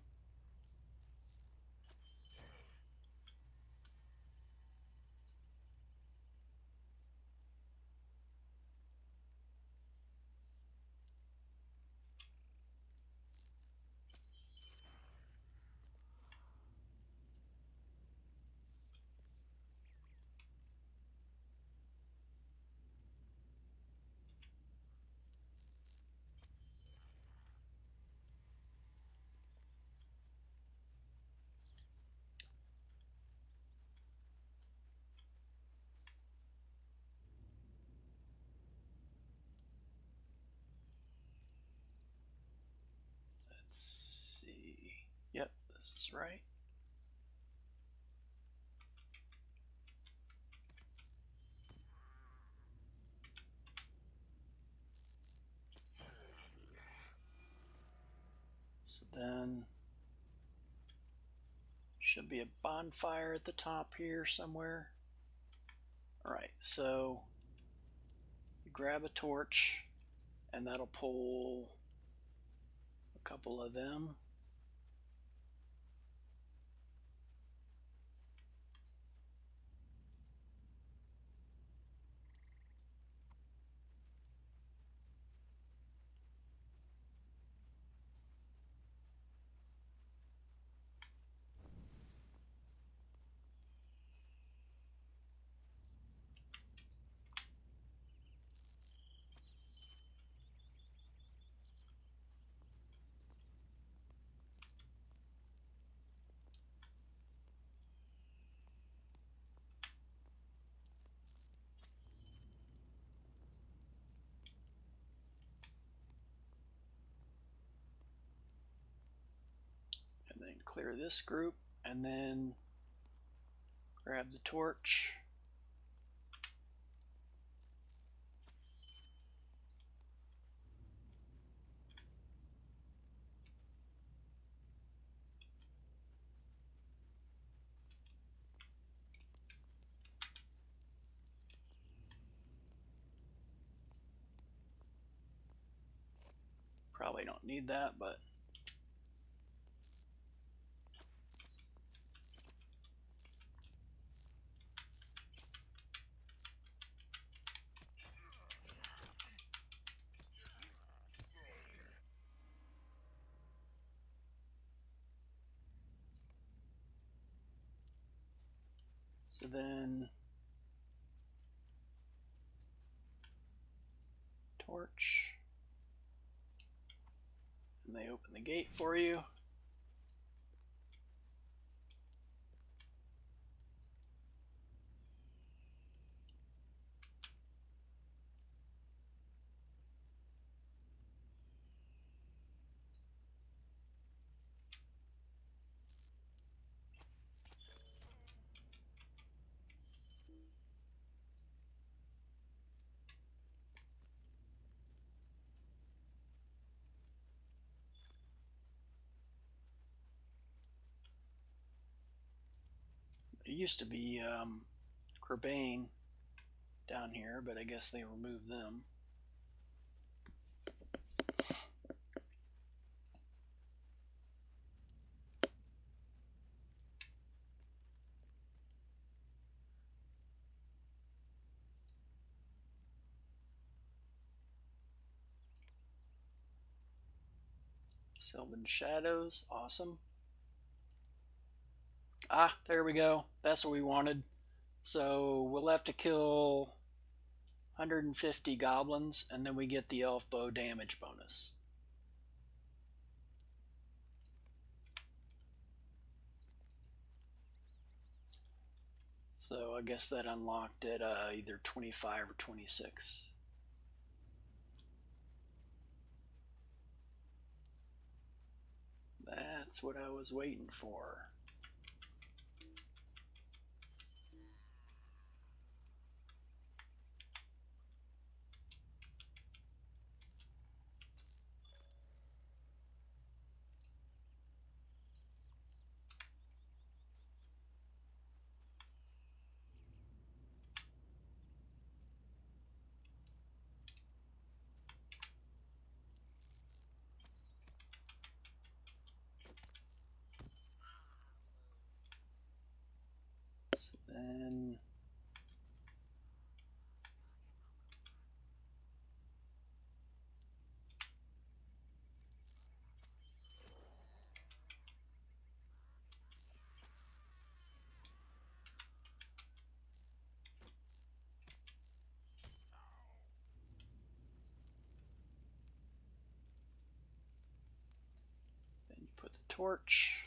Let's see. Yep, this is right. So then should be a bonfire at the top here somewhere. All right, so you grab a torch and that'll pull a couple of them. And then clear this group and then grab the torch. Probably don't need that, but so then torch, and they open the gate for you. It used to be Crerbane down here, but I guess they removed them. Sylvan Shadows, awesome. Ah, there we go. That's what we wanted. So we'll have to kill 150 goblins, and then we get the elf bow damage bonus. So I guess that unlocked at either 25 or 26. That's what I was waiting for. So then you put the torch.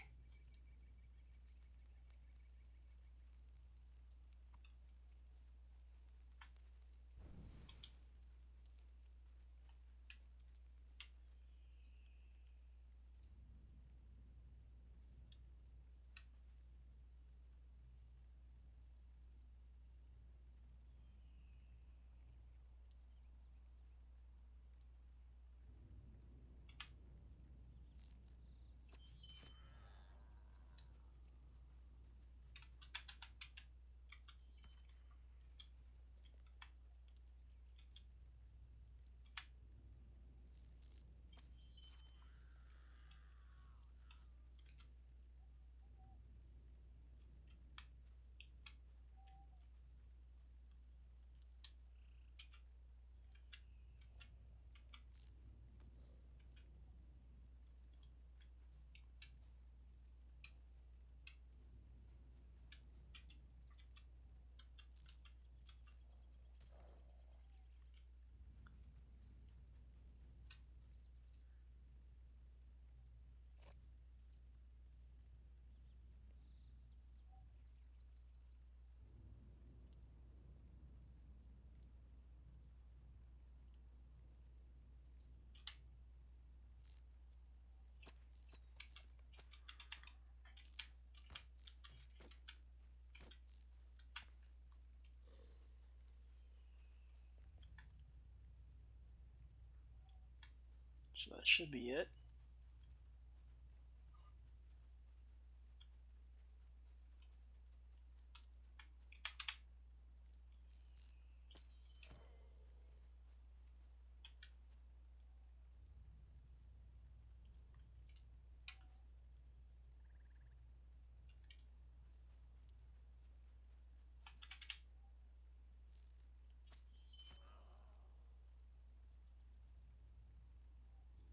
So that should be it.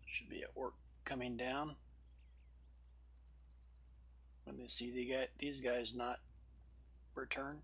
Should be at work coming down. When they see these guys not return.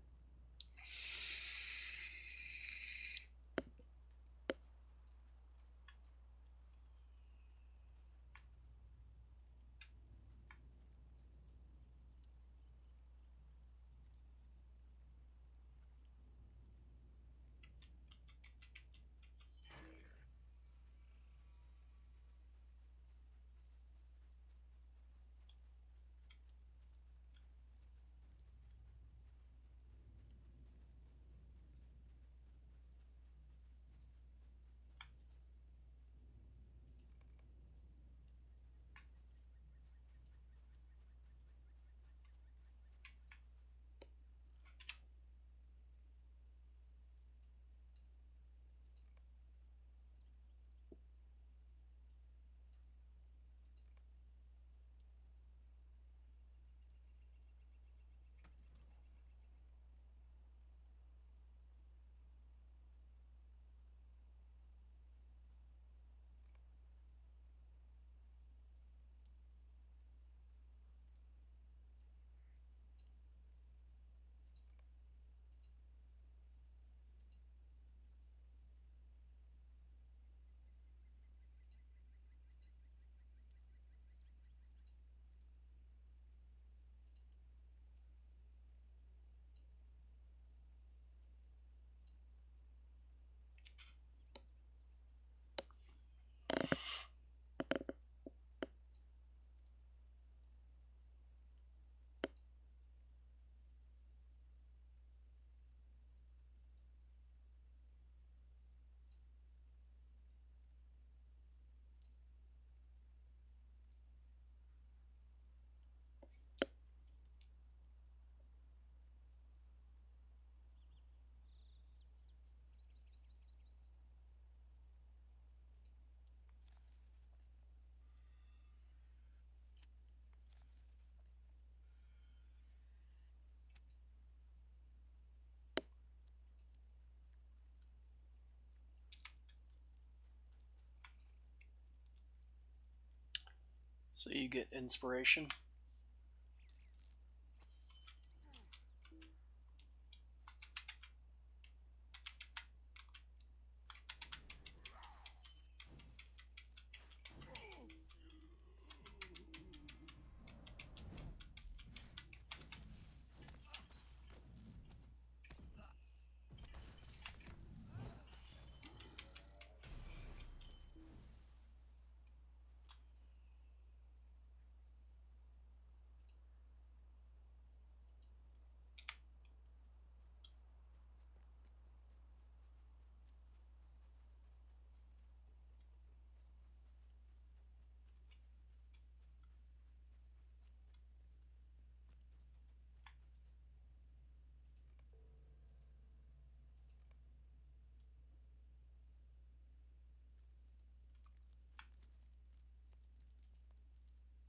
So you get inspiration.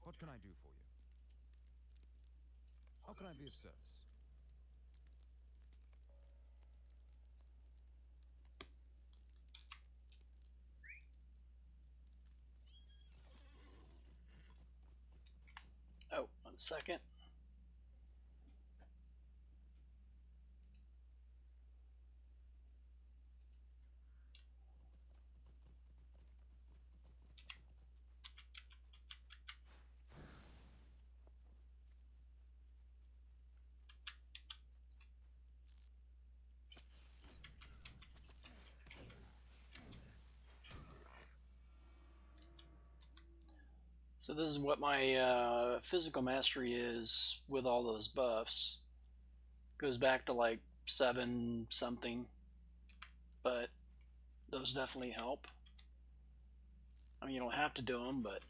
What can I do for you? How can I be of service? Oh, 1 second. So this is what my physical mastery is with all those buffs. Goes back to like 7 something, but those definitely help. I mean, you don't have to do them, but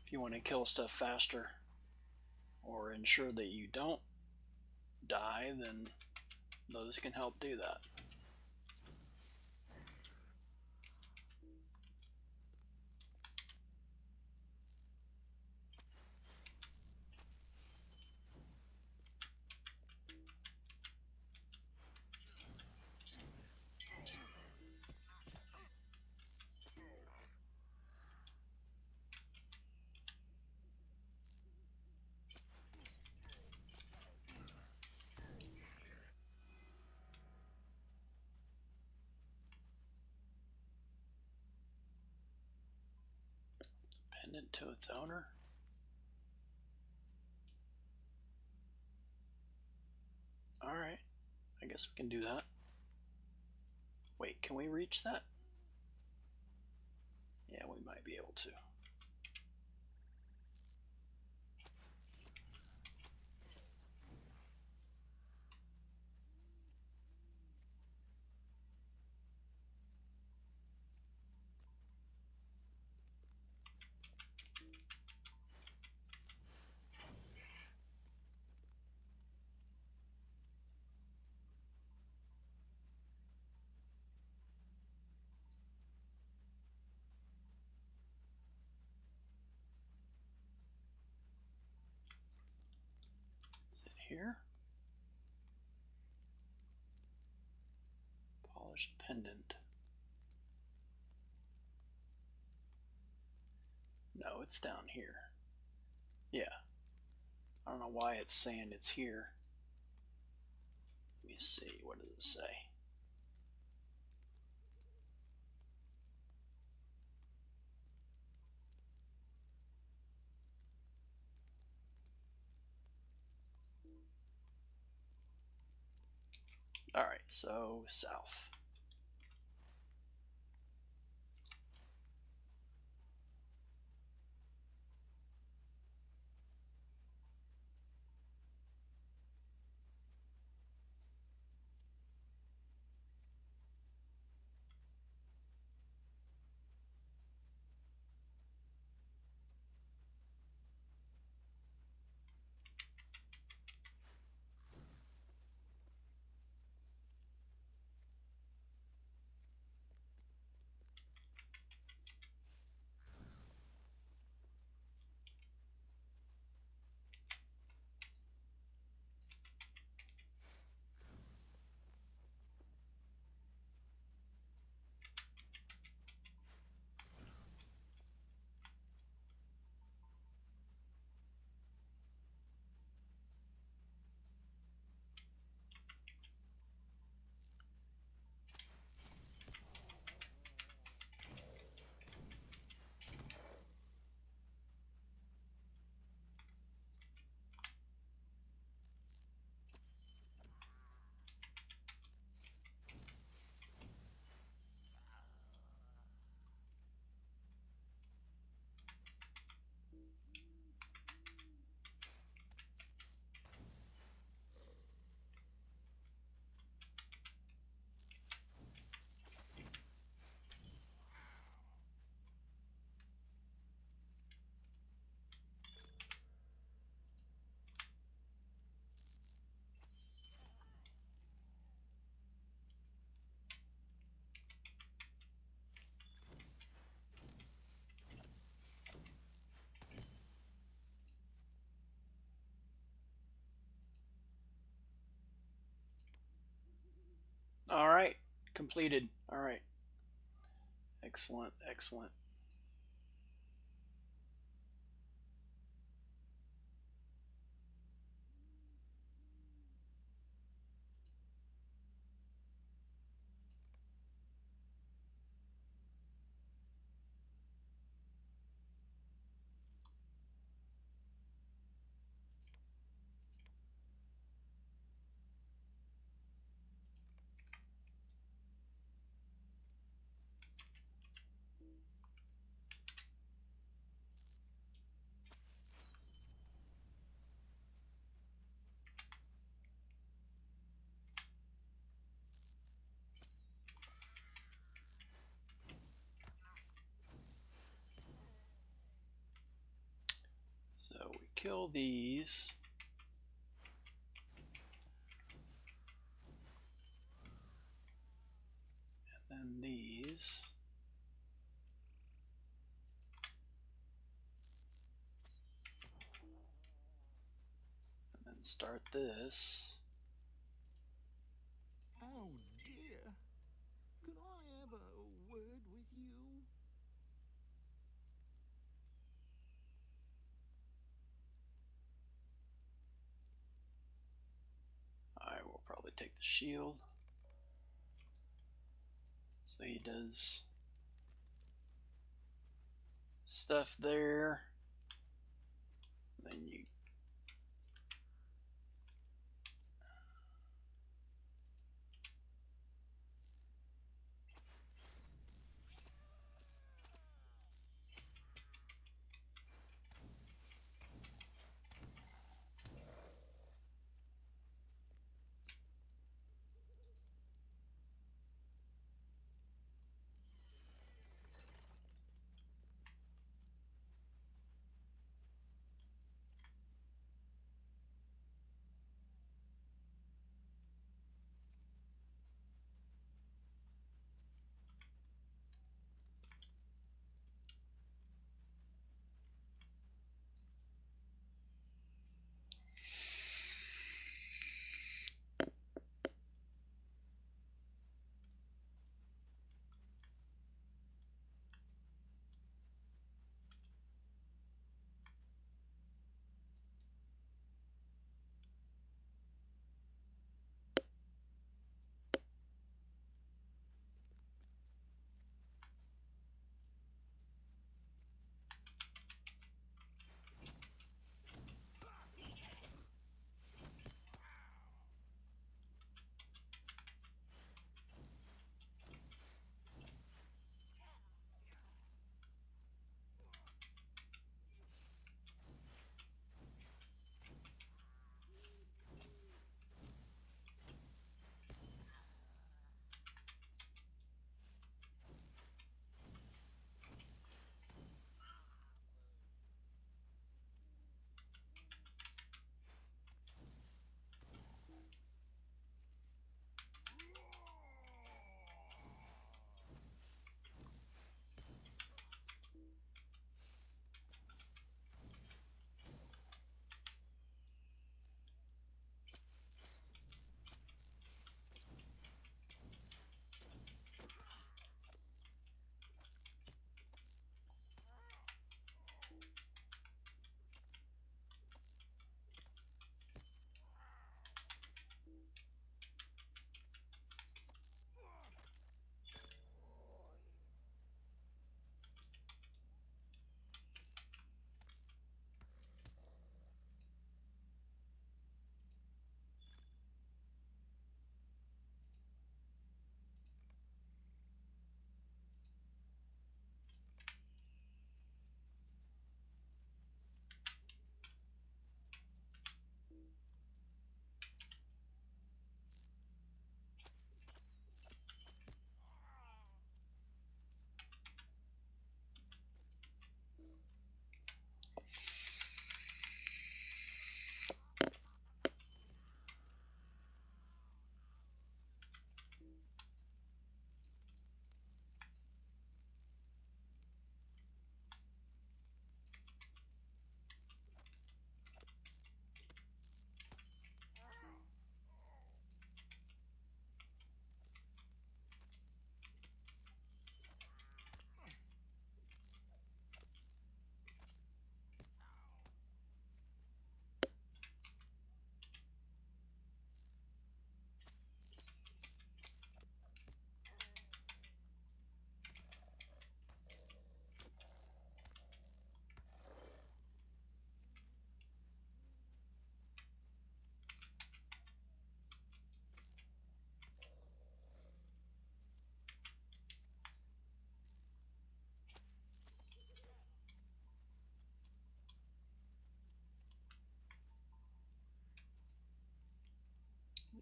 if you want to kill stuff faster or ensure that you don't die, then those can help do that. Pendant to its owner. Alright, I guess we can do that. Wait, can we reach that? Yeah, we might be able to. Is it here? Polished pendant. No, it's down here. Yeah. I don't know why it's saying it's here. Let me see, what does it say? Alright, so south. completed. All right. Excellent, excellent. So we kill these. And then these. And then start this. Oh dear. Could I have a word with you? I will probably take the shield. So he does stuff there. Then you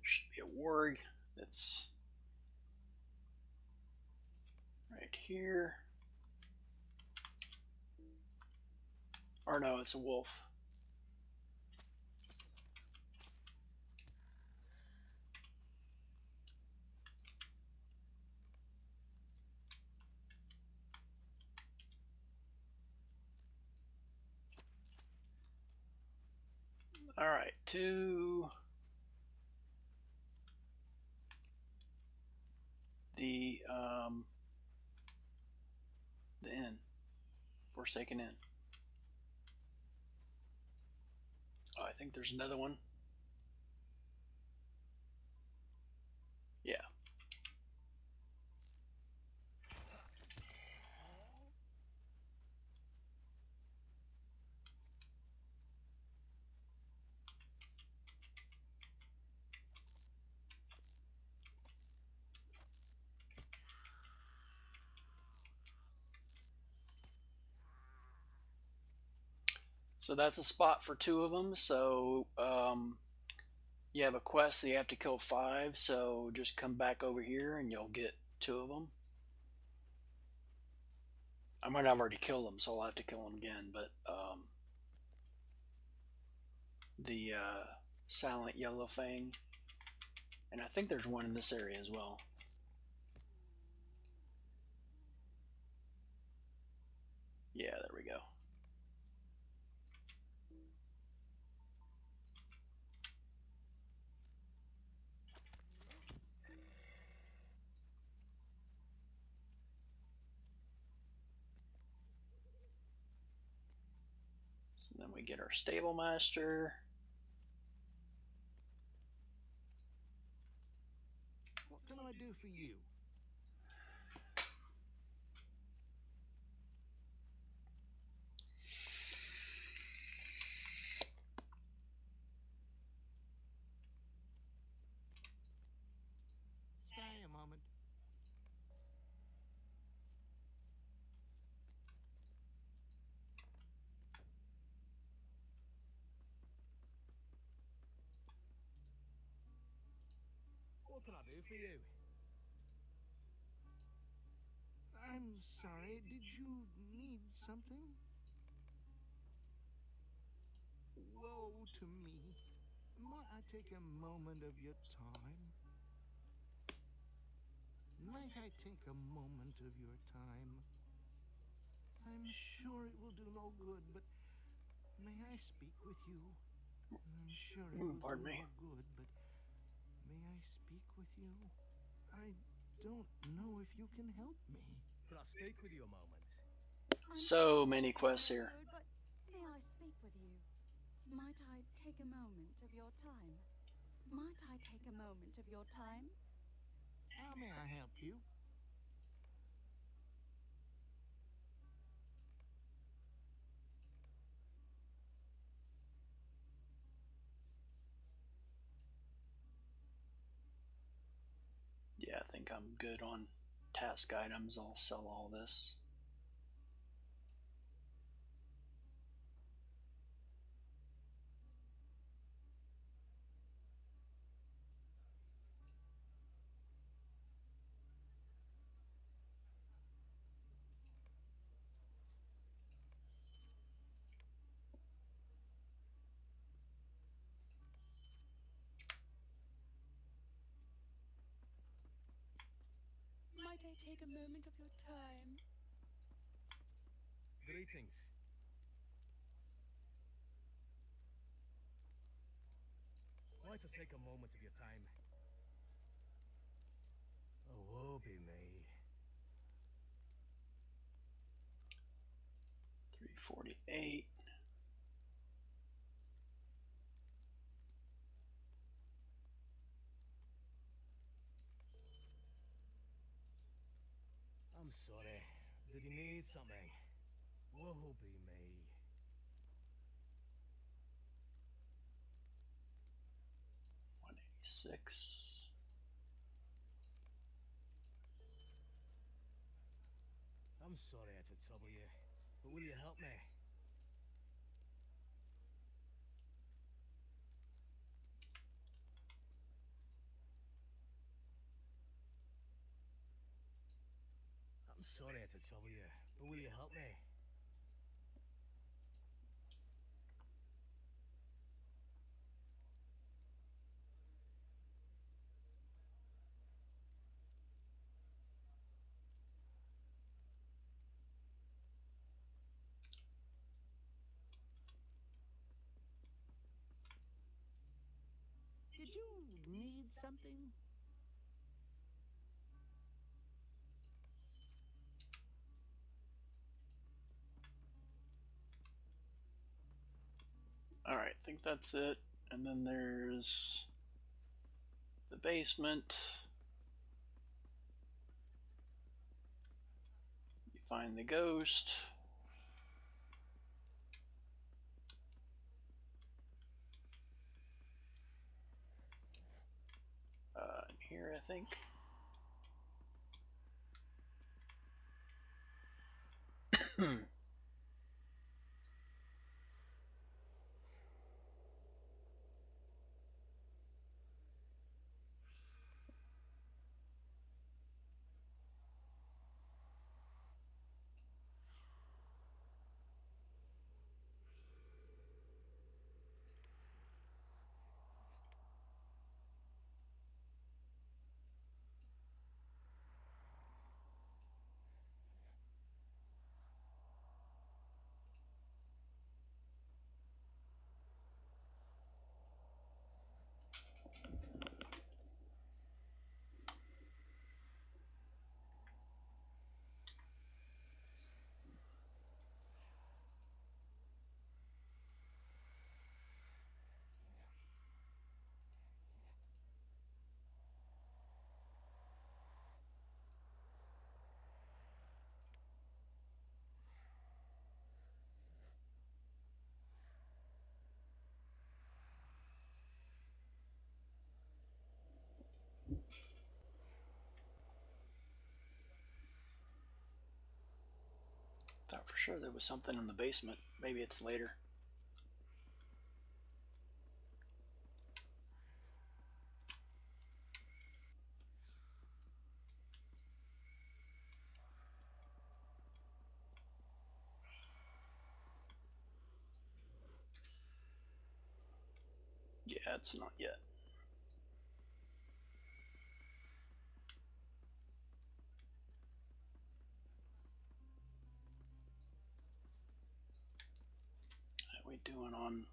Should be a warg that's right here. Or no, it's a wolf. All right, to the inn, Forsaken Inn. Oh, I think there's another one. Yeah. So that's a spot for 2 of them. So you have a quest that you have to kill 5. So just come back over here and you'll get 2 of them. I might have already killed them, so I'll have to kill them again. But the silent yellow fang, and I think there's one in this area as well. Yeah, there we go. So then we get our stable master. What can I do for you? Stay a moment. What can I do for you? I'm sorry, did you need something? Woe to me. Might I take a moment of your time? Might I take a moment of your time? I'm sure it will do no good, but may I speak with you? I'm sure it will Pardon do me. no good, but may I speak with you? I don't know if you can help me. Can I speak with you a moment? So many quests here. But may I speak with you? Might I take a moment of your time? Might I take a moment of your time? How may I help you? Yeah, I think I'm good on task items. I'll sell all this. Might I take a moment of your time? Greetings. Might I take a moment of your time? Oh, woe be me. 348. I'm sorry. Did you need something? Woe be me. 186. I'm sorry I had to trouble you, but will you help me? sorry to trouble you, but will you help me? Did you need something? Alright, I think that's it. And then there's the basement. You find the ghost. Here, I think. Thought for sure there was something in the basement. Maybe it's later. Yeah, it's not yet. How we doing on...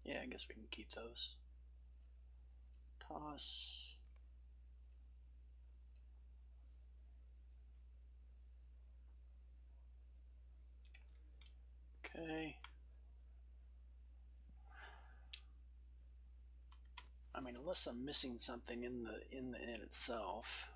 Yeah, I guess we can keep those. Toss. Okay. I mean, unless I'm missing something in the inn itself.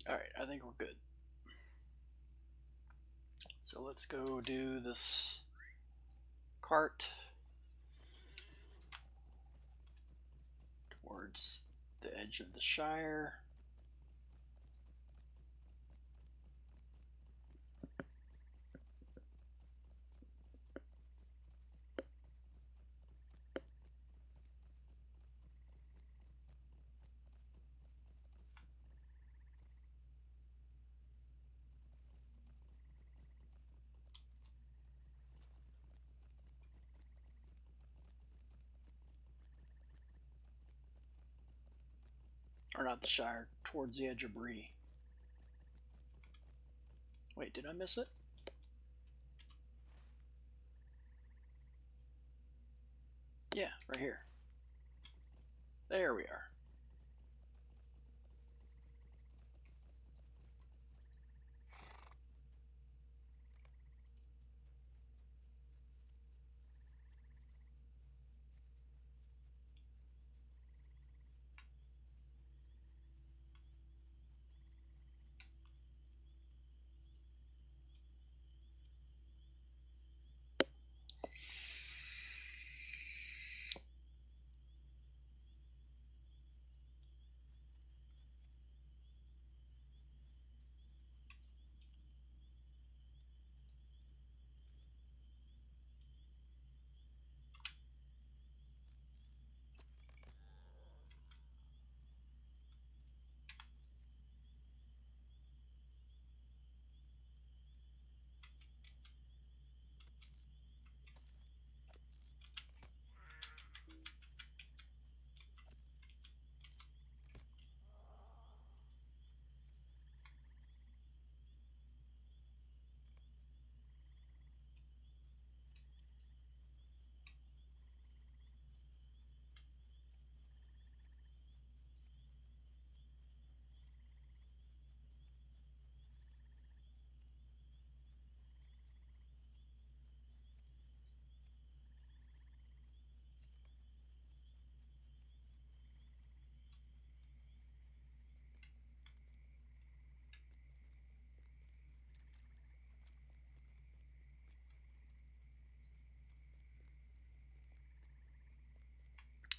Alright, I think we're good. So let's go do this cart towards the edge of the Shire. Or not the Shire, towards the edge of Bree. Wait, did I miss it? Yeah, right here. There we are.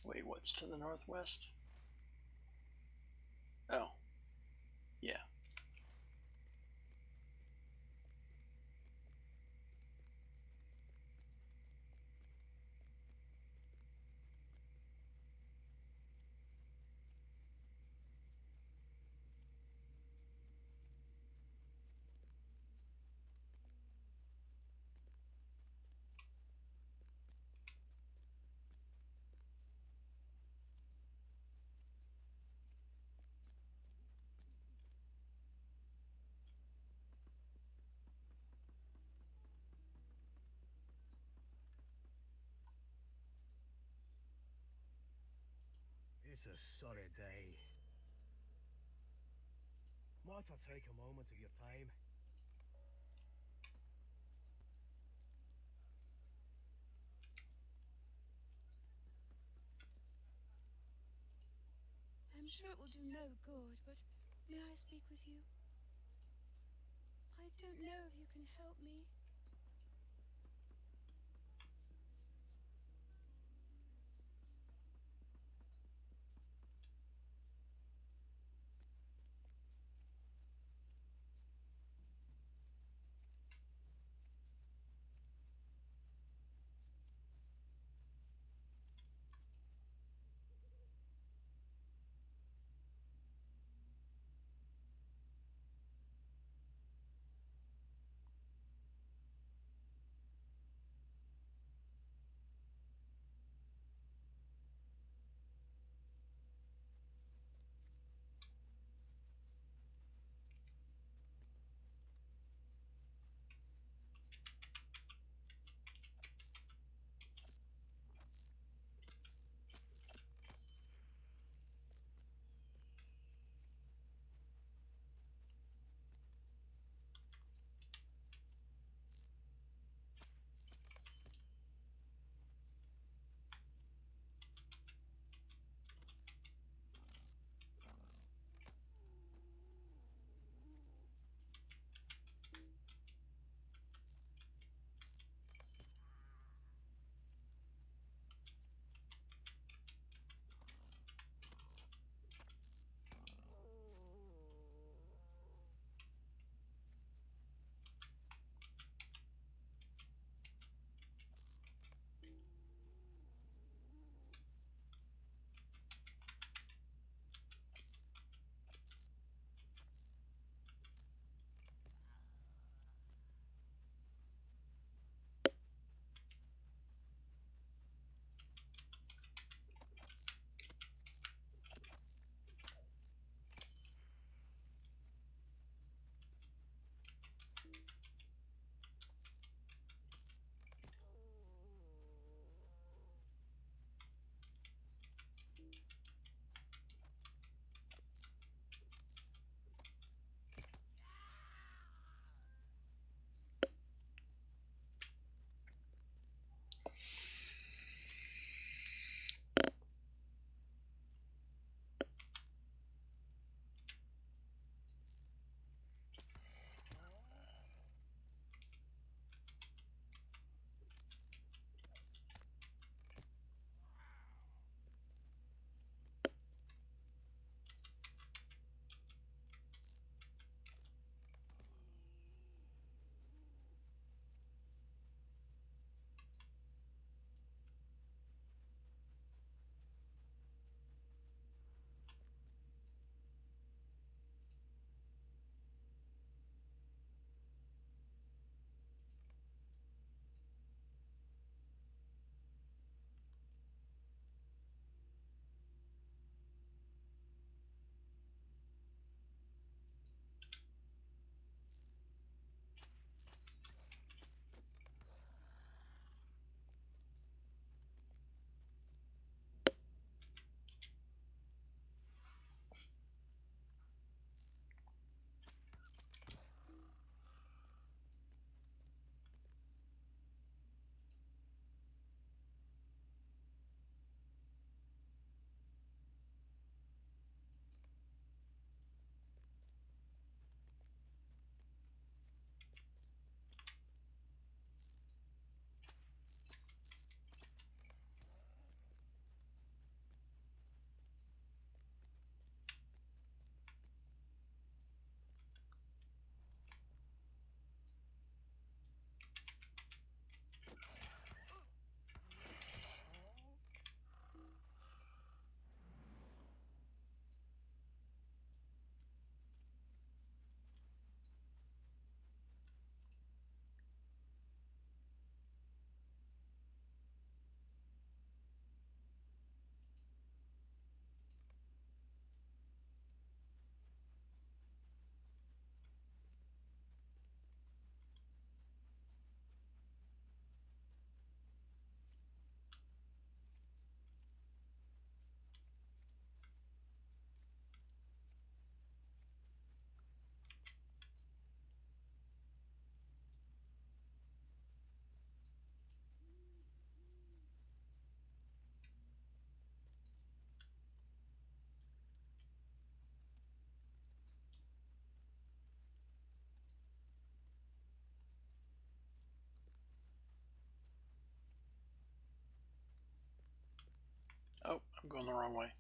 Wait, what's to the northwest? Oh, yeah. It's a solid day. Might I take a moment of your time? I'm sure it will do no good, but may I speak with you? I don't know if you can help me. Oh, I'm going the wrong way.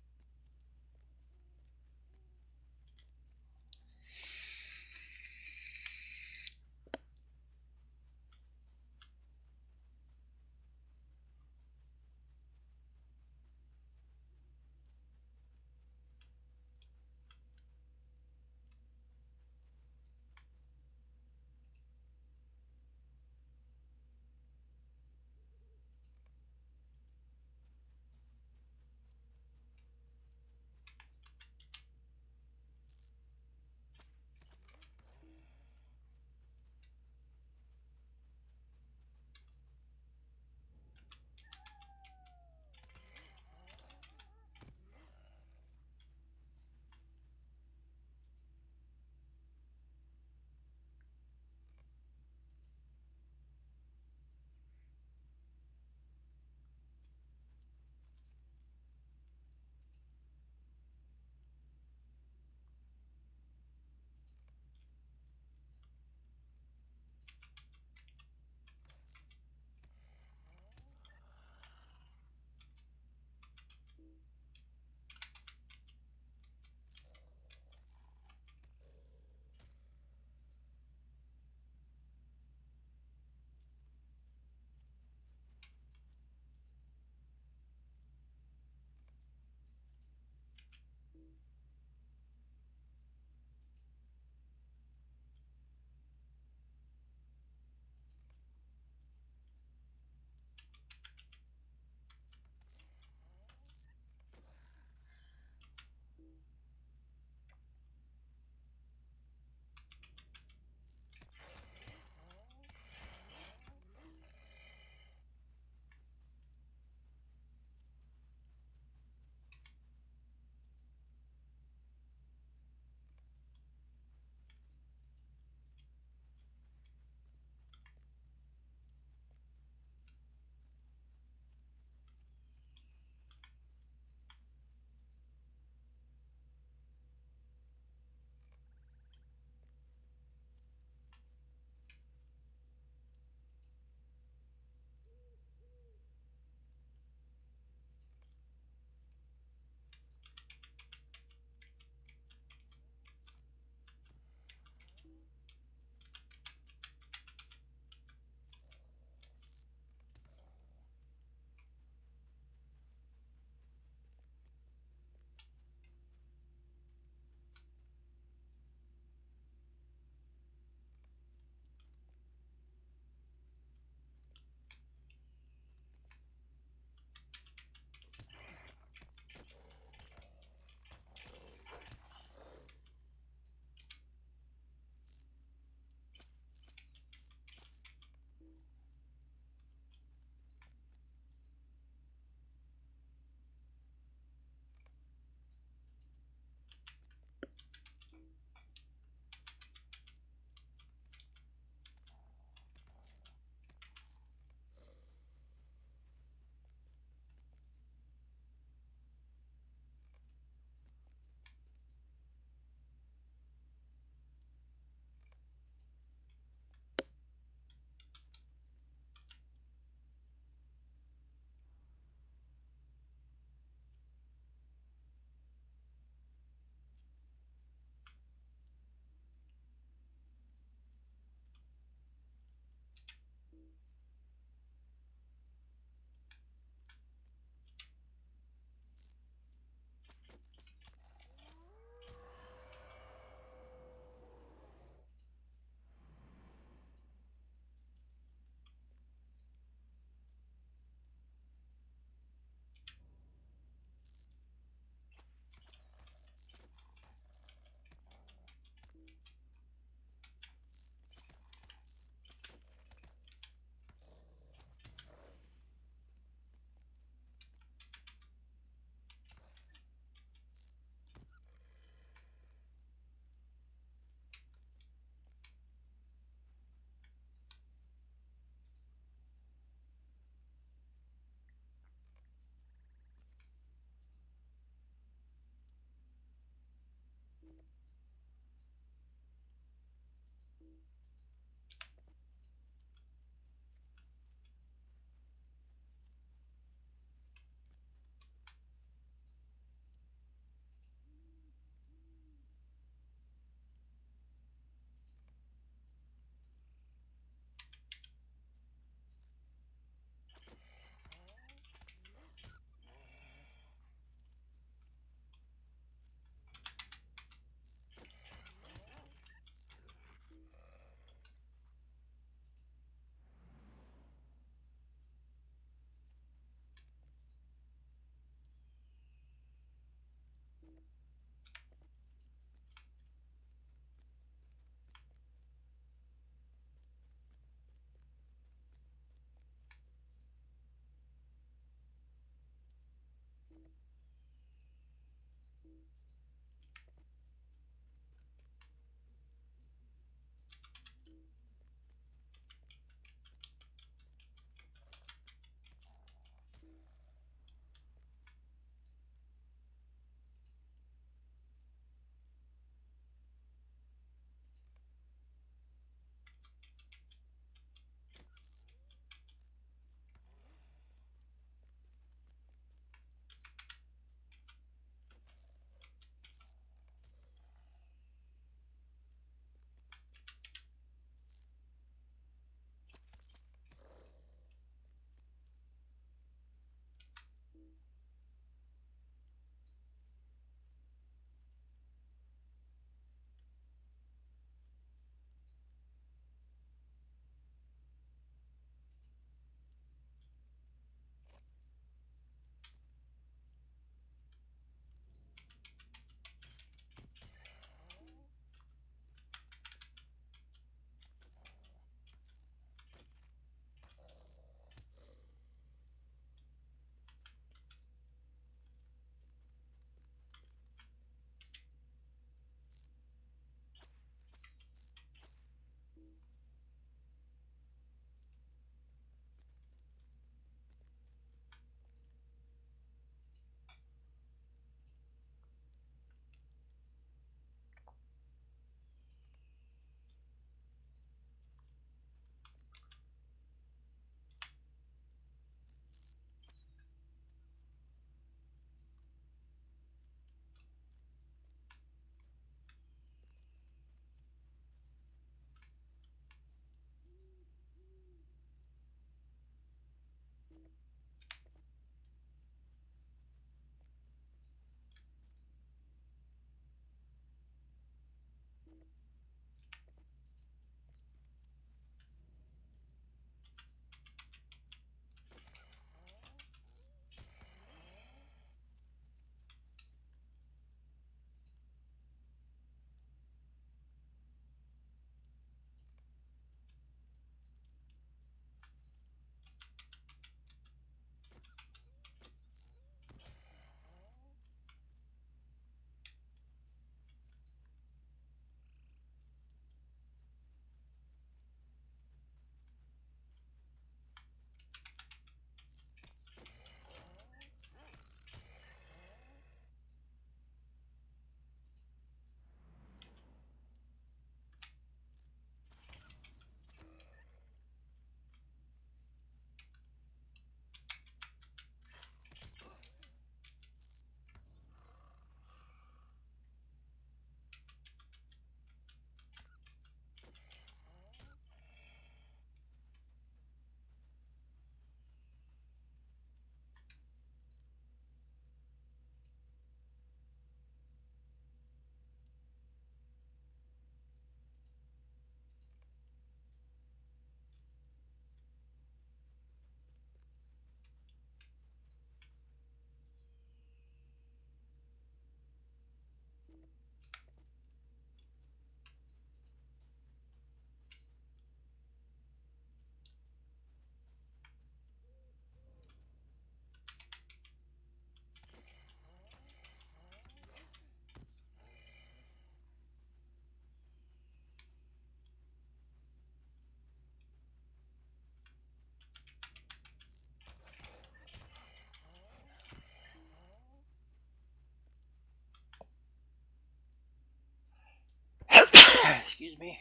Excuse me.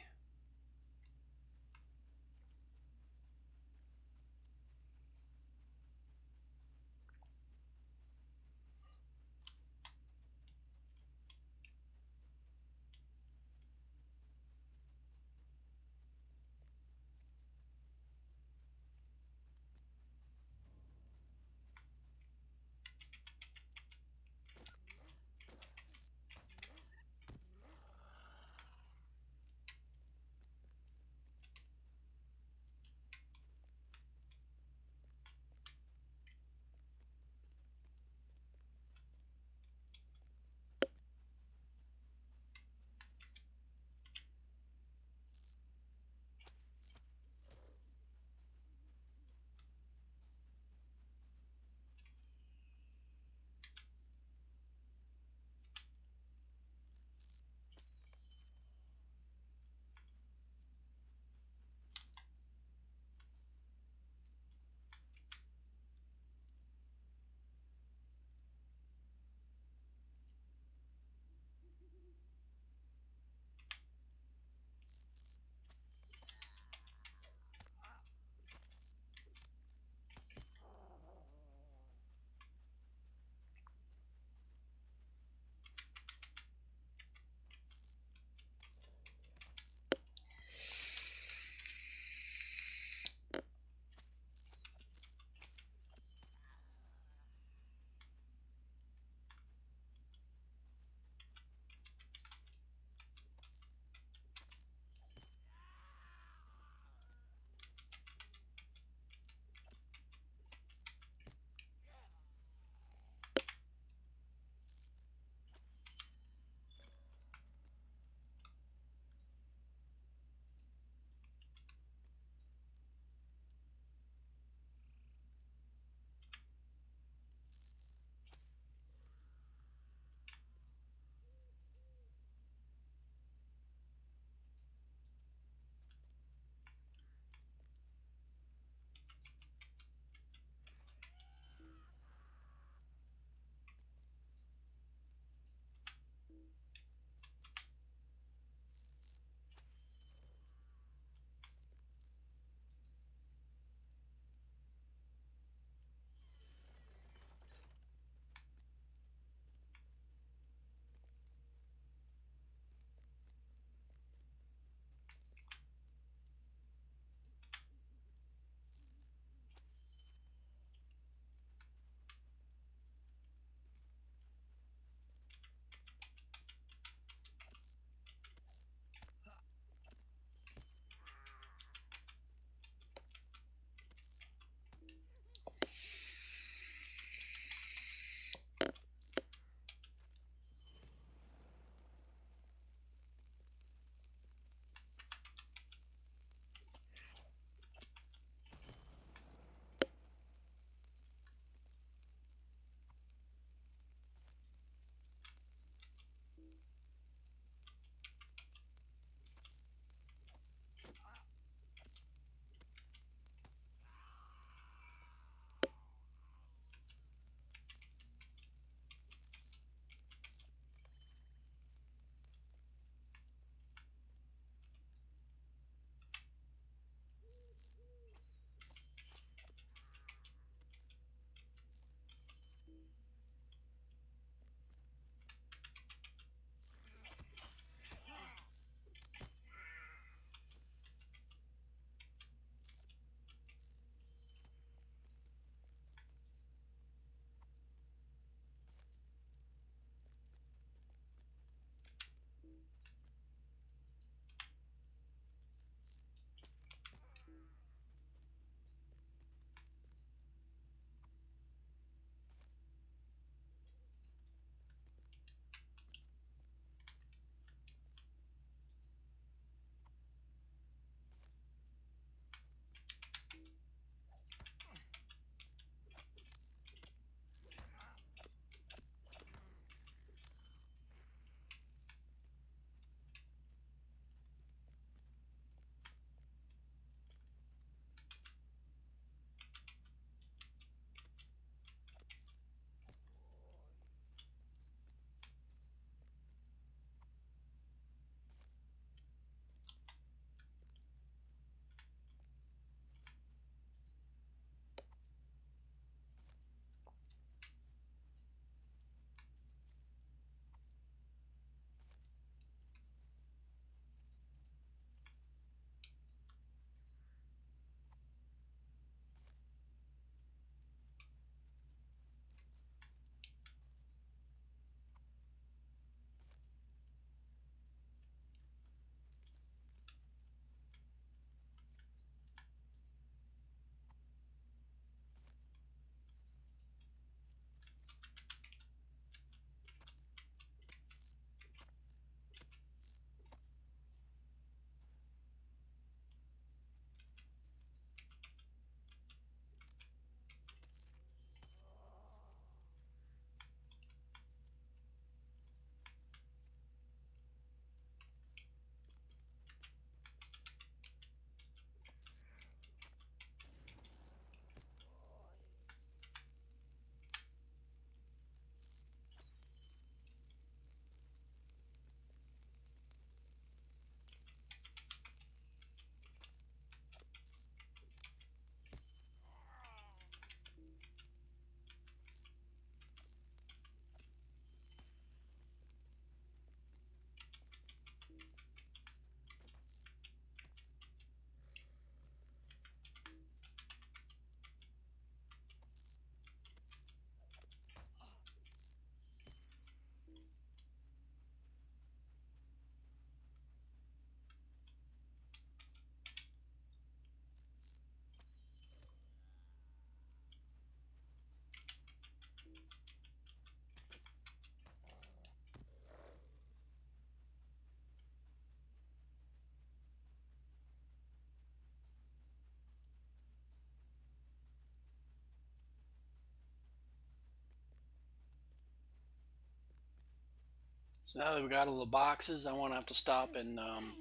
So now that we got all the boxes, I won't have to stop Please, stay a moment.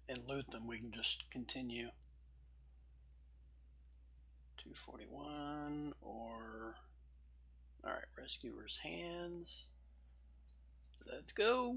and loot them. We can just continue. 241 or all right, rescuer's hands. Let's go.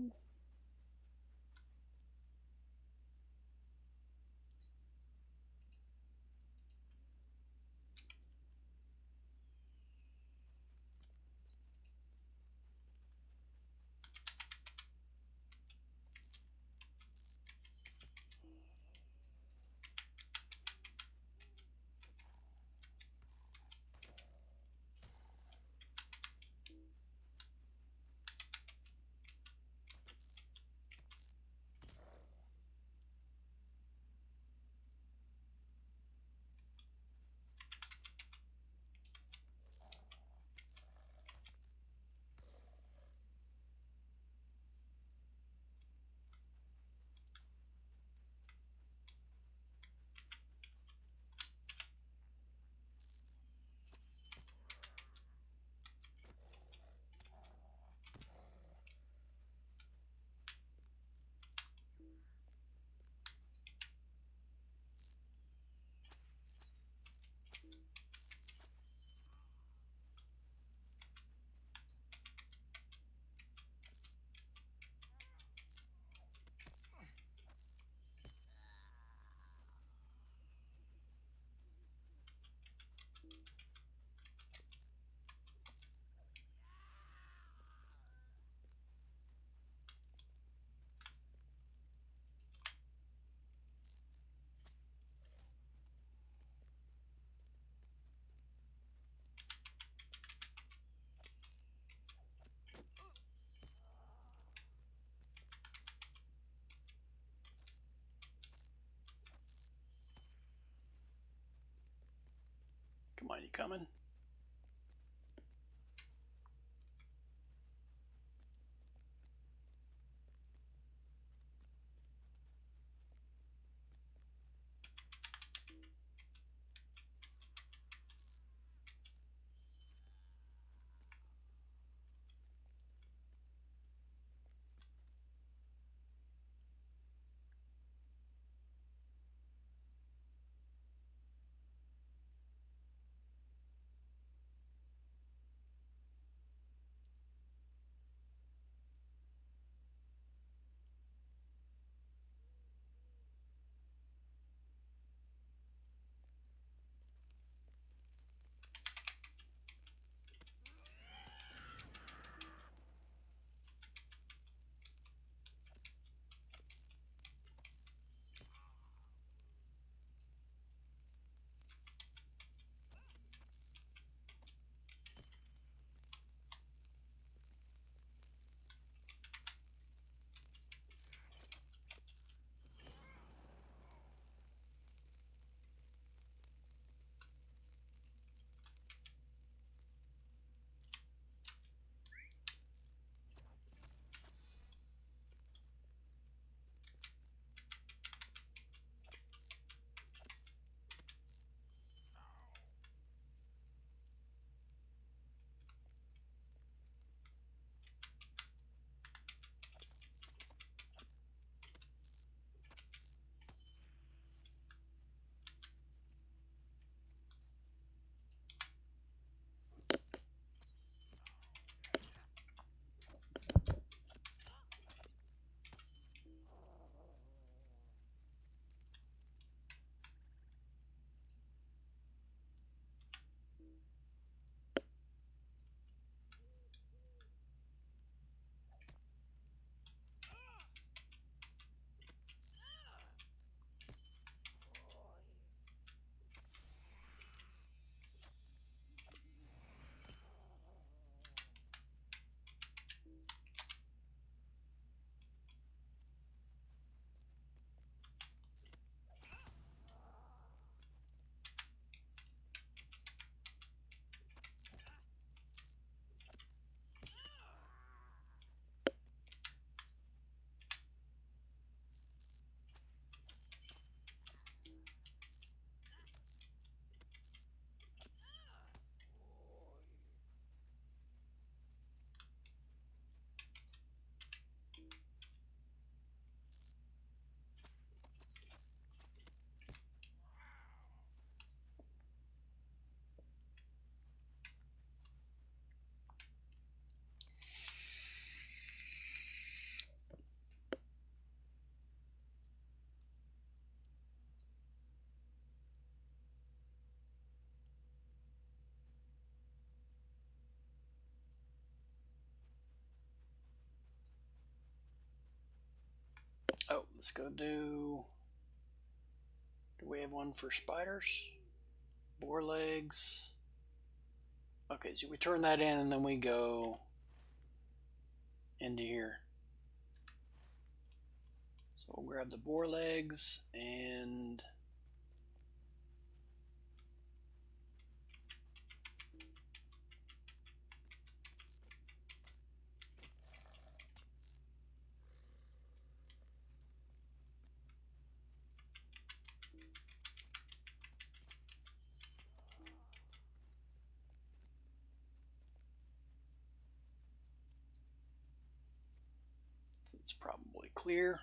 Come on, you coming? let's go do we have one for spiders? Boar legs. Okay, so we turn that in and then we go into here. So we'll grab the boar legs and it's probably clear.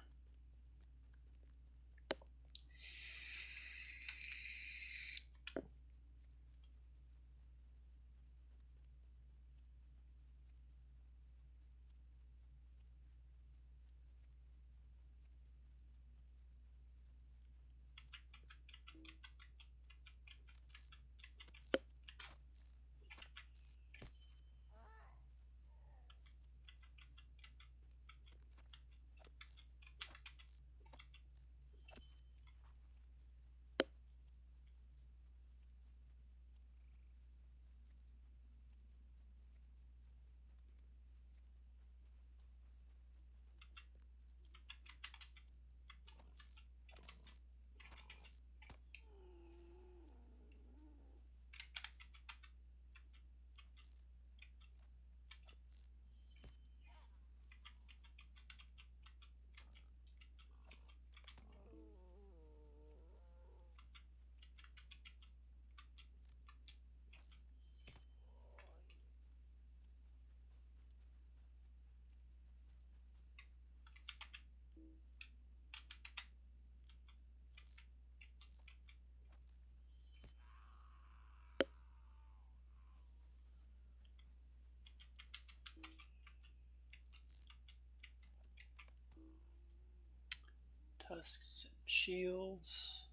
Tusks and shields.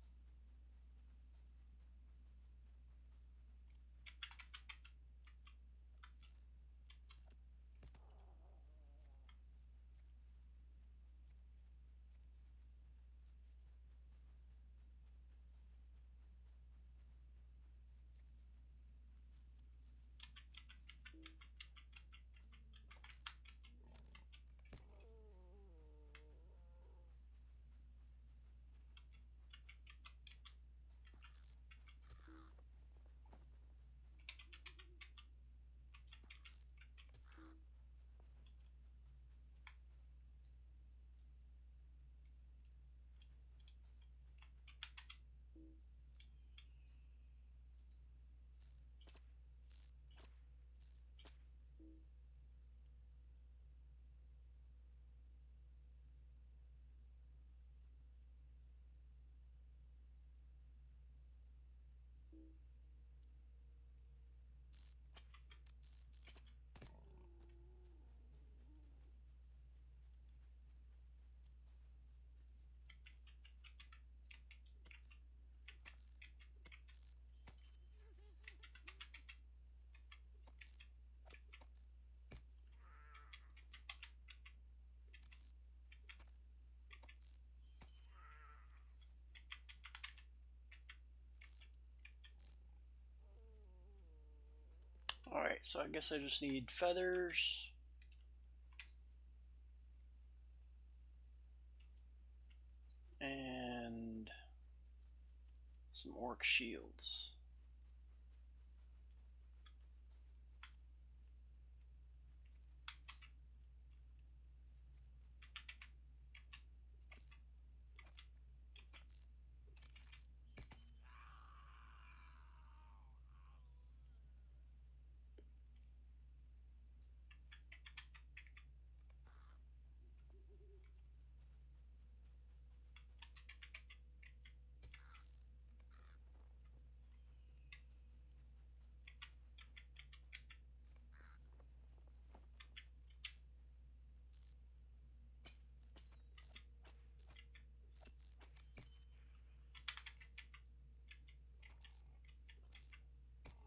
Alright, so I guess I just need feathers. And some orc shields.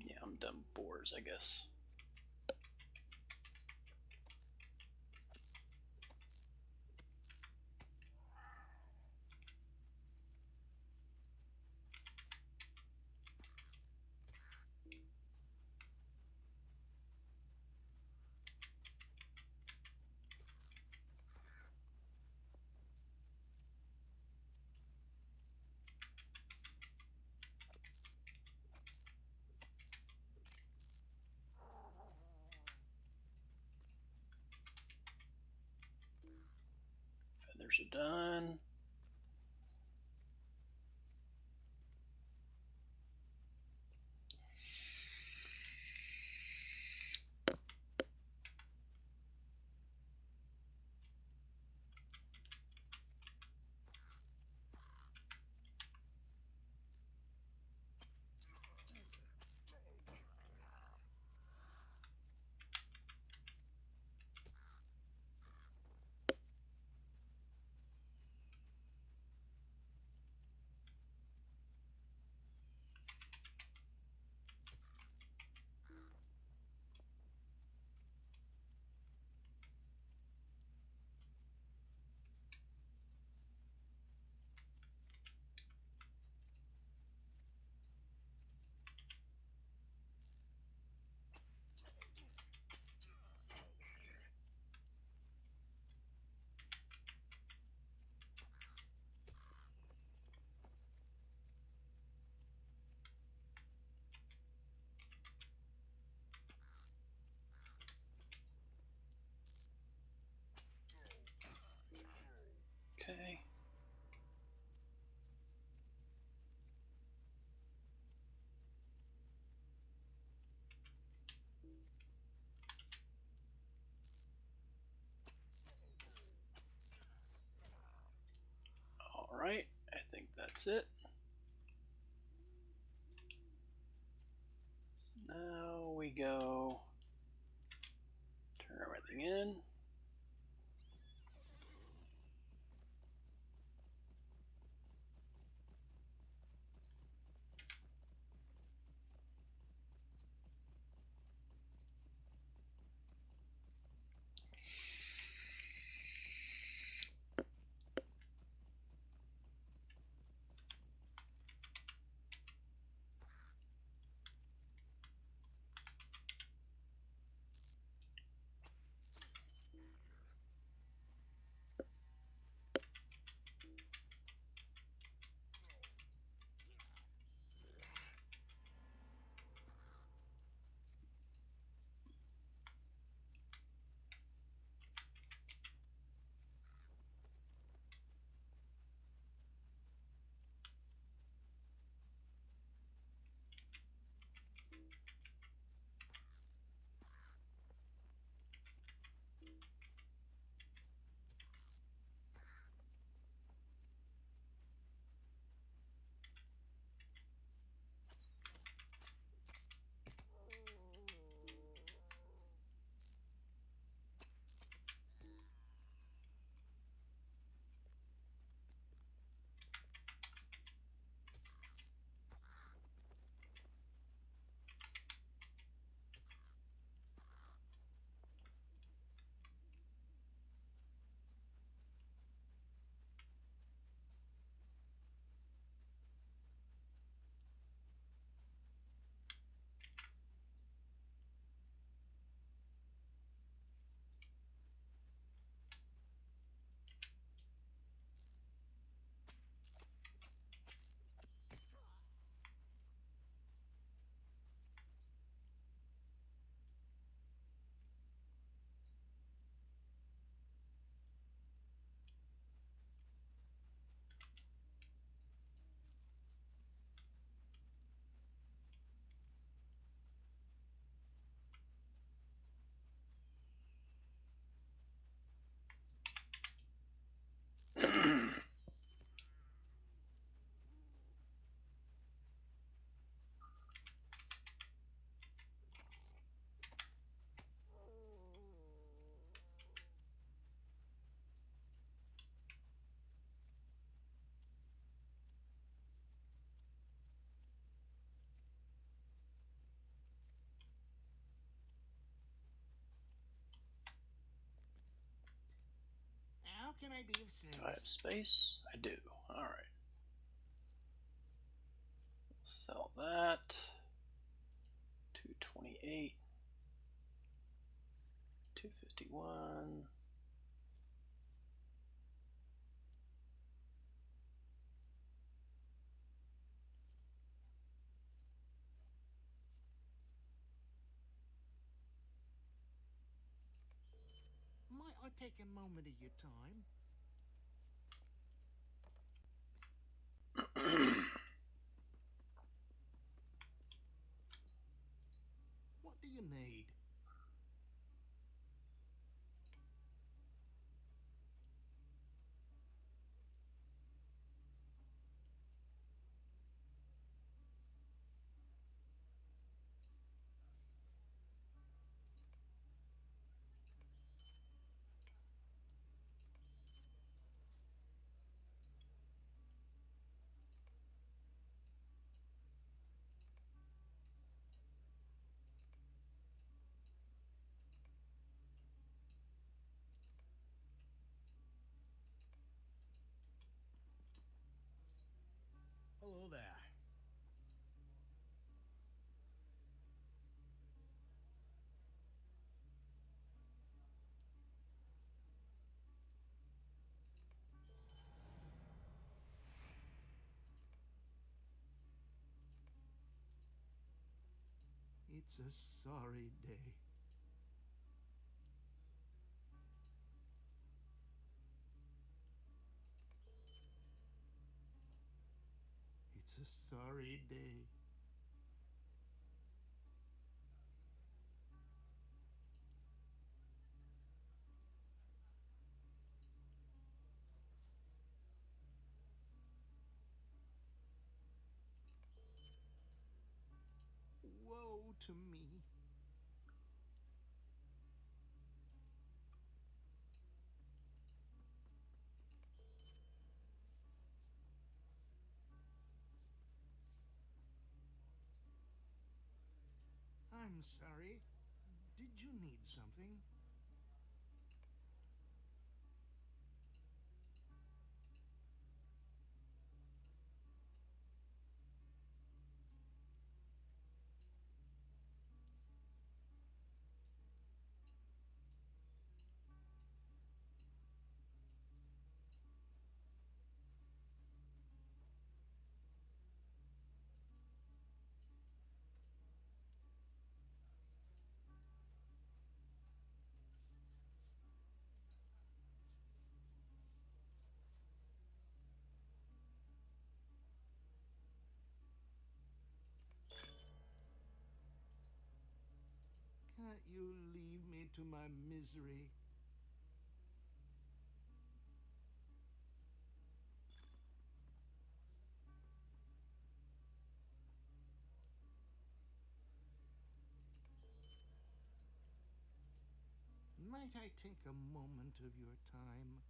Yeah, I'm done with boars, I guess. There's a done. Okay. All right, I think that's it. So now we go turn everything in. How can I be of service? Do I have space? I do. All right. Sell that. 228. 251. Might I take a moment of your time? you need? Hello there. It's a sorry day. It's a sorry day. Woe to me. I'm sorry. Did you need something? Can't you leave me to my misery? Might I take a moment of your time?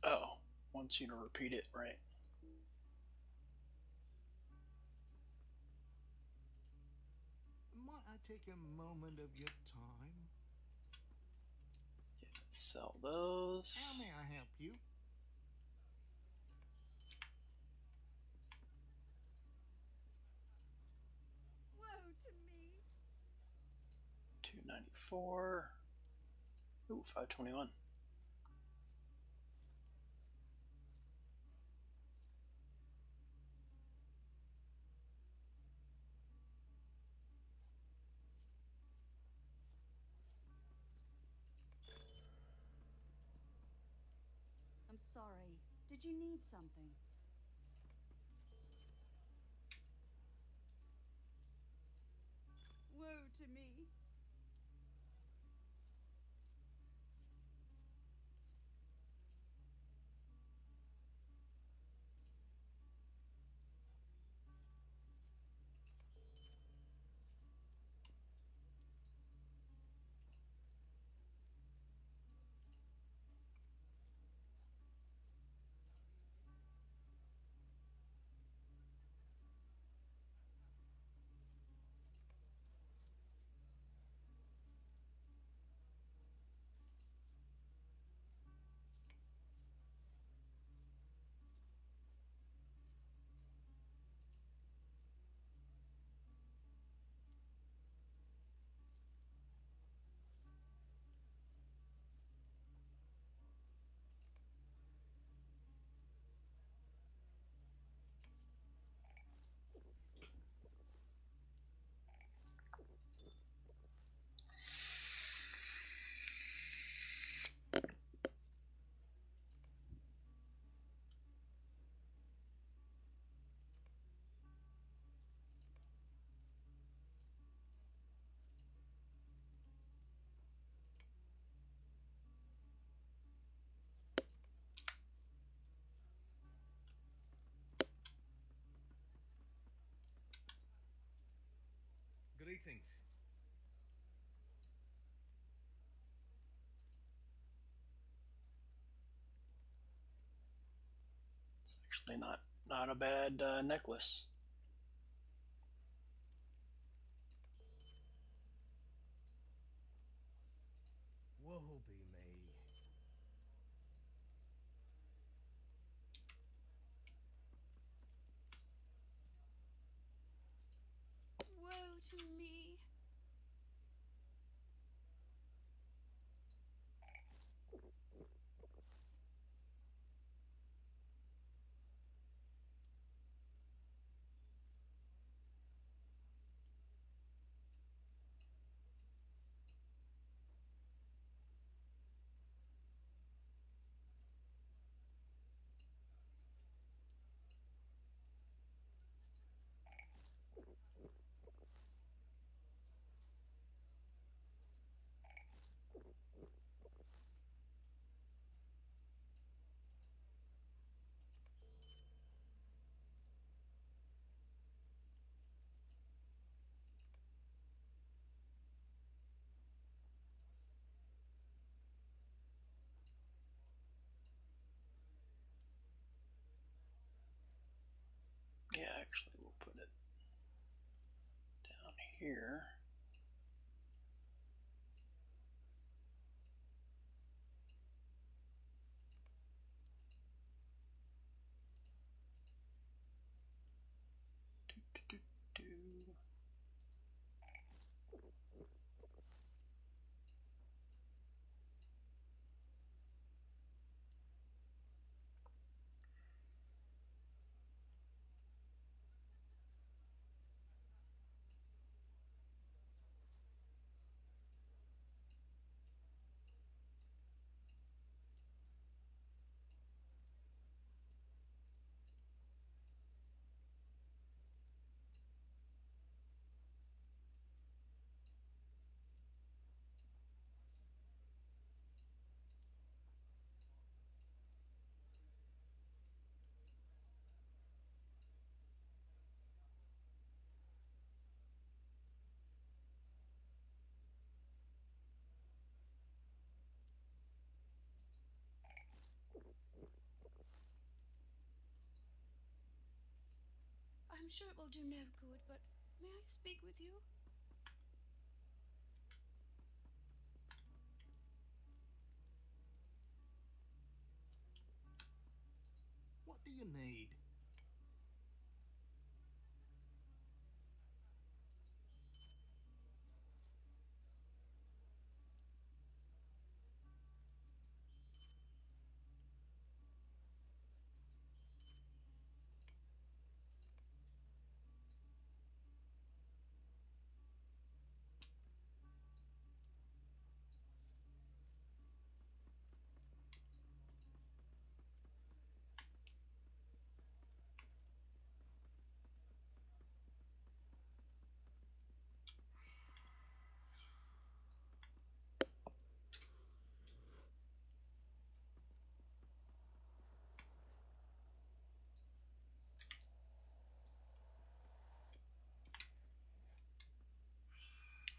Oh, wants you to repeat it, right? Might I take a moment of your time? Yeah, sell those. How may I help you? Woe to me! 294. Ooh, 521. I'm sorry. Did you need something? Woe to me! Greetings. It's actually not a bad necklace. Woe be me. Woe to me. Yeah, actually, we'll put it down here. Do, do, do. I'm sure it will do no good, but may I speak with you? What do you need?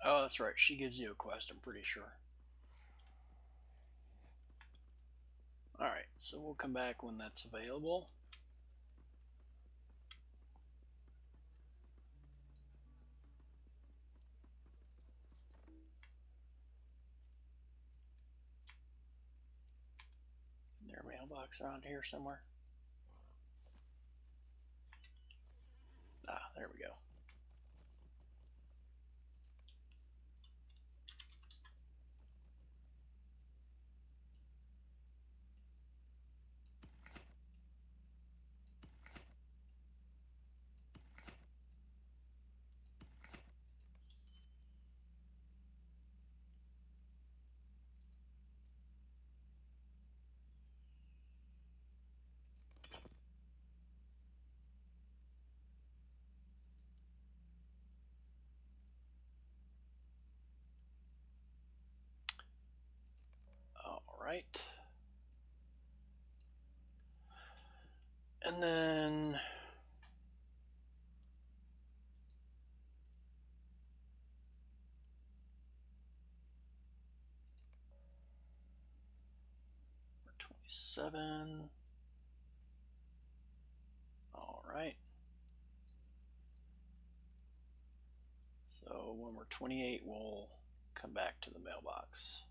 Oh, that's right. She gives you a quest, I'm pretty sure. Alright, so we'll come back when that's available. Is there a mailbox around here somewhere? Ah, there we go. Alright. And then 27. All right. So when we're 28, we'll come back to the mailbox.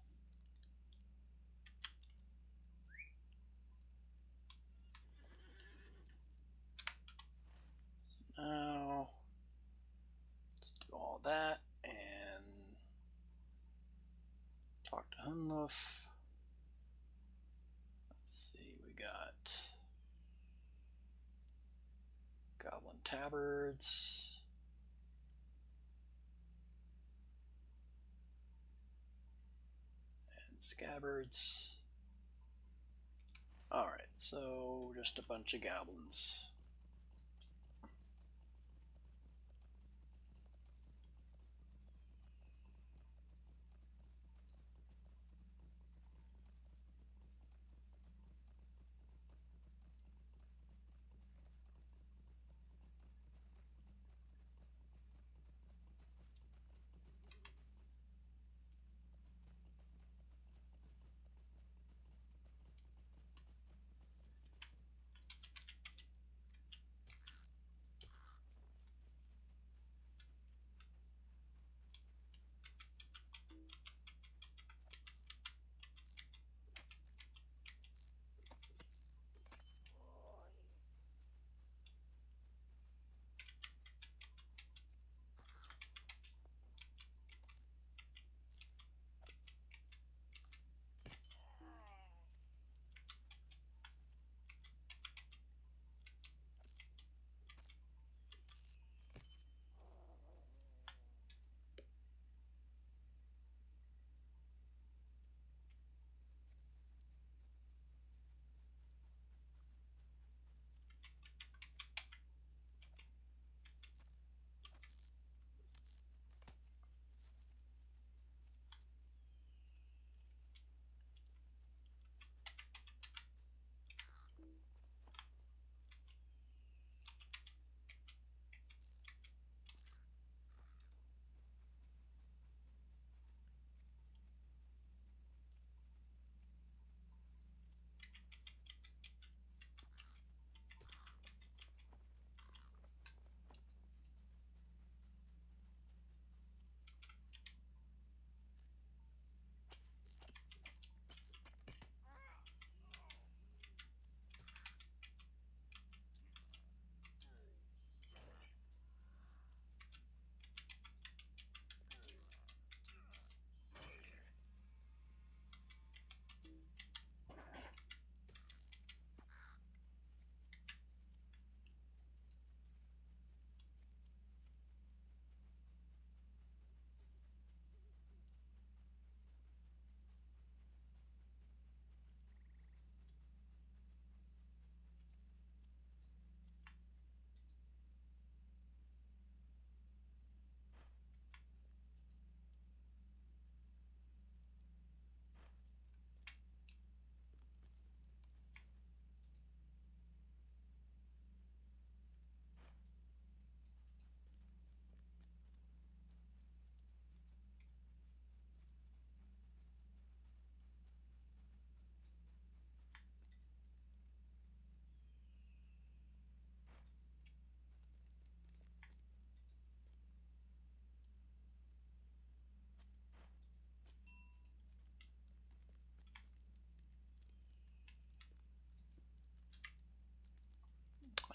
So now, let's do all that and talk to Hunloof. Let's see, we got Goblin Tabards. And Scabbards. Alright, so just a bunch of goblins.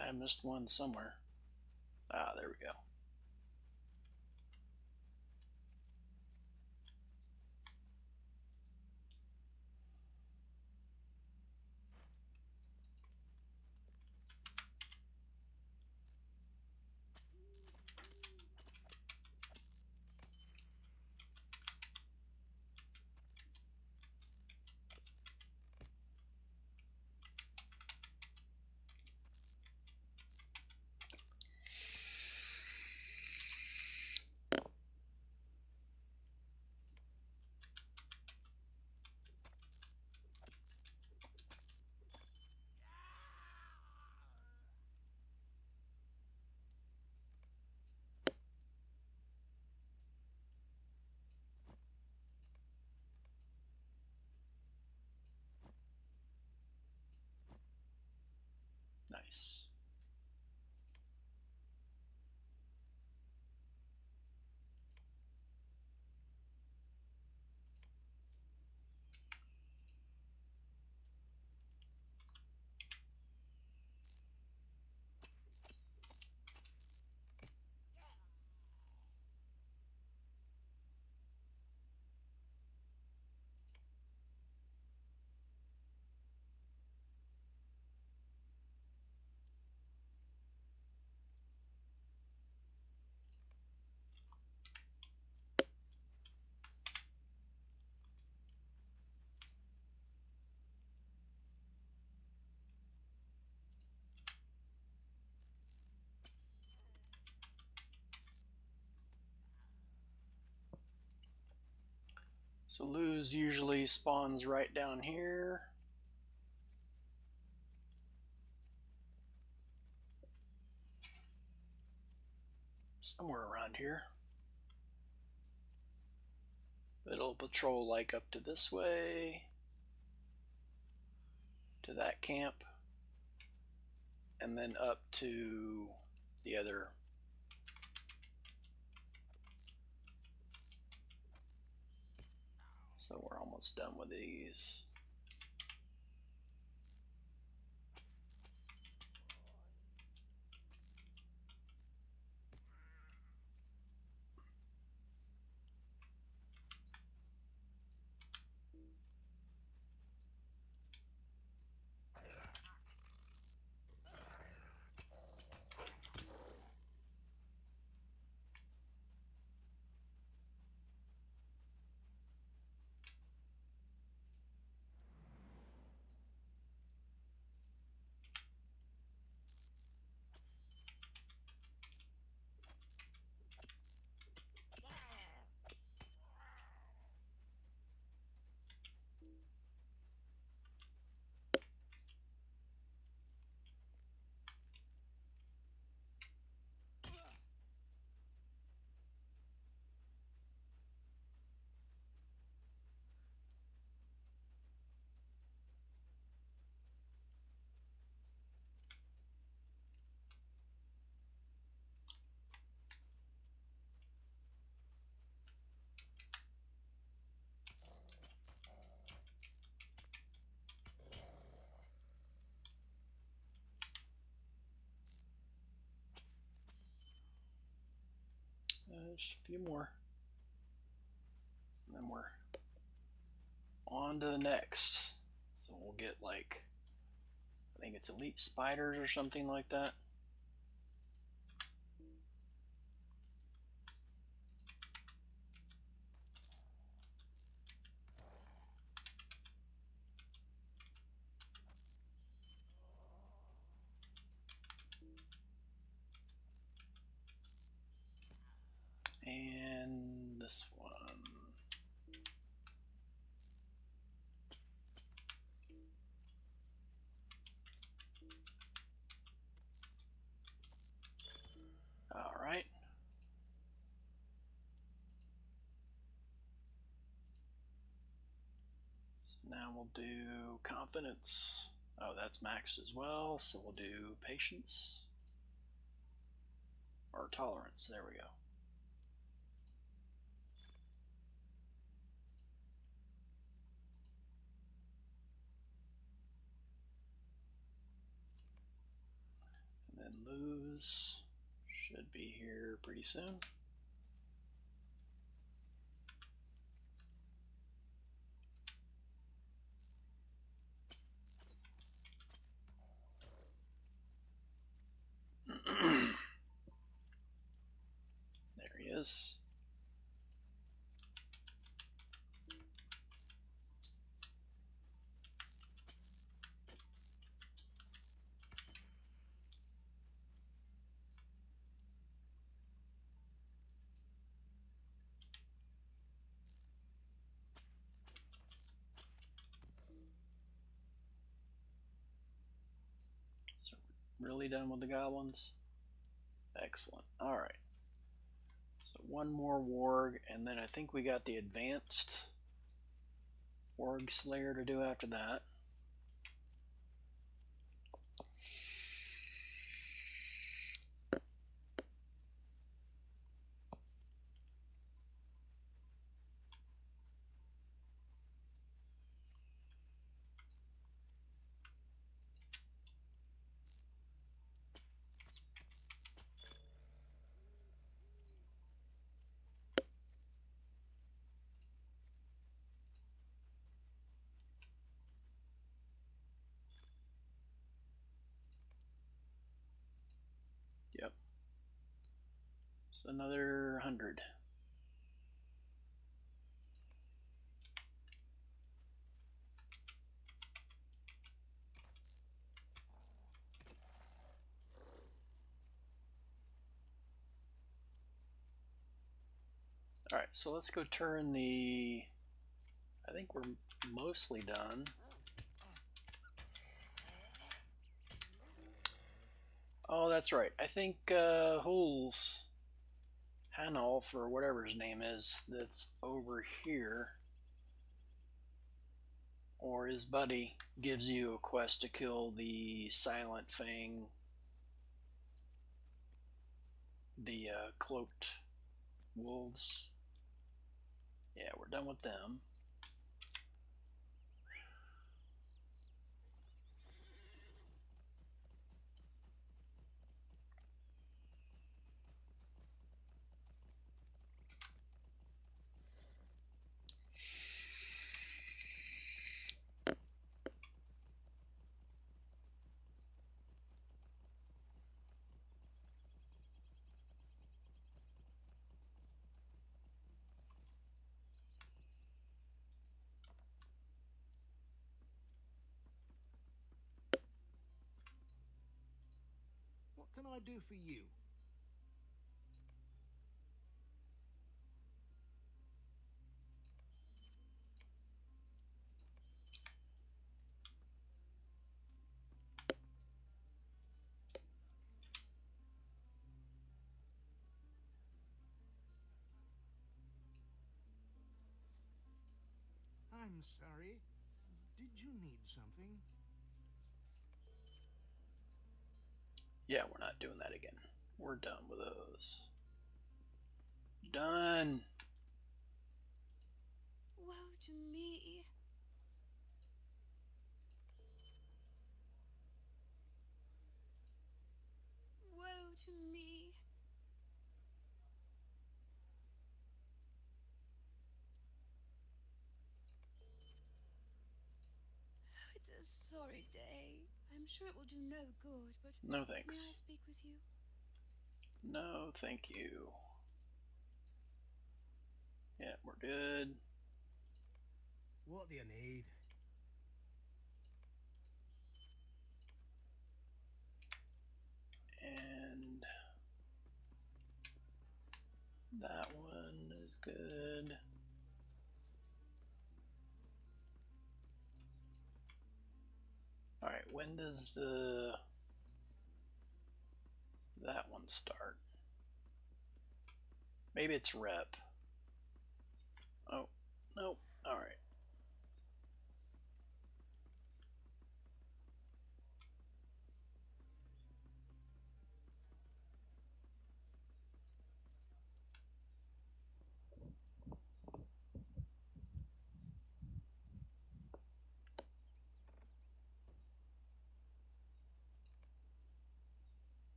I missed one somewhere. Ah, there we go. So lose usually spawns right down here. Somewhere around here. It'll patrol like up to this way, to that camp, and then up to the other. So we're almost done with these. Just a few more. And then we're on to the next. So we'll get like, I think it's elite spiders or something like that. And this one. All right. So now we'll do confidence. Oh, that's maxed as well. So we'll do patience or tolerance. There we go. And then lose should be here pretty soon. There he is. So really done with the goblins? Excellent. All right. So one more warg, and then I think we got the advanced warg slayer to do after that. Yep. So another 100. All right, so let's go turn the I think we're mostly done. Oh, that's right. I think Hul's Hanolf, or whatever his name is, that's over here, or his buddy, gives you a quest to kill the Silent Fang, the cloaked wolves. Yeah, we're done with them. What can I do for you? I'm sorry. Did you need something? Yeah, we're not doing that again. We're done with those. Done. Woe to me. Woe to me. It's a sorry day. I'm sure it will do no good, but No thanks. may I speak with you? No, thank you. Yeah, we're good. What do you need? And that one is good. All right, when does that one start? Maybe it's rep. Oh, no. All right.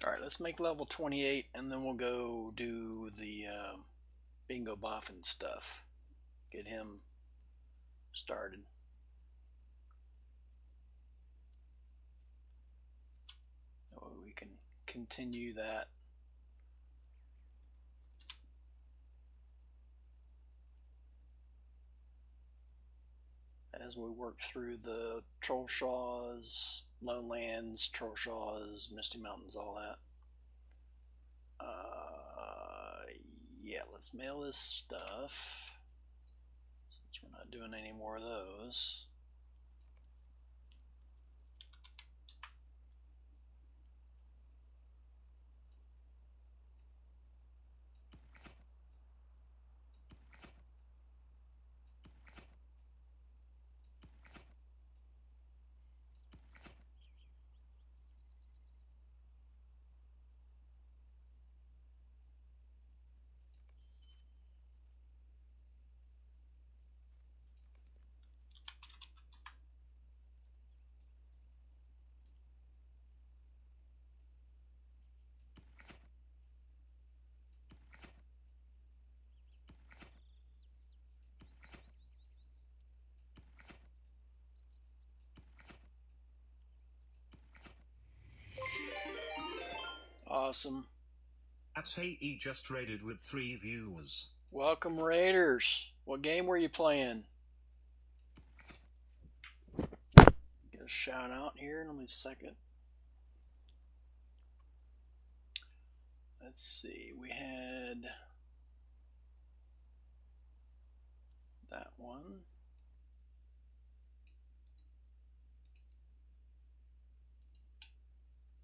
All right, let's make level 28, and then we'll go do the bingo boffin stuff. Get him started. That way we can continue that. As we work through the Troll Shaws, Lone Lands, Troll Shaws, Misty Mountains, all that. Yeah, let's mail this stuff since we're not doing any more of those. awesome. AE just raided with 3 viewers. Welcome, Raiders. What game were you playing? Get a shout out here. Let me a second. Let's see. We had that one.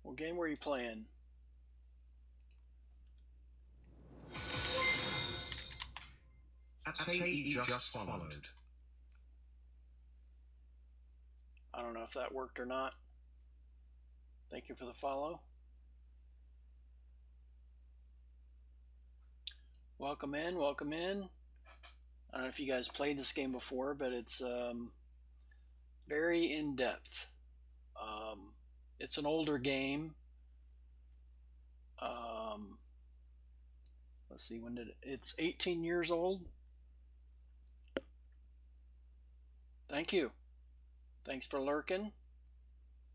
What game were you playing? AE just followed. I don't know if that worked or not. Thank you for the follow. Welcome in, welcome in. I don't know if you guys played this game before, but it's very in-depth. It's an older game. Let's see, when did it's 18 years old. Thank you. Thanks for lurking.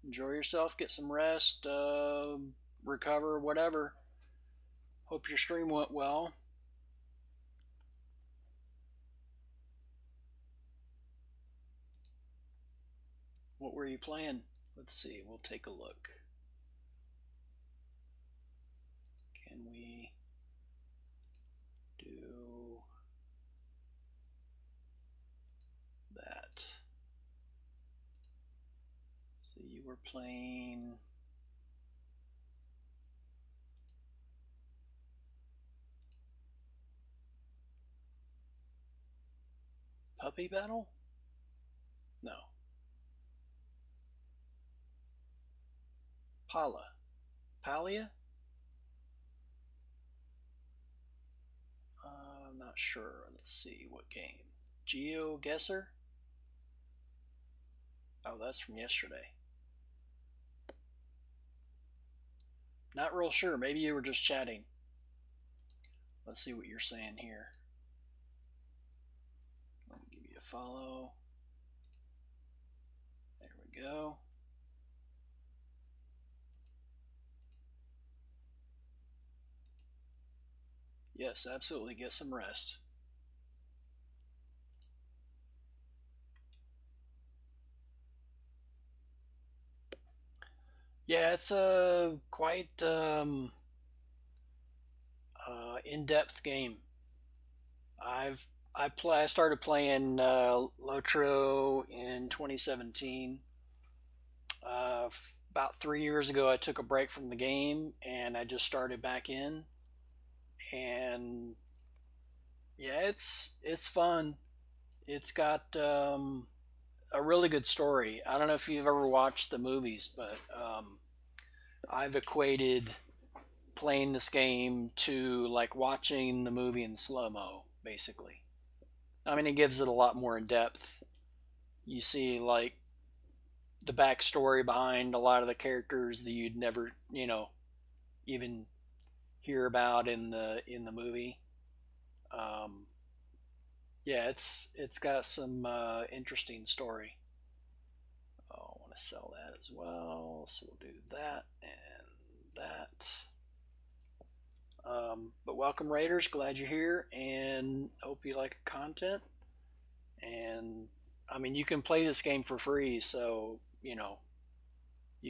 Enjoy yourself, get some rest, recover, whatever. Hope your stream went well. What were you playing? Let's see, we'll take a look. Can we do that? So you were playing Puppy Battle? No. Palia? I'm not sure. Let's see what game. GeoGuessr? Oh, that's from yesterday. Not real sure. Maybe you were just chatting. Let's see what you're saying here. Let me give you a follow. There we go. Yes, absolutely. Get some rest. Yeah, it's a quite in-depth game. I started playing Lotro in 2017. About 3 years ago, I took a break from the game and I just started back in. And yeah, it's fun. It's got a really good story. I don't know if you've ever watched the movies, but I've equated playing this game to like watching the movie in slow mo, basically. I mean, it gives it a lot more in depth. You see, like, the backstory behind a lot of the characters that you'd never, even hear about in the movie. Um, yeah, it's got some interesting story. Oh, I want to sell that as well, so we'll do that and that. But welcome, Raiders. Glad you're here, and hope you like the content. And I mean, you can play this game for free, so you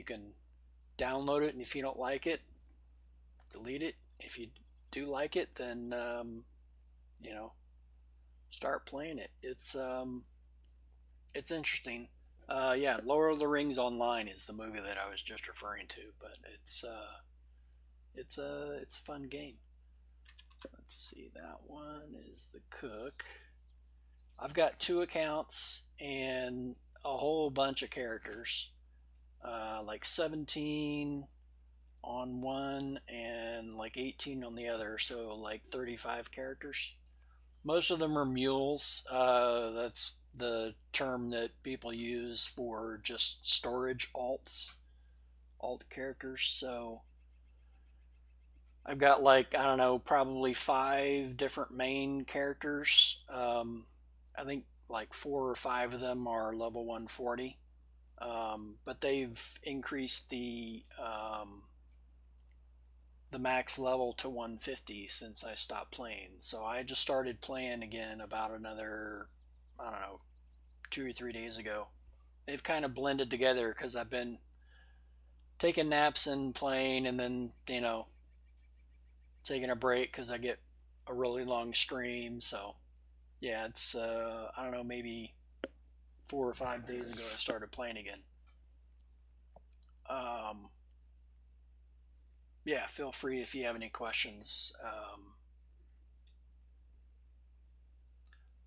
can download it, and if you don't like it, delete it. If you do like it, then start playing it. It's interesting. Yeah, Lord of the Rings Online is the movie that I was just referring to, but it's a fun game. Let's see, that one is the cook. I've got 2 accounts and a whole bunch of characters, like 17 on one and like 18 on the other, so like 35 characters. Most of them are mules. That's the term that people use for just storage alt characters. So I've got, like, I don't know, probably 5 different main characters. I think like 4 or 5 of them are level 140. But they've increased the the max level to 150 since I stopped playing. So I just started playing again about another, I don't know, 2 or 3 days ago. They've kind of blended together because I've been taking naps and playing, and then taking a break because I get a really long stream. So yeah, it's I don't know, maybe 4 or 5 days ago I started playing again. Um, yeah, feel free if you have any questions.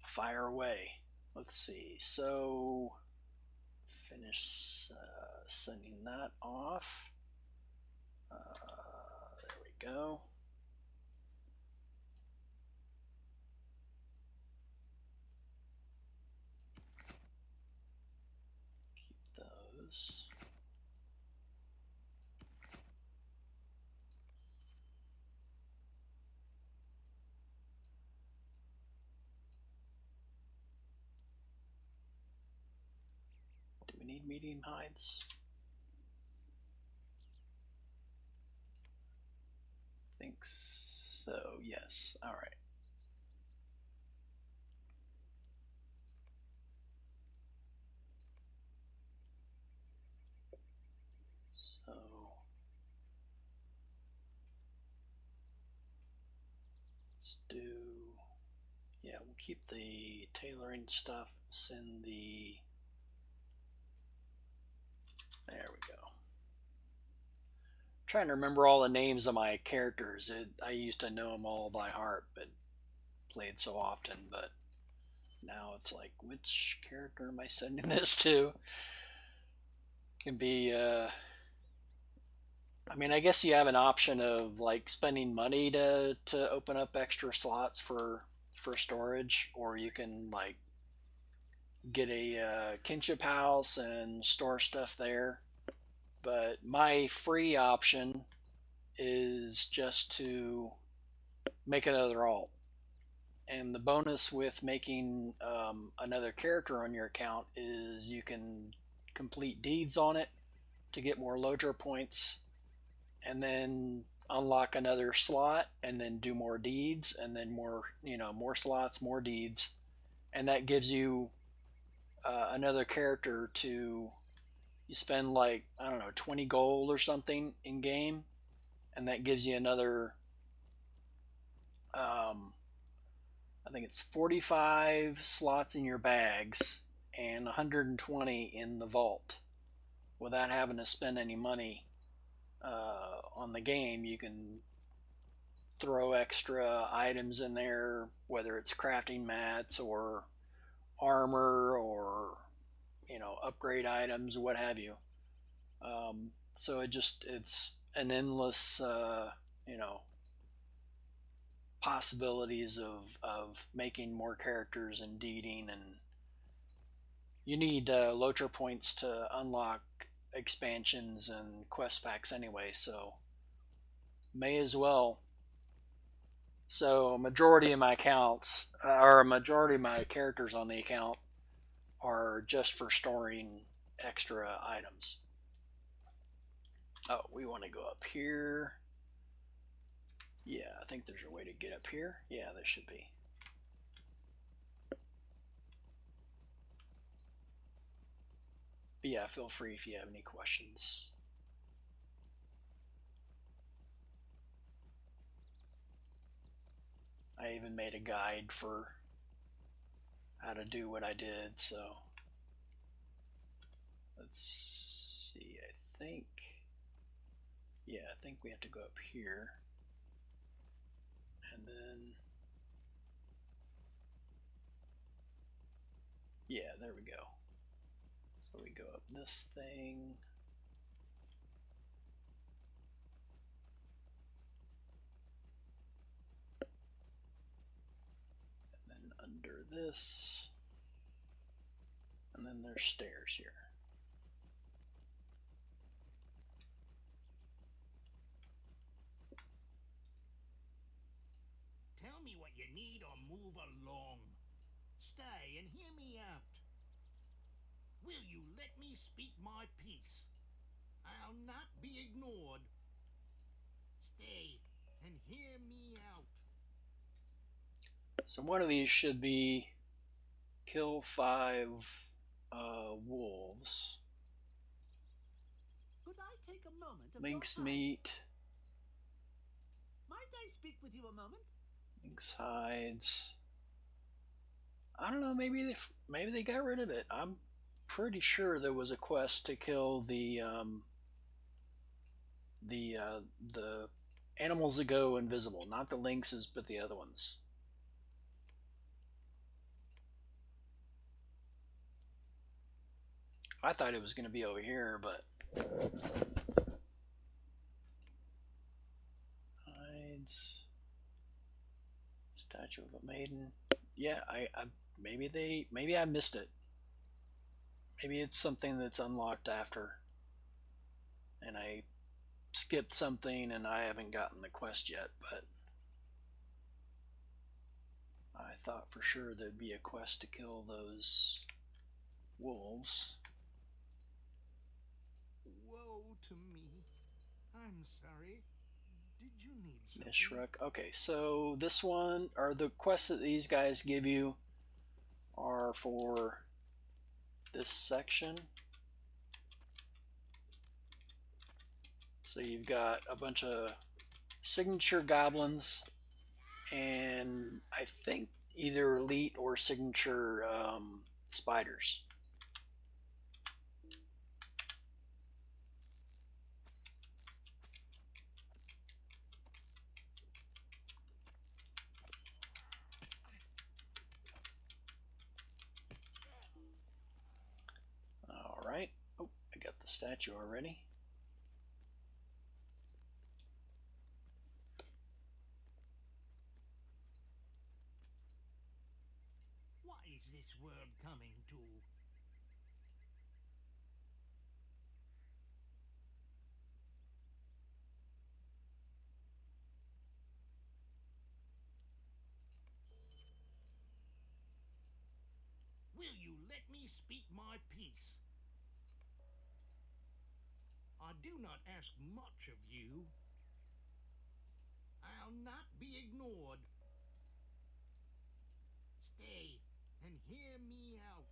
Fire away. Let's see. So finish sending that off. There we go. Keep those. Do we need medium hides? I think so, yes. All right. So let's do, yeah, we'll keep the tailoring stuff, send the, there we go. Trying to remember all the names of my characters. I used to know them all by heart, but played so often. But now it's like, which character am I sending this to? Can be. I mean, I guess you have an option of like spending money to open up extra slots for storage, or you can like get a kinship house and store stuff there. But my free option is just to make another alt. And the bonus with making another character on your account is you can complete deeds on it to get more Lotro points, and then unlock another slot, and then do more deeds, and then more, more slots, more deeds, and that gives you another character to. You spend like, I don't know, 20 gold or something in game, and that gives you another. I think it's 45 slots in your bags and 120 in the vault. Without having to spend any money on the game, you can throw extra items in there, whether it's crafting mats or armor or upgrade items, what have you. So it's an endless you know possibilities of making more characters and deeding, and you need Lotro points to unlock expansions and quest packs anyway, so may as well. So a majority of my accounts, or a majority of my characters on the account, are just for storing extra items. Oh, we want to go up here. Yeah, I think there's a way to get up here. Yeah, there should be. But yeah, feel free if you have any questions. I even made a guide for how to do what I did, so let's see, I think, yeah, I think we have to go up here, and then, yeah, there we go. So we go up this thing, and then under this, and then there's stairs here. Tell me what you need or move along. Stay and hear me out. Will you let me speak my piece? I'll not be ignored. Stay and hear me out. So one of these should be kill 5 wolves. Could I take a moment of Lynx your time? meat. Might I speak with you a moment? Lynx hides. I don't know. Maybe they got rid of it. I'm pretty sure there was a quest to kill the animals that go invisible, not the lynxes, but the other ones. I thought it was going to be over here, but hides. Statue of a maiden. Yeah, maybe I missed it. Maybe it's something that's unlocked after, and I skipped something and I haven't gotten the quest yet, but I thought for sure there'd be a quest to kill those wolves. Woe to me. I'm sorry. Did you need something? Mishruck. Okay, so this one, or the quests that these guys give you are for this section. So you've got a bunch of signature goblins and I think either elite or signature spiders. Alright. Oh, I got the statue already. What is this world coming to? Will you let me speak my piece? I do not ask much of you. I'll not be ignored. Stay and hear me out.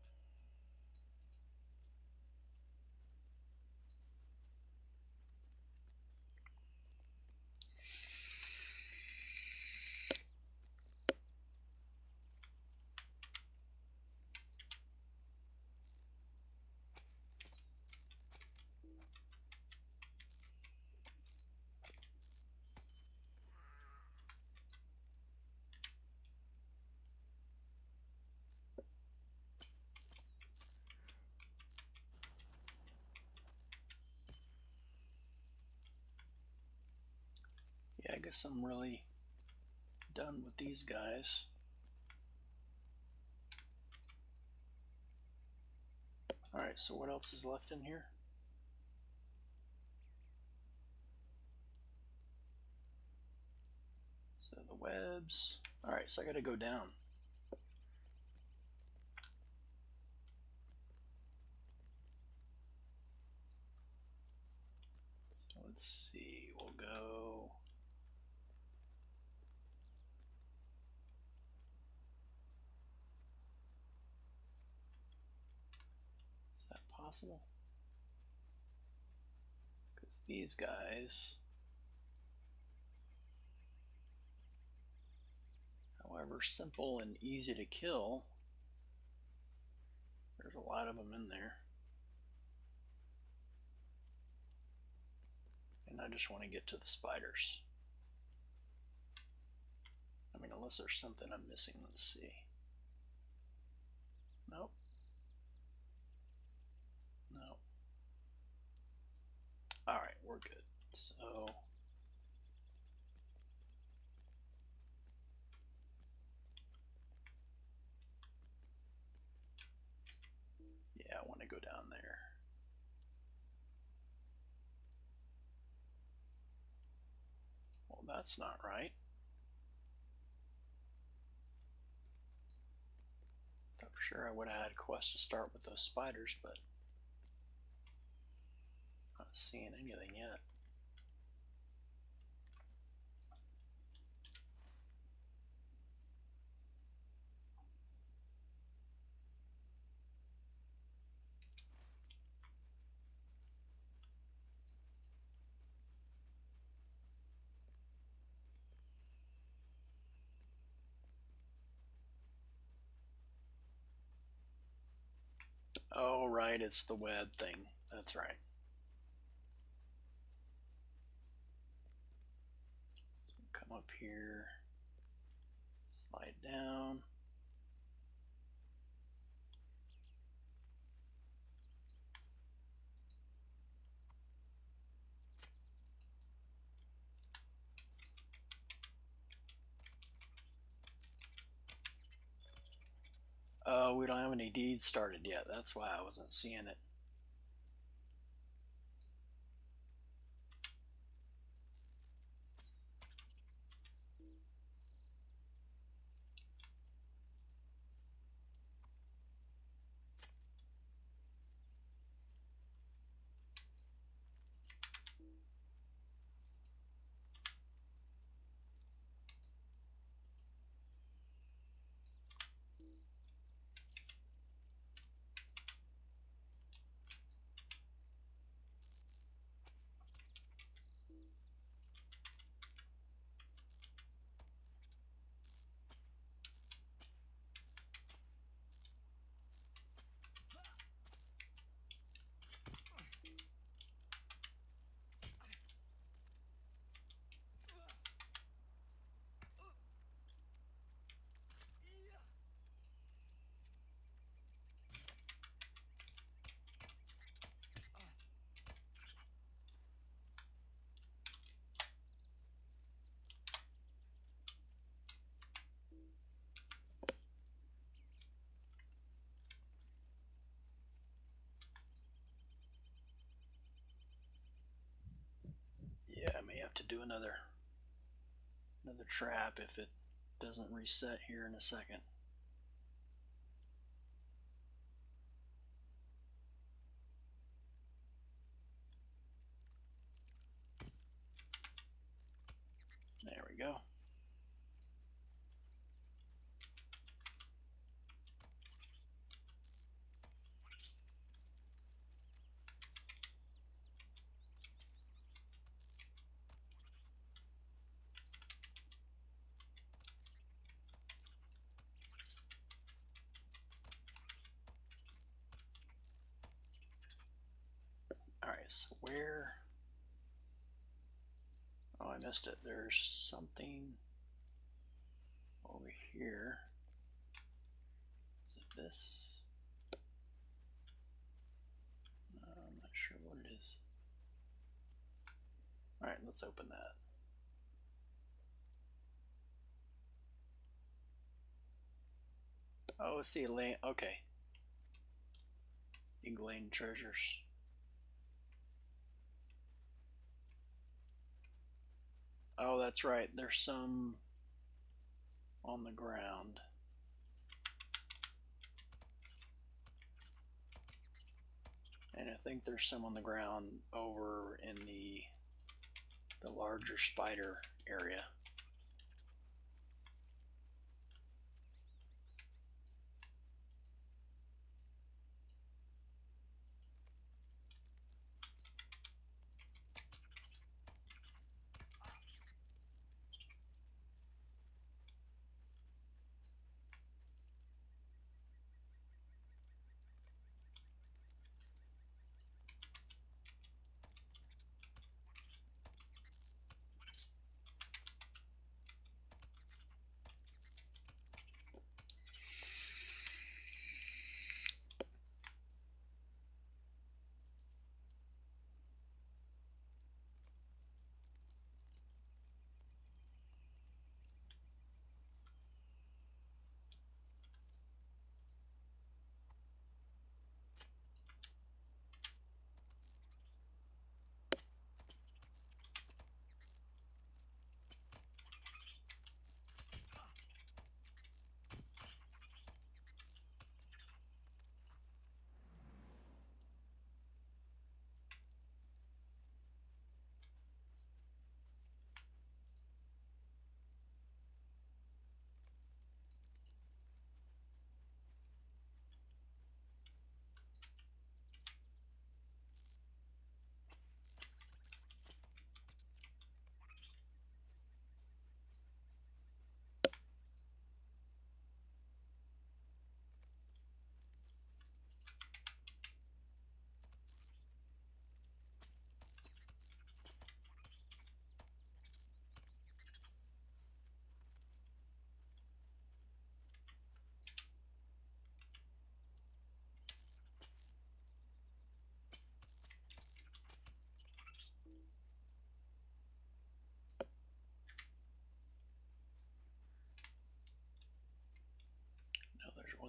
Yeah, I guess I'm really done with these guys. Alright, so what else is left in here? So the webs. Alright, so I gotta go down. So let's see, we'll go. Is that possible? Because these guys, however simple and easy to kill, there's a lot of them in there. And I just want to get to the spiders. I mean, unless there's something I'm missing, let's see. Nope. No. Alright, we're good. So yeah, I want to go down there. Well, that's not right. I'm sure I would have had a quest to start with those spiders, but not seeing anything yet. Oh, right, it's the web thing. That's right. Come up here, slide down. Oh, we don't have any deeds started yet. That's why I wasn't seeing it. Yeah, I may have to do another trap if it doesn't reset here in a second. There we go. Alright, so where... Oh, I missed it. There's something over here. Is it this? No, I'm not sure what it is. Alright, let's open that. Oh, let's see, land. Okay. England treasures. Oh, that's right. There's some on the ground. And I think there's some on the ground over in the larger spider area.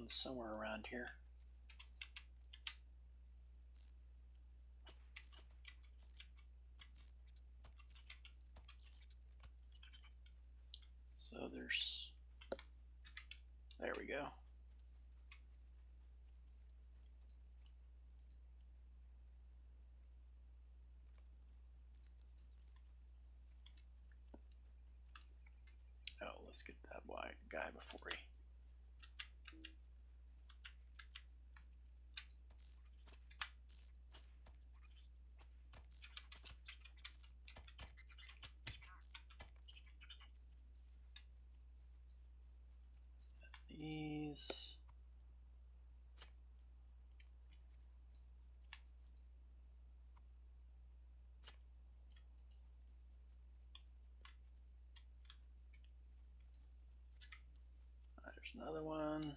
one's somewhere around here. So there's, there we go. Oh, let's get that white guy before he. These. There's another one.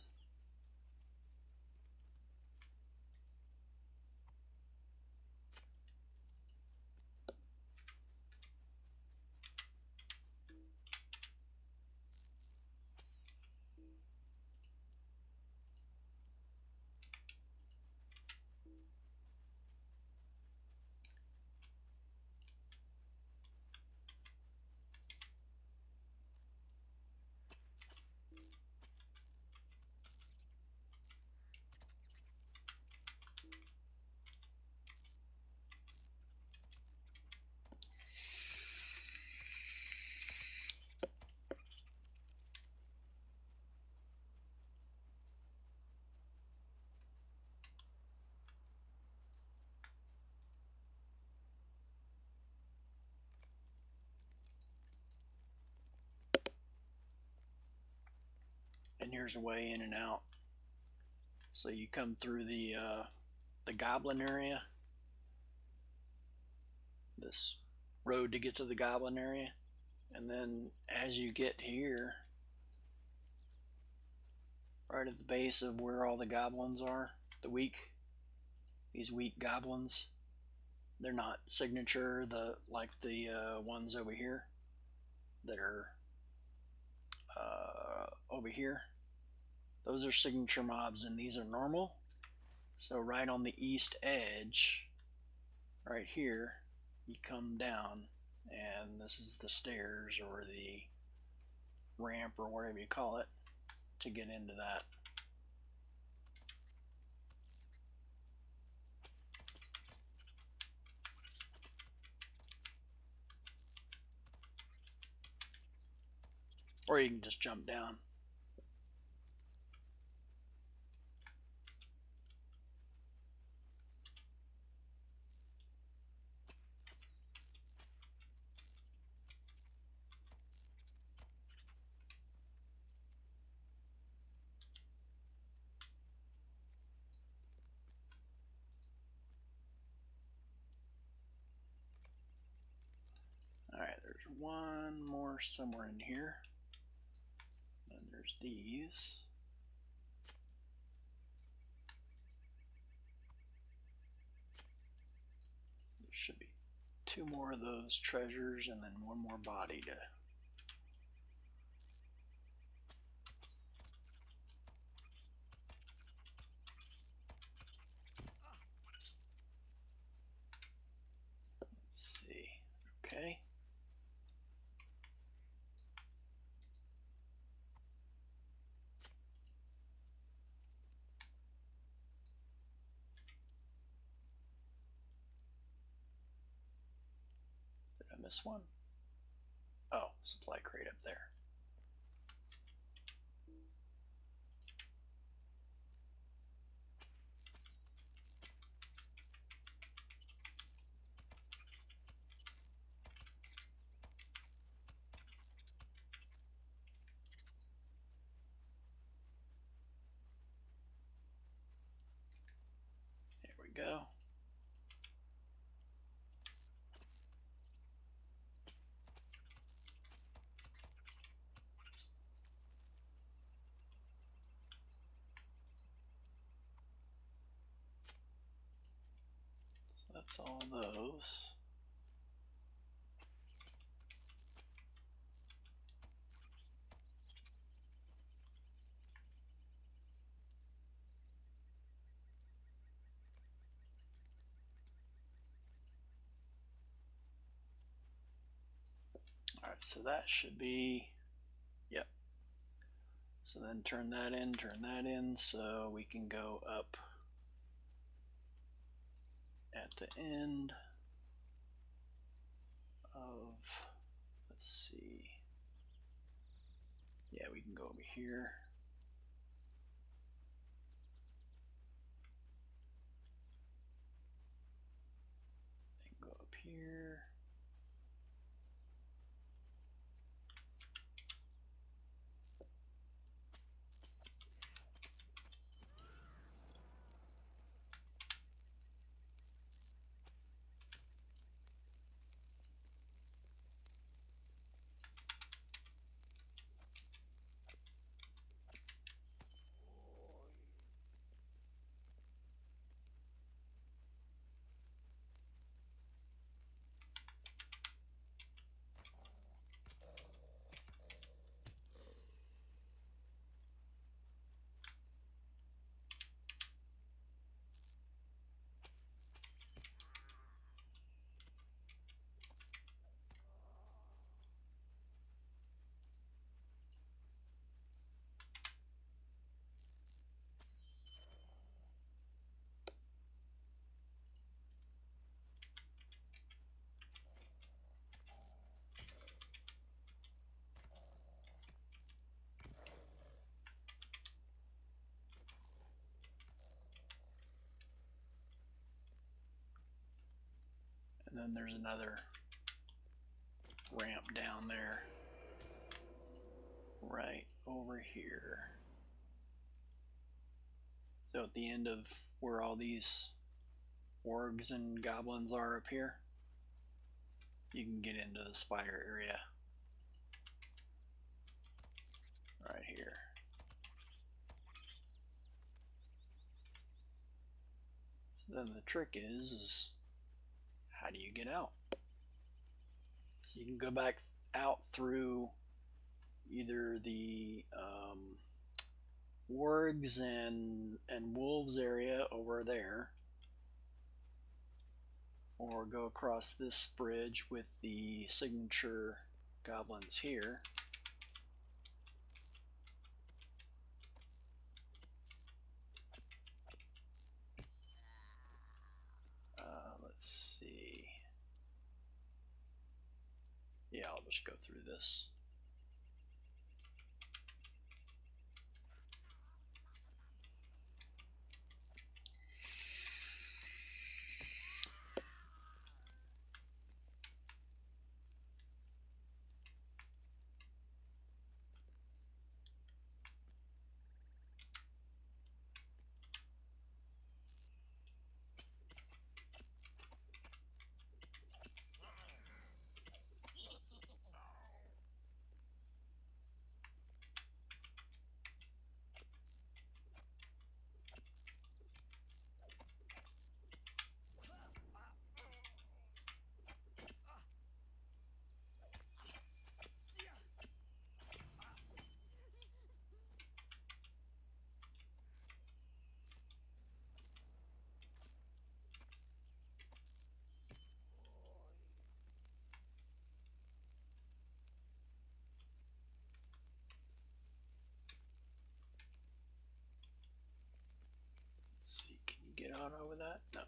And here's a way in and out. So you come through the goblin area, this road to get to the goblin area, and then as you get here, right at the base of where all the goblins are, these weak goblins, they're not signature, like the ones over here that are over here. Those are signature mobs, and these are normal. So right on the east edge, right here, you come down, and this is the stairs or the ramp or whatever you call it to get into that. Or you can just jump down. Alright, there's one more somewhere in here. And there's these. There should be two more of those treasures and then one more body to. Let's see. Okay. Did I miss one? Oh, supply crate up there. There we go. So that's all those. Alright, so that should be, yep. So then turn that in, so we can go up at the end of, let's see, yeah, we can go over here. And go up here. And then there's another ramp down there, right over here. So at the end of where all these wargs and goblins are up here, you can get into the spider area right here. So then the trick is how do you get out? So you can go back out through either the wargs and wolves area over there, or go across this bridge with the signature goblins here. Let's see. Yeah, I'll just go through this. Let's see, can you get out over that? No.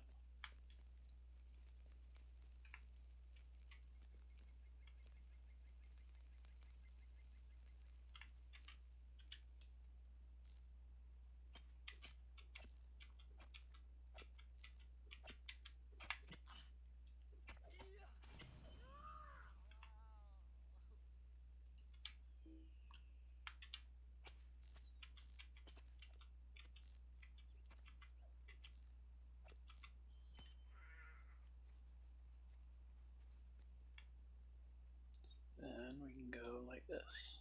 Then we can go like this.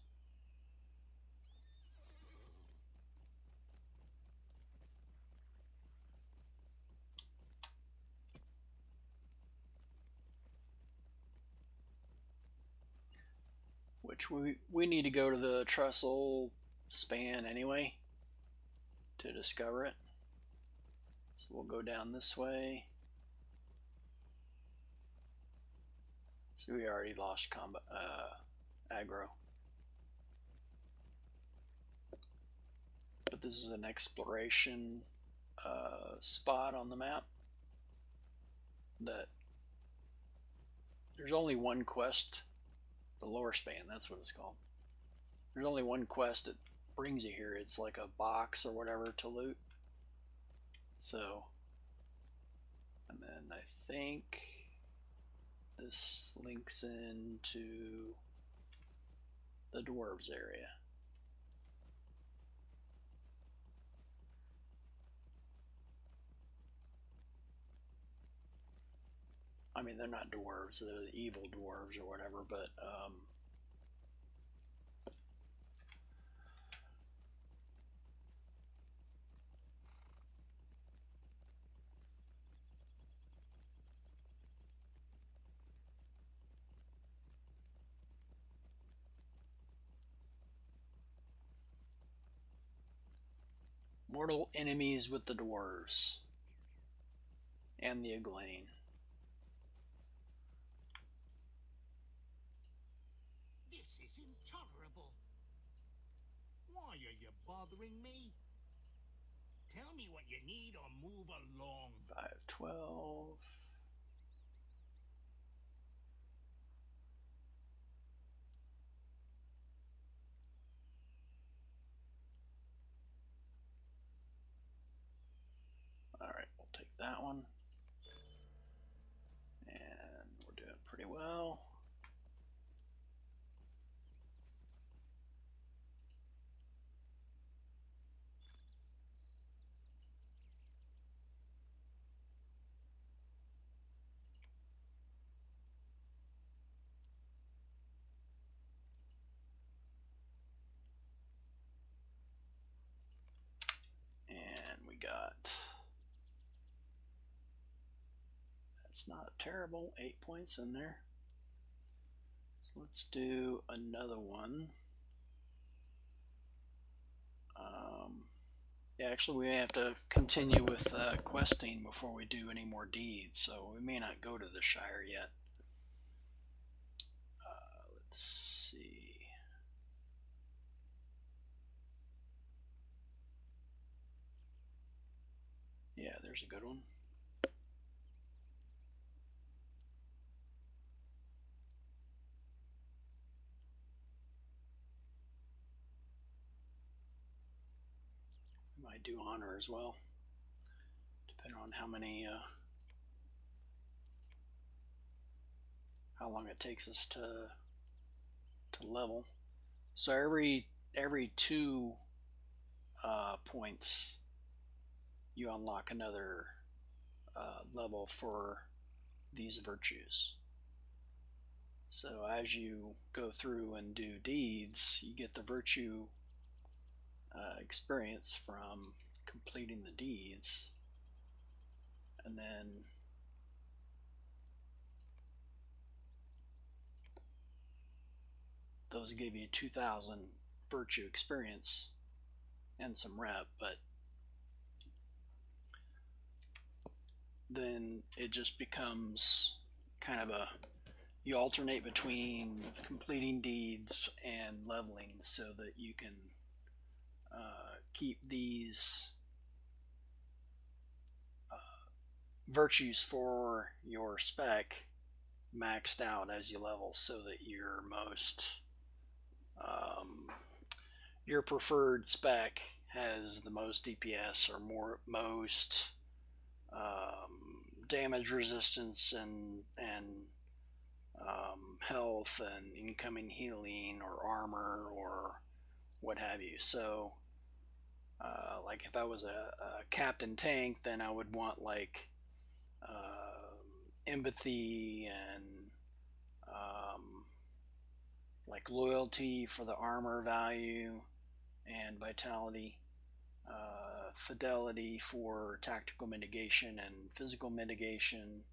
Which we need to go to the trestle span anyway to discover it. So we'll go down this way. So we already lost combat. aggro. But this is an exploration spot on the map that there's only one quest, the lower span, that's what it's called. There's only one quest that brings you here. It's like a box or whatever to loot. So, and then I think this links into the dwarves area. I mean, they're not dwarves, they're the evil dwarves or whatever, but mortal enemies with the dwarves and the Eglain. This is intolerable. Why are you bothering me? Tell me what you need or move along. 512. Alright, we'll take that one. And we're doing pretty well. And we got, that's not terrible, 8 points in there. So let's do another one. Yeah, actually we have to continue with questing before we do any more deeds, so we may not go to the Shire yet. Let's see. Yeah, there's a good one. We might do honor as well, depending on how many, how long it takes us to level. So every 2 points, you unlock another level for these virtues. So as you go through and do deeds, you get the virtue experience from completing the deeds, and then those give you 2,000 virtue experience and some rep, but then it just becomes kind of a, you alternate between completing deeds and leveling so that you can keep these virtues for your spec maxed out as you level, so that your your preferred spec has the most DPS or most damage resistance and health and incoming healing or armor or what have you. So like if I was a captain tank, then I would want like empathy and like loyalty for the armor value and vitality, fidelity for tactical mitigation and physical mitigation.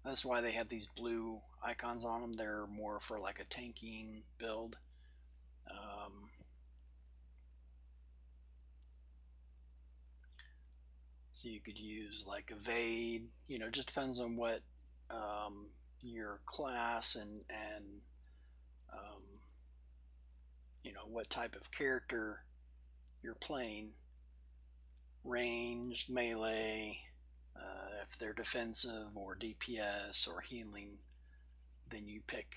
That's why they have these blue icons on them. They're more for like a tanking build. So you could use like evade, you know, just depends on what your class and you know, what type of character you're playing. Ranged, melee, if they're defensive or DPS or healing, then you pick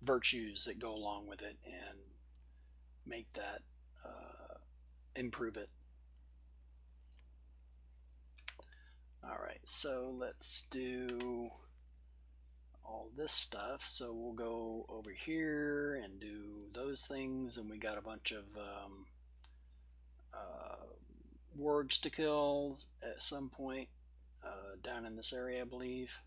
virtues that go along with it and make that improve it. Alright, so let's do all this stuff. So we'll go over here and do those things, and we got a bunch of wargs to kill at some point down in this area, I believe.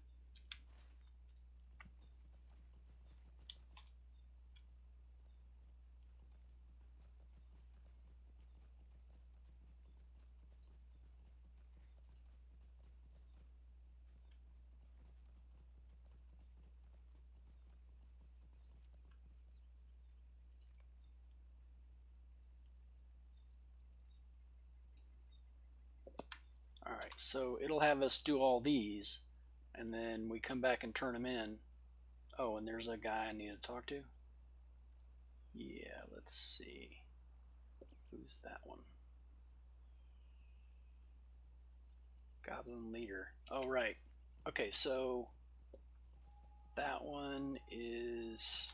Alright, so it'll have us do all these, and then we come back and turn them in. Oh, and there's a guy I need to talk to. Yeah, let's see. Who's that one? Goblin leader. Oh, right. Okay, so that one is...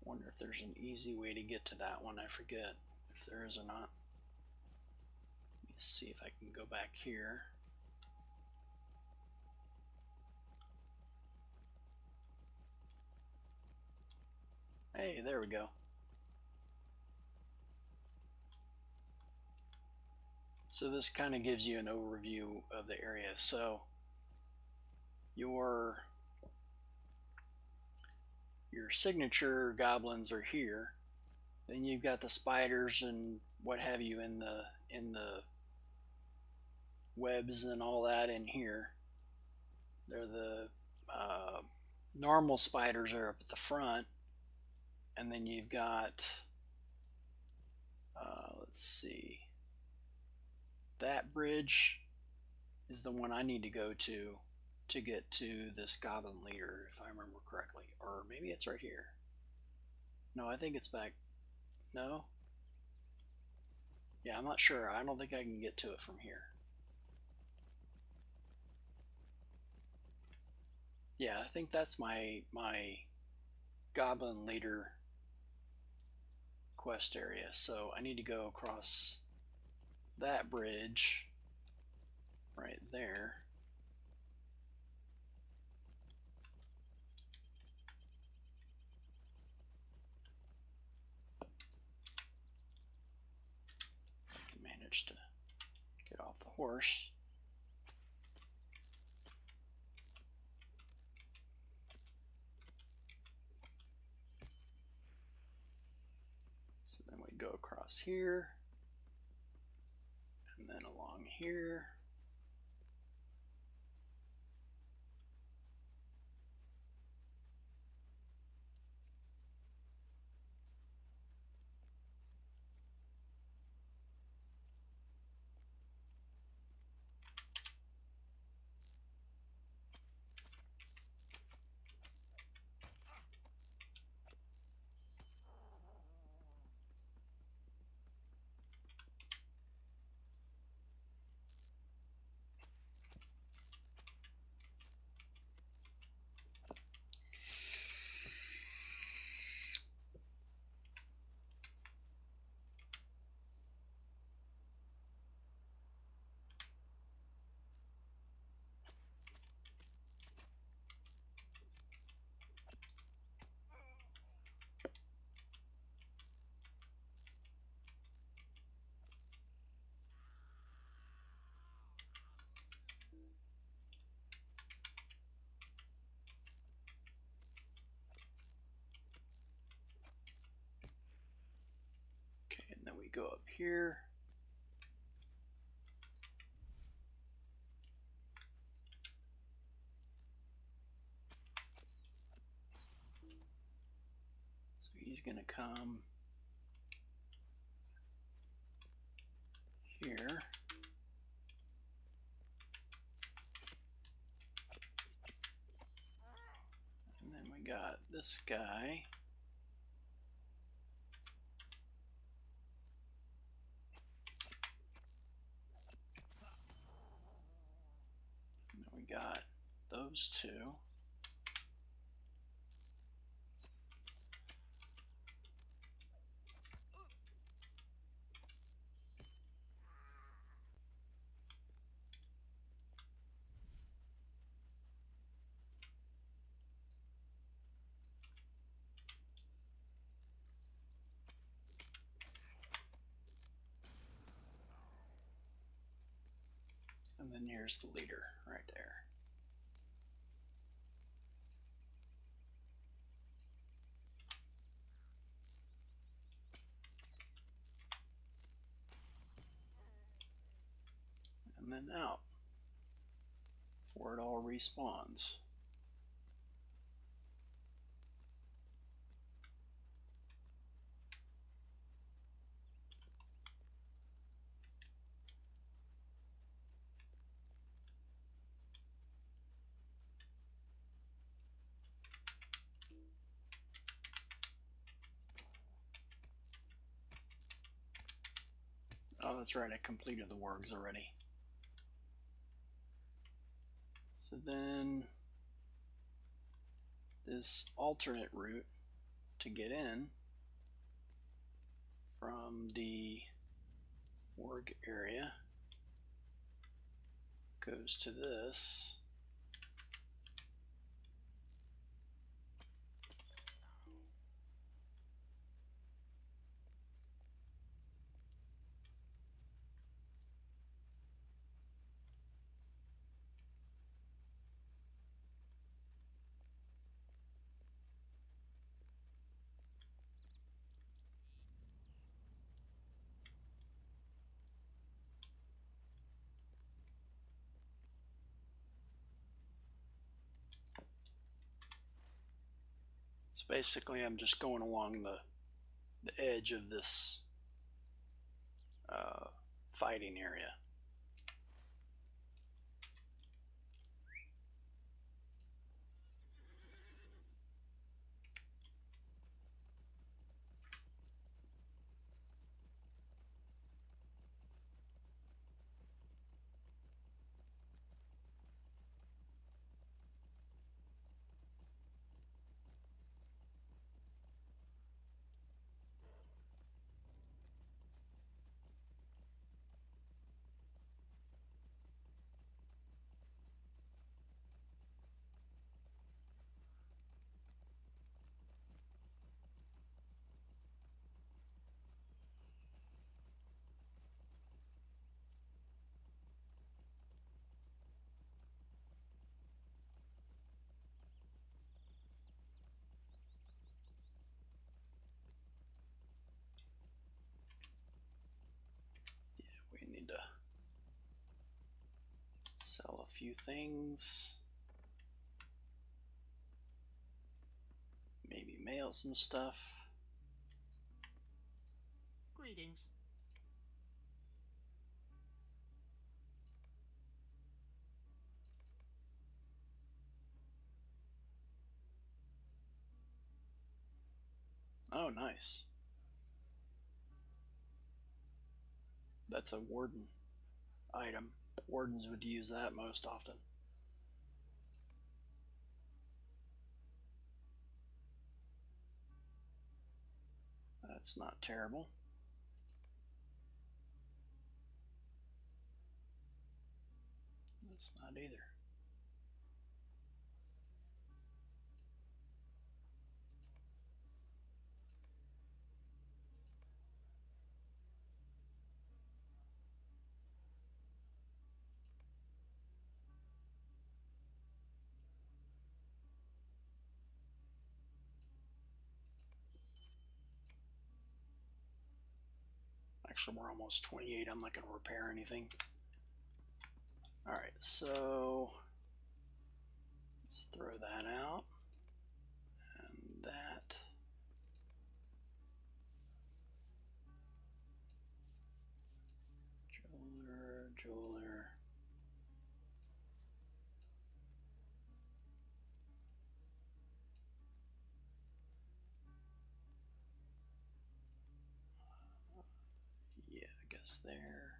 Wonder if there's an easy way to get to that one. I forget if there is or not. Let me see if I can go back here. Hey, there we go. So this kind of gives you an overview of the area. So your signature goblins are here. Then you've got the spiders and what have you in the webs and all that in here. They're the normal spiders are up at the front, and then you've got let's see, that bridge is the one I need to go to get to this goblin leader, if I remember correctly. Or maybe it's right here. No, I think it's back. No? Yeah, I'm not sure. I don't think I can get to it from here. Yeah, I think that's my goblin leader quest area. So I need to go across that bridge right there. Managed to get off the horse. So then we go across here and then along here. Okay, and then we go up here. So he's gonna come here. this guy. And then we got those two. And then here's the leader right there. And then out before it all respawns. Oh, that's right, I completed the wargs already. So then this alternate route to get in from the warg area goes to this. So basically I'm just going along the edge of this fighting area. We need to sell a few things. Maybe mail some stuff. Greetings. Oh, nice. That's a warden item. Wardens would use that most often. That's not terrible. That's not either. Actually, we're almost 28. I'm not going to repair anything. Alright, so let's throw that out. And that. Jeweler. us there.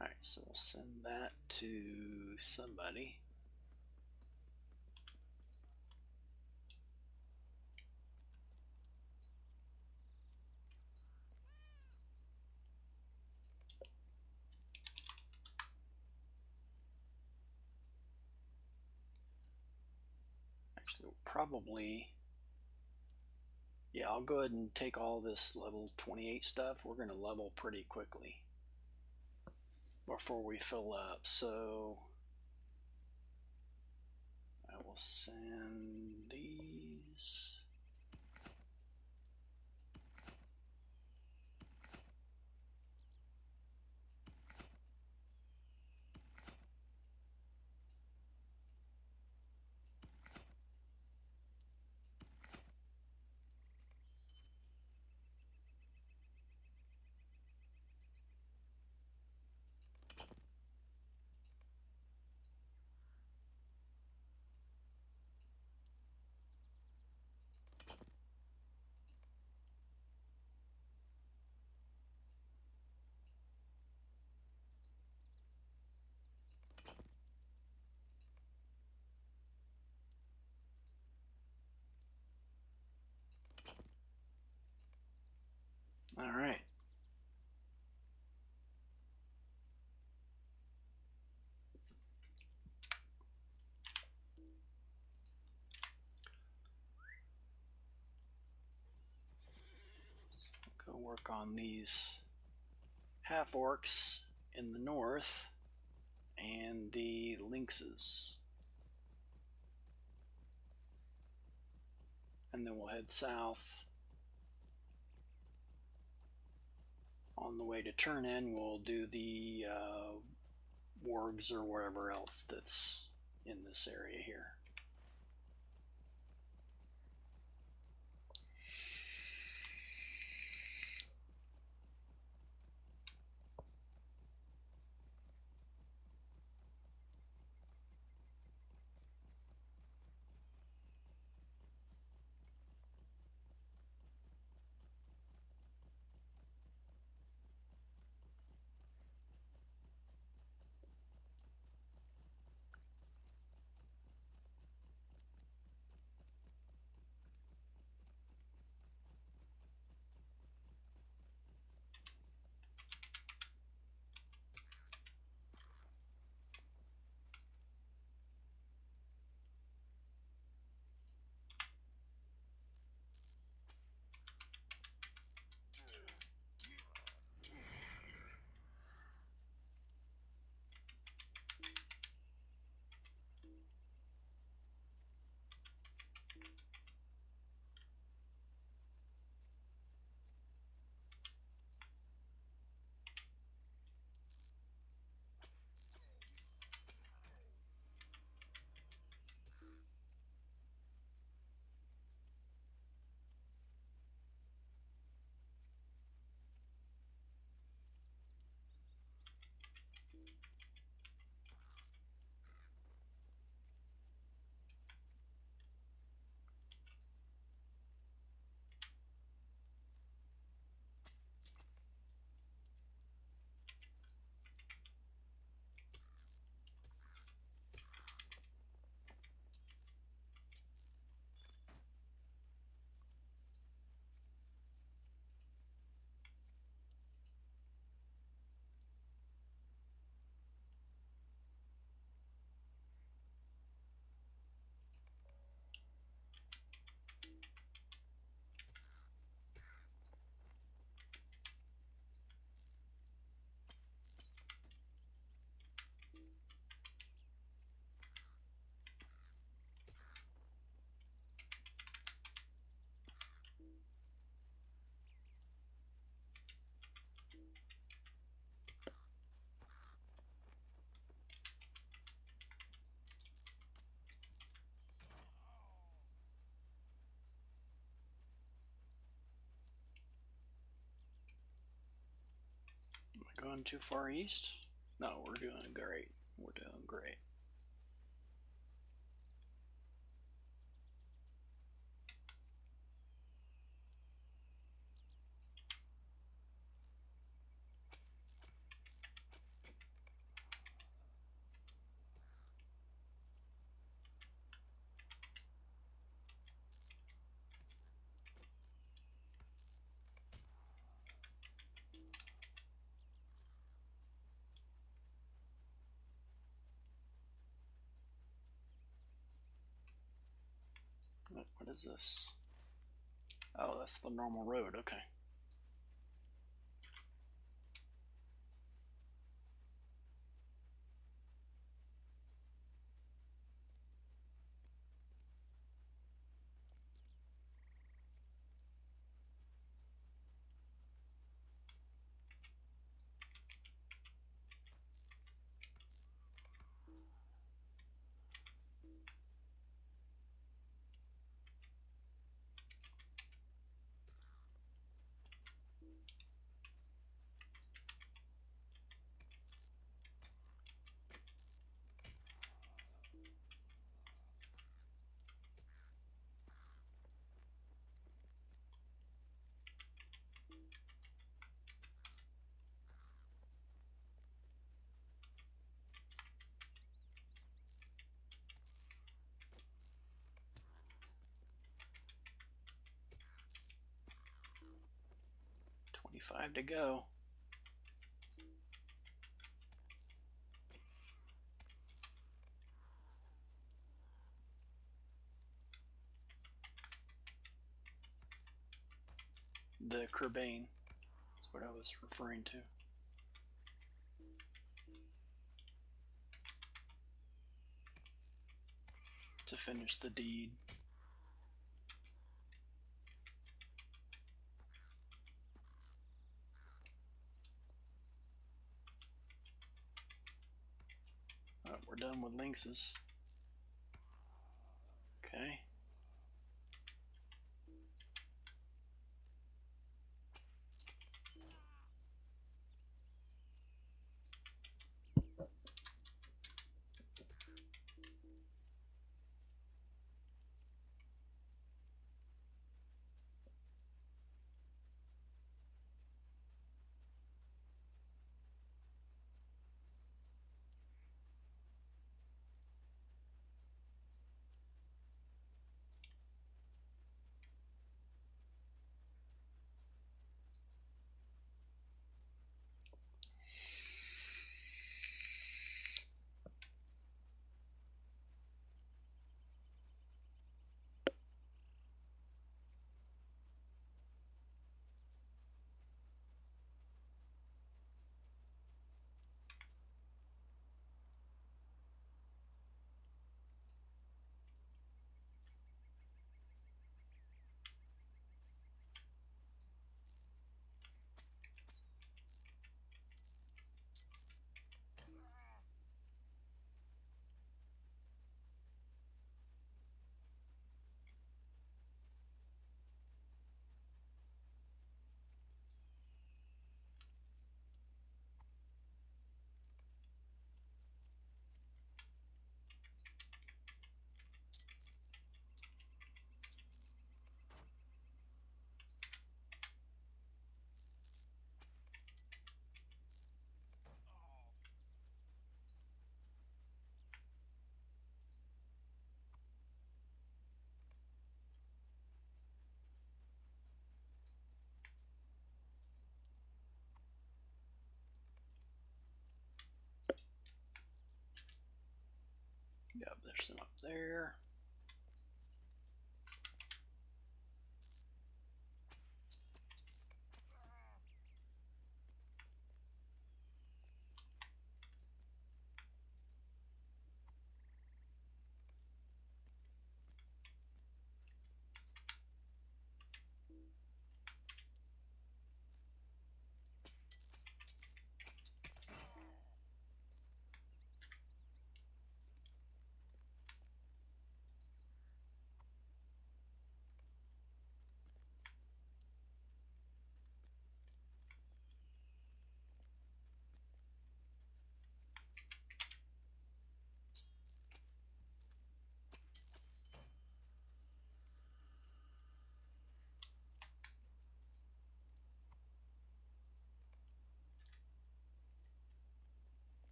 Alright, so we'll send that to somebody. Actually, we'll probably, yeah, I'll go ahead and take all this level 28 stuff. We're going to level pretty quickly before we fill up. So I will send these. All right. Go work on these half orcs in the north and the lynxes. And then we'll head south. On the way to turn in, we'll do the wargs or wherever else that's in this area here. Am I going too far east? No, we're doing great. We're doing great. What is this? Oh, that's the normal road. Okay. $25 to go. The Kerbane is what I was referring to. To finish the deed. We're done with lynxes. Okay. Yep, there's some up there.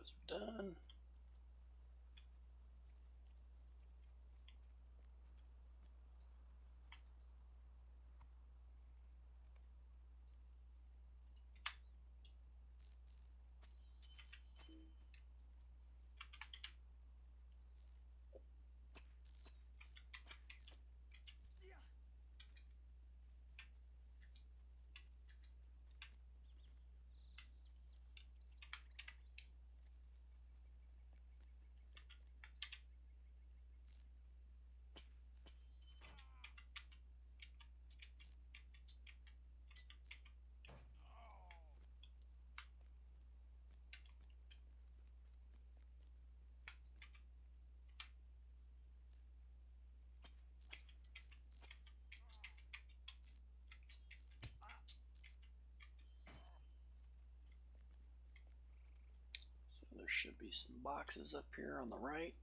those are done. So there should be some boxes up here on the right.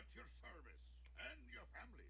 at your service and your families.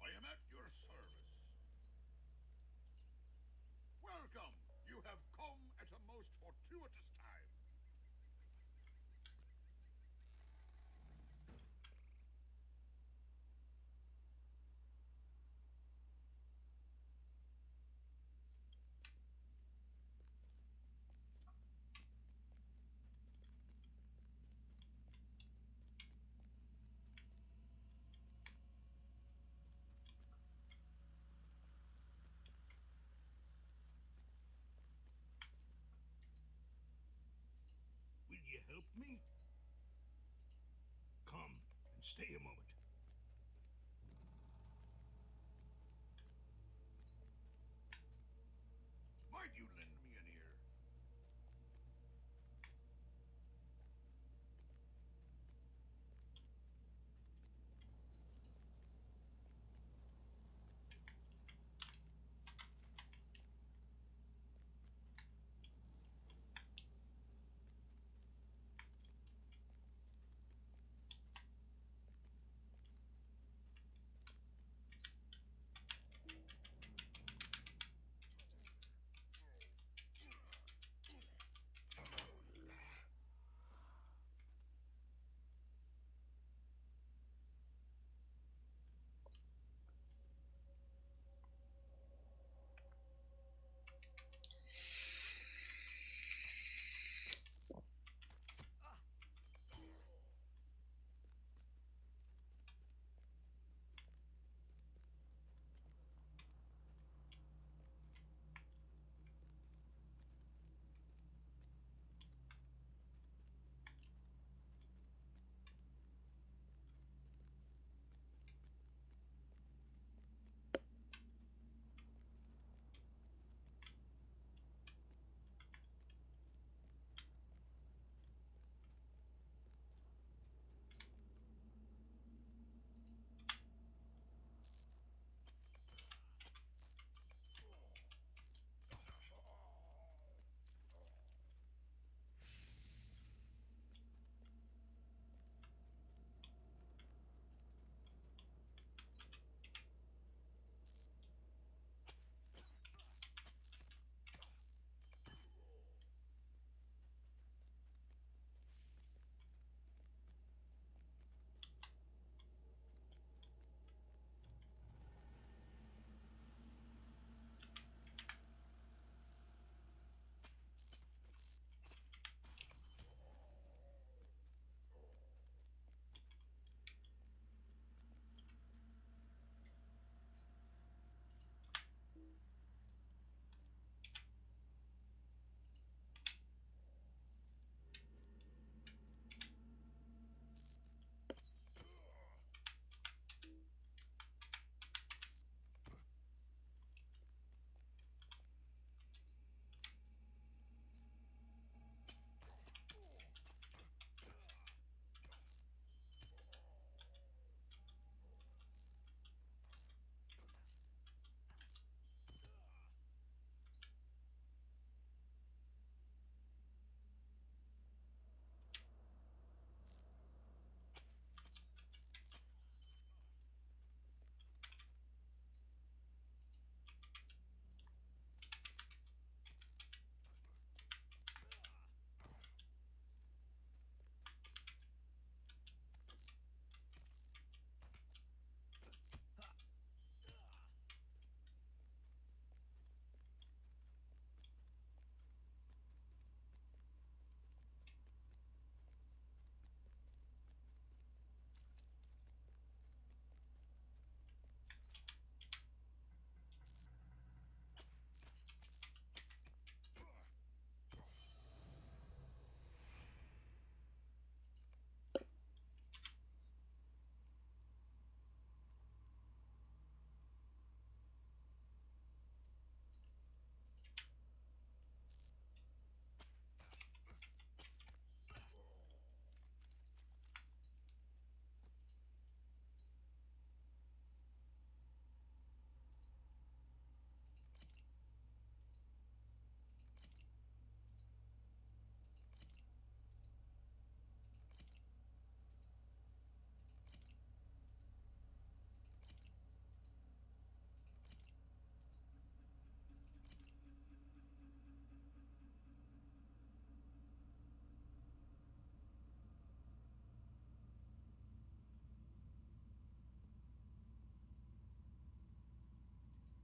I am at your service. Welcome. You have come at a most fortuitous time. Will you help me? Come and stay a moment. Might you lend me an ear?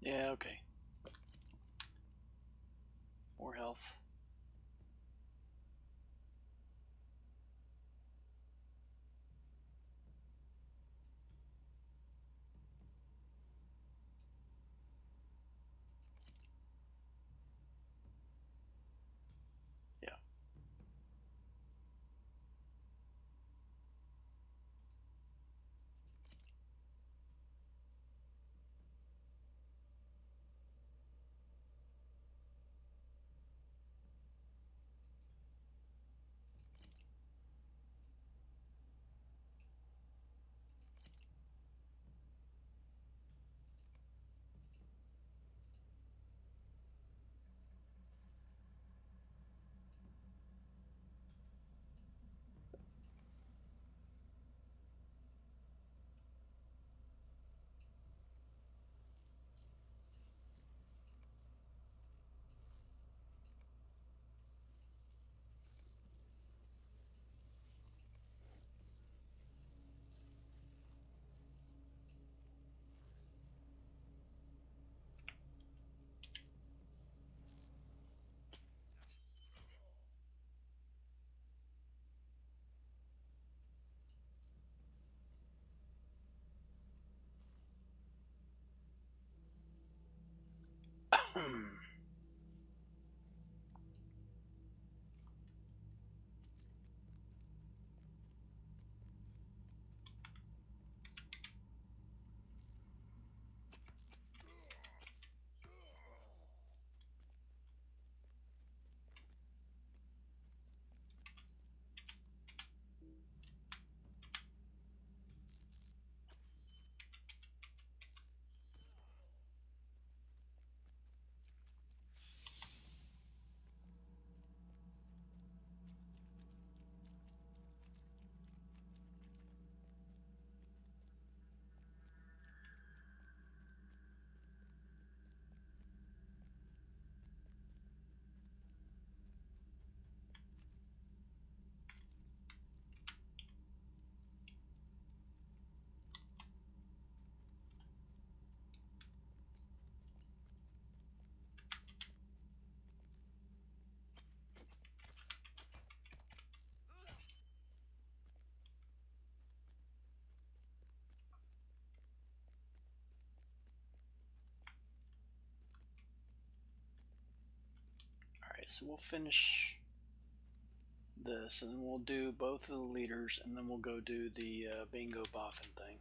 Yeah, okay. More health. Yeah. Alright, so we'll finish this and then we'll do both of the leaders and then we'll go do the bingo boffin thing.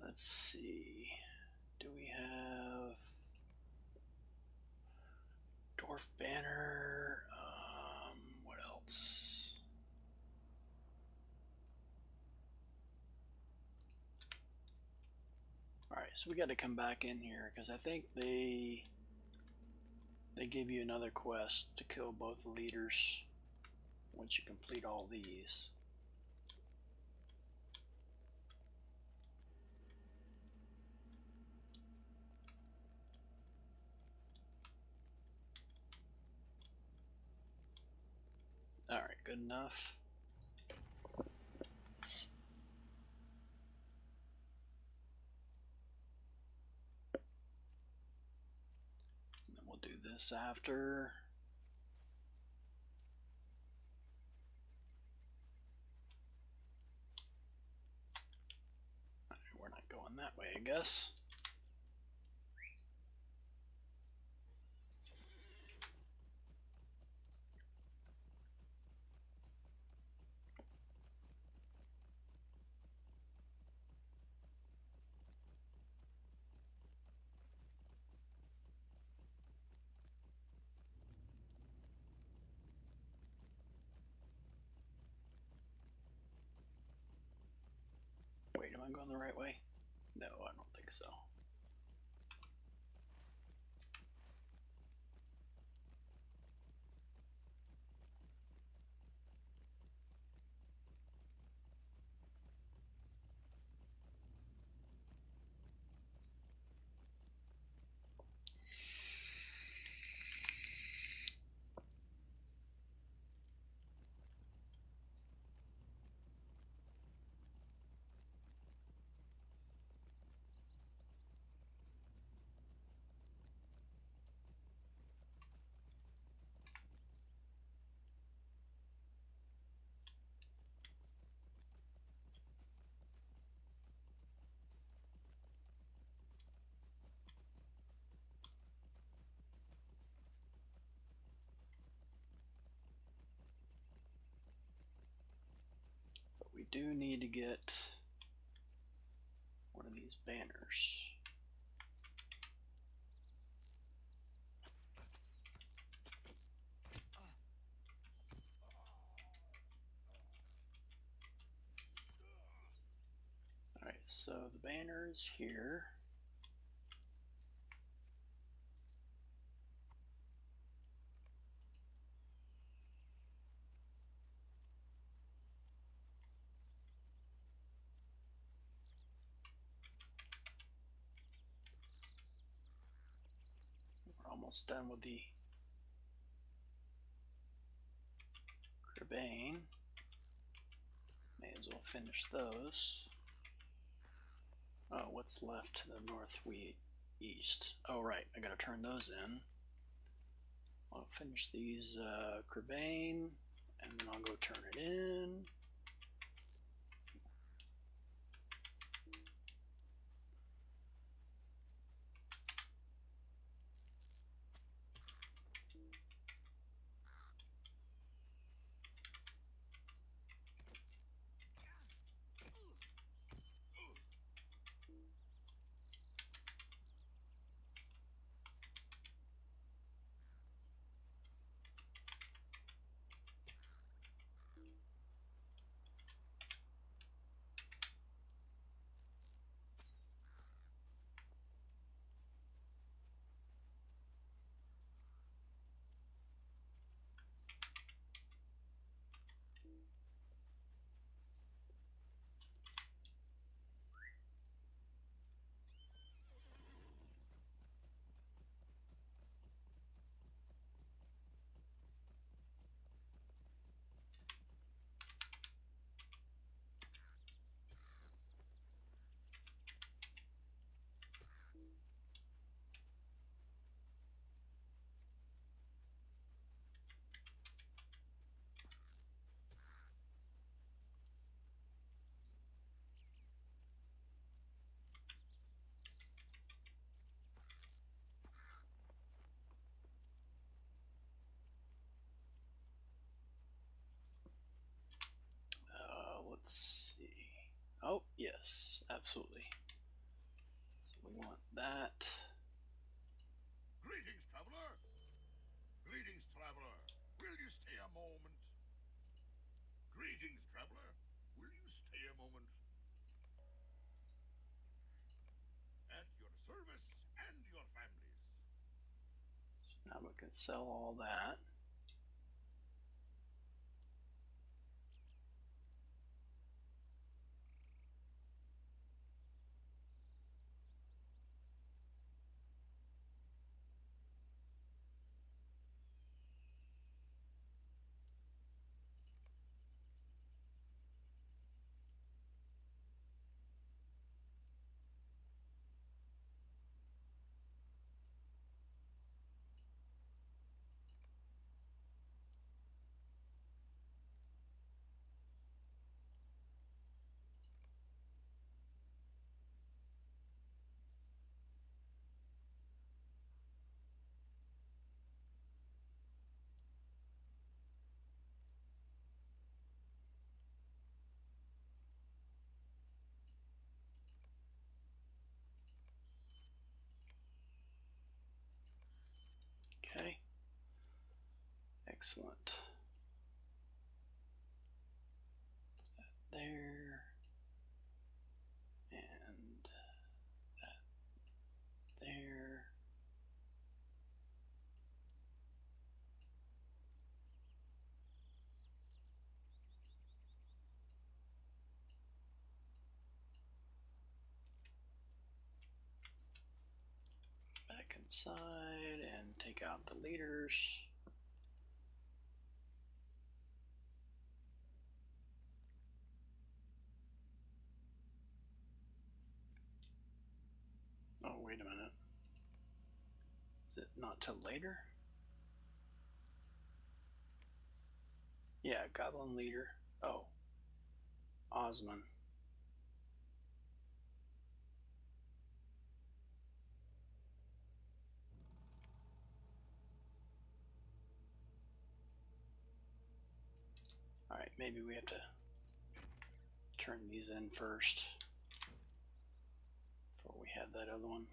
Let's see. Do we have Dwarf Banner? What else? Alright, so we got to come back in here because I think they give you another quest to kill both the leaders once you complete all these. good enough. And then we'll do this after. We're not going that way, I guess. Wait, am I going the right way? No, I don't think so. But we do need to get one of these banners. Alright, so the banner is here. We're almost done with the Cribbane. May as well finish those. Oh, what's left to the northeast? Oh, right, I gotta turn those in. I'll finish these Cribbane, and then I'll go turn it in. Let's see. Oh, yes, absolutely. So we want that. Greetings, traveler. Greetings, traveler. Will you stay a moment? Greetings, traveler. Will you stay a moment? At your service and your families. Now we can sell all that. Excellent. That there. And that there. Back inside and take out the leaders. Oh, wait a minute. Is it not till later? Yeah, Goblin Leader. Oh. Osman. Alright, maybe we have to turn these in first before we have that other one.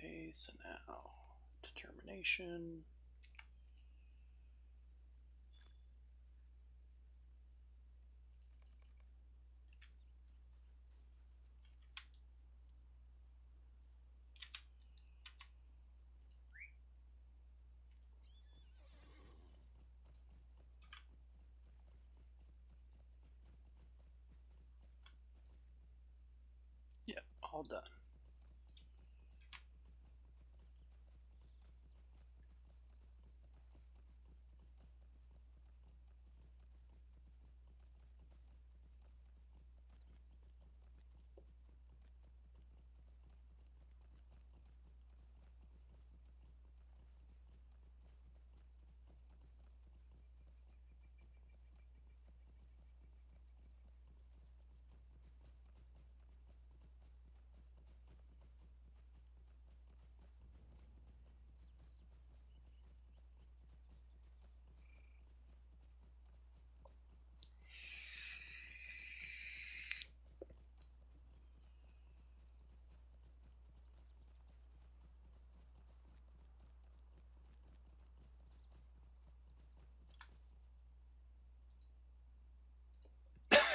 Okay, so now determination. Yep, all done.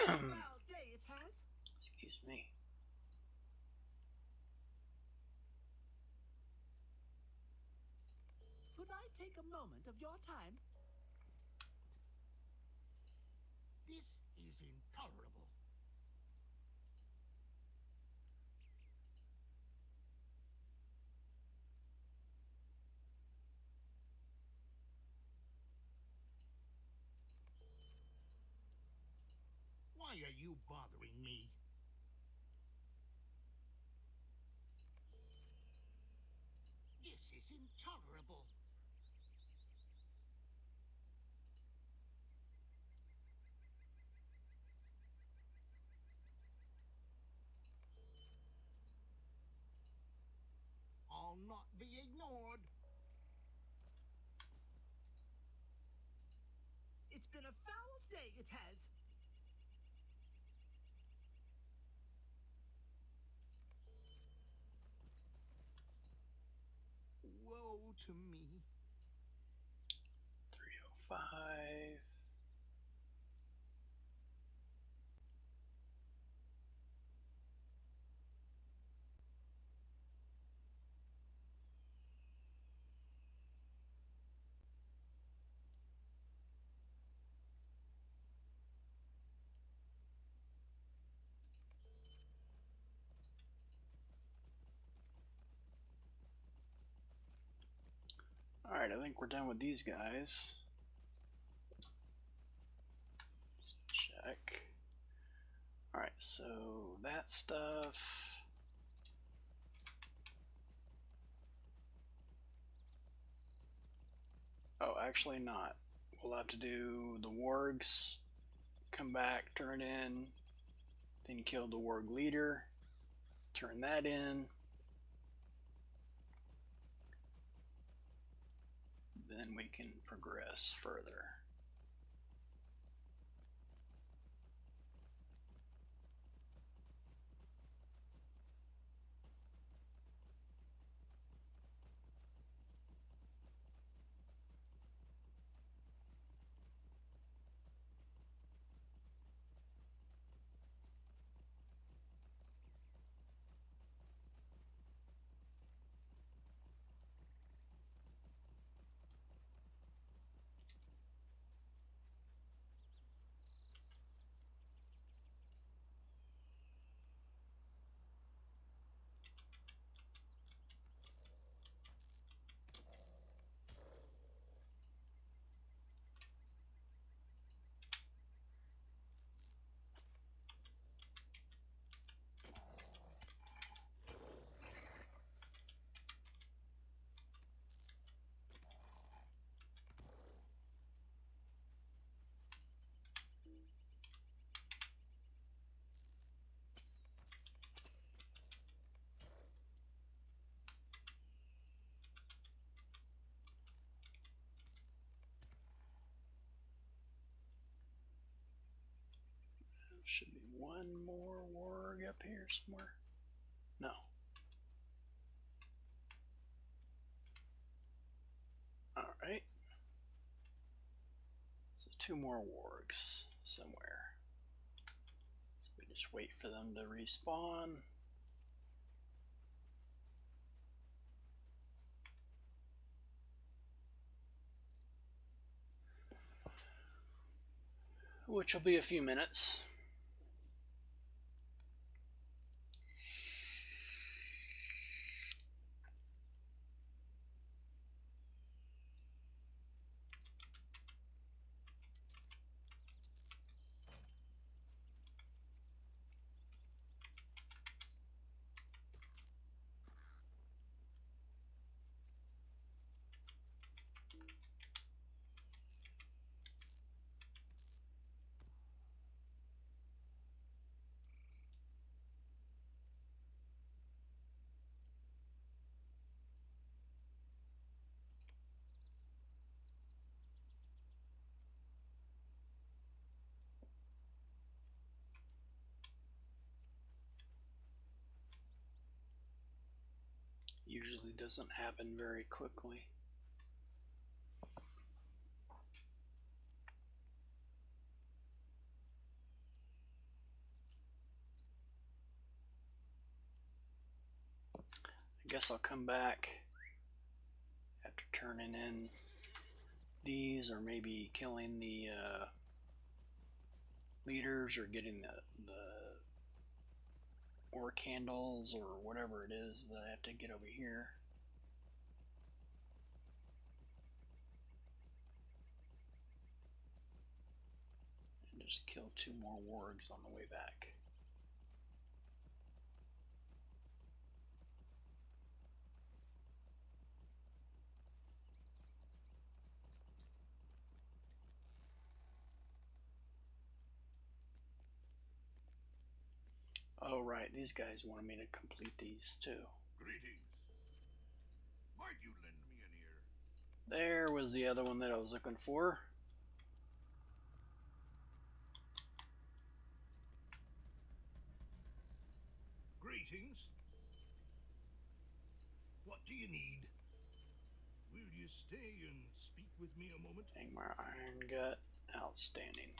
Well, day it has. Excuse me. Could I take a moment of your time? This is intolerable. Why are you bothering me? This is intolerable. I'll not be ignored. It's been a foul day, it has. Woe to me. 305. Alright, I think we're done with these guys. Check. Alright, so that stuff. Oh, actually not. We'll have to do the wargs, come back, turn it in, then kill the warg leader, turn that in, then we can progress further. Should be one more warg up here somewhere. No. Alright. So 2 more wargs somewhere. So we just wait for them to respawn. Which will be a few minutes. Usually doesn't happen very quickly. I guess I'll come back after turning in these, or maybe killing the leaders, or getting the ore candles, or whatever it is that I have to get over here. And just kill 2 more wargs on the way back. Oh right, these guys wanted me to complete these too. Greetings. Might you lend me an ear? There was the other one that I was looking for. Greetings. What do you need? Will you stay and speak with me a moment? Angmar Iron Gut, outstanding.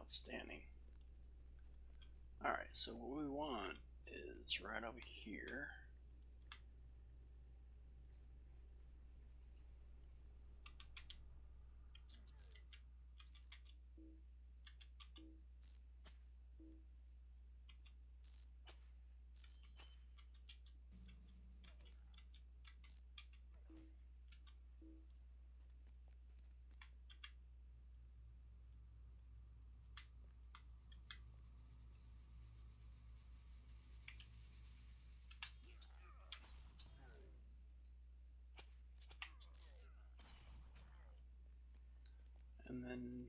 Outstanding. Alright, so what we want is right over here. And then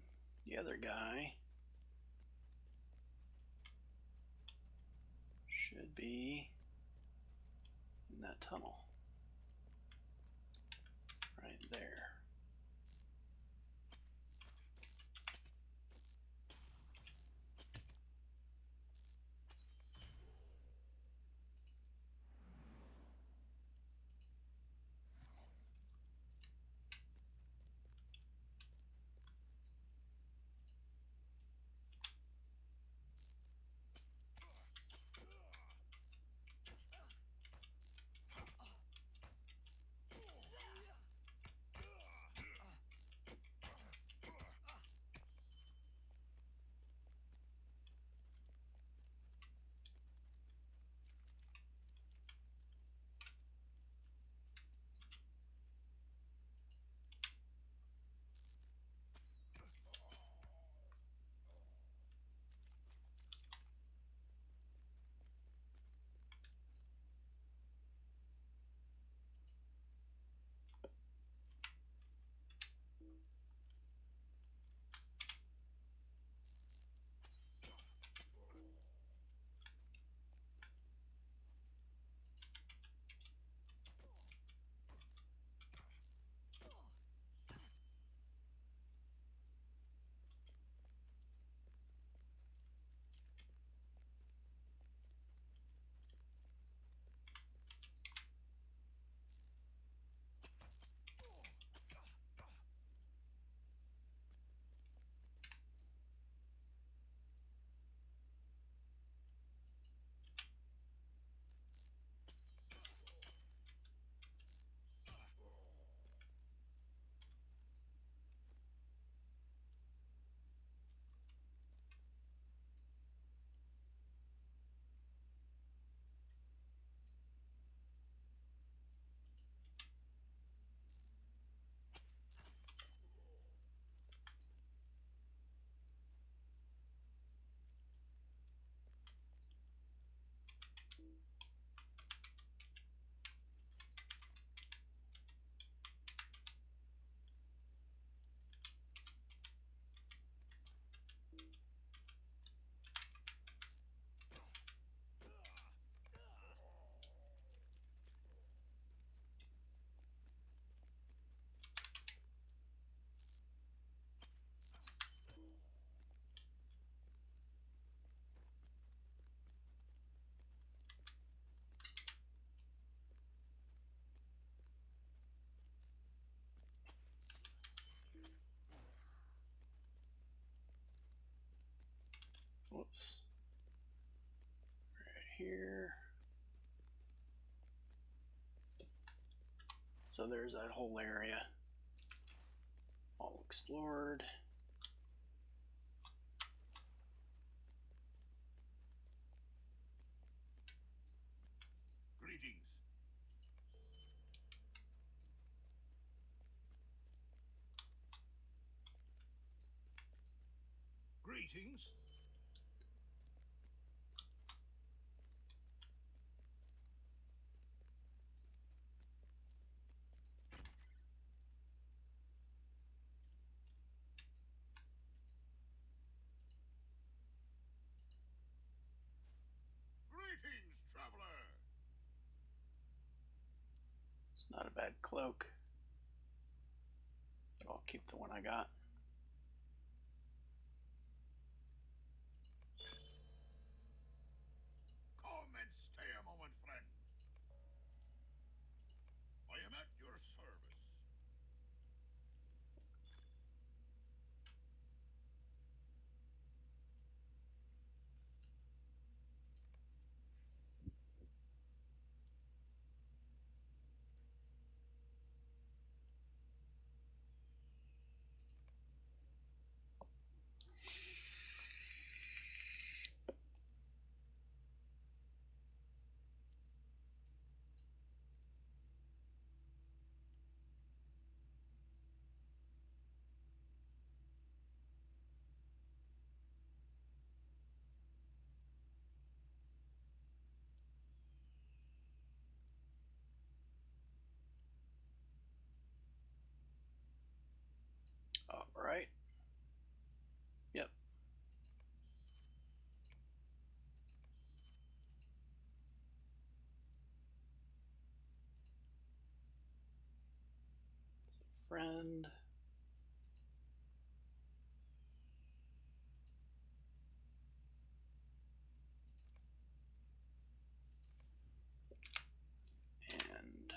the other guy should be in that tunnel right there. Whoops. Right here. So there's that whole area all explored. Greetings. Greetings. Greetings, traveler. It's not a bad cloak, but I'll keep the one I got. Come and stay a moment, friend. I am at your service. friend. And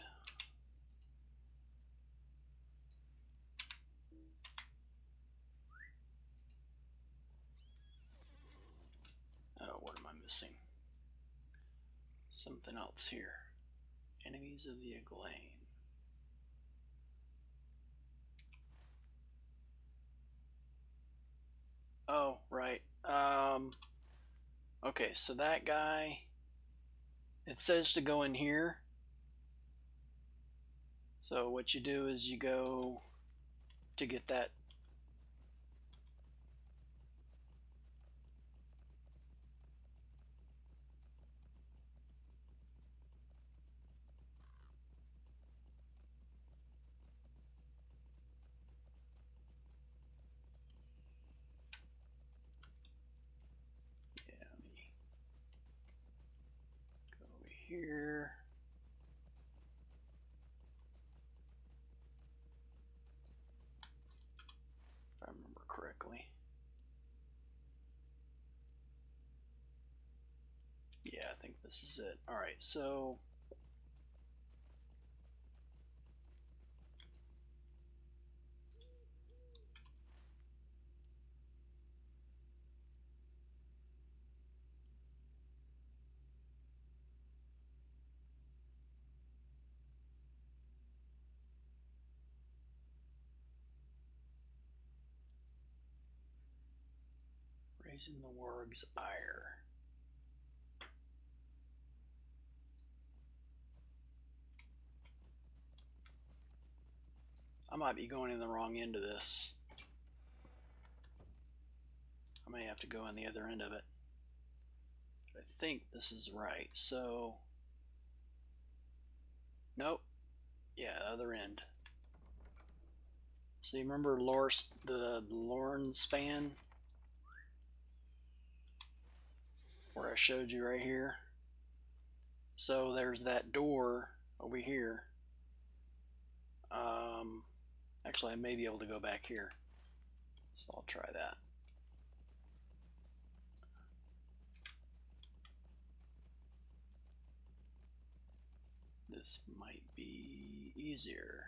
oh, what am I missing? Something else here. Enemies of the Aglain. Oh, right. Okay, so that guy, it says to go in here. So what you do is you go to get that. Yeah, let me go over here. If I remember correctly. Yeah, I think this is it. Alright, so raising the warg's ire. I might be going in the wrong end of this. I may have to go in the other end of it. But I think this is right. So, nope. Yeah, the other end. So you remember the Lorne's fan? Where I showed you right here? So there's that door over here. Actually, I may be able to go back here. So I'll try that. This might be easier.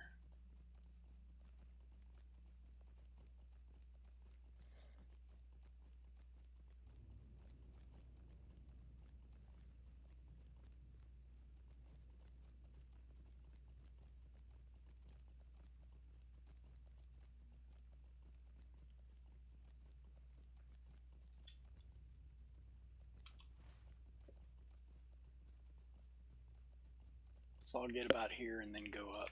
So I'll get about here and then go up.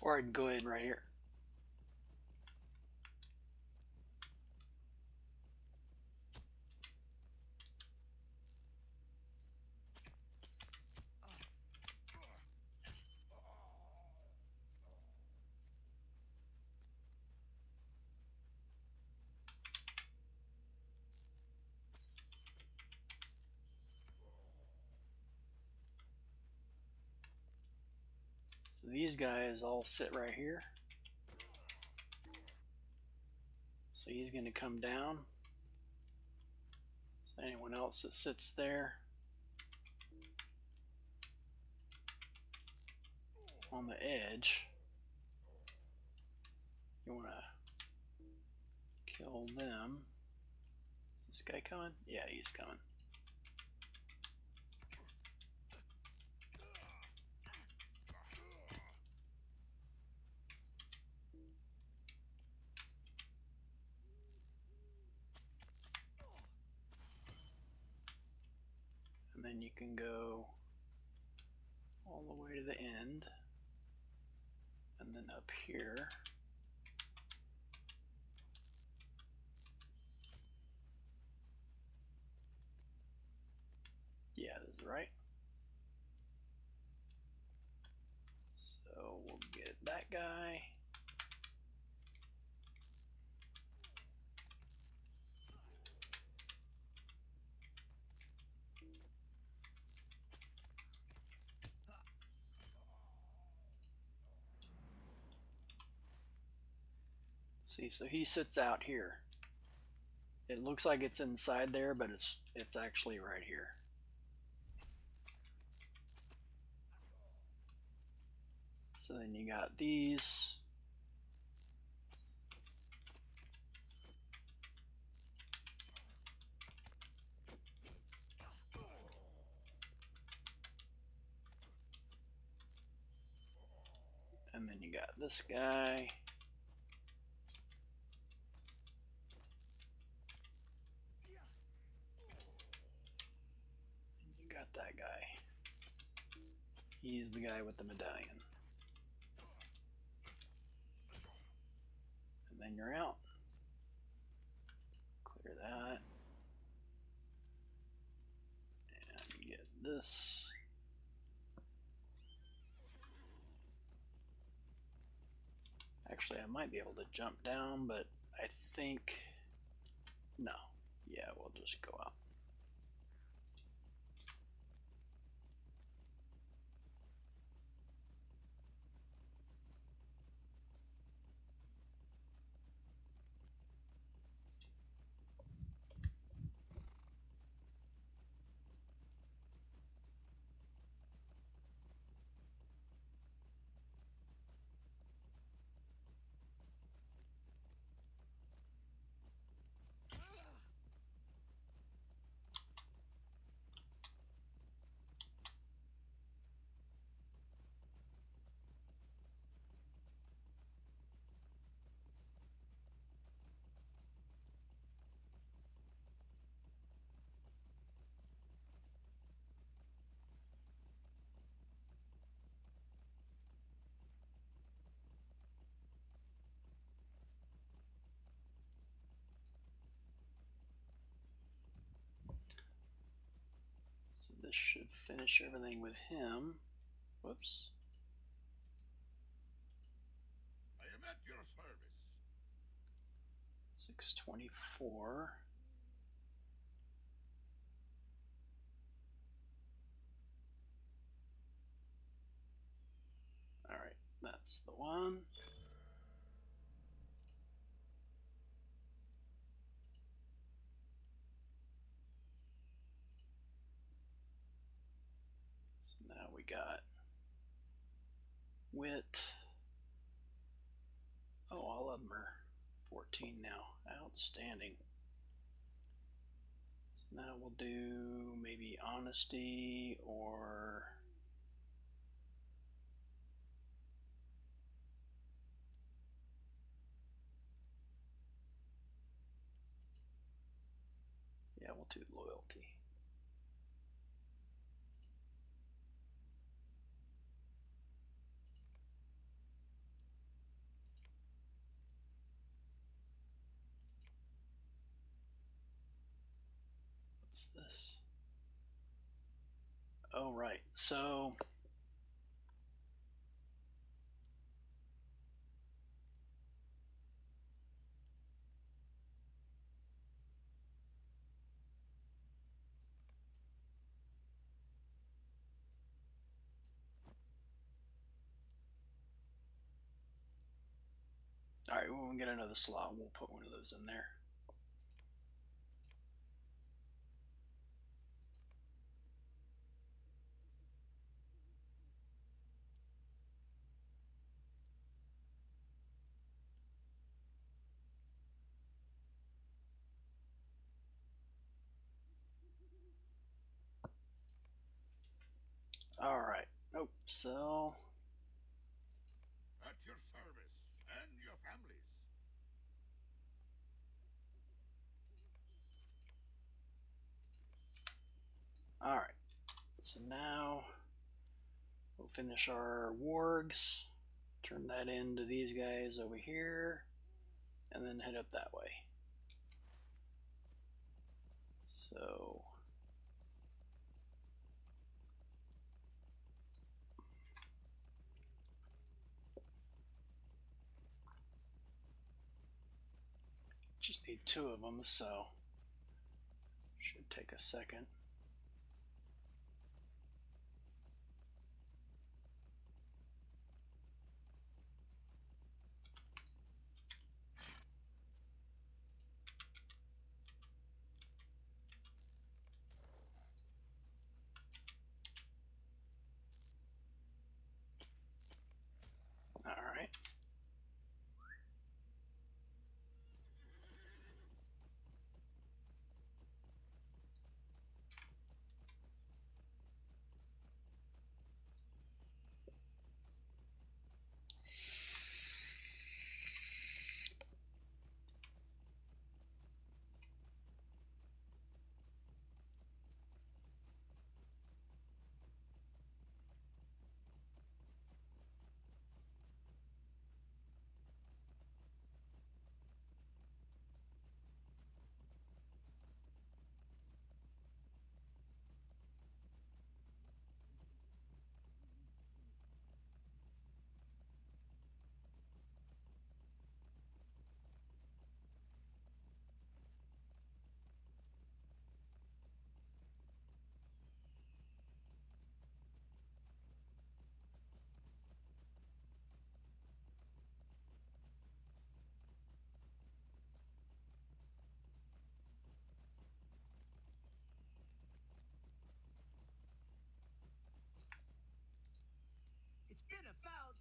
Or I can go ahead right here. So these guys all sit right here. So he's going to come down. So anyone else that sits there on the edge, you want to kill them. Is this guy coming? Yeah, he's coming. And then you can go all the way to the end. And then up here. Yeah, this is right. So we'll get that guy. See, so he sits out here. It looks like it's inside there, but it's actually right here. So then you got these. And then you got this guy. And you got that guy. He's the guy with the medallion. And then you're out. Clear that. And you get this. Actually, I might be able to jump down, but I think no. Yeah, we'll just go out. So this should finish everything with him. Whoops. I am at your service. 624. All right, that's the one. So now we got wit. Oh, all of them are 14 now. Outstanding. So now we'll do maybe honesty or yeah, we'll do loyalty. What's this? Oh, right. So all right, when we get another slot, we'll put one of those in there. All right. Oh, so At your service and your families. all right. So now we'll finish our wargs, turn that into these guys over here, and then head up that way. So just need 2 of them, so should take a second.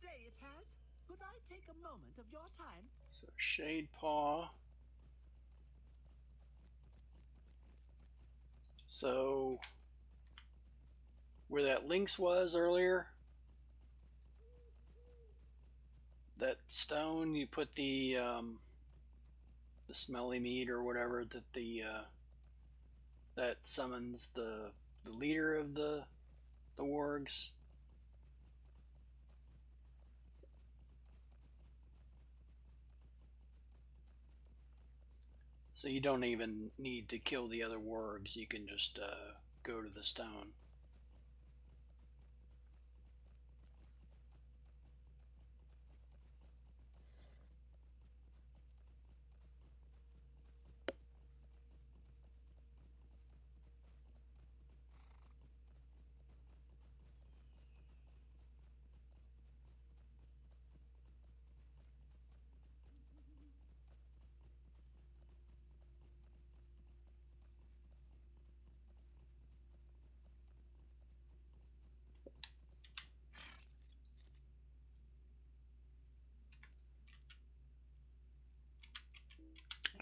day it has. Could I take a moment of your time? So Shade Paw. So where that lynx was earlier, that stone, you put the smelly meat or whatever that that summons the leader of the wargs. So you don't even need to kill the other wargs. You can just go to the stone.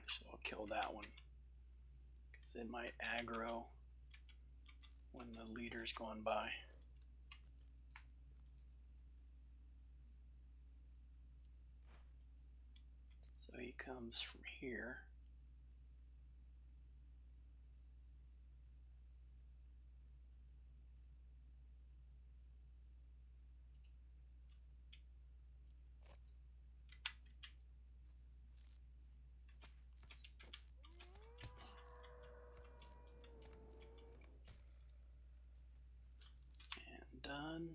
So I'll kill that one because it might aggro when the leader's going by. So he comes from here. And done.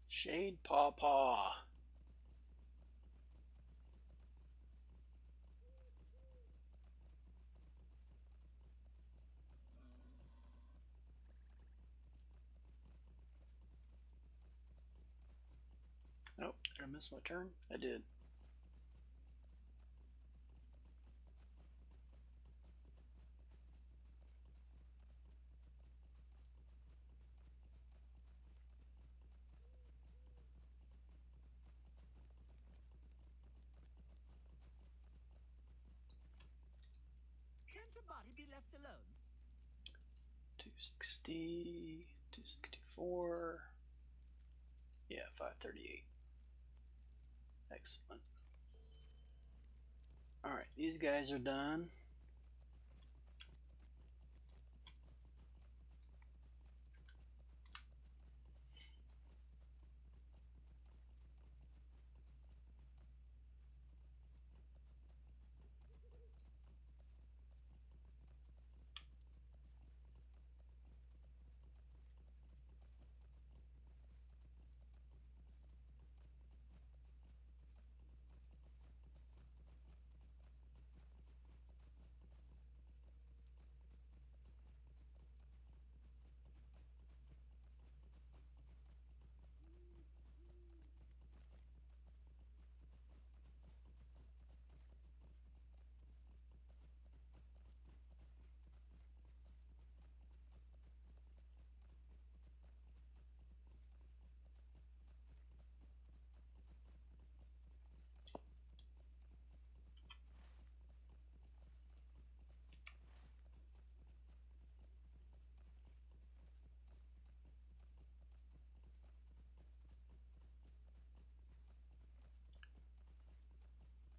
Shade Paw Paw. Oh, did I miss my turn? I did. Can't a body be left alone? 260, 264. Yeah, 538. Excellent. Alright, these guys are done.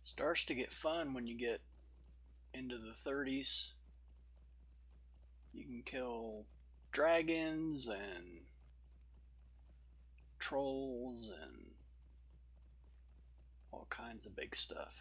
Starts to get fun when you get into the 30s. You can kill dragons and patrols and all kinds of big stuff.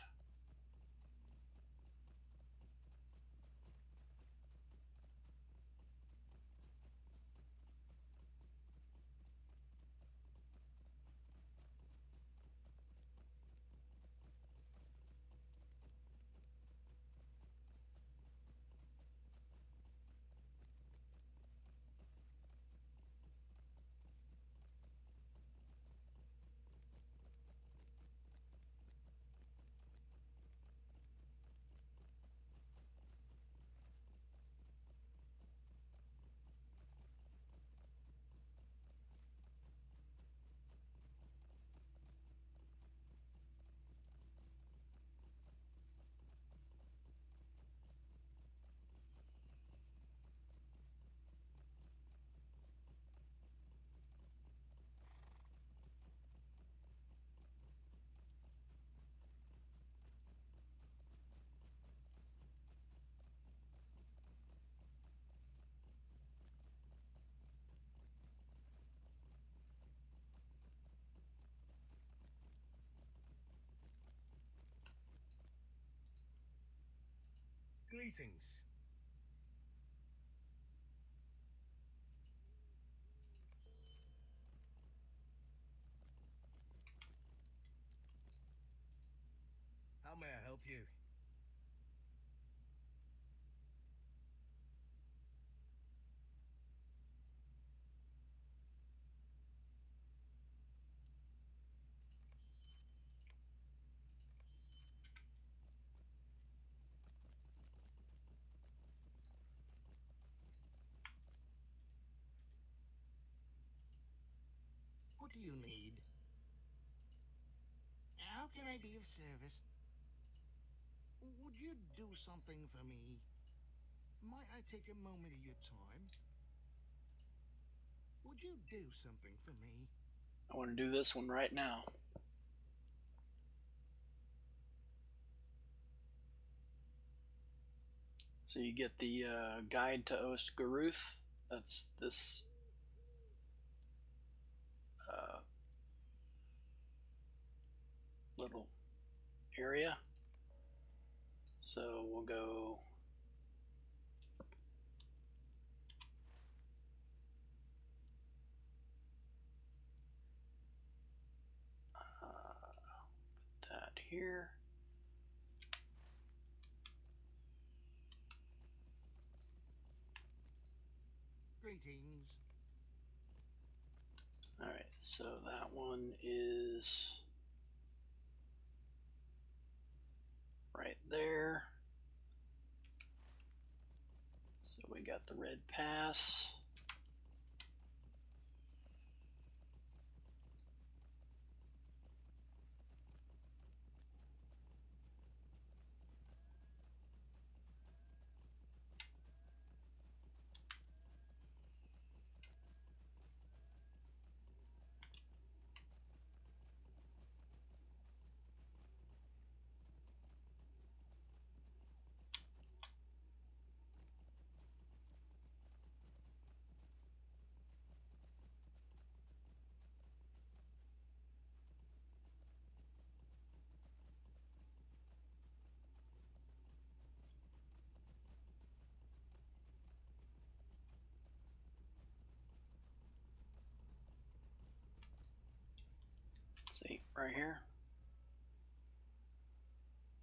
Greetings. How may I help you? What do you need? How can I be of service? Would you do something for me? Might I take a moment of your time? Would you do something for me? I want to do this one right now. So you get the guide to Ost Garuth. That's this little area. So we'll go that here. Greetings. All right, so that one is right there. So we got the red pass. See, right here.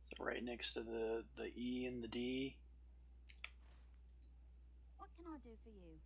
So right next to the E and the D. What can I do for you?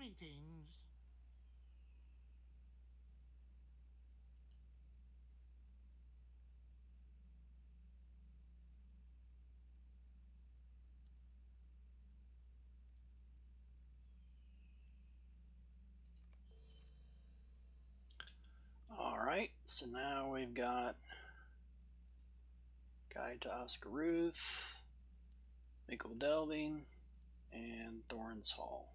Greetings. Alright, so now we've got Guide to Oscar Ruth, Mickle Delving, and Thorns Hall.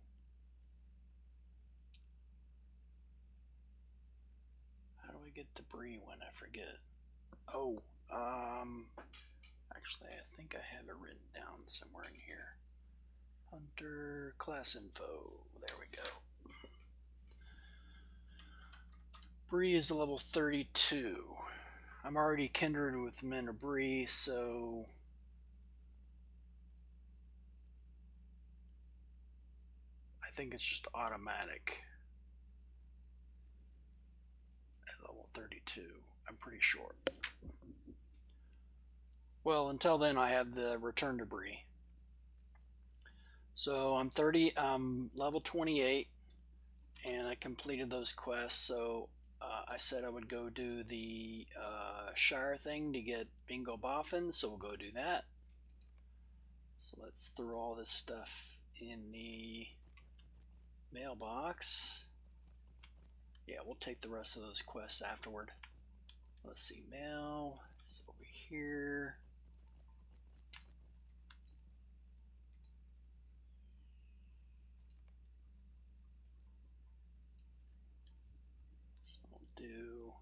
How do I get to Bree-land? I forget. Oh, actually, I think I have it written down somewhere in here. Hunter class info. There we go. Bree is level 32. I'm already kindred with men of Bree, so I think it's just automatic at level 32. I'm pretty sure. Well, until then, I have the return to Bree. So I'm level 28, and I completed those quests. So I said I would go do the char thing to get Bingo Boffin, so we'll go do that. So let's throw all this stuff in the mailbox. Yeah, we'll take the rest of those quests afterward. Let's see, mail is over here. So we'll do.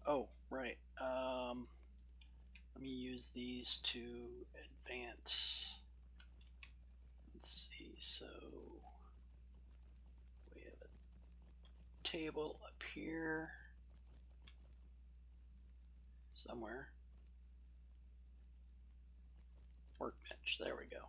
Oh, right. Let me use these to advance. Let's see. So we have a table up here somewhere. Workbench. There we go.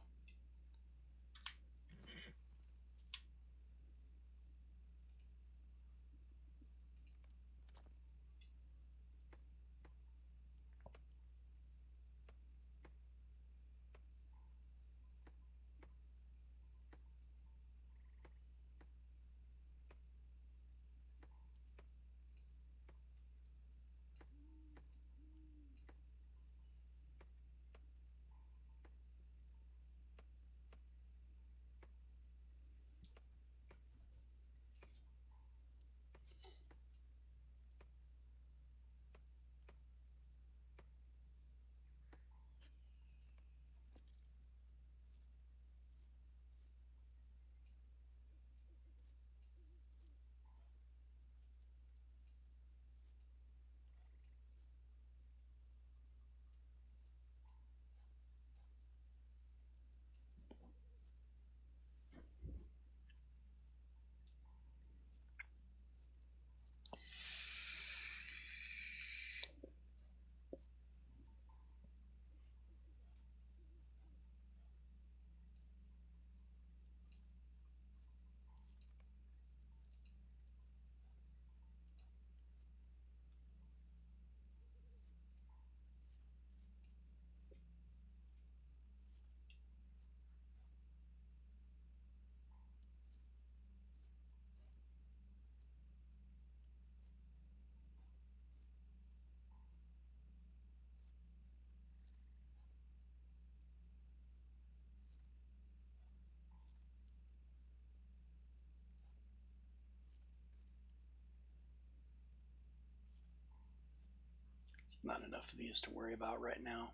Not enough of these to worry about right now.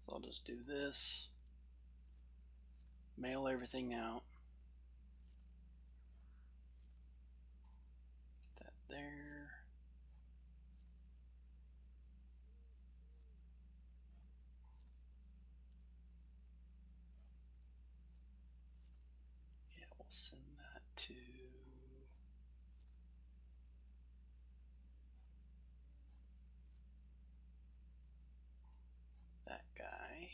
So I'll just do this. Mail everything out. That there. Yeah, we'll send that to that guy.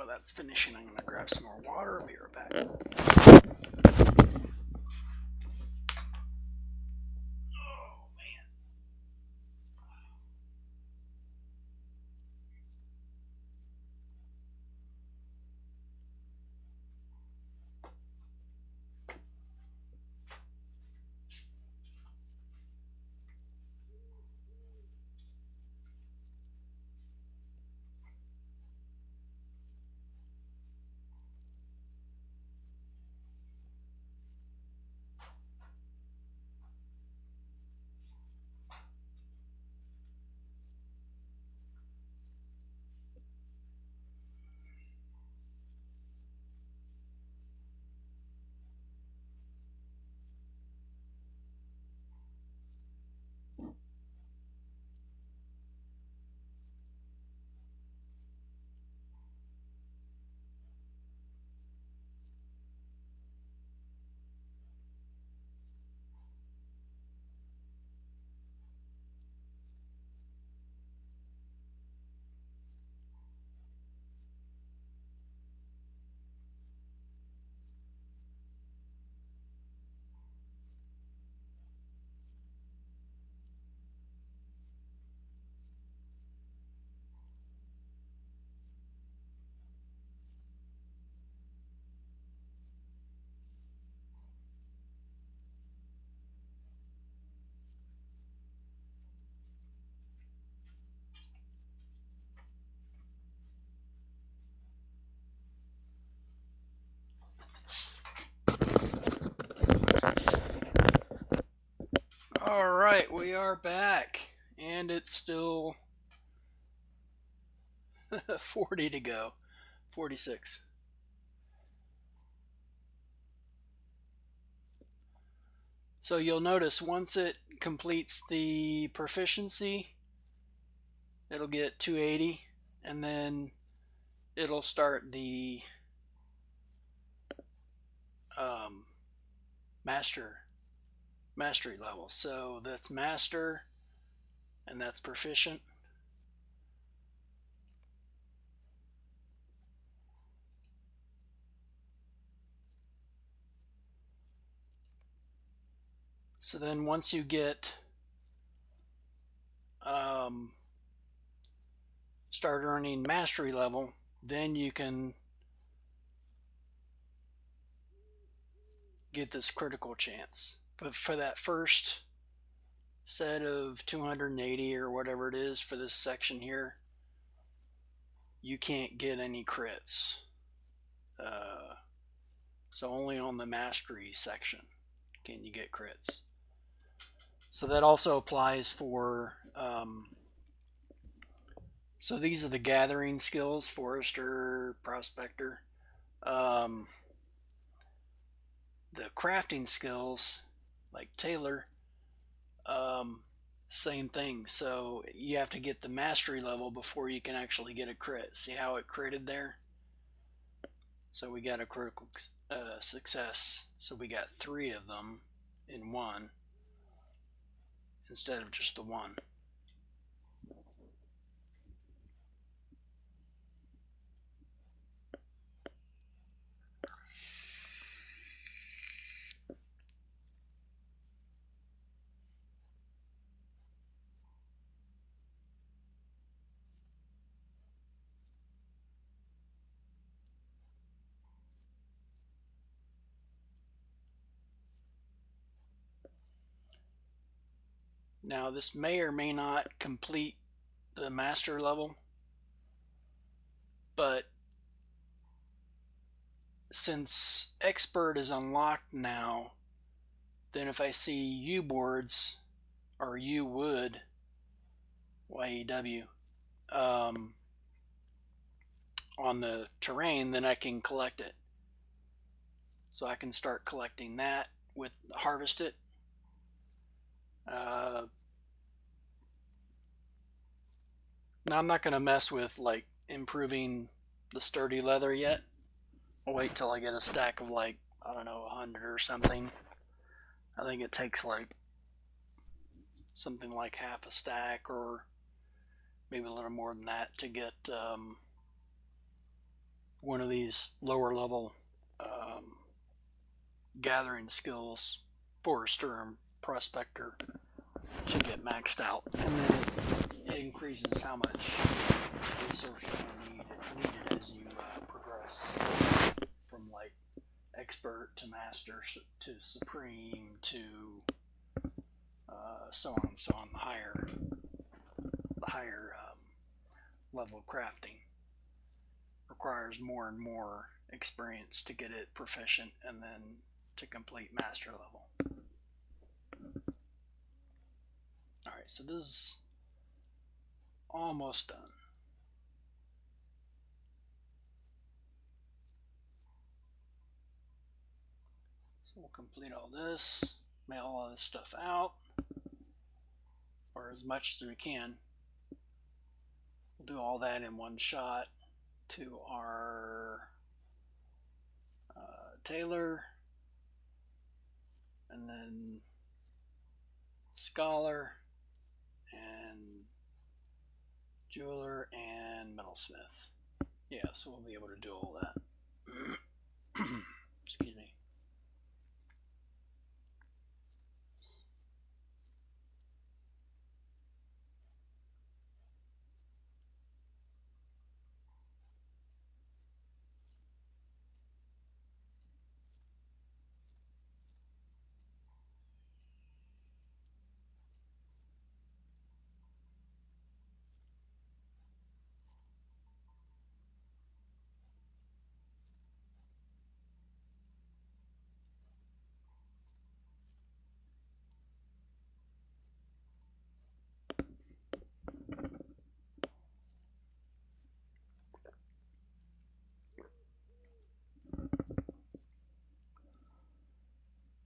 that's finishing, I'm going to grab some more water. I'll be right back. All right, we are back, and it's still 40 to go, 46. So you'll notice once it completes the proficiency, it'll get 280, and then it'll start the um, mastery level. So that's master, and that's proficient. So then once you get start earning mastery level, then you can get this critical chance. But for that first set of 280 or whatever it is for this section here, you can't get any crits. So only on the mastery section can you get crits. So that also applies for so these are the gathering skills: forester, prospector. The crafting skills, like tailor, same thing. So you have to get the mastery level before you can actually get a crit. See how it critted there? So we got a critical success. So we got 3 of them in one instead of just the one. Now this may or may not complete the master level, but since expert is unlocked now, then if I see U boards or U wood, YEW, on the terrain, then I can collect it. So I can start collecting that with harvest it. Now I'm not going to mess with like improving the sturdy leather yet. I'll wait till I get a stack of like, I don't know, 100 or something. I think it takes like something like half a stack or maybe a little more than that to get one of these lower level gathering skills, forester and prospector, to get maxed out, and then it increases how much resources you needed as you progress from like expert to master to supreme to so on and so on. The higher level crafting requires more and more experience to get it proficient and then to complete master level. Alright, so this is almost done. So we'll complete all this, mail all this stuff out, or as much as we can. We'll do all that in one shot to our tailor, and then scholar, and jeweler, and metalsmith. Yeah, so we'll be able to do all that. Excuse me.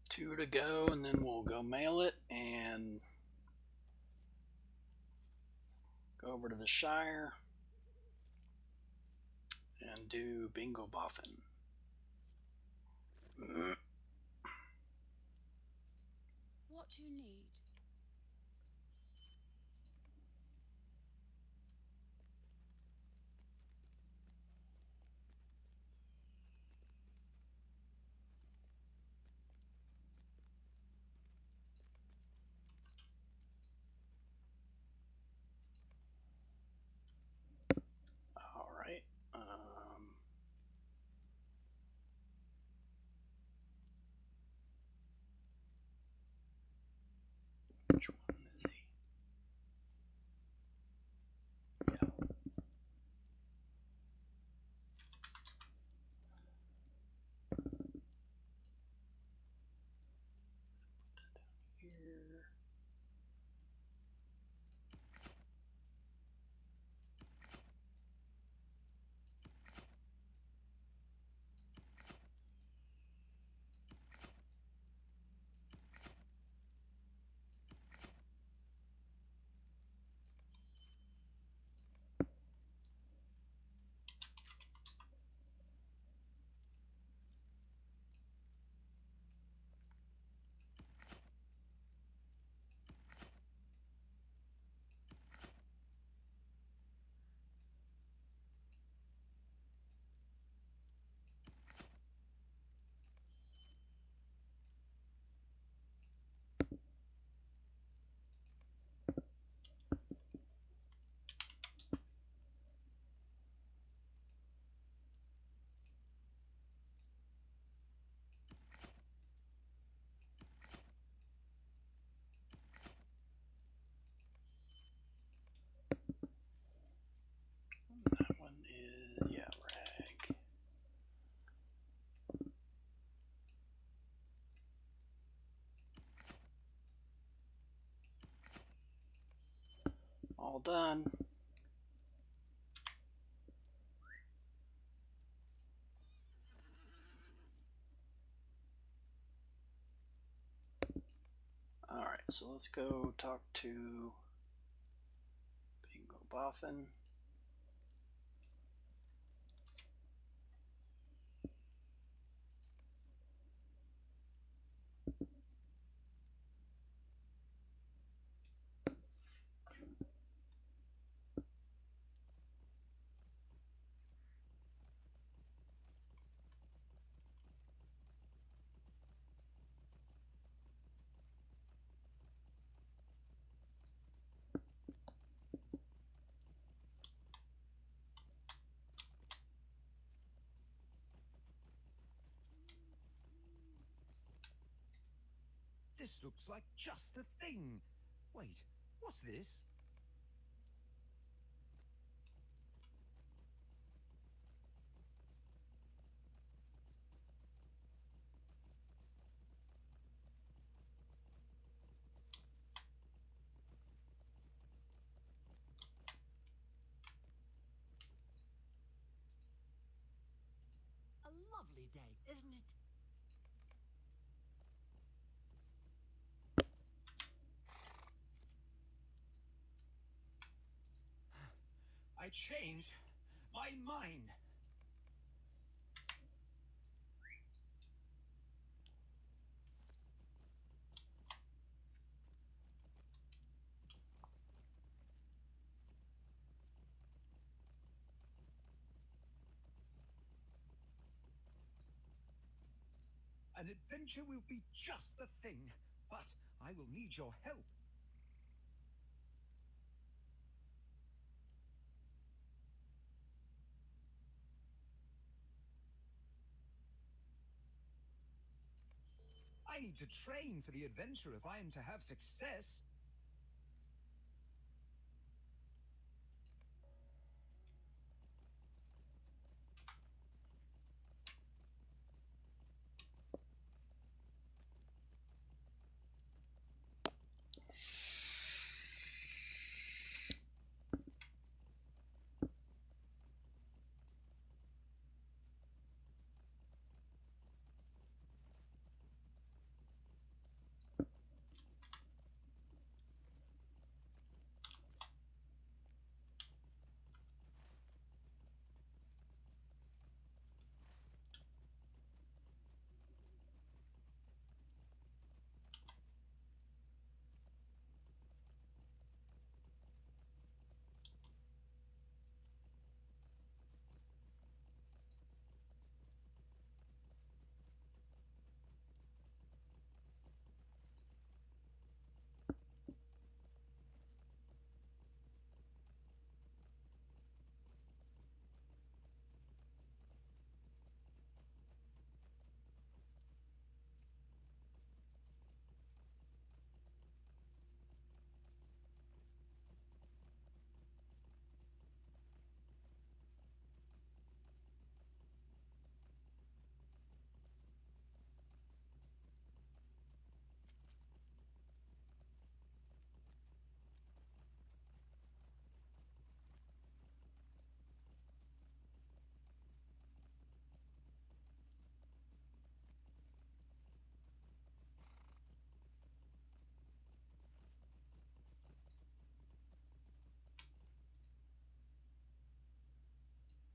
Two to go, and then we'll go mail it and go over to the Shire and do bingo boffin. What do you need? Alright. Which one is he? Yeah. Here. That one is, yeah, rag. All done. Alright, so let's go talk to Bingo Boffin. This looks like just the thing. Wait, what's this? A lovely day, isn't it? I changed my mind. An adventure will be just the thing, but I will need your help. I need to train for the adventure if I am to have success.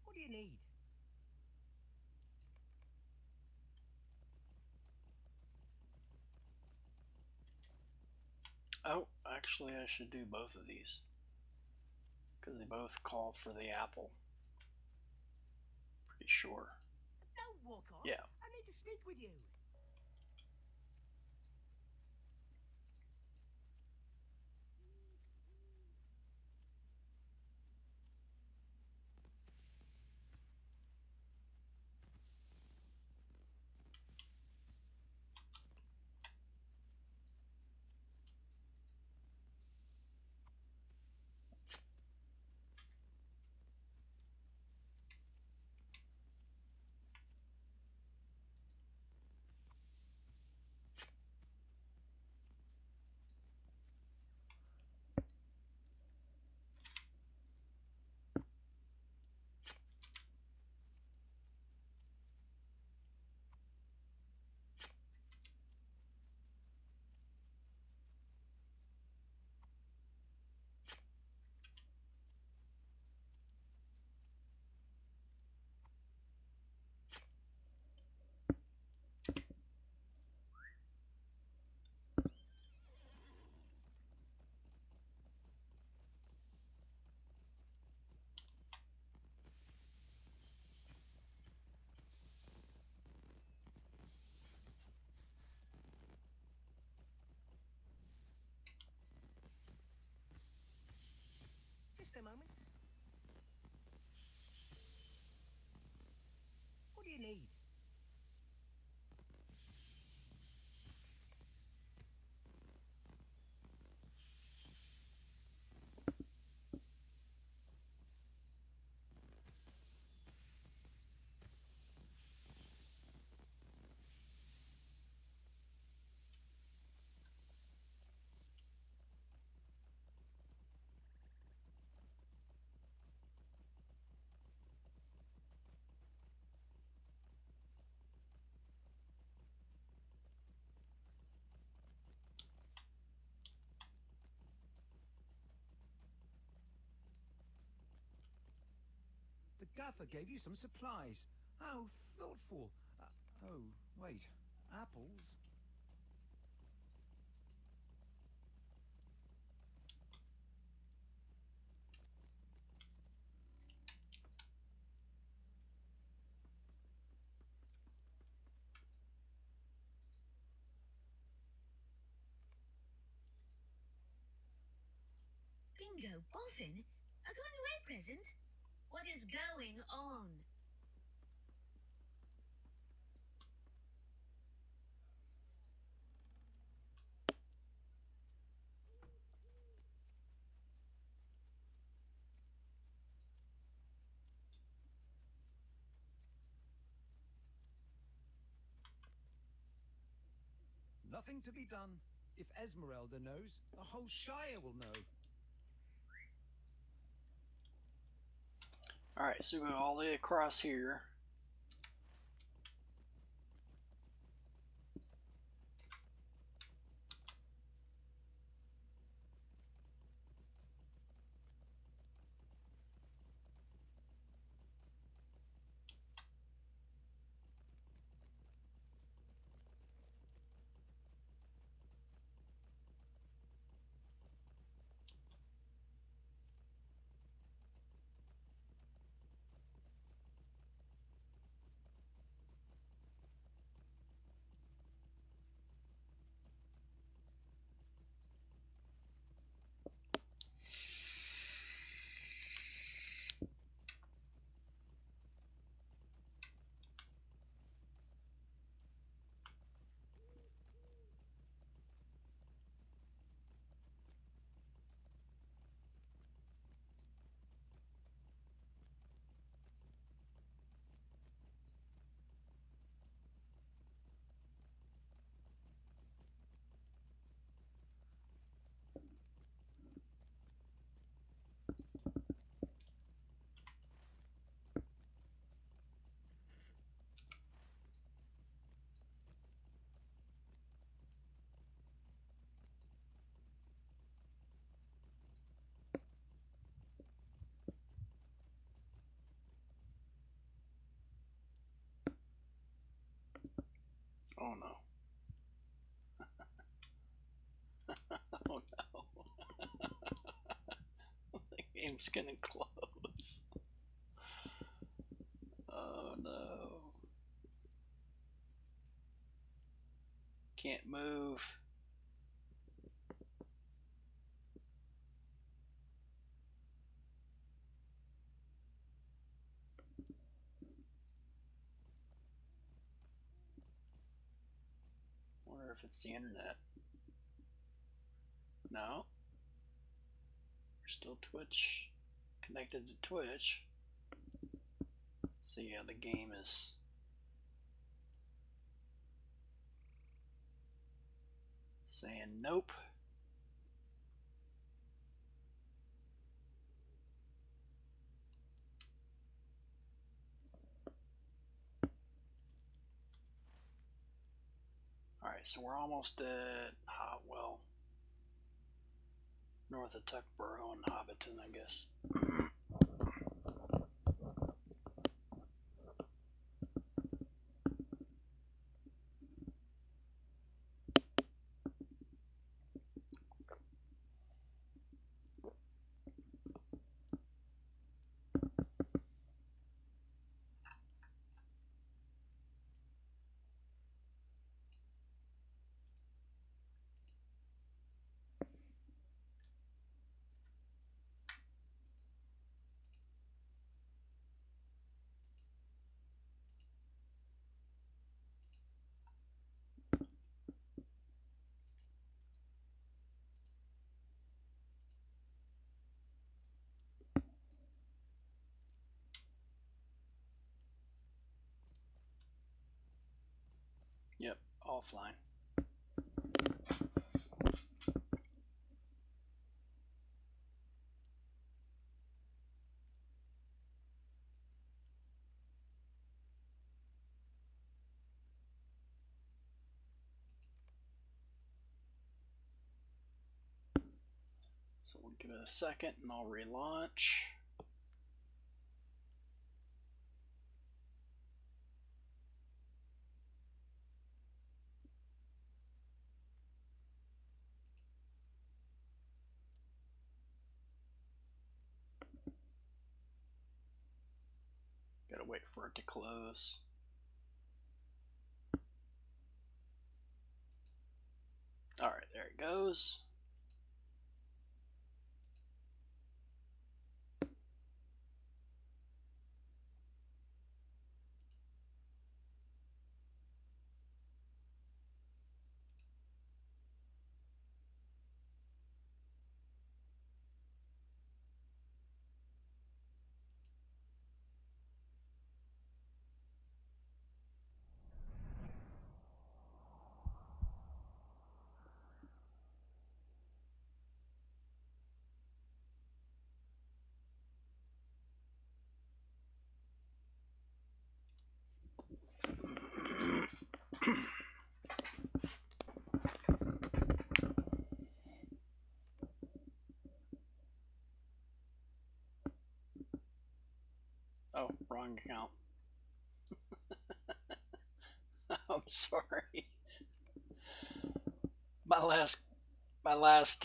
What do you need? Oh, actually, I should do both of these because they both call for the apple. Pretty sure. Don't walk off. Yeah. I need to speak with you. Just a moment. What do you need? Gaffer gave you some supplies. How thoughtful. Oh, wait. Apples? Bingo boffin? A going away present? What is going on? Nothing to be done. If Esmeralda knows, the whole Shire will know. Alright, so we go all the way across here. Oh no. Oh no. The game's gonna close. Oh no. Can't move. Wonder if it's the internet. No. We're still Twitch. Connected to Twitch. See how the game is saying nope. Alright, so we're almost at Hotwell. North of Tuckborough and Hobbiton, I guess. Yep, offline. So we'll give it a second and I'll relaunch. wait for it to close. All right, there it goes. Oh, wrong account. I'm sorry. My last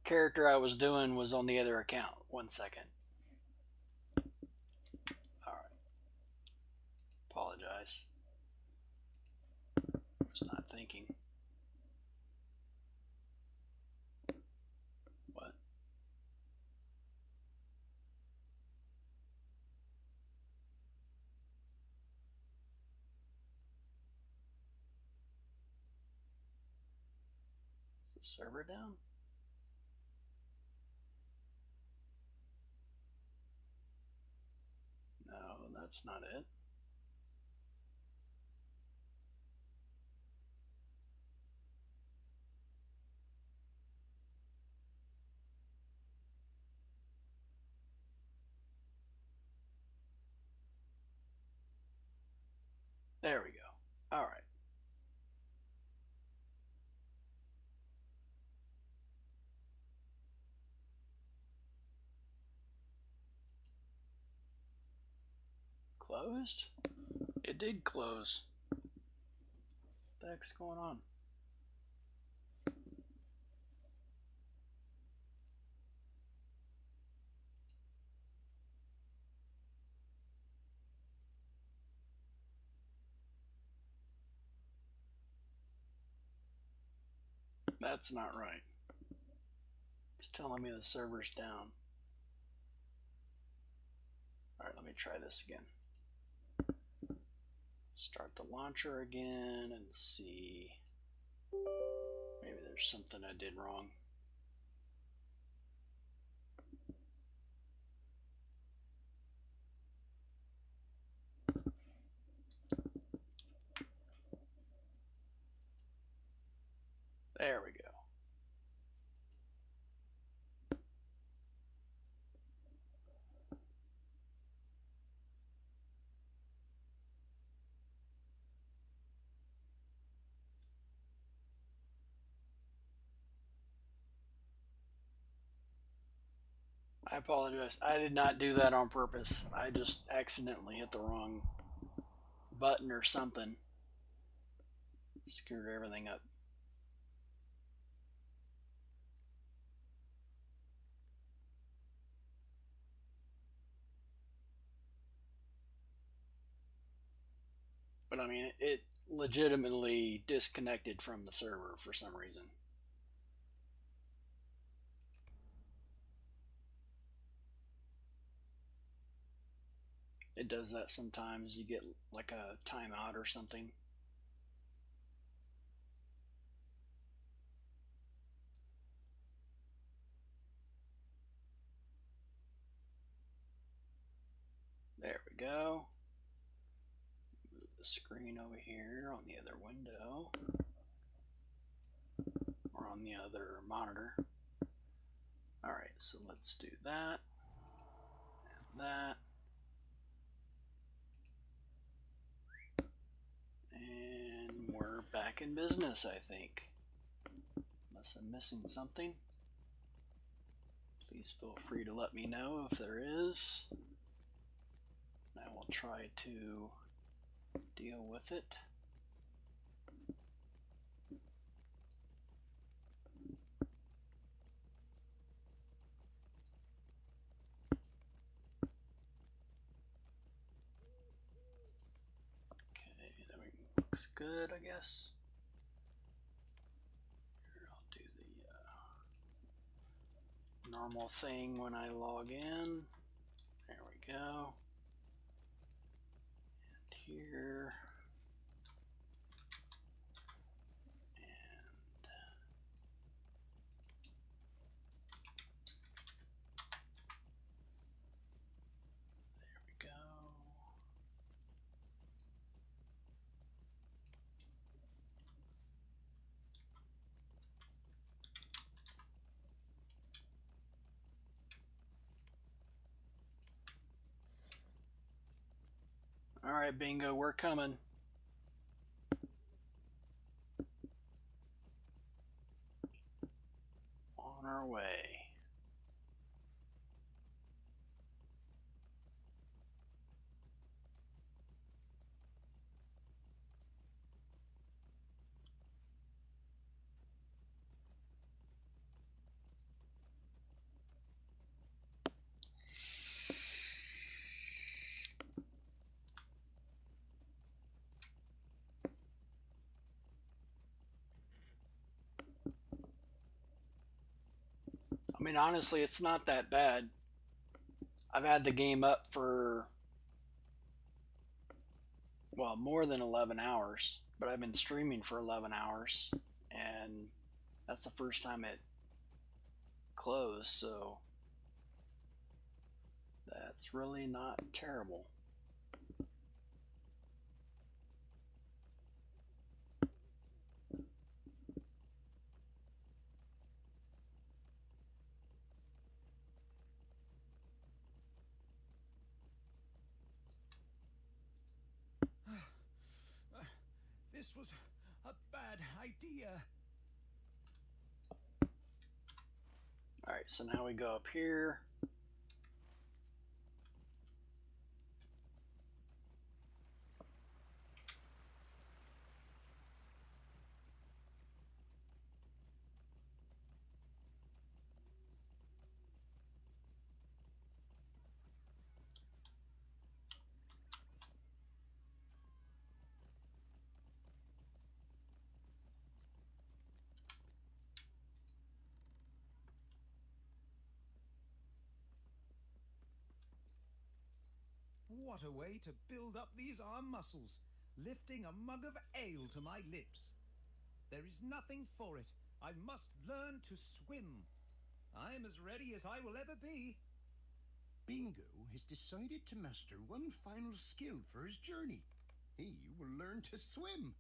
character I was doing was on the other account. 1 second. All right. Apologize. I was not thinking. What? Is the server down? No, that's not it. There we go. All right. Closed? It did close. What the heck's going on? That's not right. It's telling me the server's down. Alright, let me try this again. Start the launcher again and see. Maybe there's something I did wrong. There we go. I apologize. I did not do that on purpose. I just accidentally hit the wrong button or something. Screwed everything up. But I mean, it legitimately disconnected from the server for some reason. It does that sometimes. You get like a timeout or something. There we go. Move the screen over here on the other window. Or on the other monitor. Alright, so let's do that. And that. And we're back in business, I think. Unless I'm missing something. Please feel free to let me know if there is. I will try to deal with it. looks good, I guess. Here, I'll do the normal thing when I log in. There we go. And here. There we go. All right, bingo, we're coming. On our way. I mean, honestly, it's not that bad. I've had the game up for, well, more than 11 hours, but I've been streaming for 11 hours, and that's the first time it closed, so that's really not terrible. This was a bad idea. Alright, so now we go up here. What a way to build up these arm muscles, lifting a mug of ale to my lips. There is nothing for it. I must learn to swim. I'm as ready as I will ever be. Bingo has decided to master one final skill for his journey. He will learn to swim.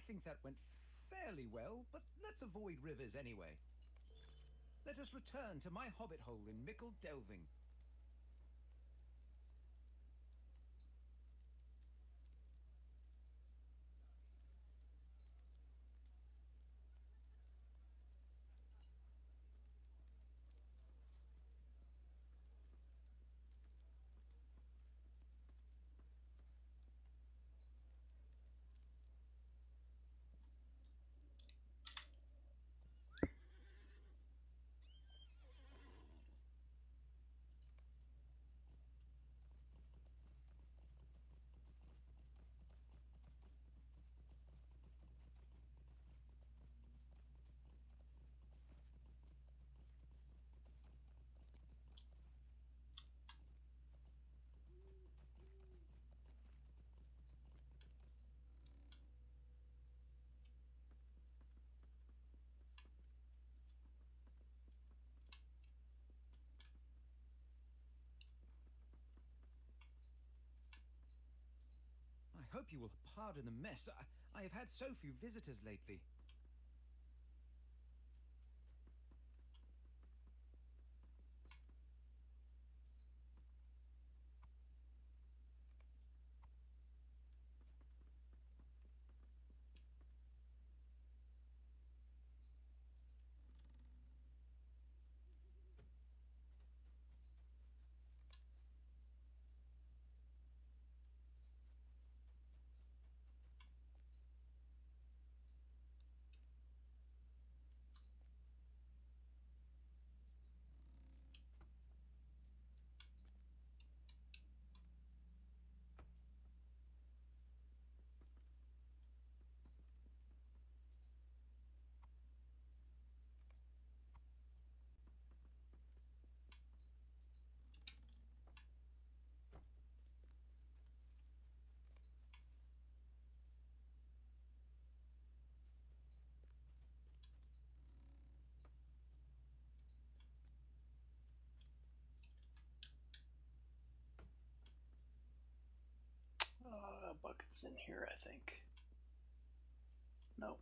think that went fairly well, but let's avoid rivers anyway. Let us return to my hobbit hole in Mickle Delving. I hope you will pardon the mess. I have had so few visitors lately. Bucket's in here, I think. No.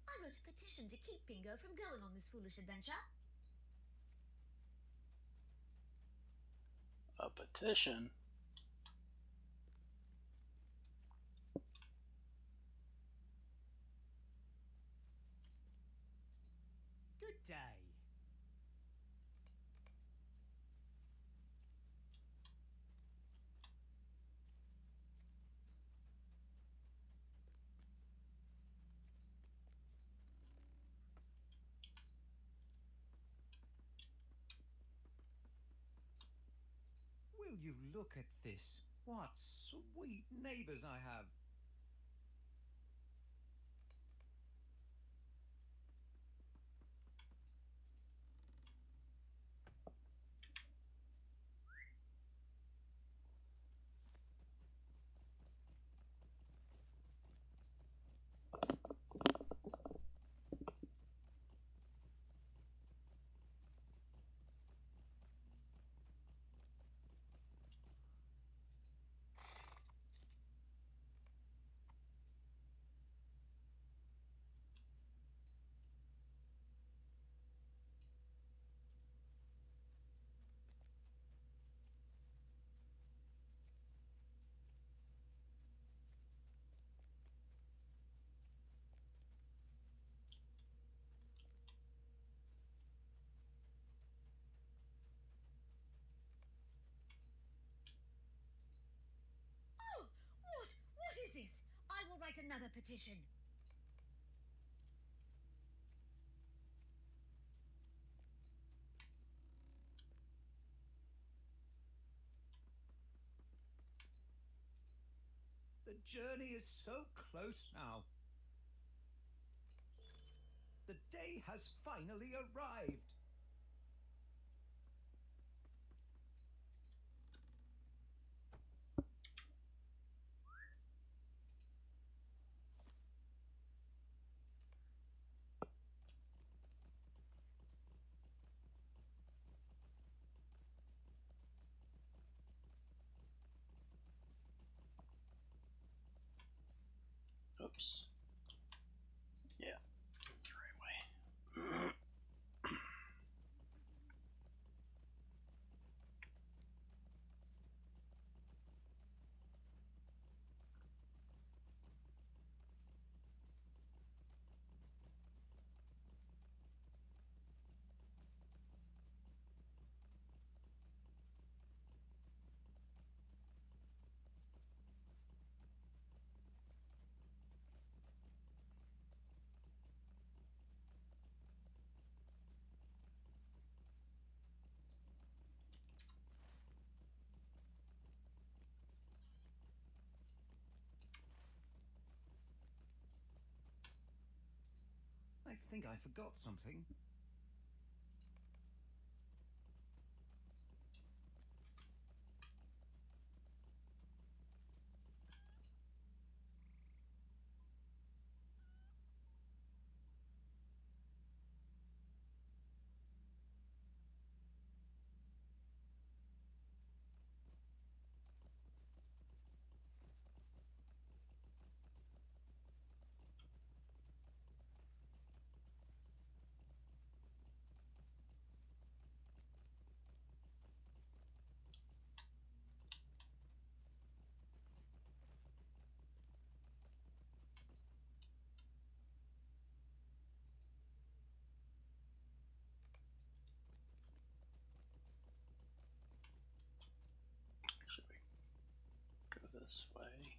I wrote a petition to keep Bingo from going on this foolish adventure. A petition? Good day. Will you look at this? What sweet neighbors I have. Oh, what is this? I will write another petition. The journey is so close now. The day has finally arrived. Oops. Yeah, that's the right way. I think I forgot something. Should we go this way?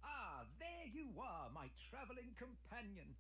Ah, there you are, my traveling companion.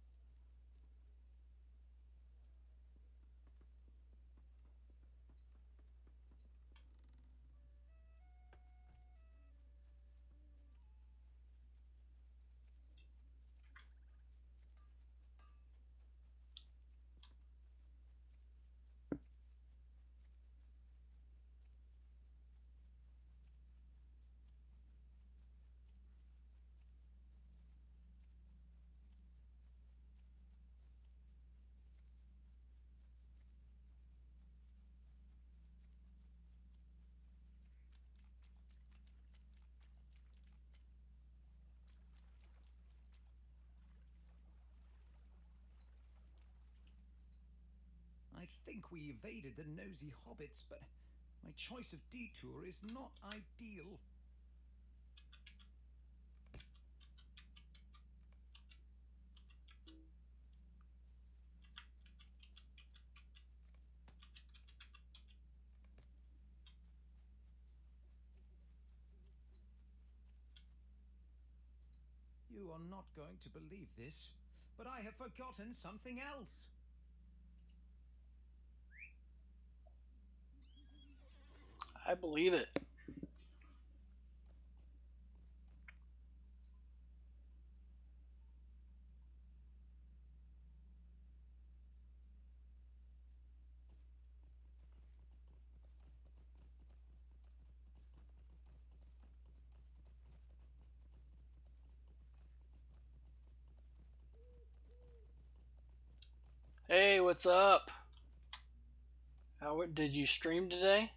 I think we evaded the nosy hobbits, but my choice of detour is not ideal. You are not going to believe this, but I have forgotten something else. I believe it. Hey, what's up? How did you stream today?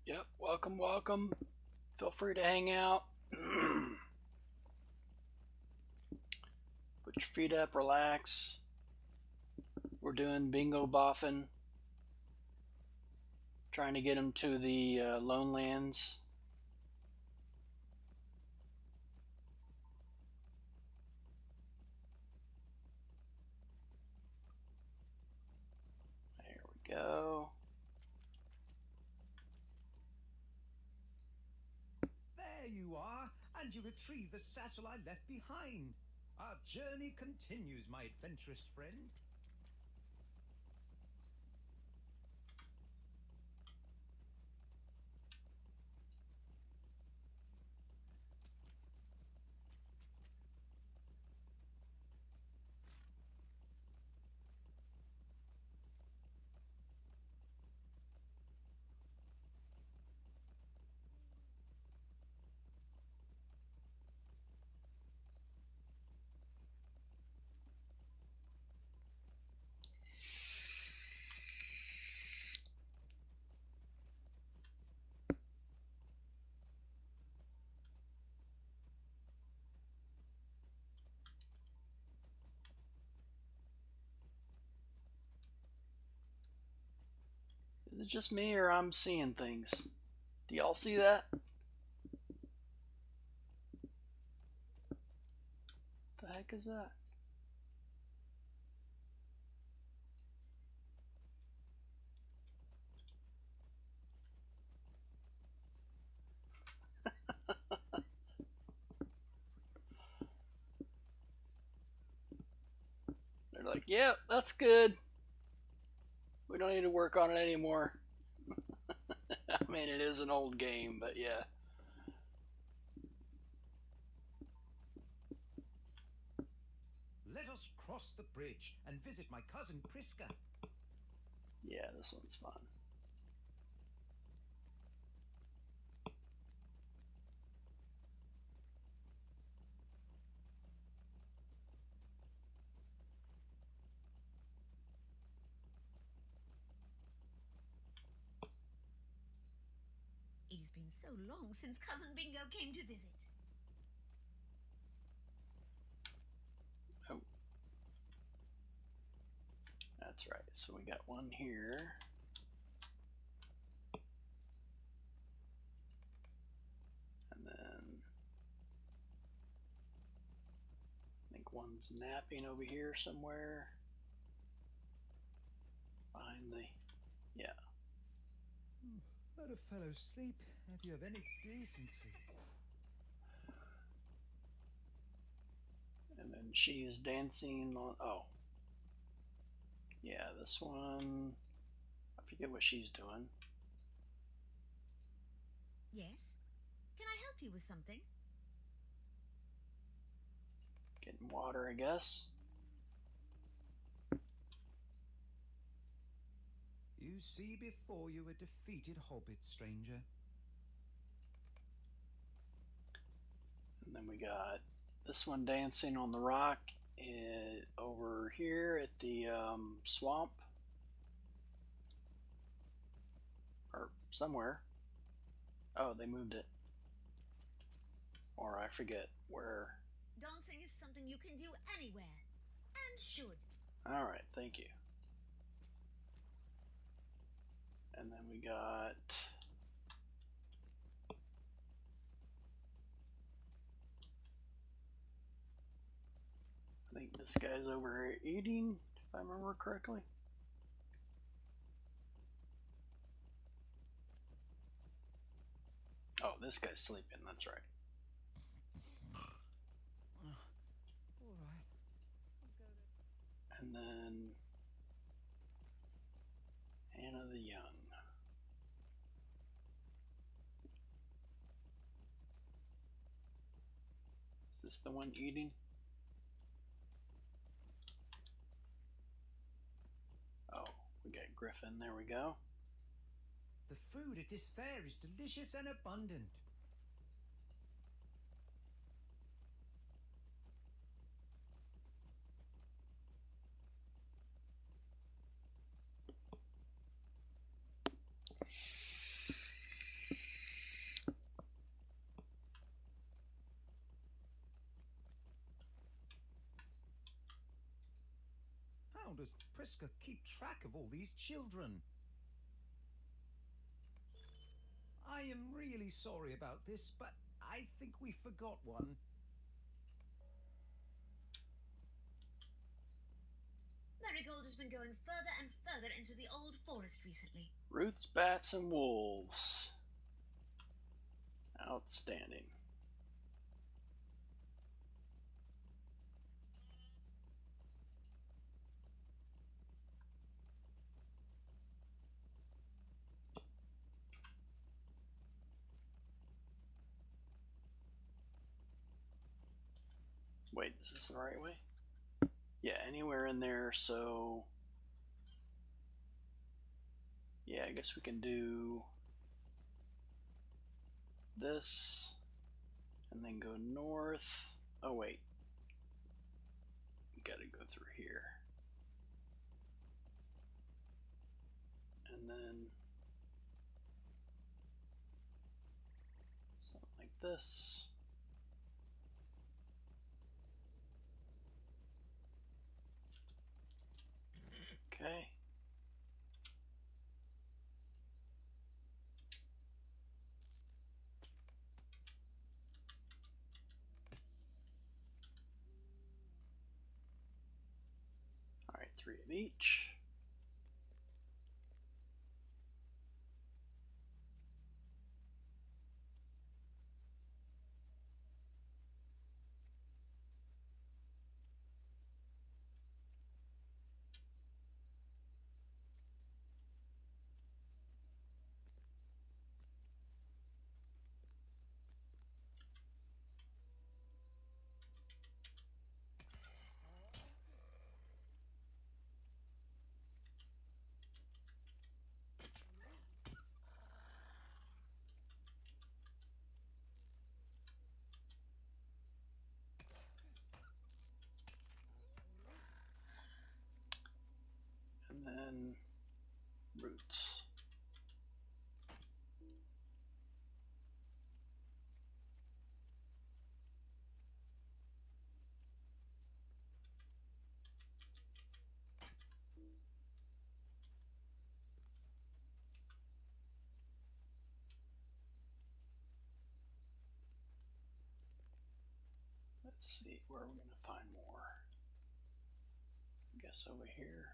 Yep, welcome, welcome. Feel free to hang out. Put your feet up, relax. We're doing bingo boffin. Trying to get them to the lone lands. There we go. There you are, and you retrieve the satchel I left behind. Our journey continues, my adventurous friend. Is it just me or I'm seeing things? Do y'all see that? What the heck is that? They're like, yep, that's good. We don't need to work on it anymore. I mean, it is an old game, but yeah. Let us cross the bridge and visit my cousin Priska. Yeah, this one's fun. It has been so long since Cousin Bingo came to visit. Oh. That's right. So we got one here. And then I think one's napping over here somewhere. Behind the, yeah. Let a fellow sleep if you have any decency. And then she's dancing on, oh. Yeah, this one, I forget what she's doing. Yes? Can I help you with something? Getting water, I guess. You see before you a defeated hobbit, stranger. And then we got this one dancing on the rock over here at the swamp. Or somewhere. Oh, they moved it. Or I forget where. Dancing is something you can do anywhere. And should. Alright, thank you. And then we got I think this guy's over here eating, if I remember correctly. Oh, this guy's sleeping, that's right. Alright. And then Hannah the Young. Is this the one eating? Oh, we got Griffin, there we go. The food at this fair is delicious and abundant. How does Priska keep track of all these children? I am really sorry about this, but I think we forgot one. Marigold has been going further and further into the old forest recently. Roots, bats, and wolves. Outstanding. Wait, is this the right way? Yeah, anywhere in there, so yeah, I guess we can do this and then go north. Oh wait, we gotta go through here. And then something like this. Okay. 3 of each. And then roots. Let's see, where are we going to find more? I guess over here.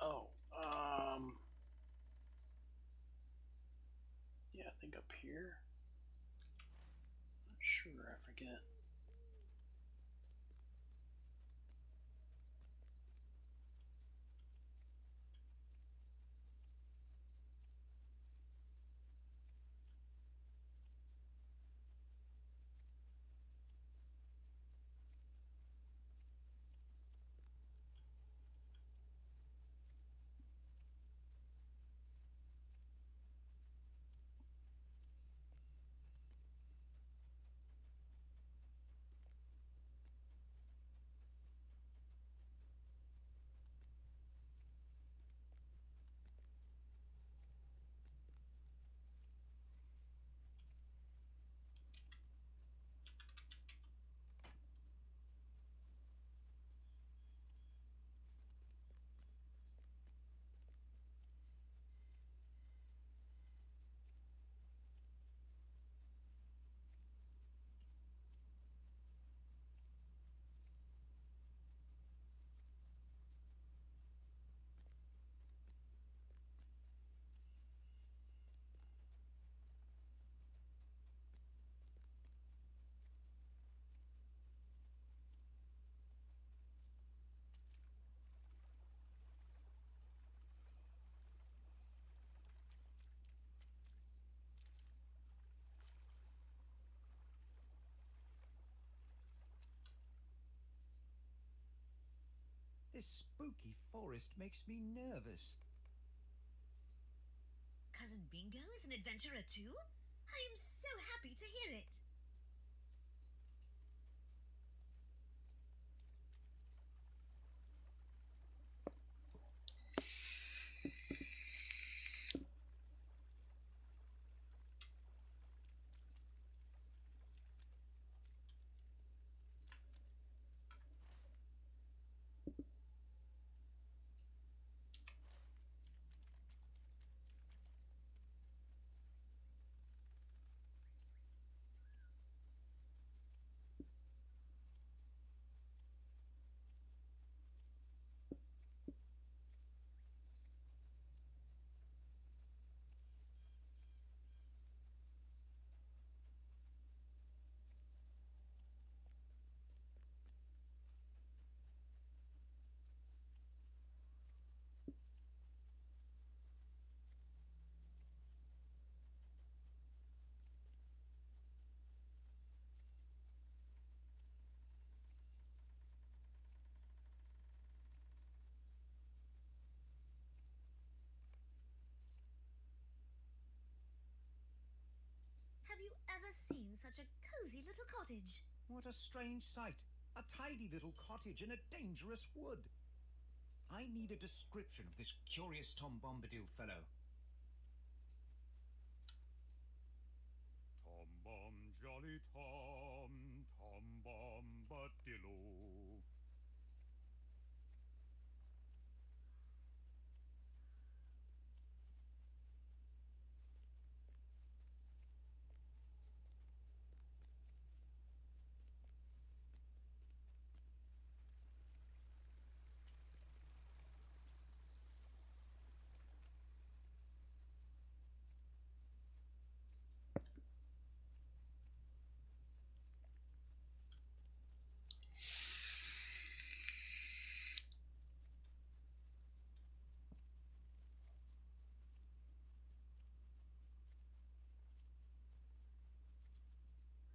Oh, yeah, I think up here. Not sure, I forget. This spooky forest makes me nervous. Cousin Bingo is an adventurer too? I am so happy to hear it. Have you ever seen such a cozy little cottage? What a strange sight. A tidy little cottage in a dangerous wood. I need a description of this curious Tom Bombadil fellow. Tom Bomb, Jolly Tom, Tom Bombadillo.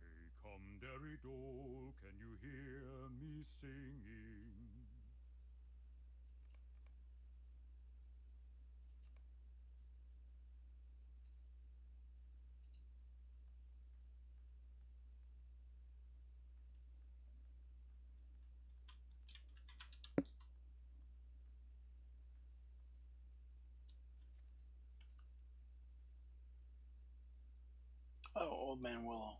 Hey, come, Derry Dole, can you hear me singing? Oh, Old Man Willow.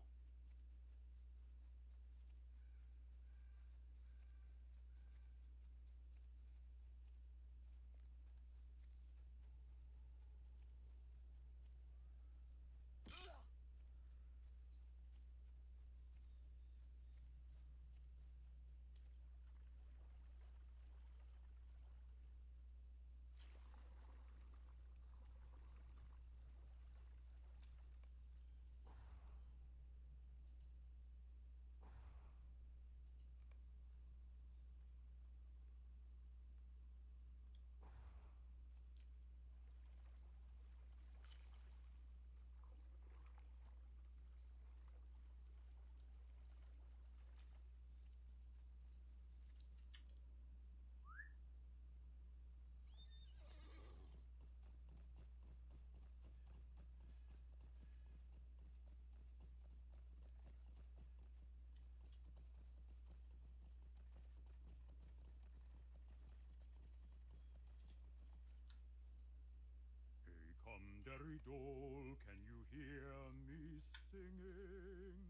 Hey, come, Derry Dole, can you hear me singing?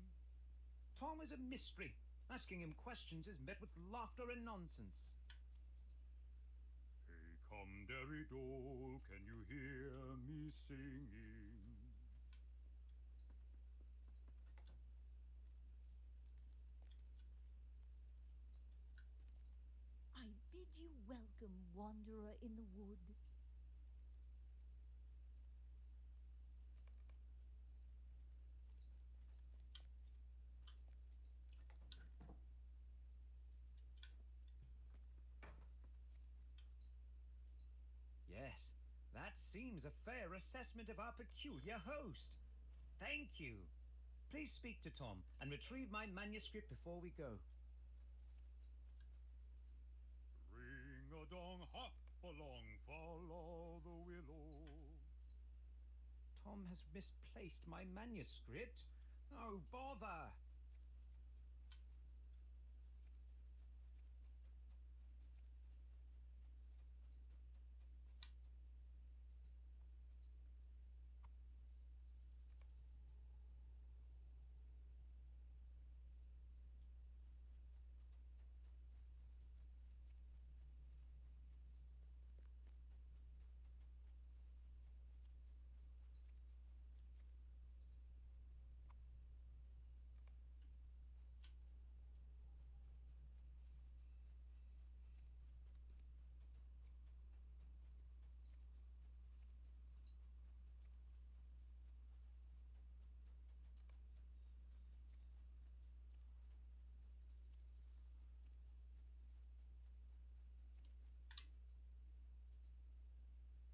Tom is a mystery. Asking him questions is met with laughter and nonsense. Hey, come, Derry Dole, can you hear me singing? I bid you welcome, wanderer in the wood. Yes, that seems a fair assessment of our peculiar host. Thank you. Please speak to Tom and retrieve my manuscript before we go. Ring-a-dong, hop along, follow the willow. Tom has misplaced my manuscript. Oh, bother.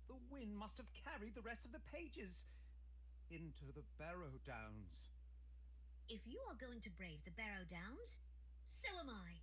The wind must have carried the rest of the pages into the Barrow Downs. If you are going to brave the Barrow Downs, so am I.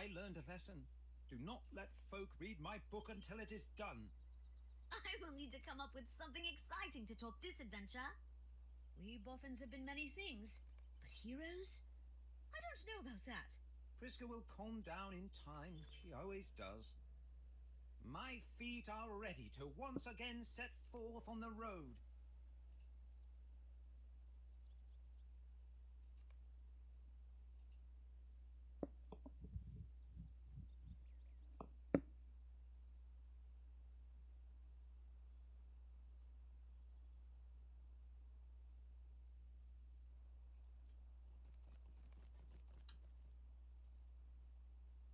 I learned a lesson. Do not let folk read my book until it is done. I will need to come up with something exciting to top this adventure. We boffins have been many things, but heroes? I don't know about that. Priska will calm down in time. She always does. My feet are ready to once again set forth on the road.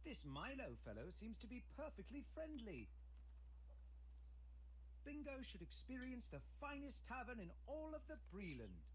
This Milo fellow seems to be perfectly friendly. Bingo should experience the finest tavern in all of the Bree-land.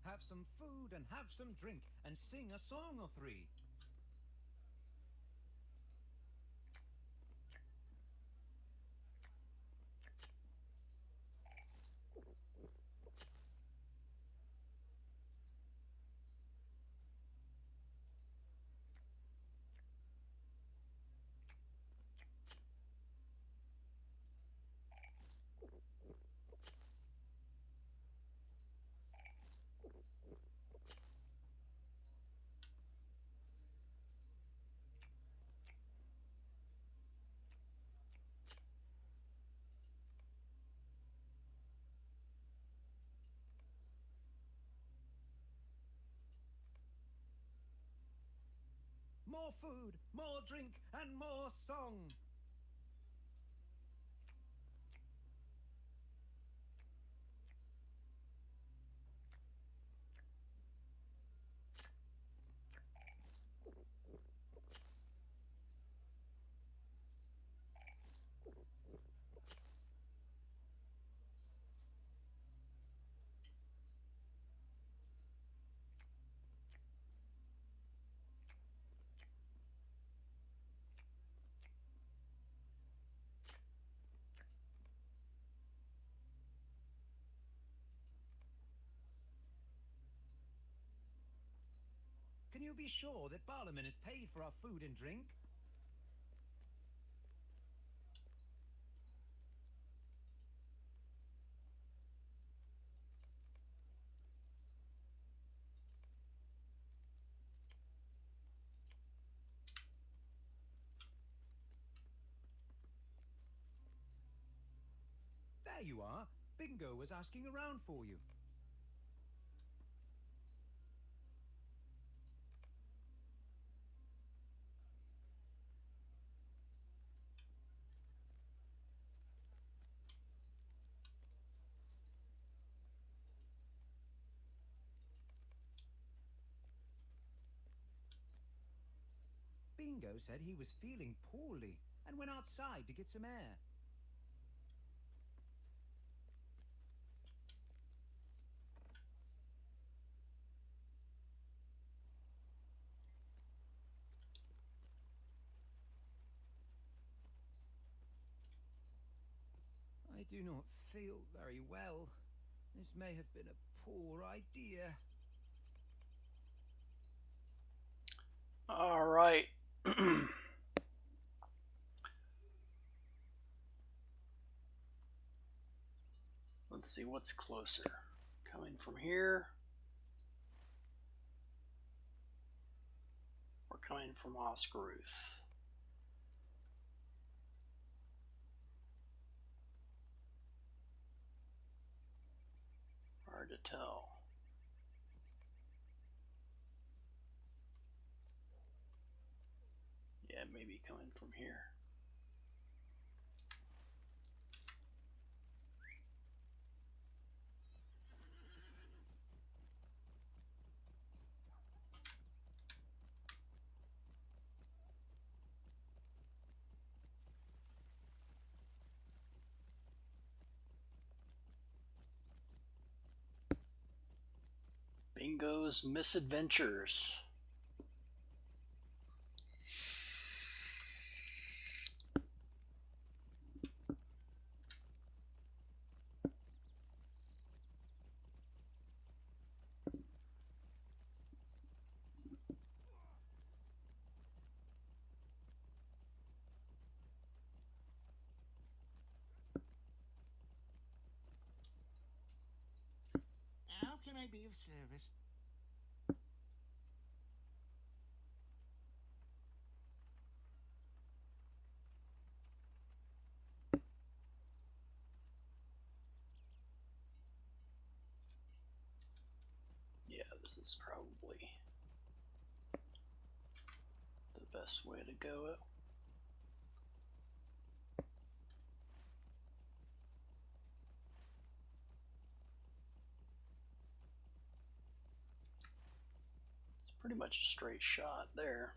Have some food and have some drink and sing a song or three. More food, more drink, and more song. Can you be sure that Barlaman is paid for our food and drink? There you are. Bingo was asking around for you. Bingo said he was feeling poorly and went outside to get some air. I do not feel very well. This may have been a poor idea. All right. Let's see what's closer. Coming from here. We're coming from Oscaruth. Hard to tell. Yeah, maybe coming from here. Bingo's Misadventures. How can I be of service? Yeah, this is probably the best way to go. It's pretty much a straight shot there.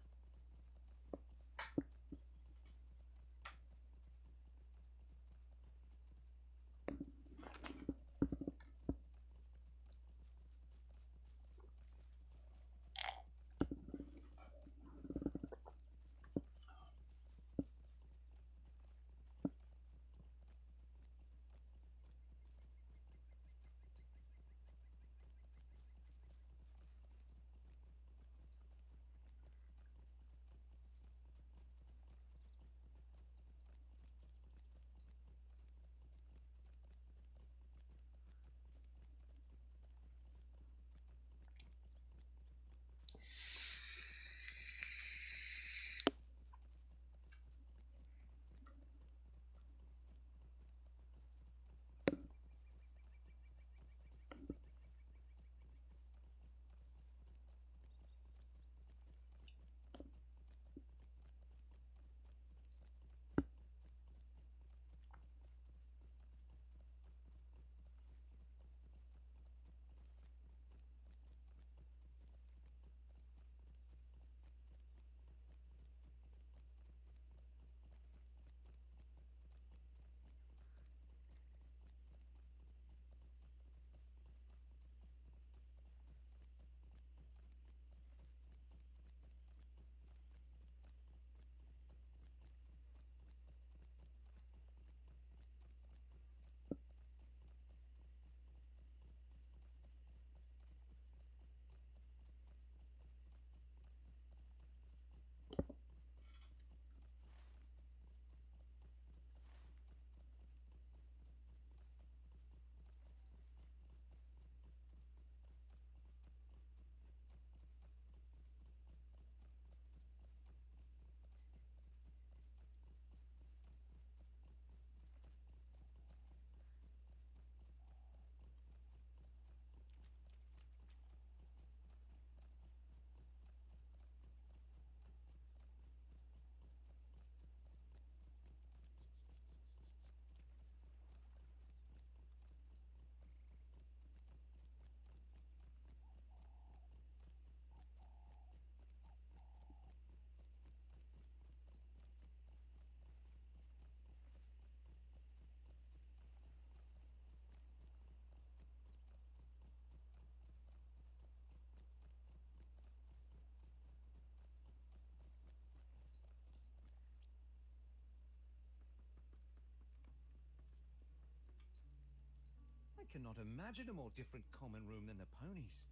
I cannot imagine a more different common room than the ponies.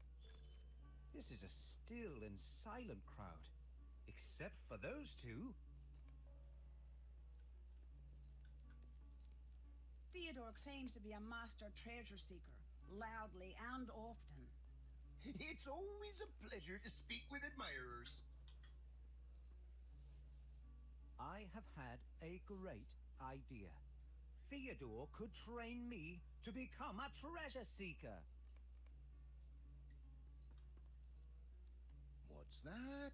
This is a still and silent crowd, except for those two. Theodore claims to be a master treasure seeker, loudly and often. It's always a pleasure to speak with admirers. I have had a great idea. Theodore could train me to become a treasure seeker. What's that?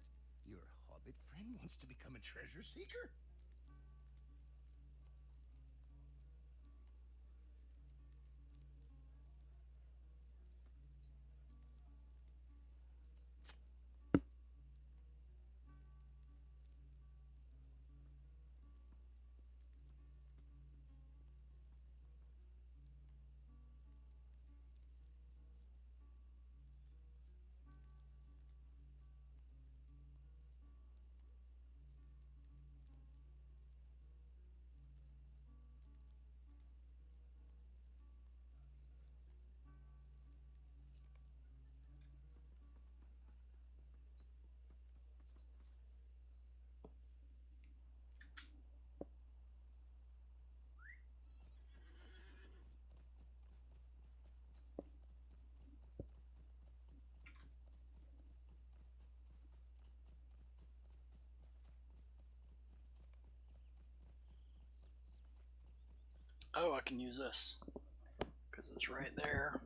Your hobbit friend wants to become a treasure seeker? Oh, I can use this because it's right there.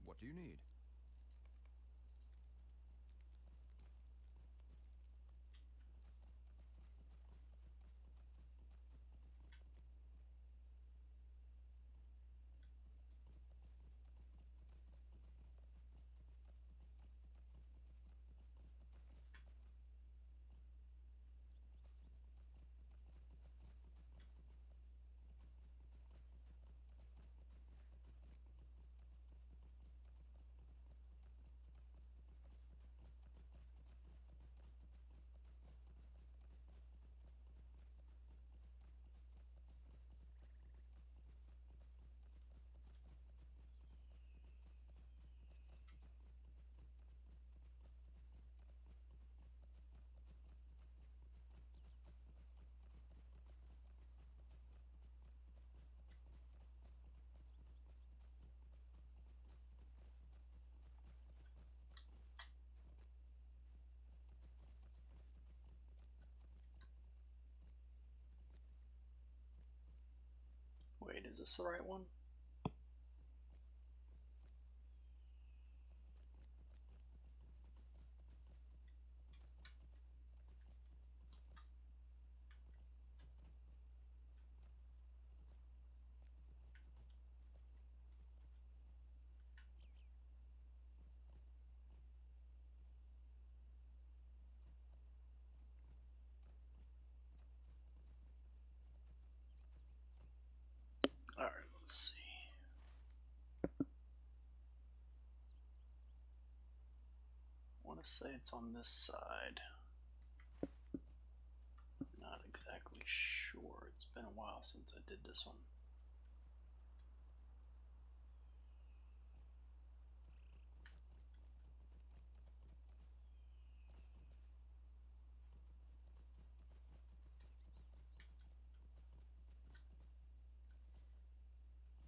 What do you need? Wait, is this the right one? Alright, let's see. I want to say it's on this side. Not exactly sure. It's been a while since I did this one.